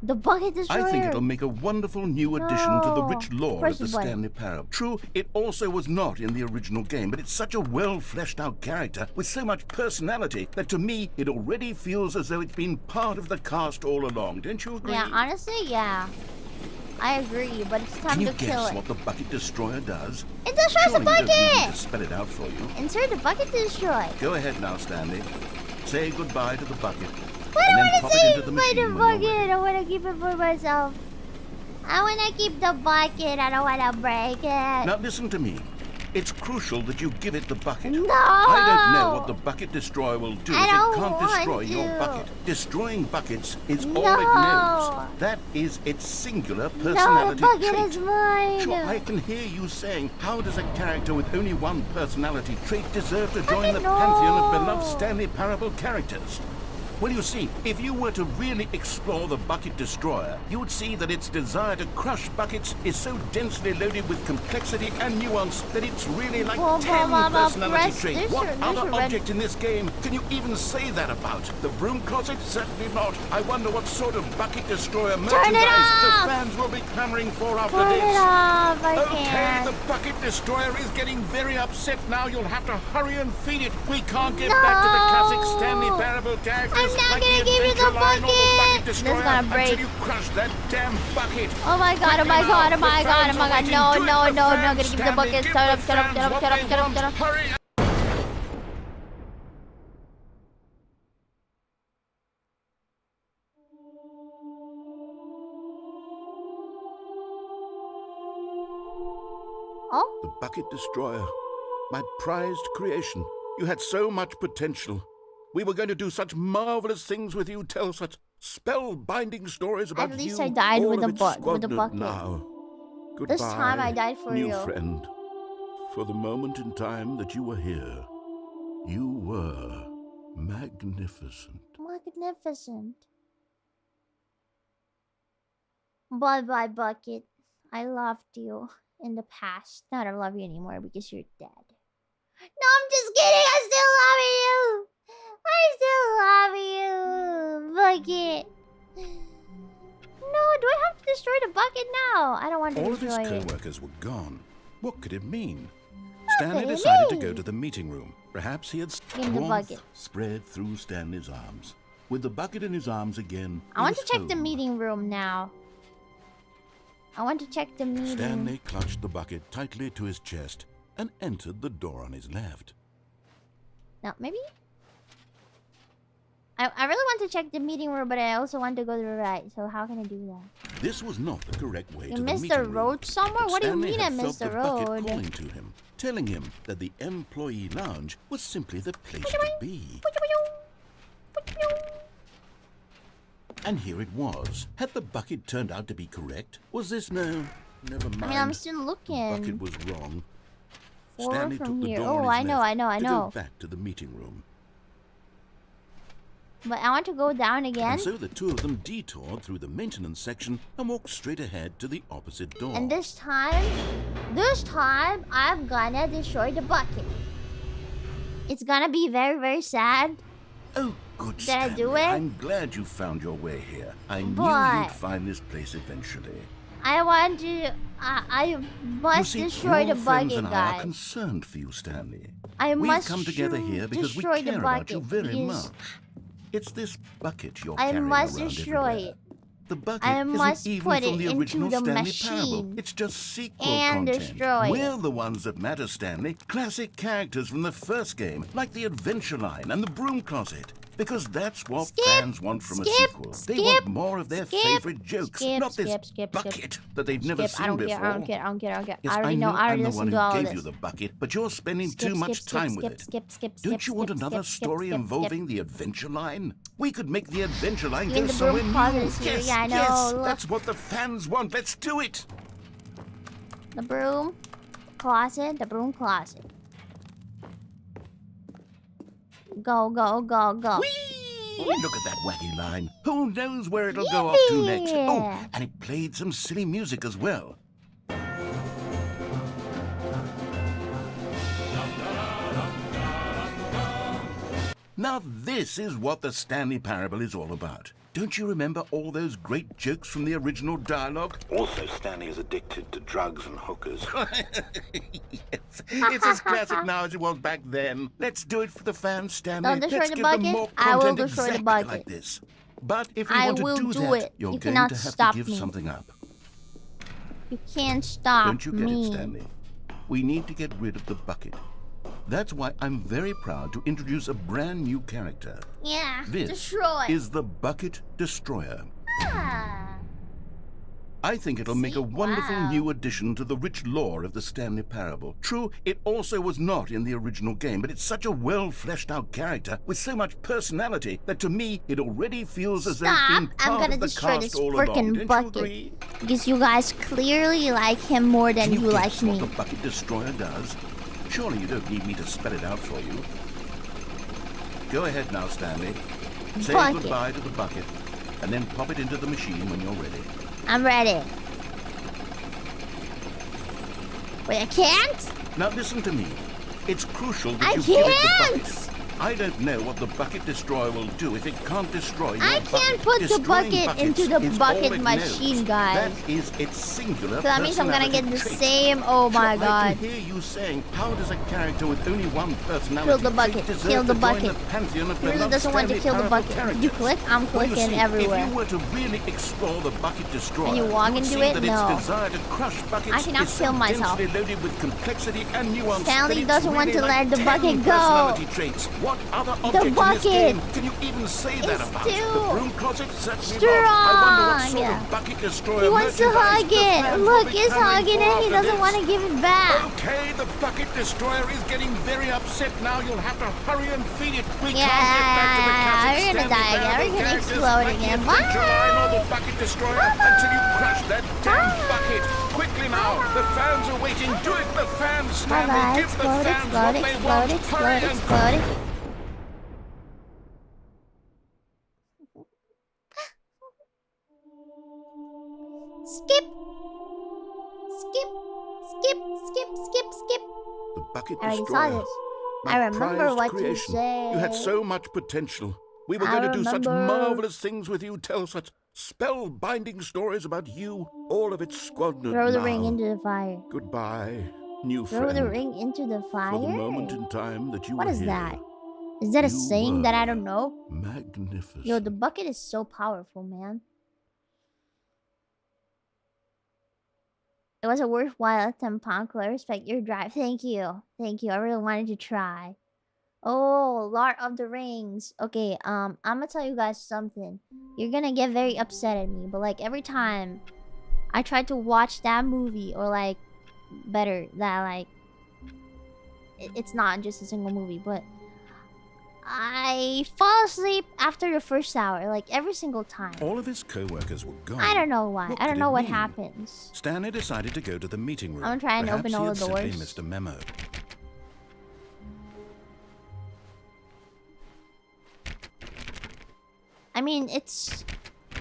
The bucket destroyer. I think it'll make a wonderful new addition to the rich lore Press of the the button. Stanley Parable. True, it also was not in the original game, but it's such a well-fleshed-out character with so much personality that to me it already feels as though it's been part of the cast all along. Don't you agree? Yeah, honestly, yeah. I agree, but it's time Can you to kill guess it. what the Bucket Destroyer does? It destroys the Surely you don't need me bucket! to spell it out for you. Insert the bucket to destroy. Go ahead now, Stanley. Say goodbye to the bucket. But I and then want pop to it save into the by machine the when you're ready. bucket. I want to keep it for myself. I want to keep the bucket. I don't want to break it. Now listen to me. It's crucial that you give it the bucket. No! I don't know what the Bucket Destroyer will do I if don't it can't want destroy your to. bucket. Destroying buckets is all No. it knows. That is its singular personality No, the bucket trait. is mine. Sure, I can hear you saying, how does a character with only one personality trait deserve to join the know. pantheon of beloved Stanley Parable characters? Well, you see, if you were to really explore the Bucket Destroyer, you would see that its desire to crush buckets is so densely loaded with complexity and nuance that it's really like 10 personality traits. What other object in this game can you even say that about? The Broom Closet? Certainly not. I wonder what sort of Bucket Destroyer merchandise the off! fans will be clamoring for after Turn this. it off. I Okay, can't. the Bucket Destroyer is getting very upset now. You'll have to hurry and feed it. We can't get back to the classic Stanley Parable characters I'm not like gonna the give you the Adventure Line or the bucket. Bucket This is Destroyer gonna break. until you crush that damn bucket. Oh my god, oh my god, oh my god, oh my god. No, no, no, no. Gonna give the bucket. Shut up, shut up, shut up, shut up, shut up, shut up. Hurry Oh? The bucket destroyer. My prized creation. You had so much potential. We were going to do such marvelous things with you, tell such spellbinding stories about you. At least I died All with of the it bucket. squandered now. Goodbye, This time I died for new real. friend. For the moment in time that you were here, you were magnificent. Magnificent. Bye-bye, Bucket. I loved you in the past. Now I don't love you anymore because you're dead. No, I'm just kidding. I still love you. Bucket. No, do I have to destroy the bucket now? I don't want to All of his destroy it. co-workers were gone. What could it mean? What Stanley could it decided to mean? go to the meeting room. Perhaps he had Give me the warmth bucket. spread through Stanley's arms. With the bucket in his arms again, I he want to was check the home. meeting room now. I want to check the meeting. Stanley clutched the bucket tightly to his chest and entered the door on his left. No, maybe? I really want to check the meeting room, but I also want to go to the right. So how can I do that? This was not the correct way You to the missed meeting the room. road somewhere? But What do you Stanley mean I had felt missed the bucket road? calling to him, telling him that the employee lounge was simply the place to be. And here it was. Had the bucket turned out to be correct? Was this no? Never mind. I mean, I'm still The bucket looking. was wrong. Forward Stanley from took the here. door Oh, on his I know, left I know, I to know. go back to the meeting room. But I want to go down again. And so the two of them detoured through the maintenance section and walked straight ahead to the opposite door. And this time, I'm gonna destroy the bucket. It's gonna be very, very sad. Oh, good Did I Stanley. do it? I'm glad you found your way here. I knew But- you'd find this place eventually. I want to. I must you see, destroy your the friends bucket, and I are guys. concerned for you, Stanley. I We've must come together here because we destroy the care about you bucket, very because much. It's this bucket you're I carrying must around destroy everywhere. it. The bucket I isn't must even put from it the into original the Stanley machine Parable. It's just sequel and content. destroy it. We're the ones that matter, Stanley. Classic characters from the first game, like the Adventure Line and the Broom Closet. Because that's what Skip, fans want from skip, a sequel. They want skip, more of their skip, favorite jokes, skip, not this skip, bucket that they've never Skip, seen I don't before. care, I don't care, I don't care, I don't care. Yes, I already know, I I'm already the one listened who to all gave this. you the bucket, but you're spending Skip, too much skip, time skip, with it. skip, Don't you want skip, another skip, story skip, involving the Adventure Line? We could make the Adventure Line Even go the somewhere Broom new. Closet is here. Yes, Yeah, I know, yes, look. that's what the fans want. Let's do it. The broom closet, the broom closet. Go, go, go, go. Whee! Look at that wacky line. Who knows where it'll go off to next? Oh, Yeah. and it played some silly music as well. Now this is what the Stanley Parable is all about. Don't you remember all those great jokes from the original dialogue? Also, Stanley is addicted to drugs and hookers. Yes, it's as classic now as it was back then. Let's do it for the fans, Stanley. Don't destroy Let's the give them bucket. more I will content destroy the exactly bucket. like this. But if you I want to will do do that, it. you're You going cannot to have stop to give me. something up. You can't stop Don't you get me. it, Stanley? We need to get rid of the bucket. That's why I'm very proud to introduce a brand new character. Yeah, This destroy. is the Bucket Destroyer. Ah. I think it'll make a wonderful wow. new addition to the rich lore of the Stanley Parable. True, it also was not in the original game, but it's such a well-fleshed-out character with so much personality that to me it already feels as though it's been Stop! part I'm gonna of the destroy cast this all along. frickin' Don't bucket. you agree? Because you guys clearly like him more than Can you like guess me. what the Bucket Destroyer does? Surely you don't need me to spell it out for you. Go ahead now, Stanley. Say Bucket. goodbye to the bucket, and then pop it into the machine when you're ready. I'm ready. Wait, I can't? Now listen to me. It's crucial that I you give it the can't! bucket. I don't know what the Bucket Destroyer will do if it can't destroy your I bucket. can't put the Destroying bucket buckets into the is bucket all it machine, knows. guys. That is its singular So that means I'm gonna get the personality trait. same. Oh my So god. I can hear you saying, how does a character with only one personality Kill the trait bucket. deserve Kill the to join bucket. the pantheon of He really beloved doesn't want to Stanley kill the Parable bucket. characters? You click, I'm Well, you clicking see, everywhere. If you were to really explore the Bucket Destroyer, And you walk would into see it? that No. its desire to crush buckets I cannot is so kill myself. densely loaded with complexity and nuance Stanley that it's doesn't want really to like let the 10 bucket go. personality traits. What other object in this bucket game can you even say that is about? too The broom closet? Certainly not. I wonder what sort yeah. of bucket destroyer He wants to merchandise hug the it. fans will Look, be he's coming hugging for it. He after doesn't this. want to give it back. Okay, the bucket destroyer is getting very upset now. You'll have to hurry and feed it. We Yeah, can't get back to the classic we're gonna Stanley die again. Parable We're gonna characters explode like again. the Adventure Bye. Line or the bucket destroyer until you crush that damn bucket. Quickly now, the fans are waiting. Do it, the fans, Stanley. Bye-bye. Give the Explode, fans what explode, they explode, want. explode, Hurry and explode. Skip. Skip. Skip. Skip. Skip. Skip. The bucket I already destroyer. saw this. My I remember prized what creation. you said. You had so much potential. We were I going to do such remember. marvelous things with you, tell such spellbinding stories about you. All of it squandered Throw the now. ring into the fire. Goodbye, new Throw friend. the ring into the fire? For the moment in time that you What were is here, that? Is that a you saying that I were don't know? Magnificent. Yo, the bucket is so powerful, man. It was a worthwhile attempt, Panko. I respect your drive. Thank you. Thank you. I really wanted to try. Oh, Lord of the Rings. Okay, I'm gonna tell you guys something. You're gonna get very upset at me, but like every time I try to watch that movie, or like better, that like it's not just a single movie, but I fall asleep after the first hour, like every single time. All of his co-workers were gone. I don't know why. What I don't could know it what mean? happens. Stanley decided to go to the meeting room. I'm gonna try and Perhaps open he all had the simply doors. missed a memo. I mean,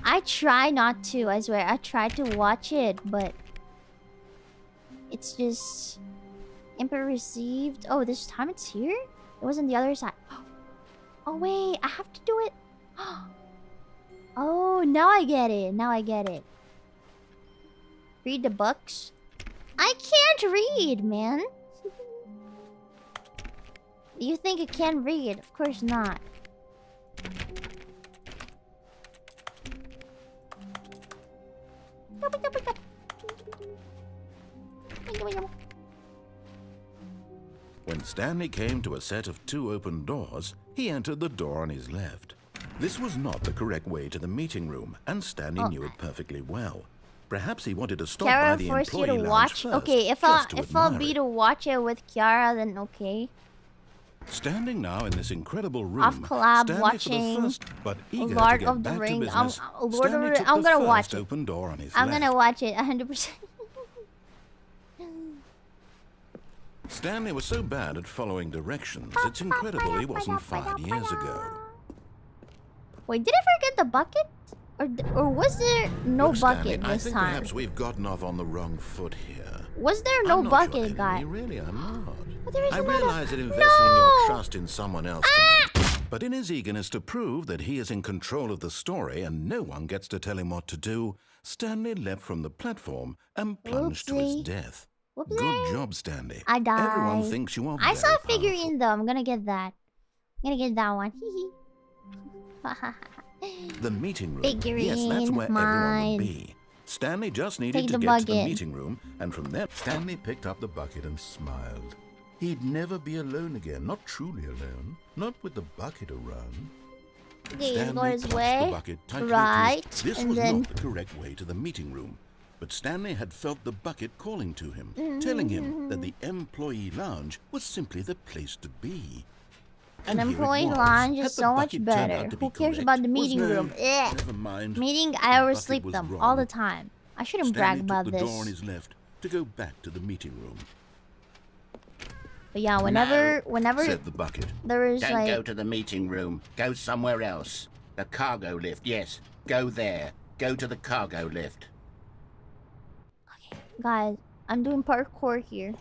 I try not to, I swear. I try to watch it, but it's just input received. Oh, this time it's here? It was on the other side. Oh, wait. I have to do it. Oh, now I get it. Now I get it. Read the books. I can't read, man. You think I can read? Of course not. When Stanley came to a set of 2 open doors, he entered the door on his left. This was not the correct way to the meeting room, and Stanley knew it perfectly well. Perhaps he wanted to stop by Kiara the forced you employee to lounge watch. first, Okay, if just to I'll admire be it. to watch it with Kiara, then okay. Standing now in this incredible room, Off collab Stanley watching for the first, but eager Lord to get of the back Ring. to business, Lord of Stanley the took I'm the gonna first watch it. open door on his I'm left. gonna watch it 100%. Stanley was so bad at following directions, it's incredible he wasn't fired years ago. Wait, did I forget the bucket? Or was there no Look, bucket Stanley, I this think time? perhaps we've gotten off on the wrong foot here. Was there no I'm not bucket, your enemy, guy? Really, I'm not. But there is I another- realize that investing No! your trust in someone else but in his eagerness to prove that he is in control of the story and no one gets to tell him what to do, Stanley leapt from the platform and plunged to his Whoopsie. death. Whoopsie. Good job, Stanley. I died. Everyone thinks you are I saw a very figurine though. I'm gonna get that. I'm gonna get that one. powerful. The meeting room. Figurine, Yes, that's where everyone mine. would be. Stanley just needed Take to the get to the bucket. meeting room, and from there, Stanley picked up the bucket and smiled. He'd never be alone again, not truly alone, not with the bucket around. Okay, you go Stanley his clutched the way. bucket tightly to Right. his... This and was then... not the correct way to the meeting room, but Stanley had felt the bucket calling to him, telling him that the employee lounge was simply the place to be. An And here it employee was. lounge Had is the so much bucket turned better. out to be Who cares correct? about the Was meeting no- room? Ugh. Never mind. Meeting, The I bucket oversleep was them wrong. all the time. I shouldn't brag Stanley about took the this. door on his left to go back to the meeting room. But yeah, whenever Said the bucket. there is Don't like go to the meeting room. Go somewhere else. The cargo lift, yes. Go there. Go to the cargo lift. guys, I'm doing parkour here.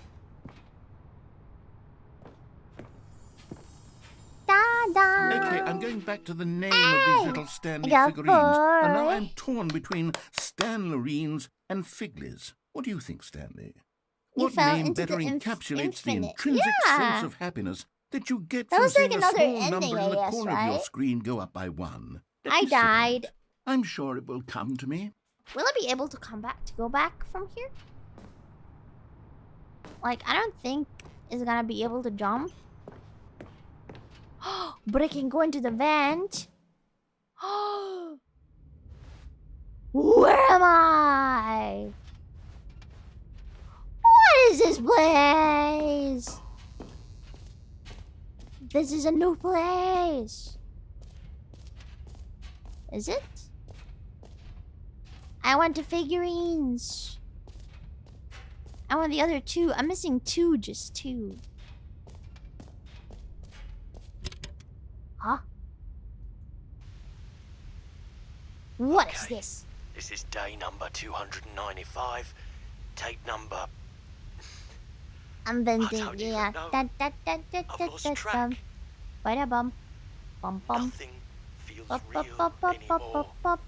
Da da. Okay, I'm going back to the name of these little Stanley got figurines. And now four. I'm torn between Stanlerines and Figlies. What do you think, Stanley? You What fell name into better the encapsulates the infinite. intrinsic Yeah. sense of happiness that you get That from was like seeing a another small ending, number I in the guess, corner of your right? screen go up by 1? Let I me sit on died. it. I'm sure it will come to me. Will I be able to go back from here? Like, I don't think it's gonna be able to jump. But I can go into the vent. Where am I? What is this place? This is a new place. Is it? I want the figurines. I want the other two. I'm missing two, just two. Huh? What is this? This is day number 295. Tape number... I'm venting, don't even yeah. know. I've lost track. Bada bum. Bum bum. Nothing feels Bop, real bop, bop, bop, anymore. bop, bop,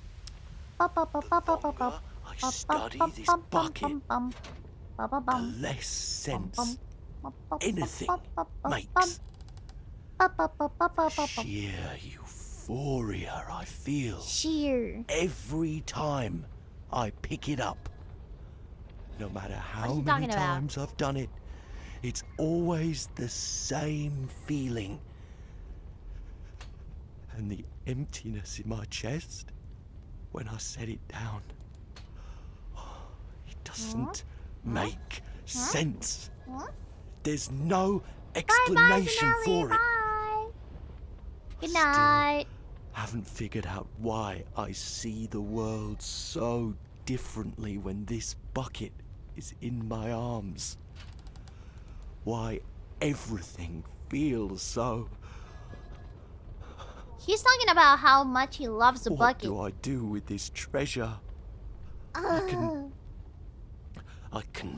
bop, bop, The bop, bop, bop, longer bop. I study this bucket, the less sense anything makes. Sheer euphoria I feel Sheer. every time I pick it up. No matter how you many talking about? times I've done it, it's always the same feeling. And the emptiness in my chest when I set it down. It doesn't make sense. Huh? There's no Bye, explanation for it. Bye. Good Still night. haven't figured out why I see the world so differently when this bucket is in my arms. Why everything feels so... He's talking about how much he loves the What bucket. do I do with this treasure? I can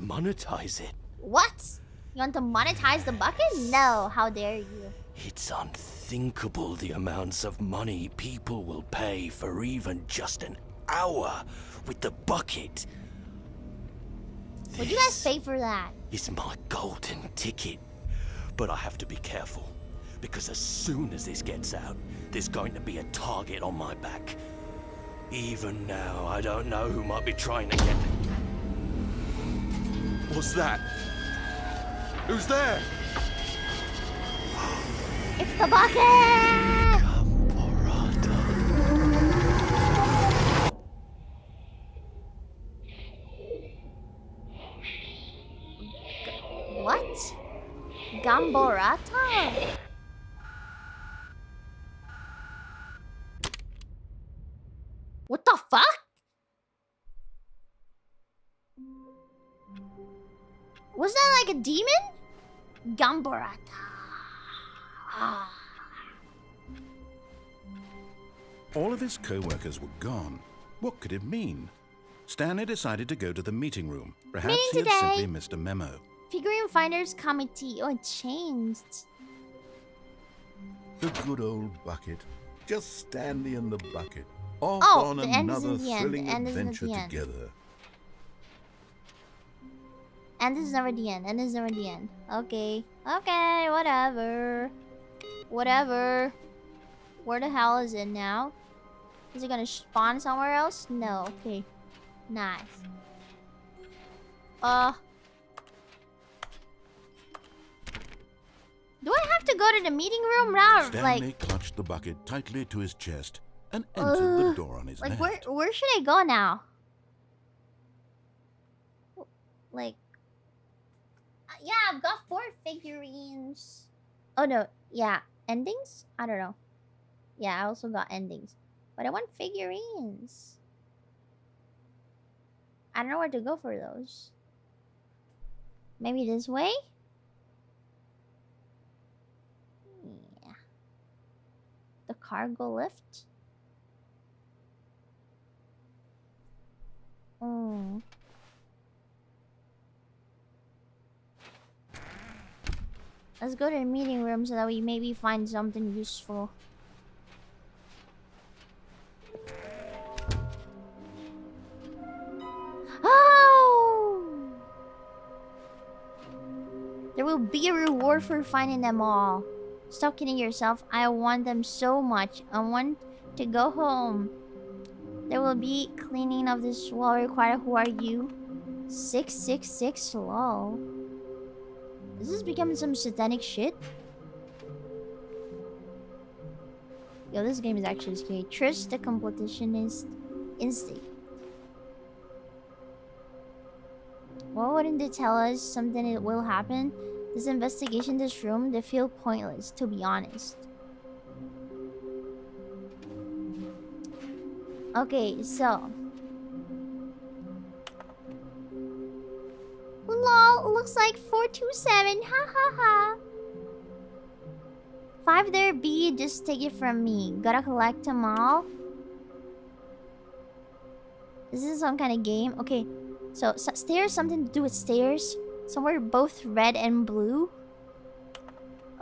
monetize it. What? You want to monetize the bucket? No, how dare you. It's unthinkable the amounts of money people will pay for even just an hour with the bucket. Would you guys pay for that? Is my golden ticket. But I have to be careful, because as soon as this gets out, there's going to be a target on my back. Even now, I don't know who might be trying to get me. What's that? Who's there? It's the bucket! What? Gamborata? What the fuck? Was that like a demon? Gamborata. Ah. All of his co-workers were gone. What could it mean? Stanley decided to go to the meeting room. Perhaps Meeting he had today. simply missed a memo. Figurine Finders Committee. Oh, it changed. The good old bucket. Just Stanley and the bucket. Off Oh, on the end is another in the end. thrilling The end is in adventure the end. together. And this is never the end. And this is never the end. Okay. Okay, whatever. Whatever. Where the hell is it now? Is it gonna spawn somewhere else? No. Okay. Nice. Do I have to go to the meeting room now? Stanley clutched the bucket tightly to his chest and entered the door on his like left. where should I go now? Like, yeah, I've got 4 figurines. Oh no, yeah, endings? I don't know. Yeah, I also got endings, but I want figurines. I don't know where to go for those. Maybe this way? Yeah. The cargo lift? Oh. Let's go to the meeting room so that we maybe find something useful. Oh! There will be a reward for finding them all. Stop kidding yourself. I want them so much. I want to go home. There will be cleaning of this wall required. Who are you? 666 lol. Is this becoming some satanic shit? Yo, this game is actually scary. Trust the competitionist instinct. Why wouldn't they tell us something that will happen? This investigation, this room, they feel pointless, to be honest. Okay, so... Lol, looks like 427, ha ha ha. 5 there, B, just take it from me. Gotta collect them all. Is this some kind of game? Okay, so stairs, something to do with stairs. Somewhere both red and blue.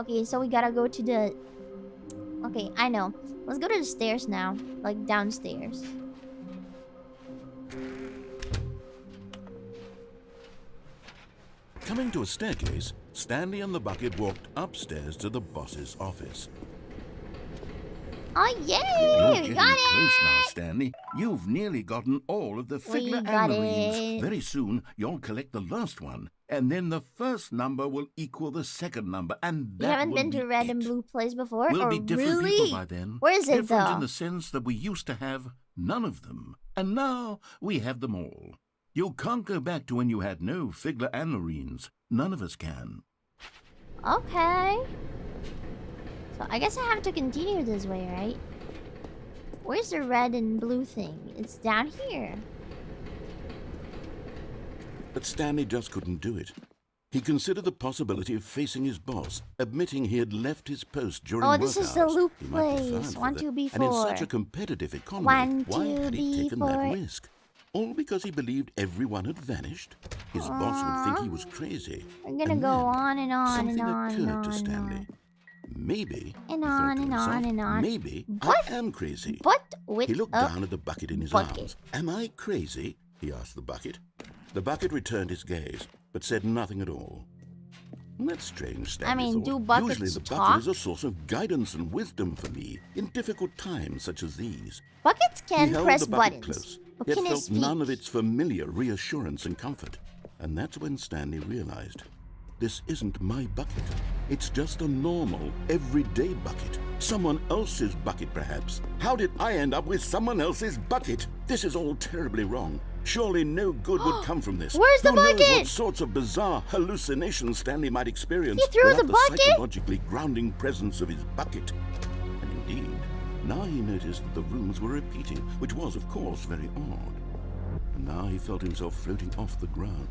Okay, so we gotta go to the... Okay, I know. Let's go to the stairs now. Like, downstairs. Coming to a staircase, Stanley and the bucket walked upstairs to the boss's office. Oh, yay! You're We getting got close now, it! Stanley. You've nearly gotten all of the We Figler got and Marines. it. Very soon, you'll collect the last one, and then the first number will equal the second number, and You that haven't will been to be Red it. and Blue Place before? We'll Or be different really? people by then. Where is it, Different though? in the sense that we used to have none of them, and now we have them all. You can't go back to when you had no Figler and Marines. None of us can. Okay. So I guess I have to continue this way, right? Where's the red and blue thing? It's down here. But Stanley just couldn't do it. He considered the possibility of facing his boss, admitting he had left his post during Oh, work this is hours. the loop He might be place. fined for 1, 2, that. And in such a B4. competitive economy, 1, why 2, had he taken that B4. risk? All because he believed everyone had vanished? His boss would think he was crazy. We're gonna And go then on and on something and on and occurred on to and Stanley. on. Maybe, And he on thought to and himself, on and on. maybe But- I am crazy. But with He looked a down at the bucket in his bucket. arms. Am I crazy? He asked the bucket. The bucket returned his gaze, but said nothing at all. That's strange, Stanley mean, thought. do buckets Usually the bucket talk? is a source of guidance and wisdom for me in difficult times such as these. buckets He can held press the bucket buttons. close, But yet can it felt speak? none of its familiar reassurance and comfort. And that's when Stanley realized, this isn't my bucket. It's just a normal, everyday bucket. Someone else's bucket, perhaps. How did I end up with someone else's bucket? This is all terribly wrong. Surely no good would come from this. Where's the Who knows bucket? what sorts of bizarre hallucinations Stanley might experience He threw without the bucket? psychologically grounding presence of his bucket. And indeed, now he noticed that the rooms were repeating, which was, of course, very odd. And now he felt himself floating off the ground.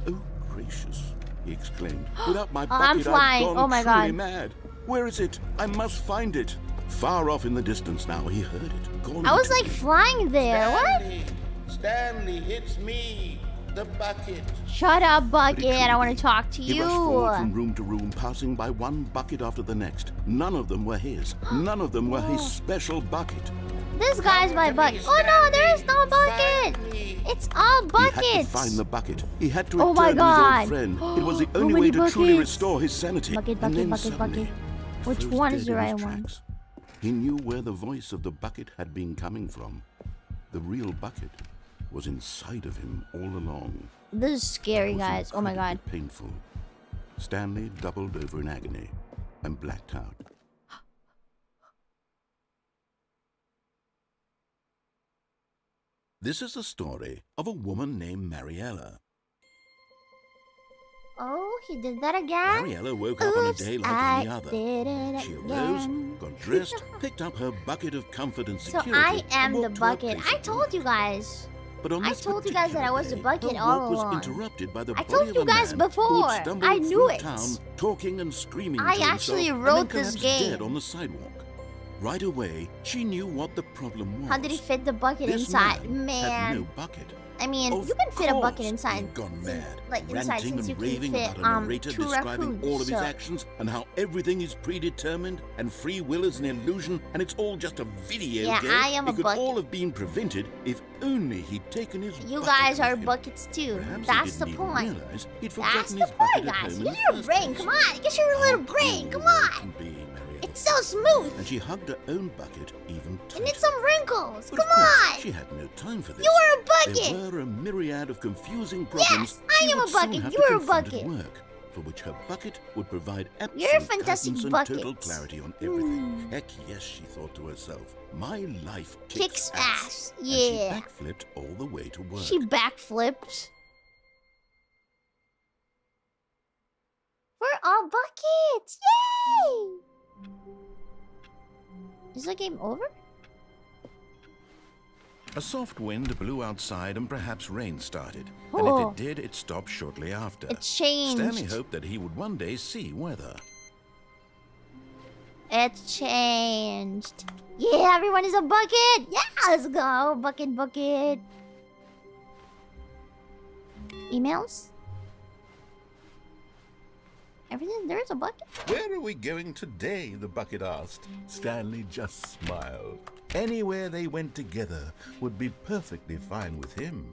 Oh, gracious, he exclaimed. Without my bucket, I'm flying. I've gone Oh my truly God. mad. Where is it? I must find it. Far off in the distance now, he heard it. Calling I was to like him. flying there. What? Stanley, it's me, the bucket. Shut up, But it bucket. I couldn't want be. to talk to He you. rushed forward from room to room, passing by one bucket after the next. None of them were his. None of them were his special bucket. This guy's my bucket. Oh no, there is no bucket. It's all He had to buckets. find the bucket. He had to Oh return my to his God. old friend. It was the How only way many to truly buckets? restore his sanity. Bucket, And bucket, then bucket, suddenly, bucket. Which froze one dead is the in his right one? tracks. He knew where the voice of the bucket had been coming from. The real bucket was inside of him all along. This is scary, It was guys. Oh my God. incredibly painful. Stanley doubled over in agony and blacked out. This is the story of a woman named Mariella. Oh, he did that again? Mariella woke up on a Oops, day like I any other. did it She arose, again. got dressed, picked up her bucket of comfort and So security. I am and the walked to her bucket. place I of told work. you guys. But on I this told you guys that I was the particular bucket day, all her walk along. was interrupted by the I body told of you a guys man who before. had stumbled I knew through it. town, talking and screaming I to actually himself, wrote and then this collapsed game. dead on the sidewalk. Right away, she knew what the problem was. How did he fit the bucket This inside? man had no Man. bucket. I mean, Of you can fit a bucket course inside. he'd gone since- mad, like inside ranting since you and can raving fit about a narrator 2 describing raccoons. all of his so- actions and how everything is predetermined and free will is an illusion and it's all just a video Yeah, game. I am a it could bucket. all have been prevented if only he'd taken his You bucket guys with are him. buckets too. Perhaps That's he the didn't even point. realize he'd That's forgotten the his bucket point, at guys. home in Use the your first brain. place. Come on. Get your little brain. Come on. Can be, Mariella. It's so smooth. And she hugged her own bucket even tighter. And it's some wrinkles. But Come of course, on. she had no time for this. You are a bucket. There were a myriad of confusing problems. Yes, I she am a would soon bucket. have You to are a confront at bucket. Work, for which her bucket would provide absolute You're a fantastic guidance and bucket. total clarity on everything. Heck yes, she thought to herself. My life Kicks ass. And Yeah. she backflipped all the way to work. She backflipped. all buckets! Yay! Is the game over? A soft wind blew outside and perhaps rain started. Oh. And if it did, it stopped shortly after. It changed. Stanley hoped that he would one day see weather. It's changed. Yeah, everyone is a bucket! Yeah, let's go! Bucket, bucket. Emails? Everything? There's a bucket? Where are we going today? The bucket asked. Stanley just smiled. Anywhere they went together would be perfectly fine with him.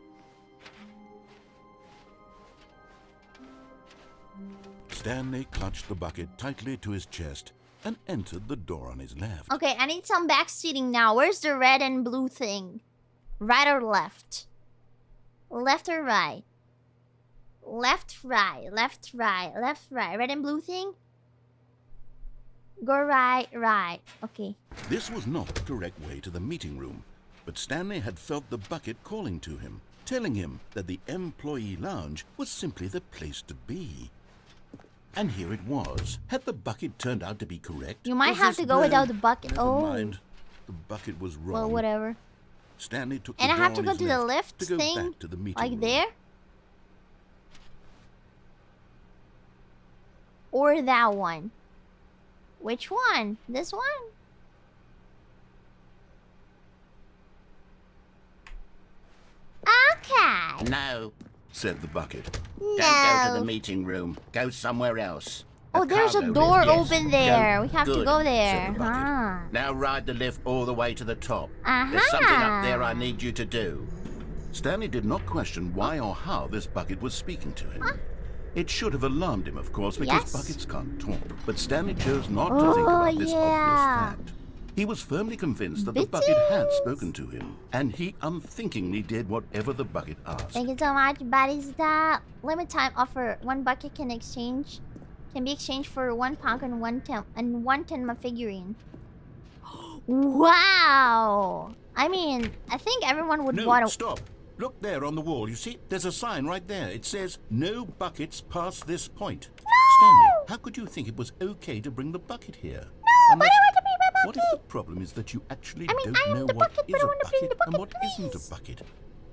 Stanley clutched the bucket tightly to his chest and entered the door on his left. Okay, I need some backseating now. Where's the red and blue thing? Right or left? Left or right? Left, right, left, right, left, right. Red and blue thing? Go right, right. Okay. This was not the correct way to the meeting room, but Stanley had felt the bucket calling to him, telling him that the employee lounge was simply the place to be. And here it was. Had the bucket turned out to be correct? You might Was have this to go bad? without the bucket. Never Oh. mind. The bucket was wrong. Well, whatever. Stanley took And the I door have to on go his to the left lift to go thing? back to the meeting Like room. there? Or that one? Which one? This one? Okay. No, said the bucket. don't go to the No. meeting room. Go somewhere else. Oh, there's a cargo door lift, yes. open there. Go. We have to Good, go said there. the bucket. Huh. Now ride the lift all the way to the top. Uh-huh. There's something up there I need you to do. Stanley did not question why or how this bucket was speaking to him. It should have alarmed him, of course, because Yes. buckets can't talk. But Stanley chose not to think about this yeah. obvious fact. He was firmly convinced that the bucket had spoken to him, and he unthinkingly did whatever the bucket asked. Thank you so much, Barista. Limit time offer. One bucket can be exchanged for one Panko and one Tenma figurine. Wow! I mean, I think everyone would No, want to. stop. Look there on the wall. You see? There's a sign right there. It says, "No buckets past this point." Stanley, how could you think it was okay to bring the bucket here? No, but I want to bring my bucket. What if the problem is that you actually I mean, don't I am know the what bucket, is but I a want to bring bucket the and bucket, what isn't please. a bucket?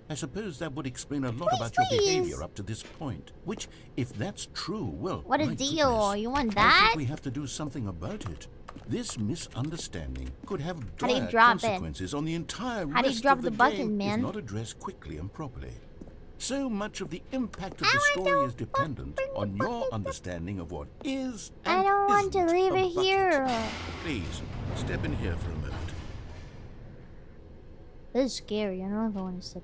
I suppose that would explain a lot Please, about your please. behavior up to this point. Which, if that's true, well, What a my deal. goodness, You want I that? think we have to do something about it. This misunderstanding could have How do you dire drop it? consequences on the entire How do you rest drop of the the bucket, game man? if not addressed quickly and properly. So much of the impact of I the want story to is dependent bring the on your bucket. understanding of what is I and don't want to isn't leave a it bucket. here. Please, step in here for a moment. This is scary. I don't know if I want to step.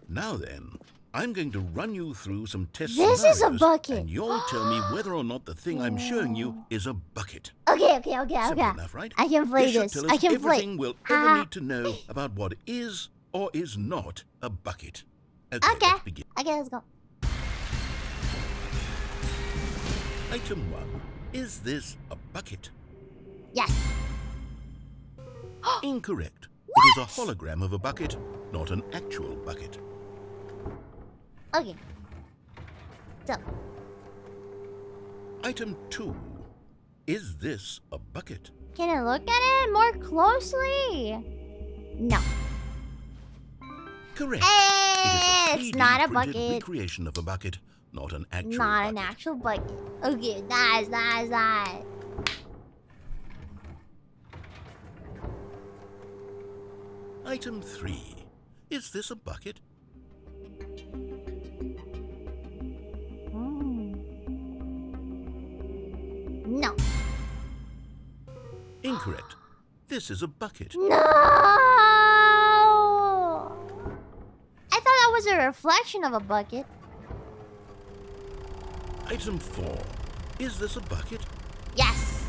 Now then, I'm going to run you through some test This is a scenarios, bucket. and you'll tell me whether or not the thing I'm showing you is a bucket. Okay. Simple enough, right? I can play should this. tell us I can play. everything we'll ever need to know about what is or is not a bucket. Okay, Okay. let's begin. Okay, let's go. Item 1. Is this a bucket? Yes. Incorrect. What? It is a hologram of a bucket, not an actual bucket. Okay. So, Item 2. Is this a bucket? can I look at it more closely? No. Correct. Hey, It is it's not a 3D printed bucket. recreation of a bucket, not an actual Not bucket. an actual bucket. Okay, nice. Item 3. Is this a bucket? No. Incorrect. This is a bucket. No! I thought that was a reflection of a bucket. Item 4. Is this a bucket? Yes.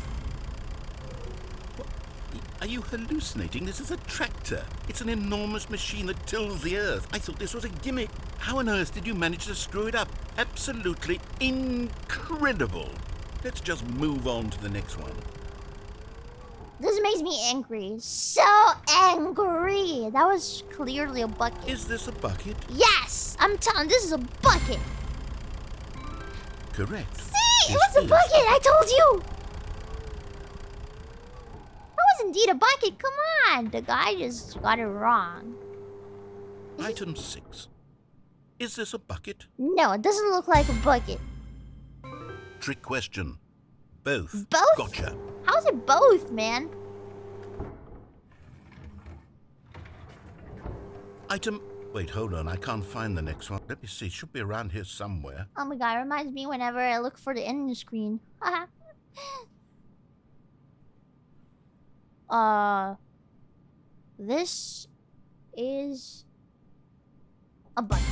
Are you hallucinating? This is a tractor. It's an enormous machine that tills the earth. I thought this was a gimmick. How on earth did you manage to screw it up? Absolutely incredible. Let's just move on to the next one. This makes me angry. So angry. That was clearly a bucket. Is this a bucket? Yes! I'm telling this is a bucket. Correct. See? It This was a is- bucket. I told you. That was indeed a bucket. Come on. The guy just got it wrong. Item 6. Is this a bucket? No, it doesn't look like a bucket. Trick question. Both. Both? Gotcha. How's it both, man? Item... Wait, hold on. I can't find the next one. Let me see. Should be around here somewhere. Oh my god, it reminds me whenever I look for the ending screen. This is a bucket.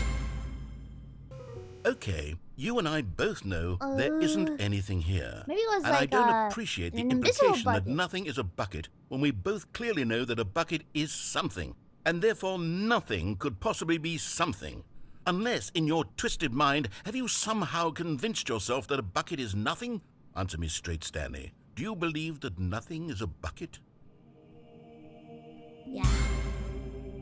Okay, you and I both know there isn't anything here. Maybe it was and like I don't appreciate the an invisible implication that bucket. nothing is a bucket when we both clearly know that a bucket is something. And therefore nothing could possibly be something. Unless, in your twisted mind, have you somehow convinced yourself that a bucket is nothing? Answer me straight, Stanley. Do you believe that nothing is a bucket? Yeah.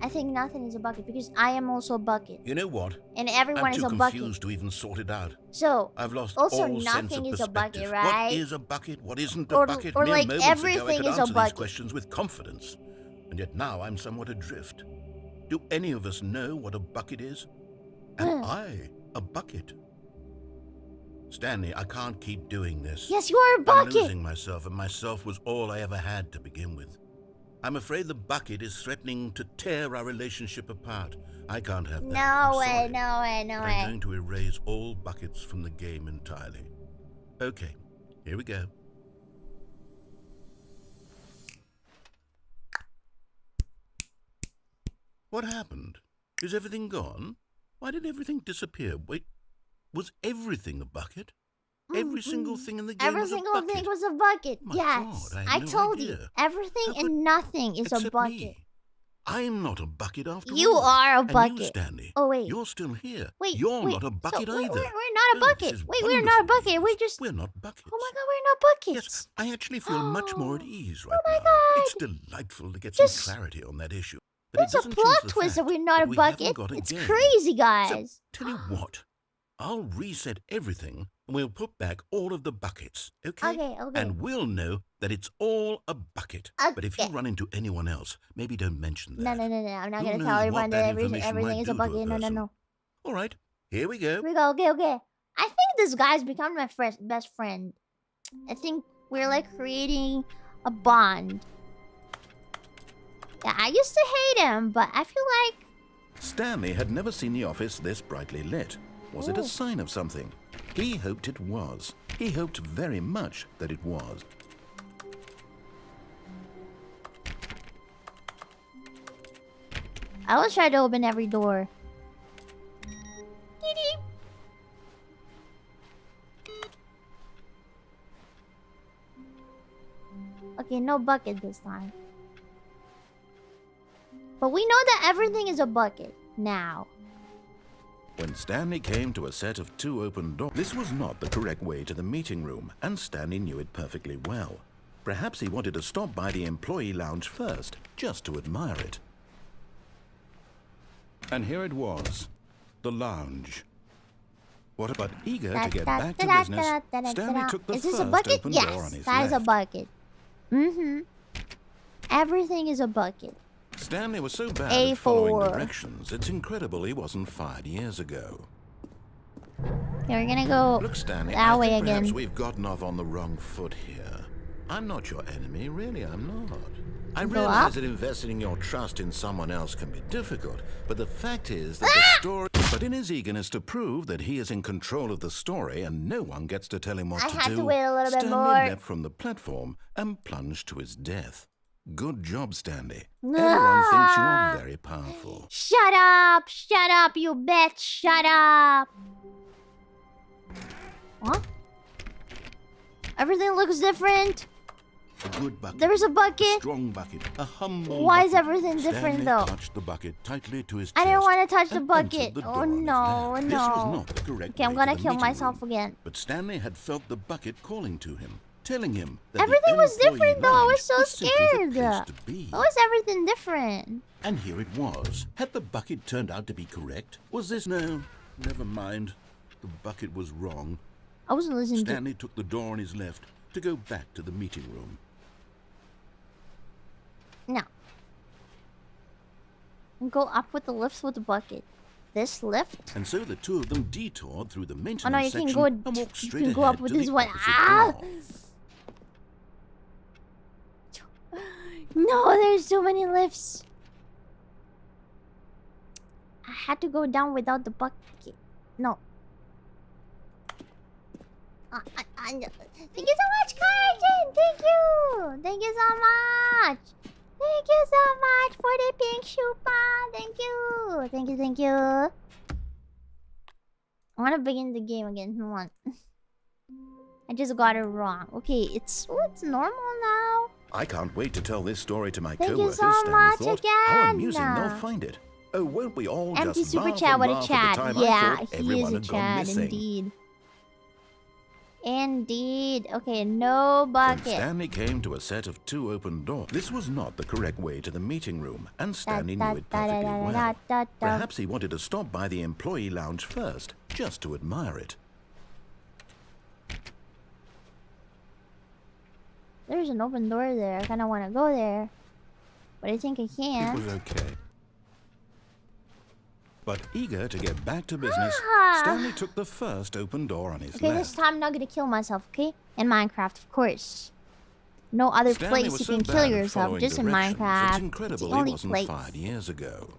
I think nothing is a bucket because I am also a bucket. You know what? And everyone I'm is too a bucket. confused to even sort it out. So, I've lost also all sense nothing of is a bucket, perspective. right? What is a bucket? What isn't a Or- bucket? or Mere like moments ago, I everything could is a answer bucket. these questions with confidence. And yet now I'm somewhat adrift. Do any of us know what a bucket is? Am I a bucket? Stanley, I can't keep doing this. Yes, you are a I'm bucket. losing myself, and myself was all I ever had to begin with. I'm afraid the bucket is threatening to tear our relationship apart. I can't have that. I'm No way, sorry. no way, no But way. I'm going to erase all buckets from the game entirely. Okay, here we go. What happened? Is everything gone? Why did everything disappear? Wait, was everything a bucket? Every single thing in the game Every was a single bucket? thing was a bucket. My Yes. God, I had I no told you. idea. Everything How could- and nothing is a Except bucket. me. I'm not a bucket after You all. are a And bucket. you, Stanley, Oh, wait. you're still here. Wait, You're wait. not a bucket so either. We're not a Oh, bucket. this is Wait, we're not a wonderful bucket. news. We just... We're not buckets. Oh my god, we're not buckets. Yes, I actually feel much more at ease right my now. God. It's delightful to get Just- some clarity on that issue. But it There's a doesn't change plot the twist that fact we're not a we haven't bucket. got a It's game. crazy, So, guys. tell you what, I'll reset everything and we'll put back all of the buckets, okay? Okay, okay. And we'll know that it's all a bucket. But if you Okay. run into anyone else, maybe don't mention that. No. I'm not Who going to knows tell what everyone that that information everything might is a do to a bucket. No. person. All right, here we go. Here we go. Okay. I think this guy's become my best friend. I think we're like creating a bond. Yeah, I used to hate him, but I feel like... Stanley had never seen the office this brightly lit. Was it Oh. a sign of something? He hoped it was. He hoped very much that it was. I always try to open every door. Okay, no bucket this time. But we know that everything is a bucket now. When Stanley came to a set of 2 open doors, this was not the correct way to the meeting room, and Stanley knew it perfectly well. Perhaps he wanted to stop by the employee lounge first, just to admire it. And here it was, the lounge. But eager to get back to business, Stanley took the Is this first a bucket? open door on Yes, his that is a left. bucket. Everything is a bucket. Stanley was so bad at following A4. directions, it's incredible he wasn't fired years ago. Okay, we're gonna go Look, Stanley, that I way think perhaps again. we've gotten off on the wrong foot here. I'm not your enemy, really, I'm not. I Go realize up? that investing your trust in someone else can be difficult, but the fact is that the story... But in his eagerness to prove that he is in control of the story and no one gets to tell him what I to had do, to wait a little bit Stanley more. leapt from the platform and plunged to his death. Good job, Stanley. Everyone thinks you are very powerful. Shut up! Shut up, you bitch! Shut up! What? Everything looks different. A good bucket. There's a bucket. Strong bucket. A humble Why is bucket. everything different, Stanley though? clutched the bucket tightly to his I didn't chest want to touch the and bucket. entered the door Oh on his no, left. no. This was not the correct Okay, I'm way gonna to the kill meeting myself room. again. But Stanley had felt the bucket calling to him. telling him that Everything the was employee different though. I was lounge so simply the scared. place to be. Why was everything different? And here it was. Had the bucket turned out to be correct? Was this... No, never mind. The bucket was wrong. I wasn't listening to... Stanley took the door on his left to go back to the meeting room. No. Go up with the lifts with the bucket. This lift? And so the two of them detoured through the maintenance Oh no, you section can go. and walked You straight can go ahead up with to this the one. opposite Ah! wall. No, there's so many lifts. I had to go down without the bucket. No. Thank you so much, Carson. Thank you. Thank you so much. Thank you so much for the pink shupa. Thank you. Thank you. Thank you. I want to begin the game again. Hold on. I just got it wrong. Okay, it's normal now. I can't wait to tell this story to my Thank you co-workers. so Stanley much thought. How again. amusing they'll find it. Oh, won't we all Empty just super laugh chat. and What a laugh chat. at the time I Yeah, thought he everyone is a had gone chat missing. indeed. Indeed. Okay, no When bucket. Stanley came to a set of 2 open doors. This was not the correct way to the meeting room, and Stanley knew it perfectly well. Perhaps he wanted to stop by the employee lounge first, just to admire it. There's an open door there. I kind of want to go there, but I think I It can't. was okay. But eager to get back to business, Ah. Stanley took the first open door on his Okay, left. this time I'm not gonna kill myself. Okay, in Minecraft, of course. No other Stanley place was you so can bad kill at yourself. following Just in directions, Minecraft. It's It's incredible the he only wasn't place. 5 years ago.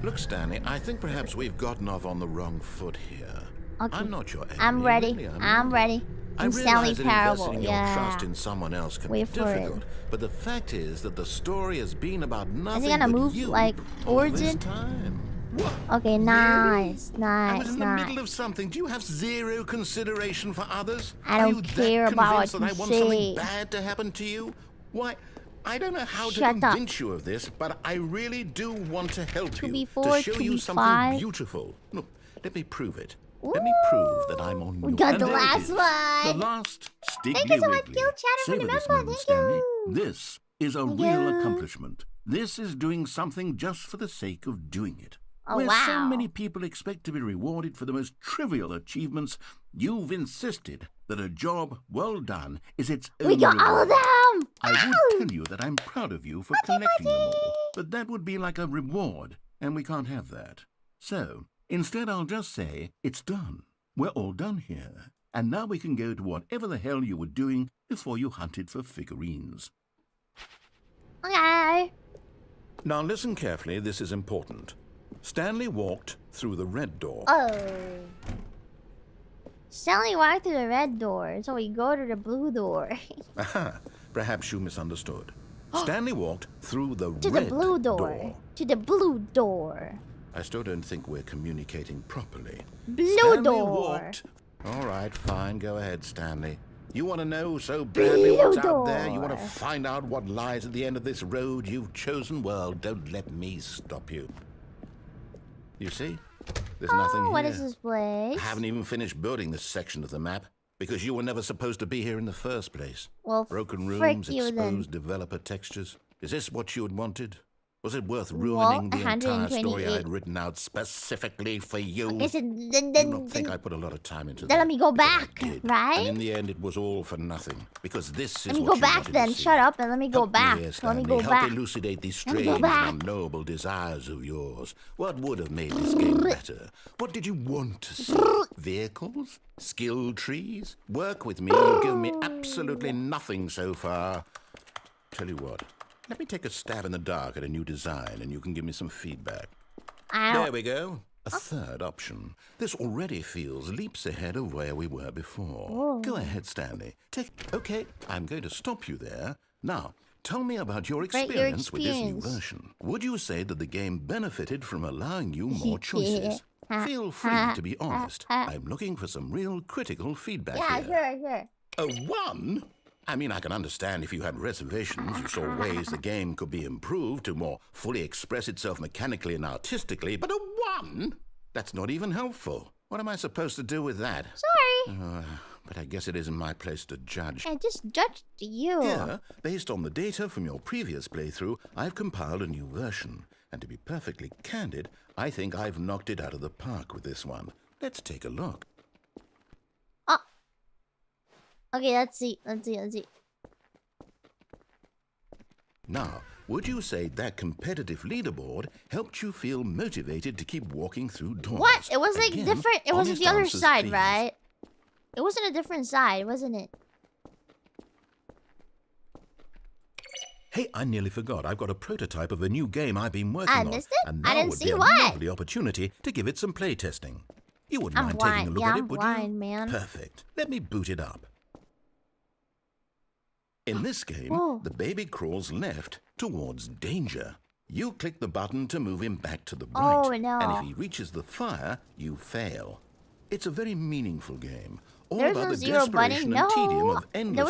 Look, Stanley, I think perhaps we've gotten off on the wrong foot here. Okay. I'm not your enemy. I'm ready. Really, I'm ready. I I'm Stanley realize that Parable. investing your Yeah. trust in someone else can Wait be for it. difficult, but the fact is that the story has been about nothing Is he gonna but move you like all towards this it? time. What? Okay, nice, I nice, was in the nice. middle of something. Do you have zero consideration for others? I Are don't you that care about convinced what that I you want something say. bad to happen to you? Why, I don't know how to Shut up. convince you of this, but I really do want to help you, 2v4, to show you 2v5. something beautiful. Look, let me prove it. Let me prove that I'm on We your got side. the And there it last is. one. The last Stiggly Thank you so much, Wiggly. Gil Chatter, for Savor the this member. moment, Thank Stanley. you. This is a Thank real you. accomplishment. This is doing something just for the sake of doing it. Oh, Where so wow. many people expect to be rewarded for the most trivial achievements, you've insisted that a job well done is its own We got all of reward. them. I Ow. would tell you that I'm proud of you for collecting them all, but that would be like a reward, and we can't have that. So, instead I'll just say, it's done. We're all done here, and now we can go to whatever the hell you were doing before you hunted for figurines. Okay. Now listen carefully, this is important. Stanley walked through the red door. Oh. Stanley walked through the red door, so we go to the blue door. Aha, perhaps you misunderstood. Stanley walked through the To the red blue door. To the blue door. I still don't think we're communicating properly. Blue Stanley door. walked. All right, fine. Go ahead, Stanley. You want to know so badly what's out there? You want to door. find out what lies at the end of this road you've chosen? Well, don't let me stop you. You see? There's nothing here. What is this place? I haven't even finished building this section of the map because you were never supposed to be here in the first place. Well, Broken frick rooms, you then. exposed developer textures. Is this what you had wanted? Was it worth Well, ruining the entire story 128. I had written out specifically for you? Okay, so You then, don't think I put a lot of time into then that? let me go because I back, did. right? And in the end, it was all for nothing because this is Let me what go you back wanted to then. see. Shut up and let me go Help back. Me here, Let Stanley. me go Help back. elucidate these Let me strange go back. and unknowable desires of yours. What would have made this game better? What did you want to see? Vehicles? Skill trees? Work with me. You've given me absolutely nothing so far. Tell you what. Let me take a stab in the dark at a new design and you can give me some feedback. There we go. A third option. This already feels leaps ahead of where we were before. Whoa. Go ahead, Stanley. Okay, I'm going to stop you there. Now, tell me about your experience with this new version. Would you say that the game benefited from allowing you more choices? Feel free to be honest. I'm looking for some real critical feedback here. Sure. A 1? I mean, I can understand if you had reservations, you saw ways the game could be improved to more fully express itself mechanically and artistically, but a 1? That's not even helpful. What am I supposed to do with that? Sorry. but I guess it isn't my place to judge. I just judged you. Here, based on the data from your previous playthrough, I've compiled a new version. And to be perfectly candid, I think I've knocked it out of the park with this one. Let's take a look. Oh. Okay, let's see. Now, would you say that competitive leaderboard helped you feel motivated to keep walking through doors? What? It was like Again, different. It wasn't honest the other answers, side, please. right? It wasn't a different side, wasn't it? Hey, I nearly forgot. I've got a prototype of a new game I've been working on. I missed it? And now I didn't would see be a what? lovely opportunity to give it some playtesting. You wouldn't I'm mind blind. taking a look Yeah, at it, I'm would blind, you? man. Perfect. Let me boot it up. In this game, Whoa. the baby crawls left towards danger. You click the button to move him back to the right. Oh, no. And if he reaches the fire, you fail. It's a very meaningful game. All There's about no the zero button. desperation No. and tedium of There was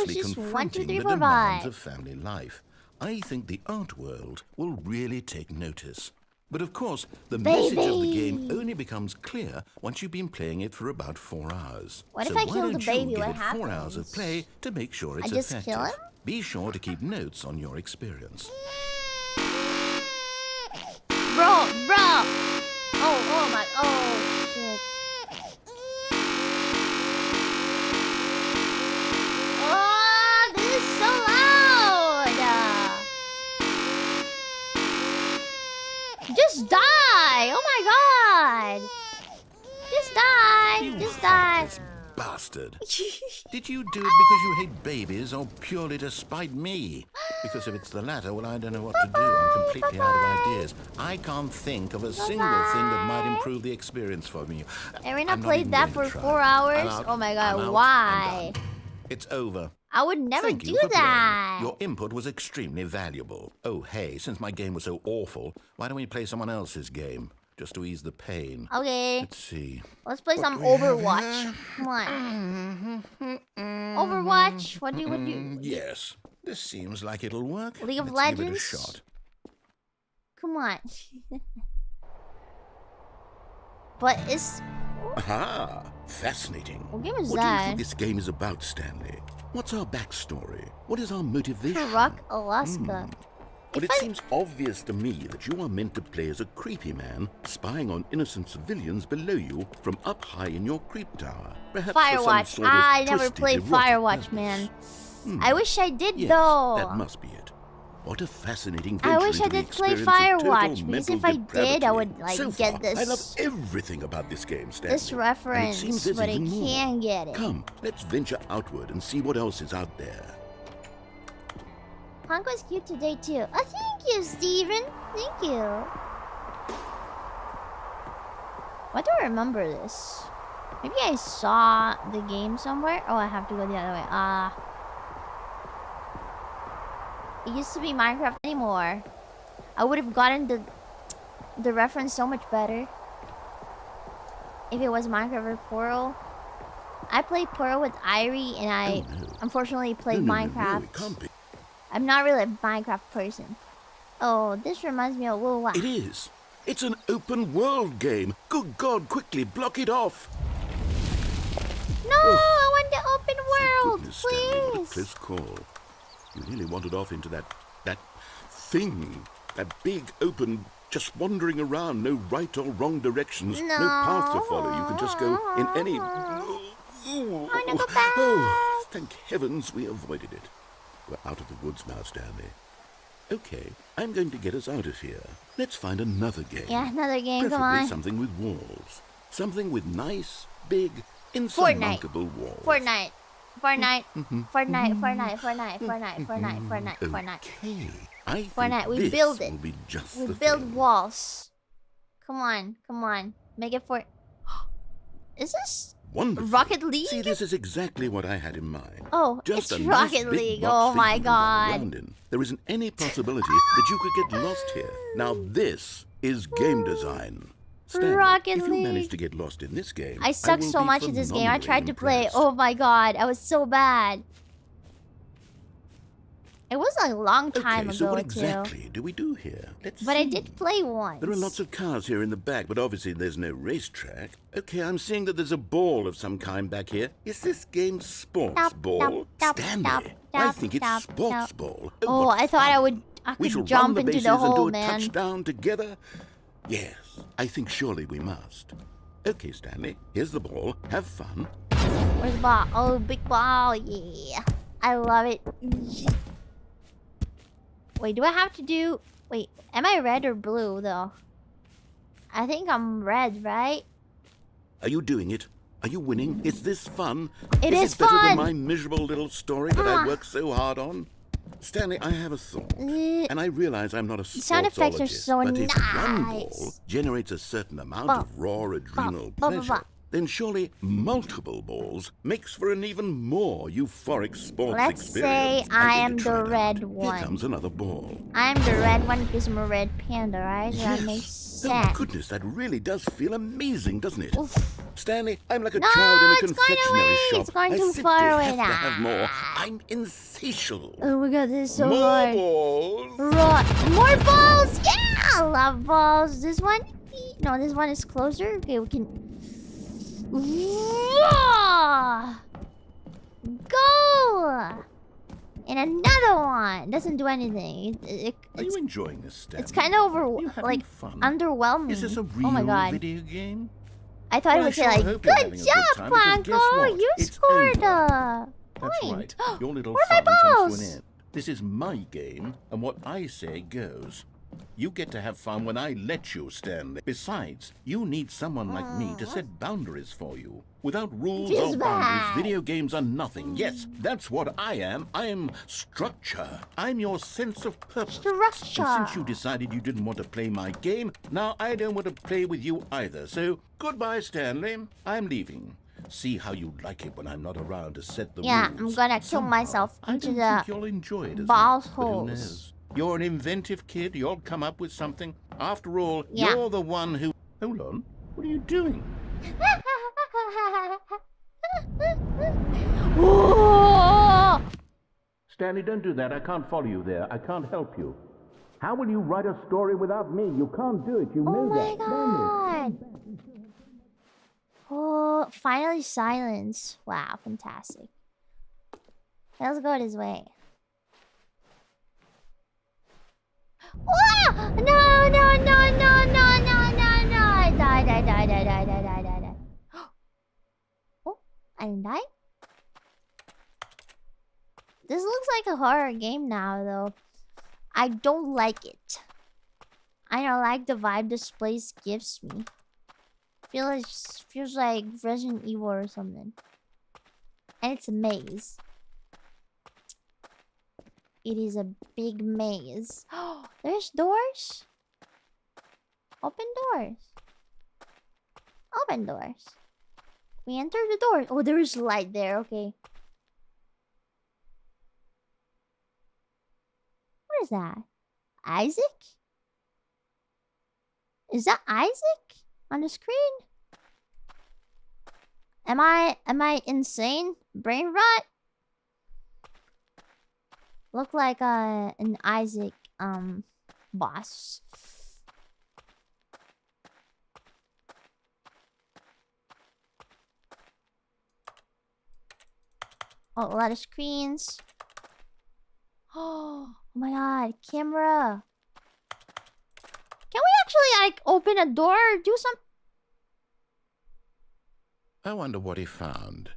endlessly just 1, 2, confronting 3, the 4, demands 5. of family life. I think the art world will really take notice. But of course, the message of the game only becomes clear once you've been playing it for about 4 hours. What so if I why kill the don't baby? you give What it 4 hours of happens? play to make sure it's I just effective. kill him? Be sure to keep notes on your experience. Bro. Oh my. Oh shit. Oh, this is so loud. Just die. Oh my god. Just die. This bastard. Did you do it because you hate babies or purely to spite me? Because if it's the latter, well, I don't know what to do. I'm completely out of ideas. I can't think of a single thing that might improve the experience for me. Arena I'm not played even that going for to 4 try. hours. I'm out. Oh my I'm god, out. why? I'm done. It's over. I would never Thank do you for that. playing. Your input was extremely valuable. Oh, hey, since my game was so awful, why don't we play someone else's game? Just to ease the pain. Okay. Let's see. Let's play some Overwatch. Come on. Overwatch? What do you... Yes, this seems like it'll work. League of Let's give it a Legends? shot. Come on. But it's... Aha! Fascinating. What game is What do you that? think this game is about, Stanley? What's our backstory? What is our motivation? Rock Alaska. But it seems obvious to me that you are meant to play as a creepy man, spying on innocent civilians below you from up high in your creep tower. Perhaps for some Firewatch. sort of I never twisted, played erotic Firewatch, purpose. man. I wish I did, Yes, though. that must be it. What a fascinating I venture wish I into the did play experience of total Firewatch, because mental if I did, I depravity. would, like, So get far, this... I love everything about this game, Stanley. This reference, and it seems there's but I even more. can't get it. Come, let's venture outward and see what else is out there. Panko's cute today, too. Oh, thank you, Steven. Thank you. Why do I remember this? Maybe I saw the game somewhere. Oh, I have to go the other way. It used to be Minecraft anymore. I would have gotten the reference so much better if it was Minecraft or Portal. I played Portal with Irie, and I unfortunately played Minecraft. it can't be. I'm not really a Minecraft person. Oh, this reminds me of World. It is. It's an open world game. Good God, quickly block it off. No, I want the open world, Goodness, Stanley, what a please. close call. You really wandered off into that thing. That big, open, just wandering around, no right or wrong directions, no path to follow. You can just go in any... I want to go back. Oh, thank heavens we avoided it. We're out of the woods now, Stanley. Okay, I'm going to get us out of here. Let's find another game. Yeah, another game, come Preferably on. something with walls. Something with nice, big, Fortnite. insurmountable walls. Fortnite. Okay, I think Fortnite, we this build it. will be just We the build thing. walls. Come on. Make it for... Is this Wonderful. Rocket League? See, this is exactly what I had in mind. Oh, Just it's a nice Rocket big League. box Oh thing my you can run god. around in. There isn't any possibility that you could get lost here. Now this is game design. Stanley, Rocket if you manage League. to get lost in this game, I suck will so be much at this game. I phenomenally tried to play. impressed. Oh my god, I was so bad. It was a long time Okay, so what ago exactly do we do here? Let's But see. I did play once. There are lots of cars here in the back, but obviously there's no racetrack. Okay, I'm seeing that there's a ball of some kind back here. Is this game sports ball? Stanley, I think it's sports ball. Oh, what I thought fun. I We could shall jump run the into bases the and hole, do a man. touchdown together. Yes, I think surely we must. Okay, Stanley, here's the ball. Have fun. Where's the ball? Oh, big ball. Yeah. I love it. Wait, do I have to do... Wait, am I red or blue, though? I think I'm red, right? Are you doing it? Are you winning? Is this fun? It is it better fun! than my miserable little story that I worked so hard on? Stanley, I have a thought. And I realize I'm not a sound effects are sportsologist, so but if one ball nice. generates a certain amount of raw adrenal pleasure, then surely multiple balls makes for an even more euphoric sports Let's experience. say I I'm am going to try the it red out. one. Here comes another ball. I'm the red one because I'm a red panda, right? So that makes Oh sense. goodness, that really does feel amazing, doesn't it? Oof. Stanley, I'm like a No, child in a it's going confectionery away. shop. It's going I too simply far away have now. to have more. I'm insatiable. Oh my god, this is so More hard. balls. More balls! Yeah! I love balls. This one? No, this one is closer. Okay, we can... Go! And another one. Doesn't do anything. Are you enjoying this, Stanley? It's kind of Are you having like fun? underwhelming. Is this a real oh my god. video game? I thought it Well, would I say sure like, hope you're good having a job, good time, because guess Panko! what? You It's scored over. a That's point. right. Your little Where are my fun comes balls? to an end. This is my game, and what I say goes. You get to have fun when I let you, Stanley. Besides, you need someone like me to set boundaries for you. Without rules Feels or boundaries, bad. video games are nothing. Yes, that's what I am. I am structure. I'm your sense of purpose. Structure. And since you decided you didn't want to play my game, now I don't want to play with you either. So, goodbye, Stanley. I'm leaving. See how you like it when I'm not around to set the Yeah, rules. I'm gonna kill Somehow, myself I into don't the think you'll enjoy it as balls much, but who holes. knows? You're an inventive kid. You'll come up with something. After all, Yeah. you're the one who... Hold on. What are you doing? Whoa! Stanley, don't do that. I can't follow you there. I can't help you. How will you write a story without me? You can't do it. You Oh know my that. god! Oh, finally silence. Wow, fantastic. Let's go this way. Whoa! No, no, no, no, no, no, no, no! I died, I died, I died, I died, I died. Oh, I didn't die? This looks like a horror game now, though. I don't like it. I don't like the vibe this place gives me. Feels like Resident Evil or something. And it's a maze. It is a big maze. Oh, there's doors. Open doors. Open doors. We enter the door. Oh, there is light there. Okay. What is that? Isaac? Is that Isaac on the screen? Am I insane? Brain rot? Look like an Isaac boss. Oh, a lot of screens. Oh my god, camera. Can we actually like open a door or do some? I wonder what he found.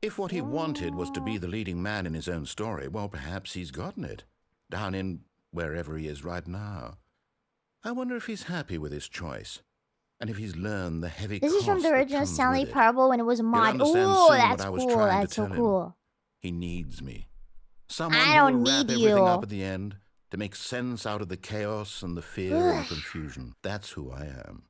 If what he wanted was to be the leading man in his own story, well, perhaps he's gotten it. Down in wherever he is right now. I wonder if he's happy with his choice. And if he's learned the heavy This is from cost the that original comes Stanley with it. Parable when it was a You'll mod. understand Oh, soon that's what I was cool. trying to That's so tell him. cool. He needs me. Someone I who don't will wrap need everything you. up at the end to make sense out of the chaos and the fear and the confusion. That's who I am.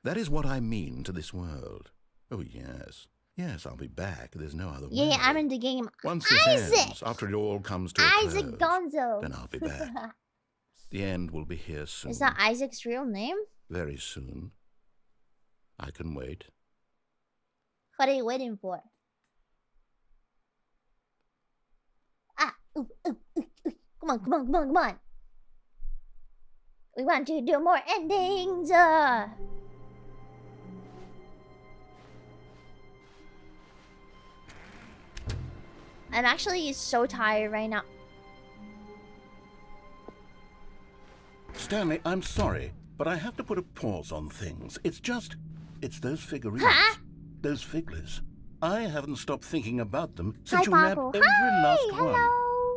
That is what I mean to this world. Oh, yes. Yes, I'll be back. There's no other way. Yeah, I'm in the game. Once this Isaac! ends, after it all comes to a Isaac close, Gonzo. then I'll be back. The end will be here soon. Is that Isaac's real name? Very soon. I can wait. What are you waiting for? Ah, come Come on, come on, come on, come on. We want to do more endings. I'm actually so tired right now. Stanley, I'm sorry, but I have to put a pause on things. It's those figurines. Huh? Those figglers. I haven't stopped thinking about them Hi, since you nabbed Panko. every last Hello. one.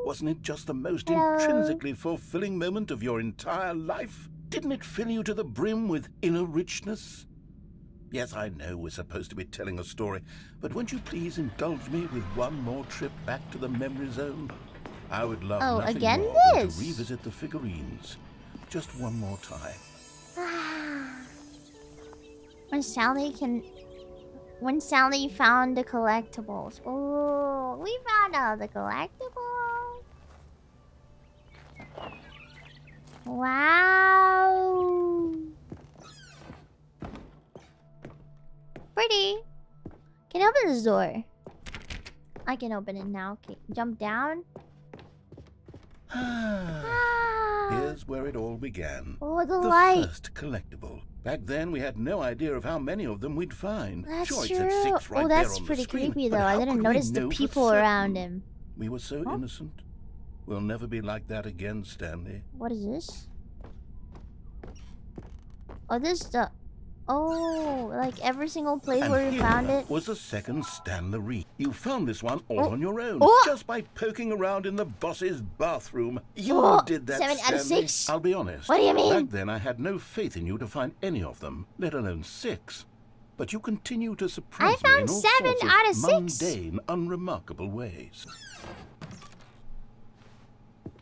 Wasn't it just the most Hello. intrinsically fulfilling moment of your entire life? Didn't it fill you to the brim with inner richness? Yes, I know we're supposed to be telling a story, but won't you please indulge me with one more trip back to the memory zone? I would love nothing again more than this? to revisit the figurines. Just one more time. When Stanley found the collectibles. Oh, we found all the collectibles. Wow. Pretty. Can I open this door? I can open it now. Okay, jump down. Here's where it all began. Oh, the light. First collectible. Back then, we had no idea of how many of them we'd find. That's sure, true. it said 6 right there That's on pretty the screen, creepy, but though. I how didn't could we notice the know for people certain? around him. We were so innocent. We'll never be like that again, Stanley. What is this? Oh, this is the... Oh, like every single place And where you here found it. was the second Stanley. You found this one all on your own, Oh. just by poking around in the boss's bathroom. You Oh, did that, 7 out of Stanley. 6. I'll be honest. What do you mean? Back then, I had no faith in you to find any of them, let alone 6. But you continue to surprise me found in all 7 sorts of out of 6. mundane, unremarkable ways.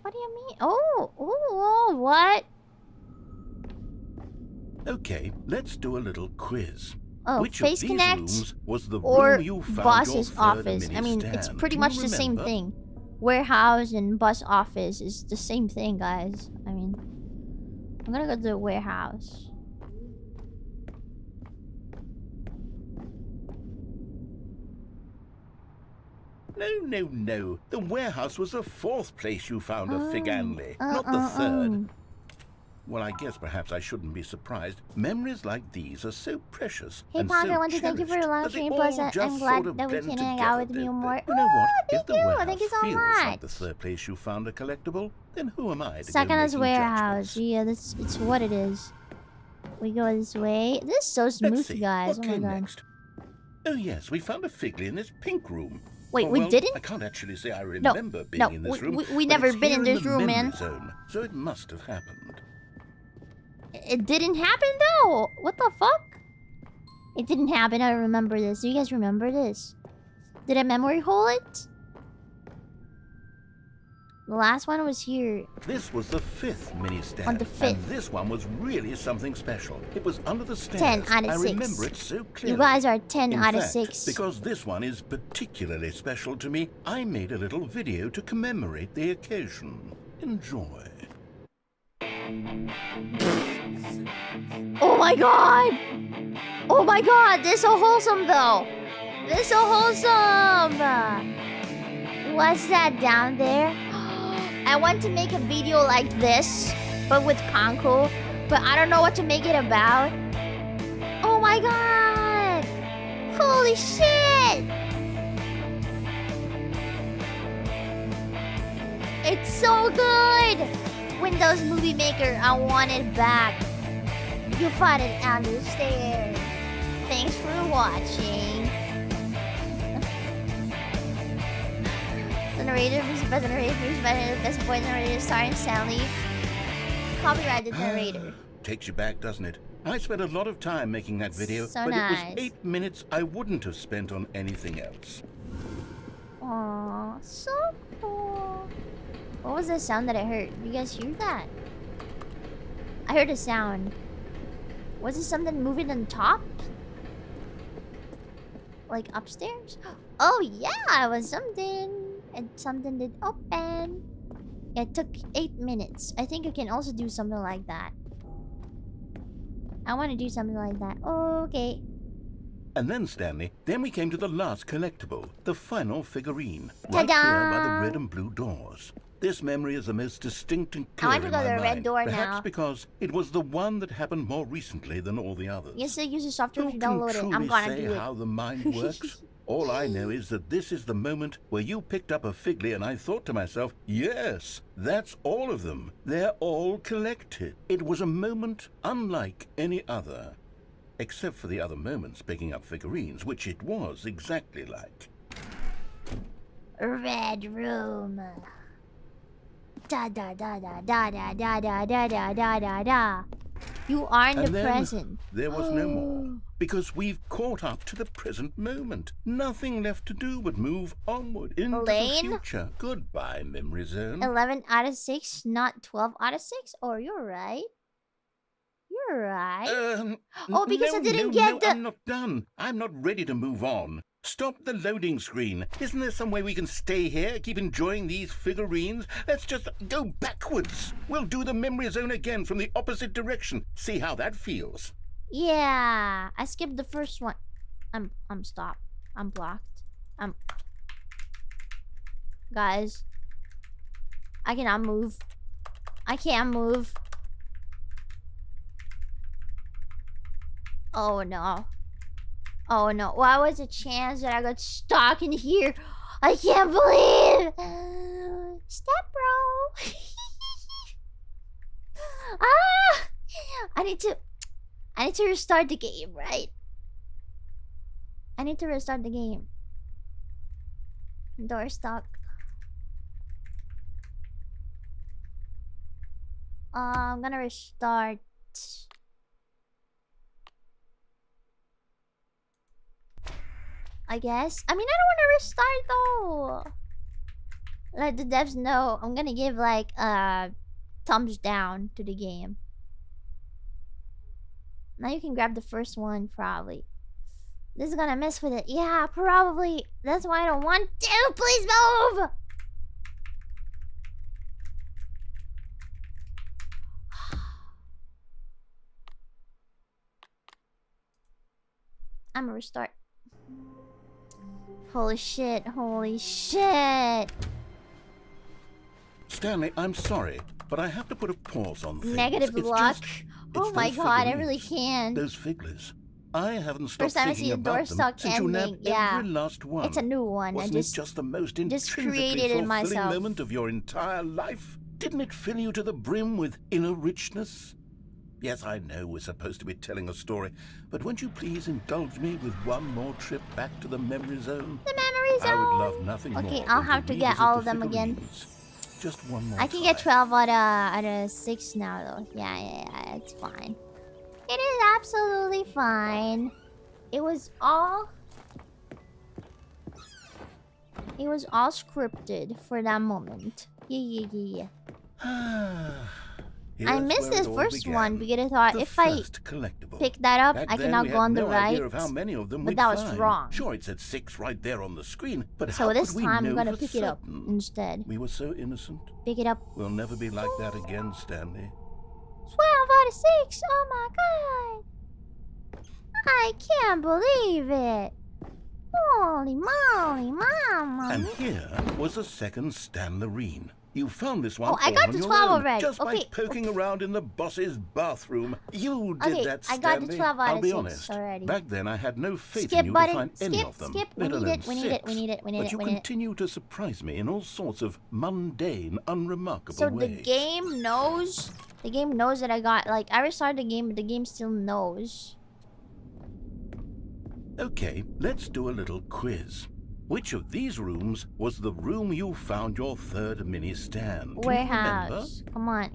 What do you mean? Oh, what? Okay, let's do a little quiz. Oh, Which Face of these Connect rooms was the or room you found boss's your third office. I mini mean, stand? it's pretty Do much you the same remember? thing. Warehouse and bus office is the same thing, guys. I mean, I'm gonna go to the warehouse. No. The warehouse was the 4th place you found a Figanli, not the oh. 3rd. Well, I guess perhaps I shouldn't be surprised. Memories like these are so precious Hey, and Panko, so I want to thank you for your long cherished that they stream. all Plus, just I'm glad sort of that we blend can hang out with together, you don't more. they? You know what? Thank If the you. warehouse Thank you so feels much. like the 3rd place you found a collectible, then who am I to Second go is making warehouse. judgments? Yeah, it's what it is. We go this way. This is so Let's smooth, see, guys. what Oh my came god. next? Oh yes, we found a Figly in this pink room. Wait, Oh, we well, didn't? I can't actually say I remember being in this room. we but never it's been in here this the room, memory man. Zone, so it must have happened. It didn't happen though. What the fuck? It didn't happen. I remember this. Do you guys remember this? Did I memory hole it? The last one was here. This was the 5th mini stand. On the 5th. And this one was really something special. It was under the stairs. 10 out of I 6. remember it so clearly. You guys are 10 In out of fact, 6. Because this one is particularly special to me, I made a little video to commemorate the occasion. Enjoy. Oh my god! Oh my god, this is so wholesome though! This is so wholesome! What's that down there? I want to make a video like this, but with Panko, but I don't know what to make it about. Oh my god! Holy shit! It's so good! Windows Movie Maker, I want it back. You'll find it under the stairs. Thanks for watching. The narrator, music by the narrator, music by the best boy narrator, starring Stanley. Copyrighted narrator. Takes you back, doesn't it? I spent a lot of time making that video, So but nice. it was 8 minutes I wouldn't have spent on anything else. Aww, so cool. What was the sound that I heard? You guys hear that? I heard a sound. Was it something moving on top? Like upstairs? Oh yeah, it was something. And something did open. It took 8 minutes. I think I can also do something like that. I want to do something like that. Okay. And then, Stanley, then we came to the last collectible, the final figurine. Right Ta-da! here by the red and blue doors. This memory is the most distinct and I clear want to in go my to the mind. red door Perhaps now. because it was the one that happened more recently than all the others. Yes, use the software Who to can download it. I'm truly gonna say do it. how the mind works? All I know is that this is the moment where you picked up a Figley and I thought to myself, yes, that's all of them. They're all collected. It was a moment unlike any other. Except for the other moments picking up figurines, which it was exactly like. Red room. Da da da da da da da da da da da da da. You are in And the then present. there was no more, because we've caught up to the present moment. Nothing left to do but move onward into Lane? the future. Goodbye, memory zone. 11 out of 6, not 12 out of 6? Oh, you're right. You're right. Oh, because I didn't get the... I'm not done. I'm not ready to move on. Stop the loading screen. Isn't there some way we can stay here, keep enjoying these figurines? Let's just go backwards. We'll do the memory zone again from the opposite direction. See how that feels. Yeah, I skipped the first one. I'm stopped. I'm blocked. Guys, I cannot move. I can't move. Oh no. Oh no. Why was the chance that I got stuck in here? I can't believe. Step bro. Ah! I need to restart the game, right? I need to restart the game. Door stuck. I'm gonna restart. I guess. I mean, I don't want to restart though. Let the devs know. I'm gonna give like thumbs down to the game. Now you can grab the first one probably. This is gonna mess with it. Yeah, probably. That's why I don't want to. Please move. I'm gonna restart. Holy shit, holy shit. Stanley, I'm sorry, but I have to put a pause on things. Negative It's luck. just- Oh it's my those god, I really figurines, can't. Those Figlers. I haven't stopped First time I thinking see a door about them stuck since you ending. nabbed Yeah. every last one. It's a new one. Wasn't I it just the most intrinsically created it fulfilling myself. moment of your entire life? Didn't it fill you to the brim with inner richness? Yes, I know we're supposed to be telling a story, but won't you please indulge me with one more trip back to the memory zone? The memory zone. I would love nothing more. Okay, I'll than have to get revisit all the of them again. figurines. Just one more I can try. get 12 out of 6 now though. Yeah, it's fine. It is absolutely fine. It was all scripted for that moment. Yeah. I Here's missed where this it all first one began. because I thought The if I first collectible. pick that up, Back I then, cannot we go had on the no right. idea of how many of them But we'd that was find. wrong. Sure, it said 6 right there on the screen, but So how this could we time I'm know gonna for pick it up certain? instead. We were so innocent. Pick it up. We'll never be like that again, Stanley. 12 out of 6. Oh my god. I can't believe it. Holy moly, mama. And here was a second Stanlerine. You found this one Oh, I all got on to your 12 own, already. just by Okay, poking around in the boss's bathroom. You did Okay, that, I Stanley. got to 12 out I'll of be 6 honest. already. Back then, I had no faith Skip in you button. to find any Skip, of them. skip. We let need alone it, we need it, 6. we need it, we need But it, you we need it. continue to surprise me in all sorts of mundane, unremarkable So ways. the game knows that I got, like, I restarted the game, but the game still knows. Okay, let's do a little quiz. Which of these rooms was the room you found your third mini stand? Can you remember? Warehouse. Come on.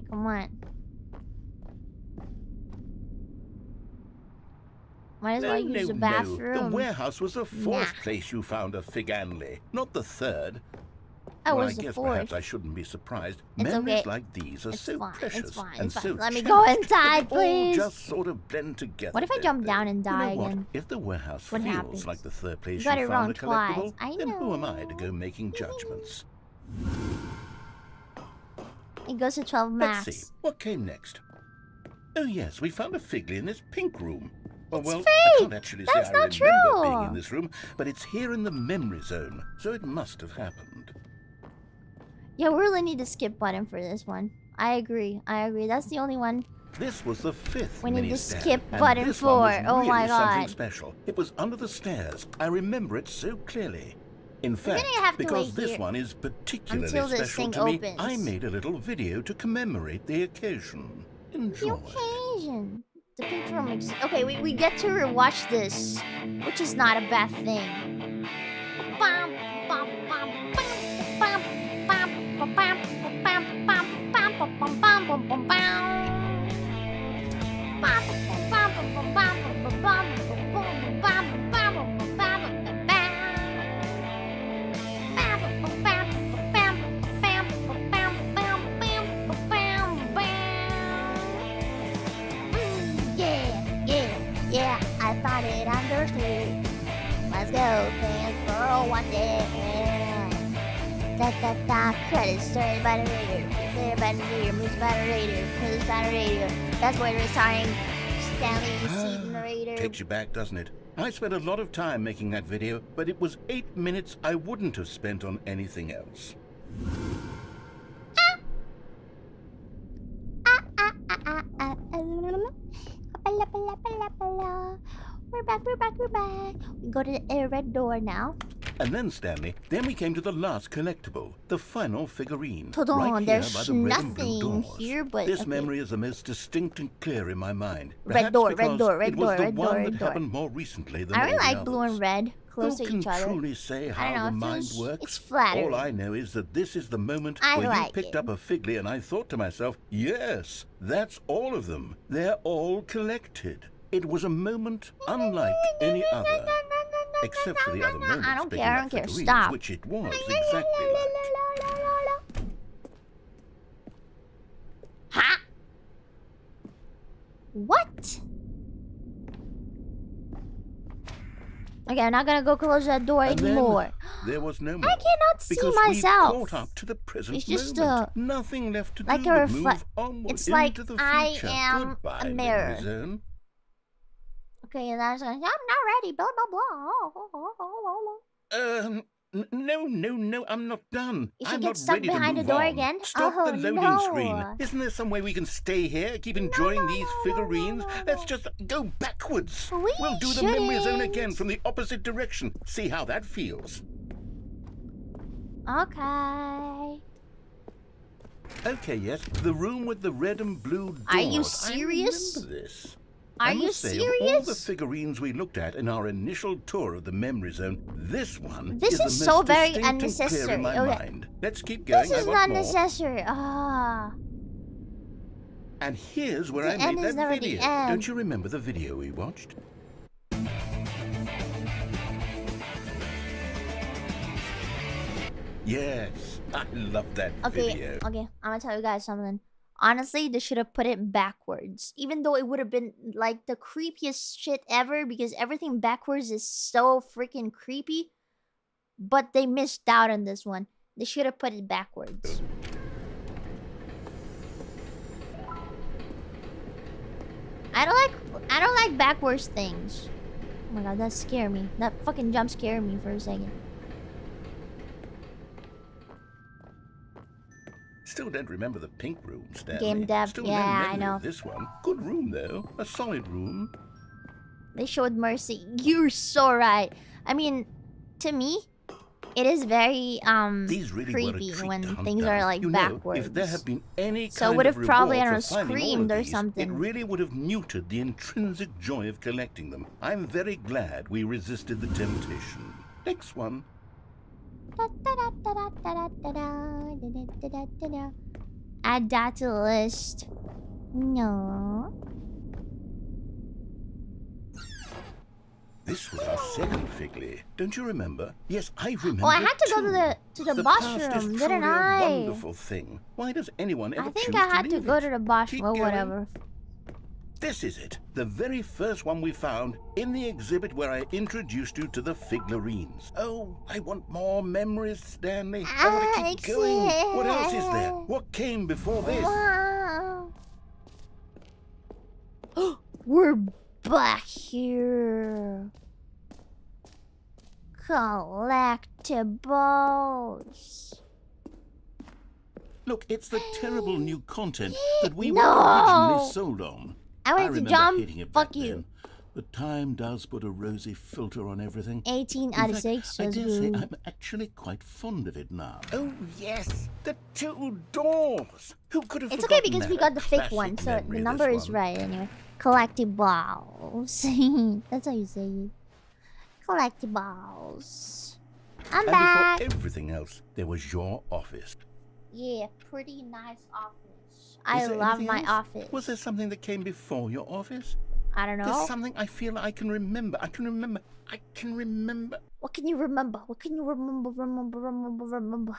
Might as well use the bathroom. The warehouse was the fourth Nah. place you found a Figanli, not the third. That Well, was I the guess fourth. perhaps I shouldn't be surprised. It's Memories okay. like these are It's so fine, precious it's fine, and it's so fine. Let me chance. go inside, They all please. just sort of blend together. What if I don't jump they? down and die You know what? again? If the warehouse What feels happens? like the third place You you got it found wrong a collectible, twice. I then who am know. I to go making judgments? It goes to 12 max. Let's see. What came next? Oh yes, we found a Figley in this pink room. Oh, It's well, I fake. can't actually say That's I not remember true. being in this room, but it's here in the memory zone, so it must have happened. Yeah, we really need a skip button for this one. I agree. That's the only one This was the 5th we need mini the stand, skip and button this for. one was Oh really my something god. special. It was under the stairs. I remember it so clearly. In fact, gonna have to because wait this here one is particularly until this special thing to me, opens. I made a little video to commemorate the occasion. Enjoy. The occasion. The pink room. Okay, we get to rewatch this, which is not a bad thing. Bam, bam, bam, bam, bam, bam, bam, bam, bam, bam, bam, bam, bam, bam, bam, bam. Yeah, I thought it understood. Let's go, fans, for one day. Credits started by the radio. Started by the radio. Music by the radio. Credits by the radio. That's where we're starring. Stanley, the narrator. Takes you back, doesn't it? I spent a lot of time making that video, but it was 8 minutes I wouldn't have spent on anything else. We're back. We go to the red door now. And then, Stanley, then we came to the last collectible, the final figurine. Hold on, right there's here by the red and blue nothing doors. here, but this okay. memory is the most distinct and clear in my mind. Red Perhaps door, because red door, red it was door, the red one door, that red door. happened more recently than I all really the like others. blue and red close Who to can each other. truly say I how don't know, the it mind feels- works? it's flattering. All I know is that this is the moment I where like you picked it. up a Figley and I thought to myself, yes, that's all of them. They're all collected. It was a moment unlike any other. Except for the other moments I don't picking care, up I don't care. figurines, Stop. which it was exactly like. Ha! What? Okay, I'm not gonna go close that door And then anymore. there was no more. I cannot see because myself. We've caught up to the present It's just moment. Nothing left to like do a but reflect. move onward It's into like the I future. am Goodbye, a mirror. memory zone. Okay, and I was like, I'm not ready. Blah blah blah. No, I'm not done. You should I'm get not stuck ready to behind the move door on. again? Stop Oh, the loading no. screen. Isn't there some way we can stay here, keep enjoying these figurines? Let's just go backwards. We'll do the memory zone again from the opposite direction. See how that feels. Okay. Okay, yes, the room with the red and blue doors. Are you serious? I remember this. Are I you must say, of all the serious? figurines we looked at in our initial tour of the memory zone, this one This is the is so most very distinct and clear unnecessary. in my Okay. mind. Let's keep going. This I is want not more. necessary. Ah. And here's where The I end made is that never the video. end. Don't you remember the video we watched? Yes, I love that video. Okay, I'm gonna tell you guys something. Honestly, they should have put it backwards. Even though it would have been like the creepiest shit ever because everything backwards is so freaking creepy. But they missed out on this one. They should have put it backwards. I don't like backwards things. Oh my god, that scared me. That fucking jump scared me for a second. Still don't remember the pink room, Stanley. Game dev, Still yeah, no I memory know. of this one. Good room, though. A solid room. They showed mercy. You're so right. I mean, to me, it is very These really were a creepy treat when to hunt things down. are like You know, backwards. if there had been any So kind would of have probably, I reward don't for know, finding all screamed of or these, something. It really would have neutered the intrinsic joy of collecting them. I'm very glad we resisted the temptation. Next one. Add that to the list. No. This was our second Figley. Don't you remember? Yes, I remember. Oh, I had to go too. to the The boss past is room, truly didn't a I? wonderful thing. Why does anyone ever I think choose I had to leave go it? to the boss Keep room, going. whatever. This is it. The very first one we found in the exhibit where I introduced you to the figurines. Oh, I want more memories, Stanley. I want to keep going. What else is there? What came before this? Wow. We're back here. Collectibles. Look, it's the terrible new content that we were No! originally sold on. I wanted to remember jump. hating it Fuck back you. then. But time does put a rosy filter on everything. 18 In out of fact, 6. I Just dare say boo. I'm actually quite fond of it now. Oh, yes, the 2 doors. Who could have It's okay forgotten because we that? got the fake Classic one, so memory, the number this is one. right anyway. Collectibles. That's how you say it. Collectibles. I'm And back. before everything else, there was your office. Yeah, pretty nice office. I Is there love anything my else? office. Was there something that came before your office? I don't There's know. something I feel I can remember. I can remember. What can you remember? What can you remember?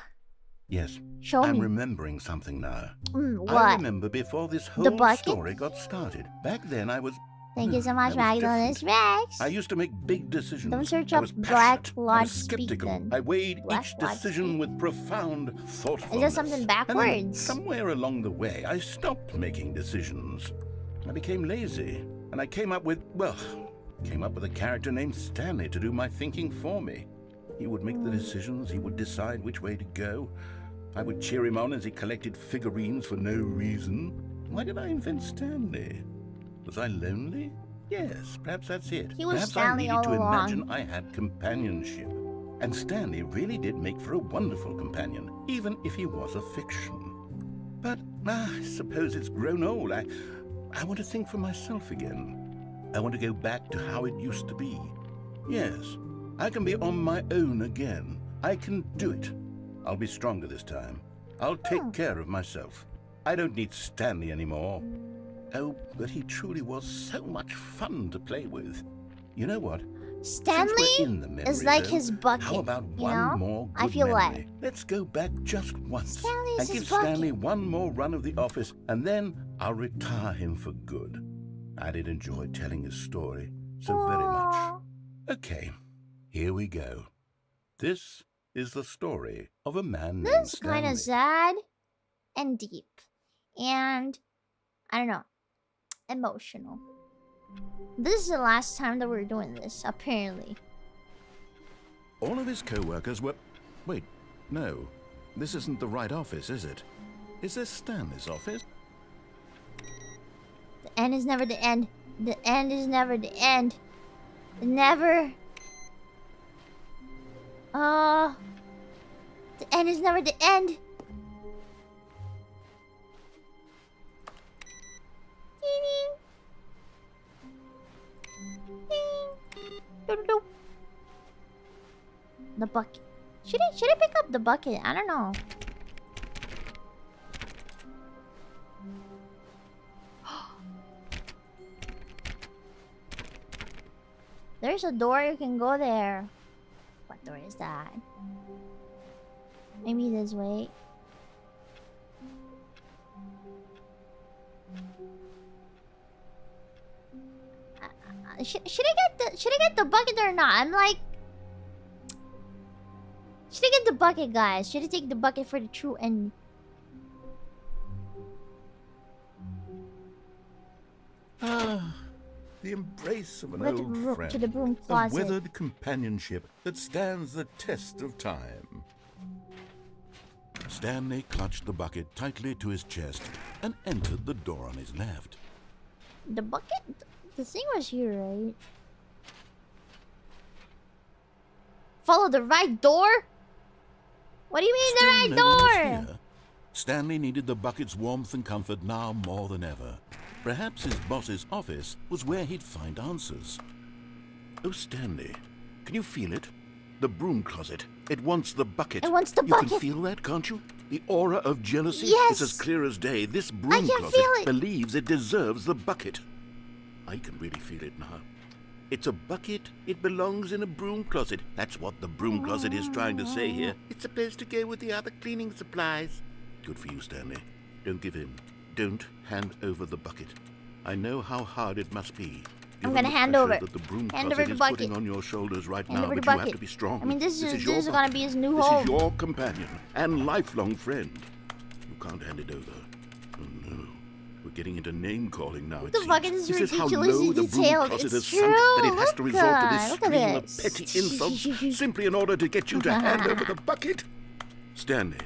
Yes, Show I'm me. remembering something now. What? I remember before this whole bucket? story got started. Back then I was... Thank you so much, I was Magdalene different. Rex. I used to make big decisions. Don't search I up was Black passionate. I Lodge was skeptical. Speak then. I weighed Black each Lodge decision Speak. with profound thoughtfulness. Is there something And then backwards? somewhere along the way, I stopped making decisions. I became lazy. And I came up with a character named Stanley to do my thinking for me. He would make the decisions. He would decide which way to go. I would cheer him on as he collected figurines for no reason. Why did I invent Stanley? Was I lonely? Yes, perhaps that's it. He was Perhaps Stanley I all needed to along. imagine I had companionship. And Stanley really did make for a wonderful companion, even if he was a fiction. But I suppose it's grown old. I want to think for myself again. I want to go back to how it used to be. Yes, I can be on my own again. I can do it. I'll be stronger this time. I'll take care of myself. I don't need Stanley anymore. Oh, but he truly was so much fun to play with. You know what? Stanley Since we're in the memory is like zone, his bucket. How about you one know? more good I feel memory? like Let's go back just once Stanley is and his give bucket. Stanley one more run of the office, and then I'll retire him for good. I did enjoy telling his story so very much. Okay, here we go. This is the story of a man named This is kind Stanley. of sad and deep, and I don't know, emotional. This is the last time that we're doing this, apparently. All of his co-workers were... Wait, no. This isn't the right office, is it? Is this Stanley's office? The end is never the end. The end is never the end. Never. The end is never the end. Ding. Ding. Doo-doo-doo. The bucket. Should I pick up the bucket? I don't know. There's a door, you can go there. What door is that? Maybe this way. Should I get the bucket or not? I'm like, should I get the bucket, guys? Should I take the bucket for the true end? The embrace of an Go to old the room- friend. to the broom A closet. weathered companionship that stands the test of time. Stanley clutched the bucket tightly to his chest and entered the door on his left. The bucket? The thing was here, right? Follow the right door? What do you mean Still the right no one was door? here. Stanley needed the bucket's warmth and comfort now more than ever. Perhaps his boss's office was where he'd find answers. Oh, Stanley, can you feel it? The broom closet. It wants the bucket. It wants the You bucket. can feel that, can't you? The aura of jealousy Yes. is as clear as day. This I broom can closet feel it. believes it deserves the bucket. I can really feel it now. It's a bucket. It belongs in a broom closet. That's what the broom closet is trying to say here. It's supposed to go with the other cleaning supplies. Good for you, Stanley. Don't give in. Don't hand over the bucket. I know how hard it must be. I'm given gonna the hand pressure over. that the broom Hand closet over the is bucket. putting on your shoulders right Hand now, over but the you have bucket. to be strong. I mean, this is your gonna bucket. be his new This home. is your companion and lifelong friend. You can't hand it over. Oh no. We're getting into name calling now. The bucket is This is how ridiculously low the broom detailed. closet It's has true. sunk that it has to Look resort to at- this look at stream of this. petty insults simply in order to get you to hand over the bucket. Stanley,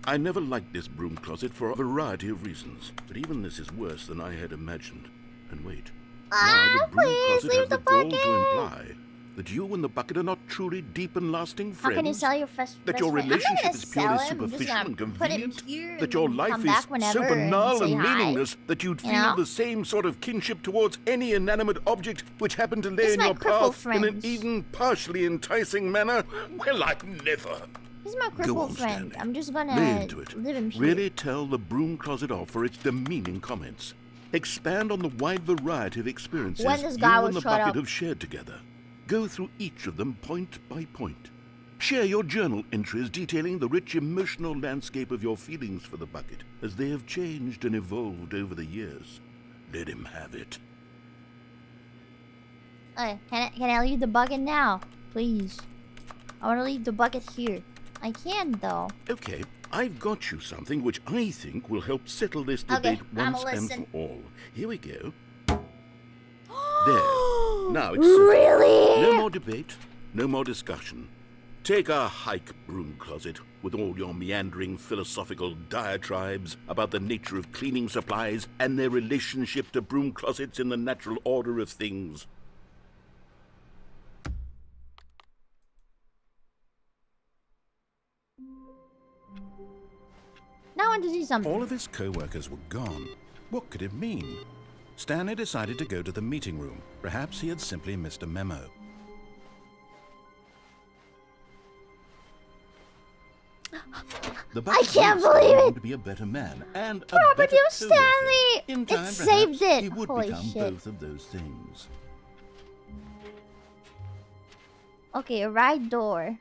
I never liked this broom closet for a variety of reasons, but even this is worse than I had imagined. And wait, now the broom please, closet leave has the the gall bucket. to imply that you and the bucket are not truly deep and lasting friends. How can you sell your best That your friend? I'm not relationship gonna is purely sell him. I'm just superficial gonna and put him convenient. here That your and life come is back so whenever banal say and hi. meaningless that you'd You feel know? the same sort of kinship towards any inanimate object which happened to lay This is in my your cripple path in an friends. even partially enticing manner. Well, I've never. This is my Go cripple on, friend. Stanley. I'm just Lay gonna into it. live in peace. Really tell the broom closet off for its demeaning comments. Expand on the wide variety of experiences When does you Gawr and the shut bucket up? have shared together. Go through each of them point by point. Share your journal entries detailing the rich emotional landscape of your feelings for the bucket as they have changed and evolved over the years. Let him have it. Okay, can I leave the bucket now? Please. I want to leave the bucket here. I can though. Okay, I've got you something which I think will help settle this Okay, debate I'ma once and listen. for all. Here we go. There. Now it's settled. Really? No more debate, no more discussion. Take a hike, broom closet, with all your meandering philosophical diatribes about the nature of cleaning supplies and their relationship to broom closets in the natural order of things. Now I want to see something. All of his co-workers were gone. What could it mean? Stanley decided to go to the meeting room. Perhaps he had simply missed a memo. The I can't believe it! To be a better man and a Property better of Stanley! In It time, saved perhaps, it! He would Holy become shit. both of those things. Okay, right door.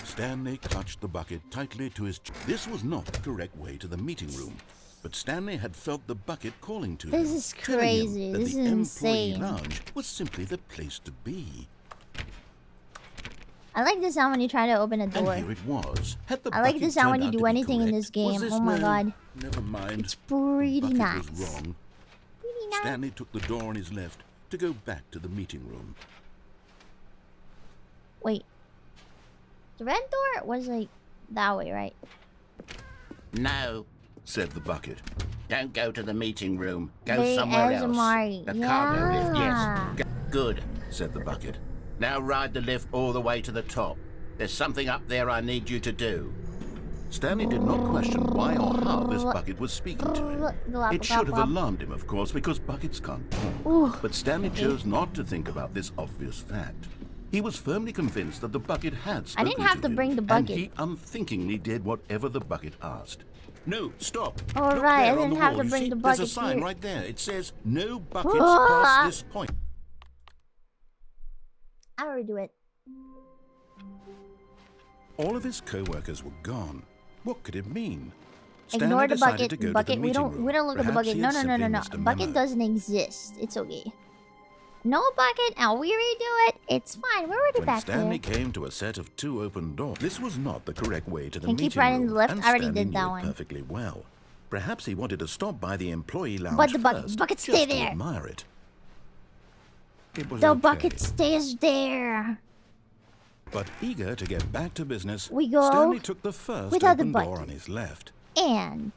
Stanley clutched the bucket tightly to his chest. This was not the correct way to the meeting room, but Stanley had felt the bucket calling to him. This is telling him crazy. that This the is employee insane. lounge was simply the place to be. I like the sound when you try to open a door. And here it was. Had the I like bucket the sound when turned you out do to be anything in correct? this game. Was this Oh my no- god. Never mind. It's pretty the bucket nice. was wrong. Pretty nice. Stanley took the door on his left to go back to the meeting room. Wait. The red door was like that way, right? No, Said the bucket. don't go to the meeting room. Go They somewhere as else. Mori. The cargo lift, Yeah. yes. Good. Said the bucket. Now ride the lift all the way to the top. There's something up there I need you to do. Stanley did not question why or how this bucket was speaking to him. It should have alarmed him, of course, because buckets can't talk. Ooh. But Stanley chose not to think about this obvious fact. He was firmly convinced that the bucket had I spoken didn't have to him, bring the and bucket. he unthinkingly did whatever the bucket asked. No, stop. All Look right, I there on didn't the have wall. to You bring see, the There's bucket a sign here. right there. It says, no buckets Ah. past this point. I already do it. All of his co-workers were gone. What could it mean? Ignore the decided bucket. to go Bucket. to the We meeting don't. room. We don't look at the Perhaps bucket. he No, had no, no, simply no, no. missed a Bucket memo. doesn't exist. It's okay. No bucket, and we redo it. It's fine. We're already When back Stanley here. came to a set of two open doors, this was not the correct way to the Can meeting keep right in room, the left. and I already Stanley did that knew it one. perfectly well. Perhaps he wanted to stop by the employee lounge But the first, bucket just stay to there. admire it. It was The okay, bucket stays there. but eager to get back to business, We go Stanley took the first without the open door bucket. on his left. And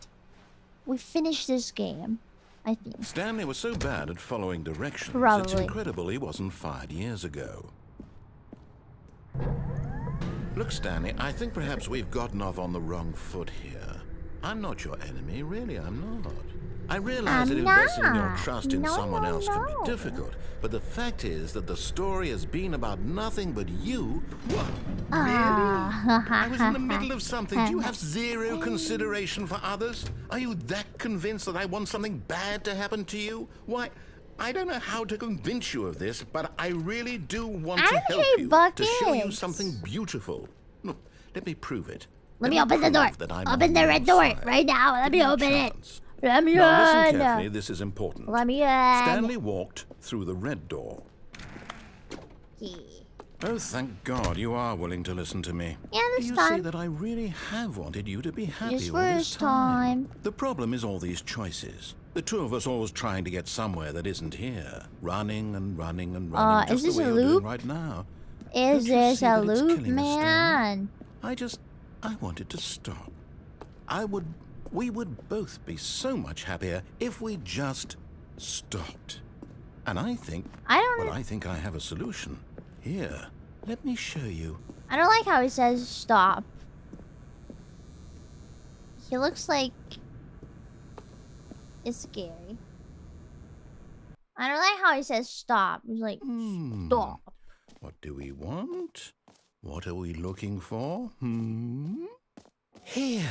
we finish this game, I think. Stanley was so bad at following directions, it's Probably. incredible he wasn't fired years ago. Look, Stanley, I think perhaps we've gotten off on the wrong foot here. I'm not your enemy, really, I'm not. I realize that I'm investing your not. trust in No, someone no, else can no. be difficult, but the fact is that the story has been about nothing but you. What? Really? I was in the middle of something. Do you have zero consideration for others? Are you that convinced that I want something bad to happen to you? Why, I don't know how to convince you of this, but I really do want to help hate you, to show you buckets. something beautiful. Look, let me prove it. Let me open the door. prove that I'm Open on the your red door side. right now. Let Give me a open it. chance. Let me Now listen in. carefully, this is important. Let me in. Stanley walked through the red door. Yeah, Oh, thank God you are willing to listen to me. this Do you see time. that I really have wanted you to be happy Just all this first time? time. The problem is all these choices. The two of us always trying to get somewhere that isn't here. Running and running and running, is just this the way a you're doing loop? right now. Is Don't you this see a that it's loop, killing us, Stanley? man? I wanted to stop. we would both be so much happier if we just stopped. And I think I have a solution. Here, let me show you. I don't like how he says stop. He looks like it's scary. I don't like how he says stop. He's like, stop. What do we want? What are we looking for? Here.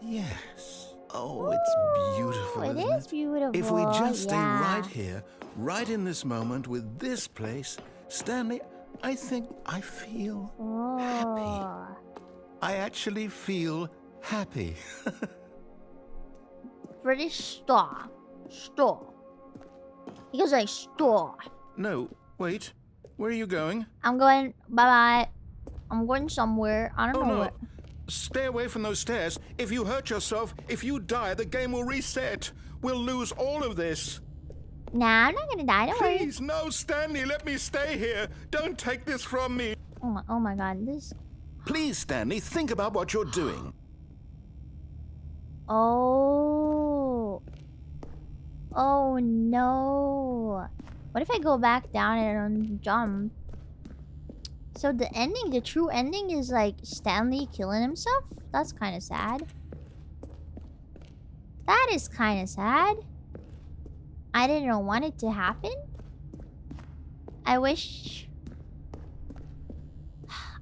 Yes. Oh, it's beautiful, It isn't is beautiful. If we just stay right here, right in this moment with this place, Stanley, I think I feel happy. I actually feel happy. British stop. Stop. He goes like, stop. No, wait. Where are you going? I'm going, bye-bye. I'm going somewhere. I don't know no. where. Stay away from those stairs. If you hurt yourself, if you die, the game will reset. We'll lose all of this. Nah, I'm not gonna die. Don't worry. Please, no, Stanley, let me stay here. Don't take this from me. Oh my god, this... Please, Stanley, think about what you're doing. Oh. Oh no. What if I go back down and I don't jump? So the ending, the true ending is like Stanley killing himself? That's kind of sad. That is kind of sad. I didn't want it to happen. I wish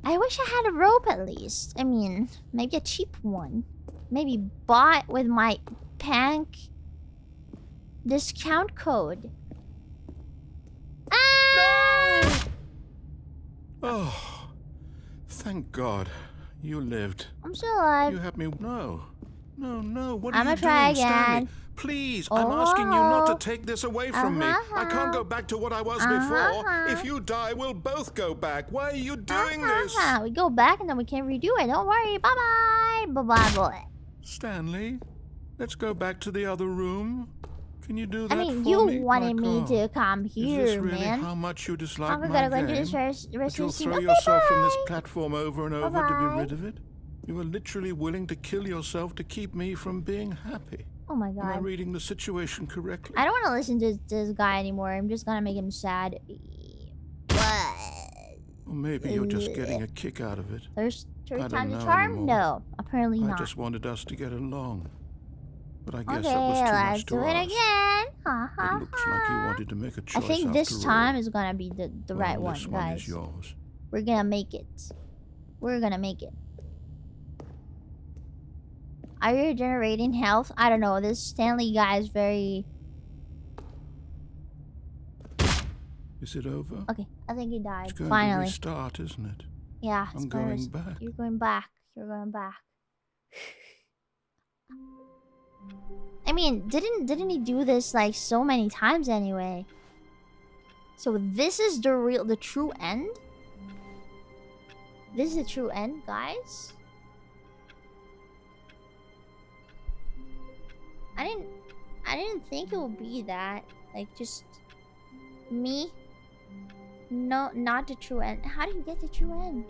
I had a rope at least. I mean, maybe a cheap one. Maybe bought with my Pank discount code. Ah! Oh, thank God. You lived. I'm still alive. You had me. No. What I'm are you gonna try doing, again. Stanley? Please, I'm asking you not to take this away from me. I can't go back to what I was before. If you die, we'll both go back. Why are you doing this? We go back and then we can redo it. Don't worry. Bye-bye. Bye-bye, boy. Stanley, let's go back to the other room. Can you do that for me? I mean, you wanted me to come here, Is this really man. how much you dislike I'm my gonna go game? do this But you'll scene. throw Okay, yourself from this bye. platform over and over to Bye-bye. be rid of it? You were literally willing to kill yourself to keep me from being happy. Oh my Am I god. reading the situation correctly? I don't want to listen to this guy anymore. I'm just gonna make him sad. What? Or maybe you're just getting a kick out of it. There's I third don't time the know charm? anymore. No, apparently I not. just wanted us to get along. But I guess Okay, that was too let's much to do it ask. again. Ha ha It looks like you wanted to make a I choice think this after time all. is gonna be the right Well, one, this one guys. is yours. We're gonna make it. We're gonna make it. Are you regenerating health? I don't know. This Stanley guy is very... Is it over? Okay, I think he died. It's going Finally. to restart, isn't it? Yeah, it's I'm gonna going back. You're going back. You're going back. I mean, didn't he do this like so many times anyway? So this is the true end? This is the true end, guys? I didn't think it would be that. Like just me. No, not the true end. How do you get the true end?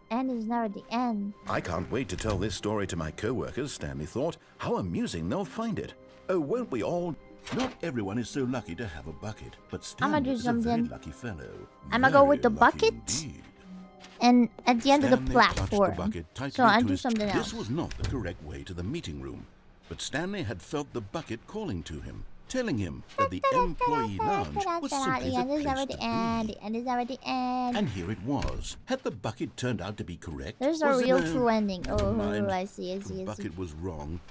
The end is never the end. I can't wait to tell this story to my co-workers, Stanley thought. How amusing they'll find it. Oh, won't we all? Not everyone is so lucky to have a bucket, but Stanley do is a very something. lucky fellow. I'ma go with the Very lucky bucket. indeed. And at the end of the Stanley clutched platform. the bucket tightly So I'll to do his- something else. This was not the correct way to the meeting room, but Stanley had felt the bucket calling to him, telling him that the employee lounge was simply The end the is never place the to end. be. The end is never the end. And here it was. Had the bucket turned out to be correct? There's a Was it real true ending. Never Oh, mind. I see, I see, I The see. bucket was wrong.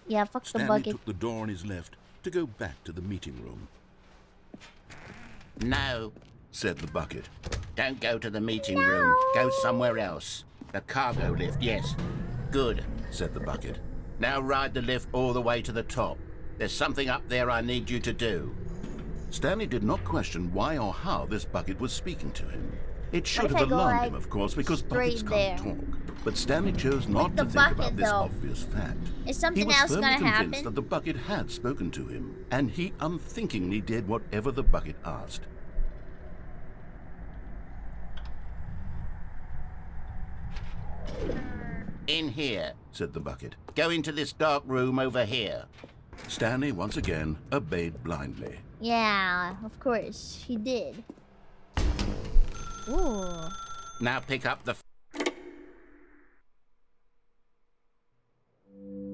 Yeah, fuck the Stanley bucket. took the door on his left to go back to the meeting room. No, Said the bucket. don't go to the meeting room. Go somewhere else. The cargo lift, yes. Good. Said the bucket. Now ride the lift all the way to the top. There's something up there I need you to do. Stanley did not question why or how this bucket was speaking to him. It should if have I go, alarmed like, him, of course, because buckets straight can't there? talk. But Stanley chose not the to think about bucket, this though. obvious fact. Is He something was else firmly gonna convinced happen? that the bucket had spoken to him, and he unthinkingly did whatever the bucket asked. In here. said the bucket. Go into this dark room over here. Stanley once again obeyed blindly. Yeah, of course, he did. Ooh. Now pick up the...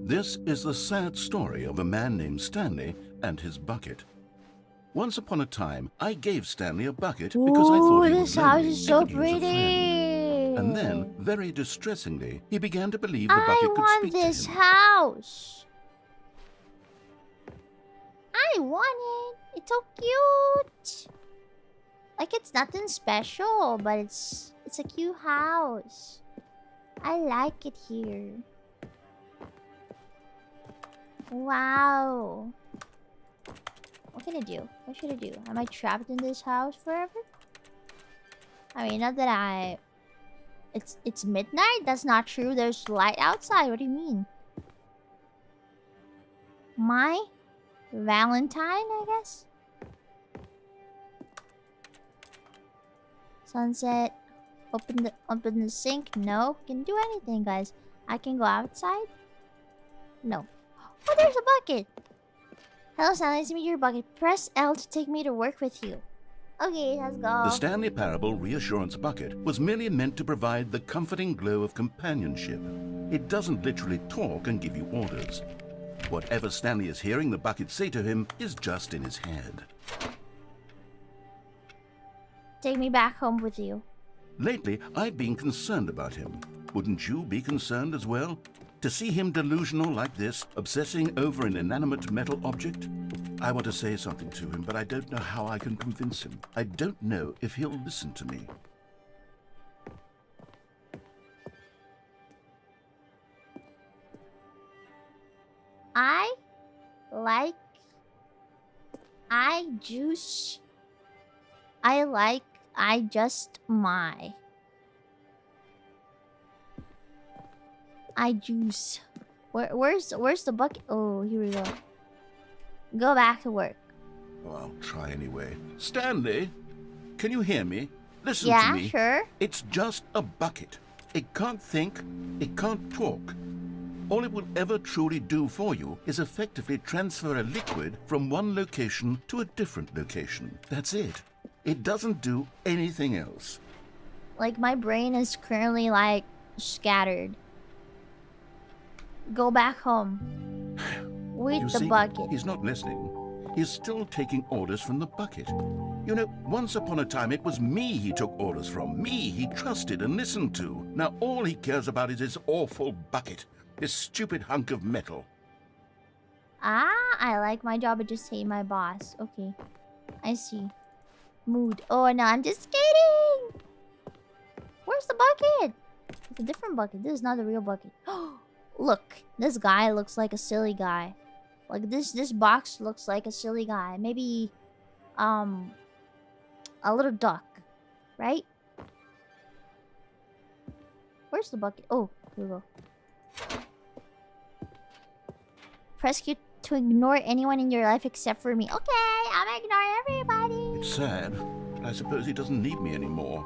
This is the sad story of a man named Stanley and his bucket. Once upon a time, I gave Stanley a bucket because I thought he was this house lonely is and so could use a friend. pretty. And then, very distressingly, he began to believe the bucket I could want speak this to him. house. I want it. It's so cute. Like, it's nothing special, but it's a cute house. I like it here. Wow. What can I do? What should I do? Am I trapped in this house forever? I mean, not that I... It's midnight? That's not true. There's light outside. What do you mean? My Valentine, I guess? Sunset. Open the sink. No. Can do anything, guys. I can go outside? No. Oh, there's a bucket. Hello, Stanley. Nice to meet your bucket. Press L to take me to work with you. Okay, let's go. The Stanley Parable Reassurance Bucket was merely meant to provide the comforting glow of companionship. It doesn't literally talk and give you orders. Whatever Stanley is hearing the bucket say to him is just in his head. Take me back home with you. Lately, I've been concerned about him. Wouldn't you be concerned as well? To see him delusional like this, obsessing over an inanimate metal object? I want to say something to him, but I don't know how I can convince him. I don't know if he'll listen to me. 𝐿𝐿. Where's the bucket? Oh, here we go. Go back to work. Oh, I'll try anyway. Stanley, can you hear me? Listen Yeah, to me. sure. It's just a bucket. It can't think, it can't talk. All it will ever truly do for you is effectively transfer a liquid from one location to a different location. That's it. It doesn't do anything else. Like, my brain is currently, like, scattered. Go back home. With You the see, bucket. he's not listening. He's still taking orders from the bucket. You know, once upon a time it was me he took orders from. Me he trusted and listened to. Now all he cares about is his awful bucket. This stupid hunk of metal. Ah, I like my job, I just hate my boss. Okay. I see. Mood. Oh, no, I'm just kidding! Where's the bucket? It's a different bucket. This is not the real bucket. Look, this guy looks like a silly guy. Like, this box looks like a silly guy. Maybe, a little duck. Right? Where's the bucket? Oh, here we go. Press Q to ignore anyone in your life except for me. Okay, I'm gonna ignore everybody. It's sad, but I suppose he doesn't need me anymore.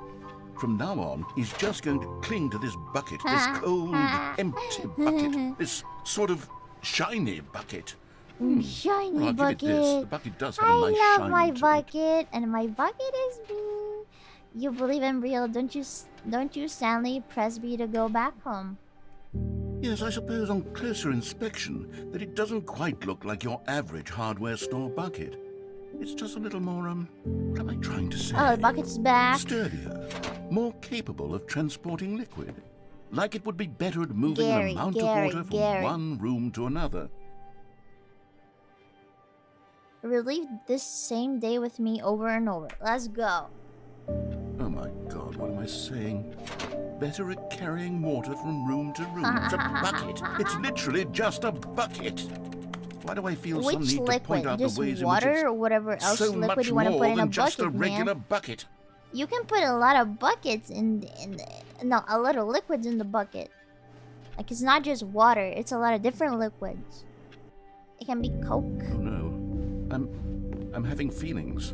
From now on, he's just going to cling to this bucket, this cold, empty bucket, this sort of shiny bucket. Shiny Well, I'll bucket. give it this. The bucket does have I a nice love shine my to it. bucket, and my bucket is me. You believe I'm real, don't you, Stanley? Press B to go back home. Yes, I suppose on closer inspection that it doesn't quite look like your average hardware store bucket. It's just a little more, what am I trying to say? Oh, the bucket's back. Sturdier, more capable of transporting liquid. Like it would be better at moving Gary, an amount Gary, of water from Gary. one room to another. Relive this same day with me over and over. Let's go. Oh my god, what am I saying? Better at carrying water from room to room. It's a bucket. It's literally just a bucket. Why do I feel some Which need to point liquid? out Just the ways water in which or whatever it's else so liquid much you want to more put in a than just a bucket, regular man? bucket? You can put a lot of buckets no, a lot of liquids in the bucket. Like, it's not just water, it's a lot of different liquids. It can be Coke. Oh no. I'm having feelings.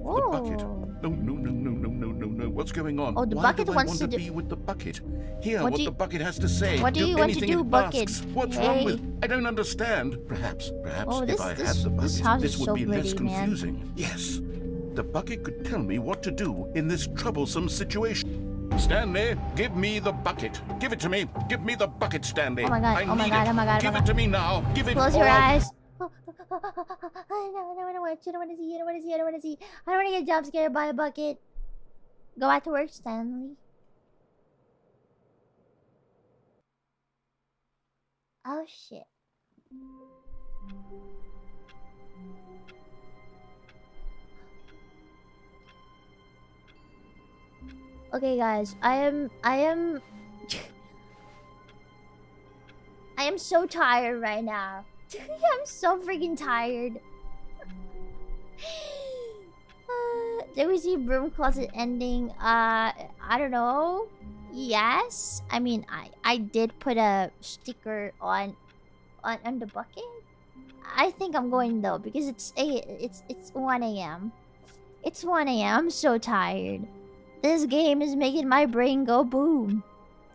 Oh, The bucket. No. What's going on? Oh, the Why bucket do I wants want to to do... be with the bucket? Hear What what do the you- bucket has to say. What do you want to anything do, it bucket? asks. What's Hey. wrong with... I don't understand. Perhaps Oh, if I had the this bucket, house this is would so be less pretty, man. confusing. Yes. The bucket could tell me what to do in this troublesome situation. Stanley, give me the bucket. Give it to me. Give me the bucket, Stanley. Oh my god, I oh my need god, it. oh my god, oh Give my it god. to me now. Give it Close your all. eyes. I don't want to see. I don't want to see. I don't want to see. I don't want to get jump scared by a bucket. Go back to work, Stanley. Oh shit. Okay, guys, I am so tired right now. I'm so freaking tired. Did we see broom closet ending? I don't know. Yes, I mean I did put a sticker on the bucket. I think I'm going though because it's 1 a.m. It's 1 a.m. I'm so tired. This game is making my brain go boom.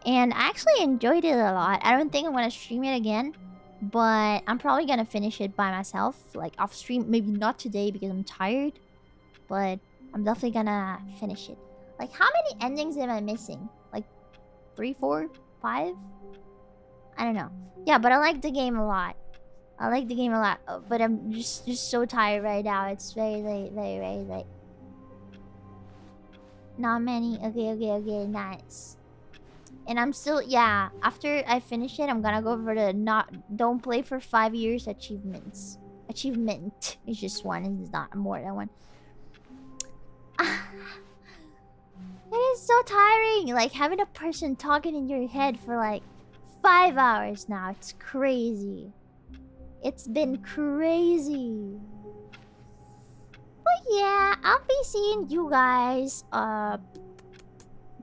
And I actually enjoyed it a lot. I don't think I'm gonna stream it again. But I'm probably gonna finish it by myself. Like off stream. Maybe not today because I'm tired. But I'm definitely gonna finish it. Like how many endings am I missing? Like 3, 4, 5? I don't know. Yeah, but I like the game a lot. I like the game a lot. But I'm just so tired right now. It's very late. Very late. Not many. Okay, nice. And I'm still, yeah, after I finish it, I'm gonna go for the don't play for 5 years achievements. Achievement is just one, and it's not more than one. It is so tiring, like having a person talking in your head for like 5 hours now. It's crazy. It's been crazy. But yeah, I'll be seeing you guys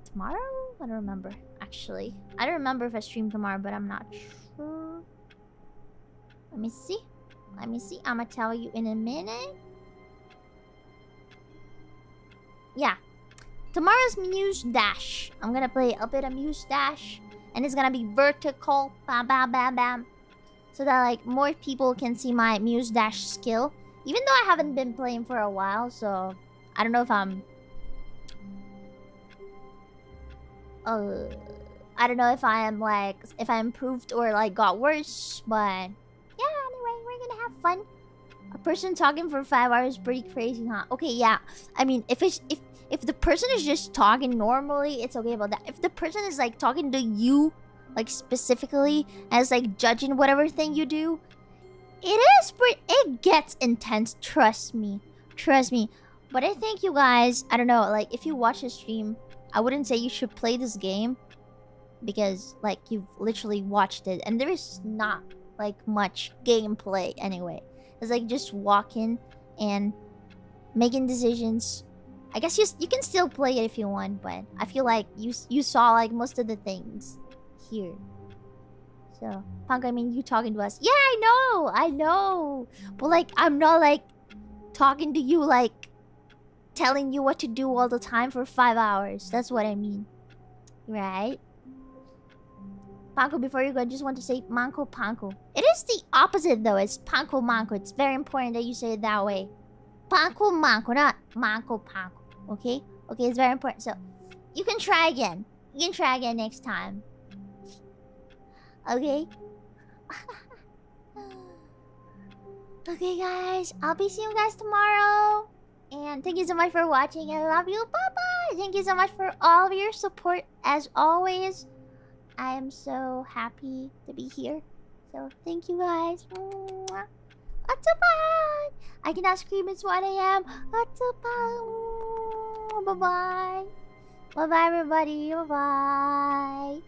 tomorrow? I don't remember, actually. I don't remember if I stream tomorrow, but I'm not sure. Let me see. I'ma tell you in a minute. Yeah. Tomorrow's Muse Dash. I'm gonna play a bit of Muse Dash. And it's gonna be vertical. Bam, bam, bam, bam. So that like more people can see my Muse Dash skill. Even though I haven't been playing for a while, so I don't know if I'm I don't know if I am like if I improved or like got worse, but yeah, anyway, we're gonna have fun. A person talking for 5 hours is pretty crazy, huh? Okay, yeah. I mean, if the person is just talking normally, it's okay about that. If the person is like talking to you, like specifically, as like judging whatever thing you do, it gets intense. Trust me. But I think you guys, I don't know, like if you watch the stream, I wouldn't say you should play this game because like you've literally watched it and there is not like much gameplay anyway. It's like just walking and making decisions. I guess you can still play it if you want, but I feel like you saw like most of the things here. So, Panko, I mean, you talking to us. Yeah, I know. But like, I'm not like talking to you like telling you what to do all the time for 5 hours. That's what I mean. Right? Panko, before you go, I just want to say Manko Panko. It is the opposite though. It's Panko Manko. It's very important that you say it that way. Panko Manko, not Manko Panko. Okay? Okay, it's very important. So, you can try again. You can try again next time. Okay? Okay, guys. I'll be seeing you guys tomorrow. And thank you so much for watching. I love you. Bye-bye. Thank you so much for all of your support. As always, I am so happy to be here. So, thank you guys. Mwah. Bye. I cannot scream. It's 1 a.m. Bye-bye. Bye-bye, everybody. Bye-bye.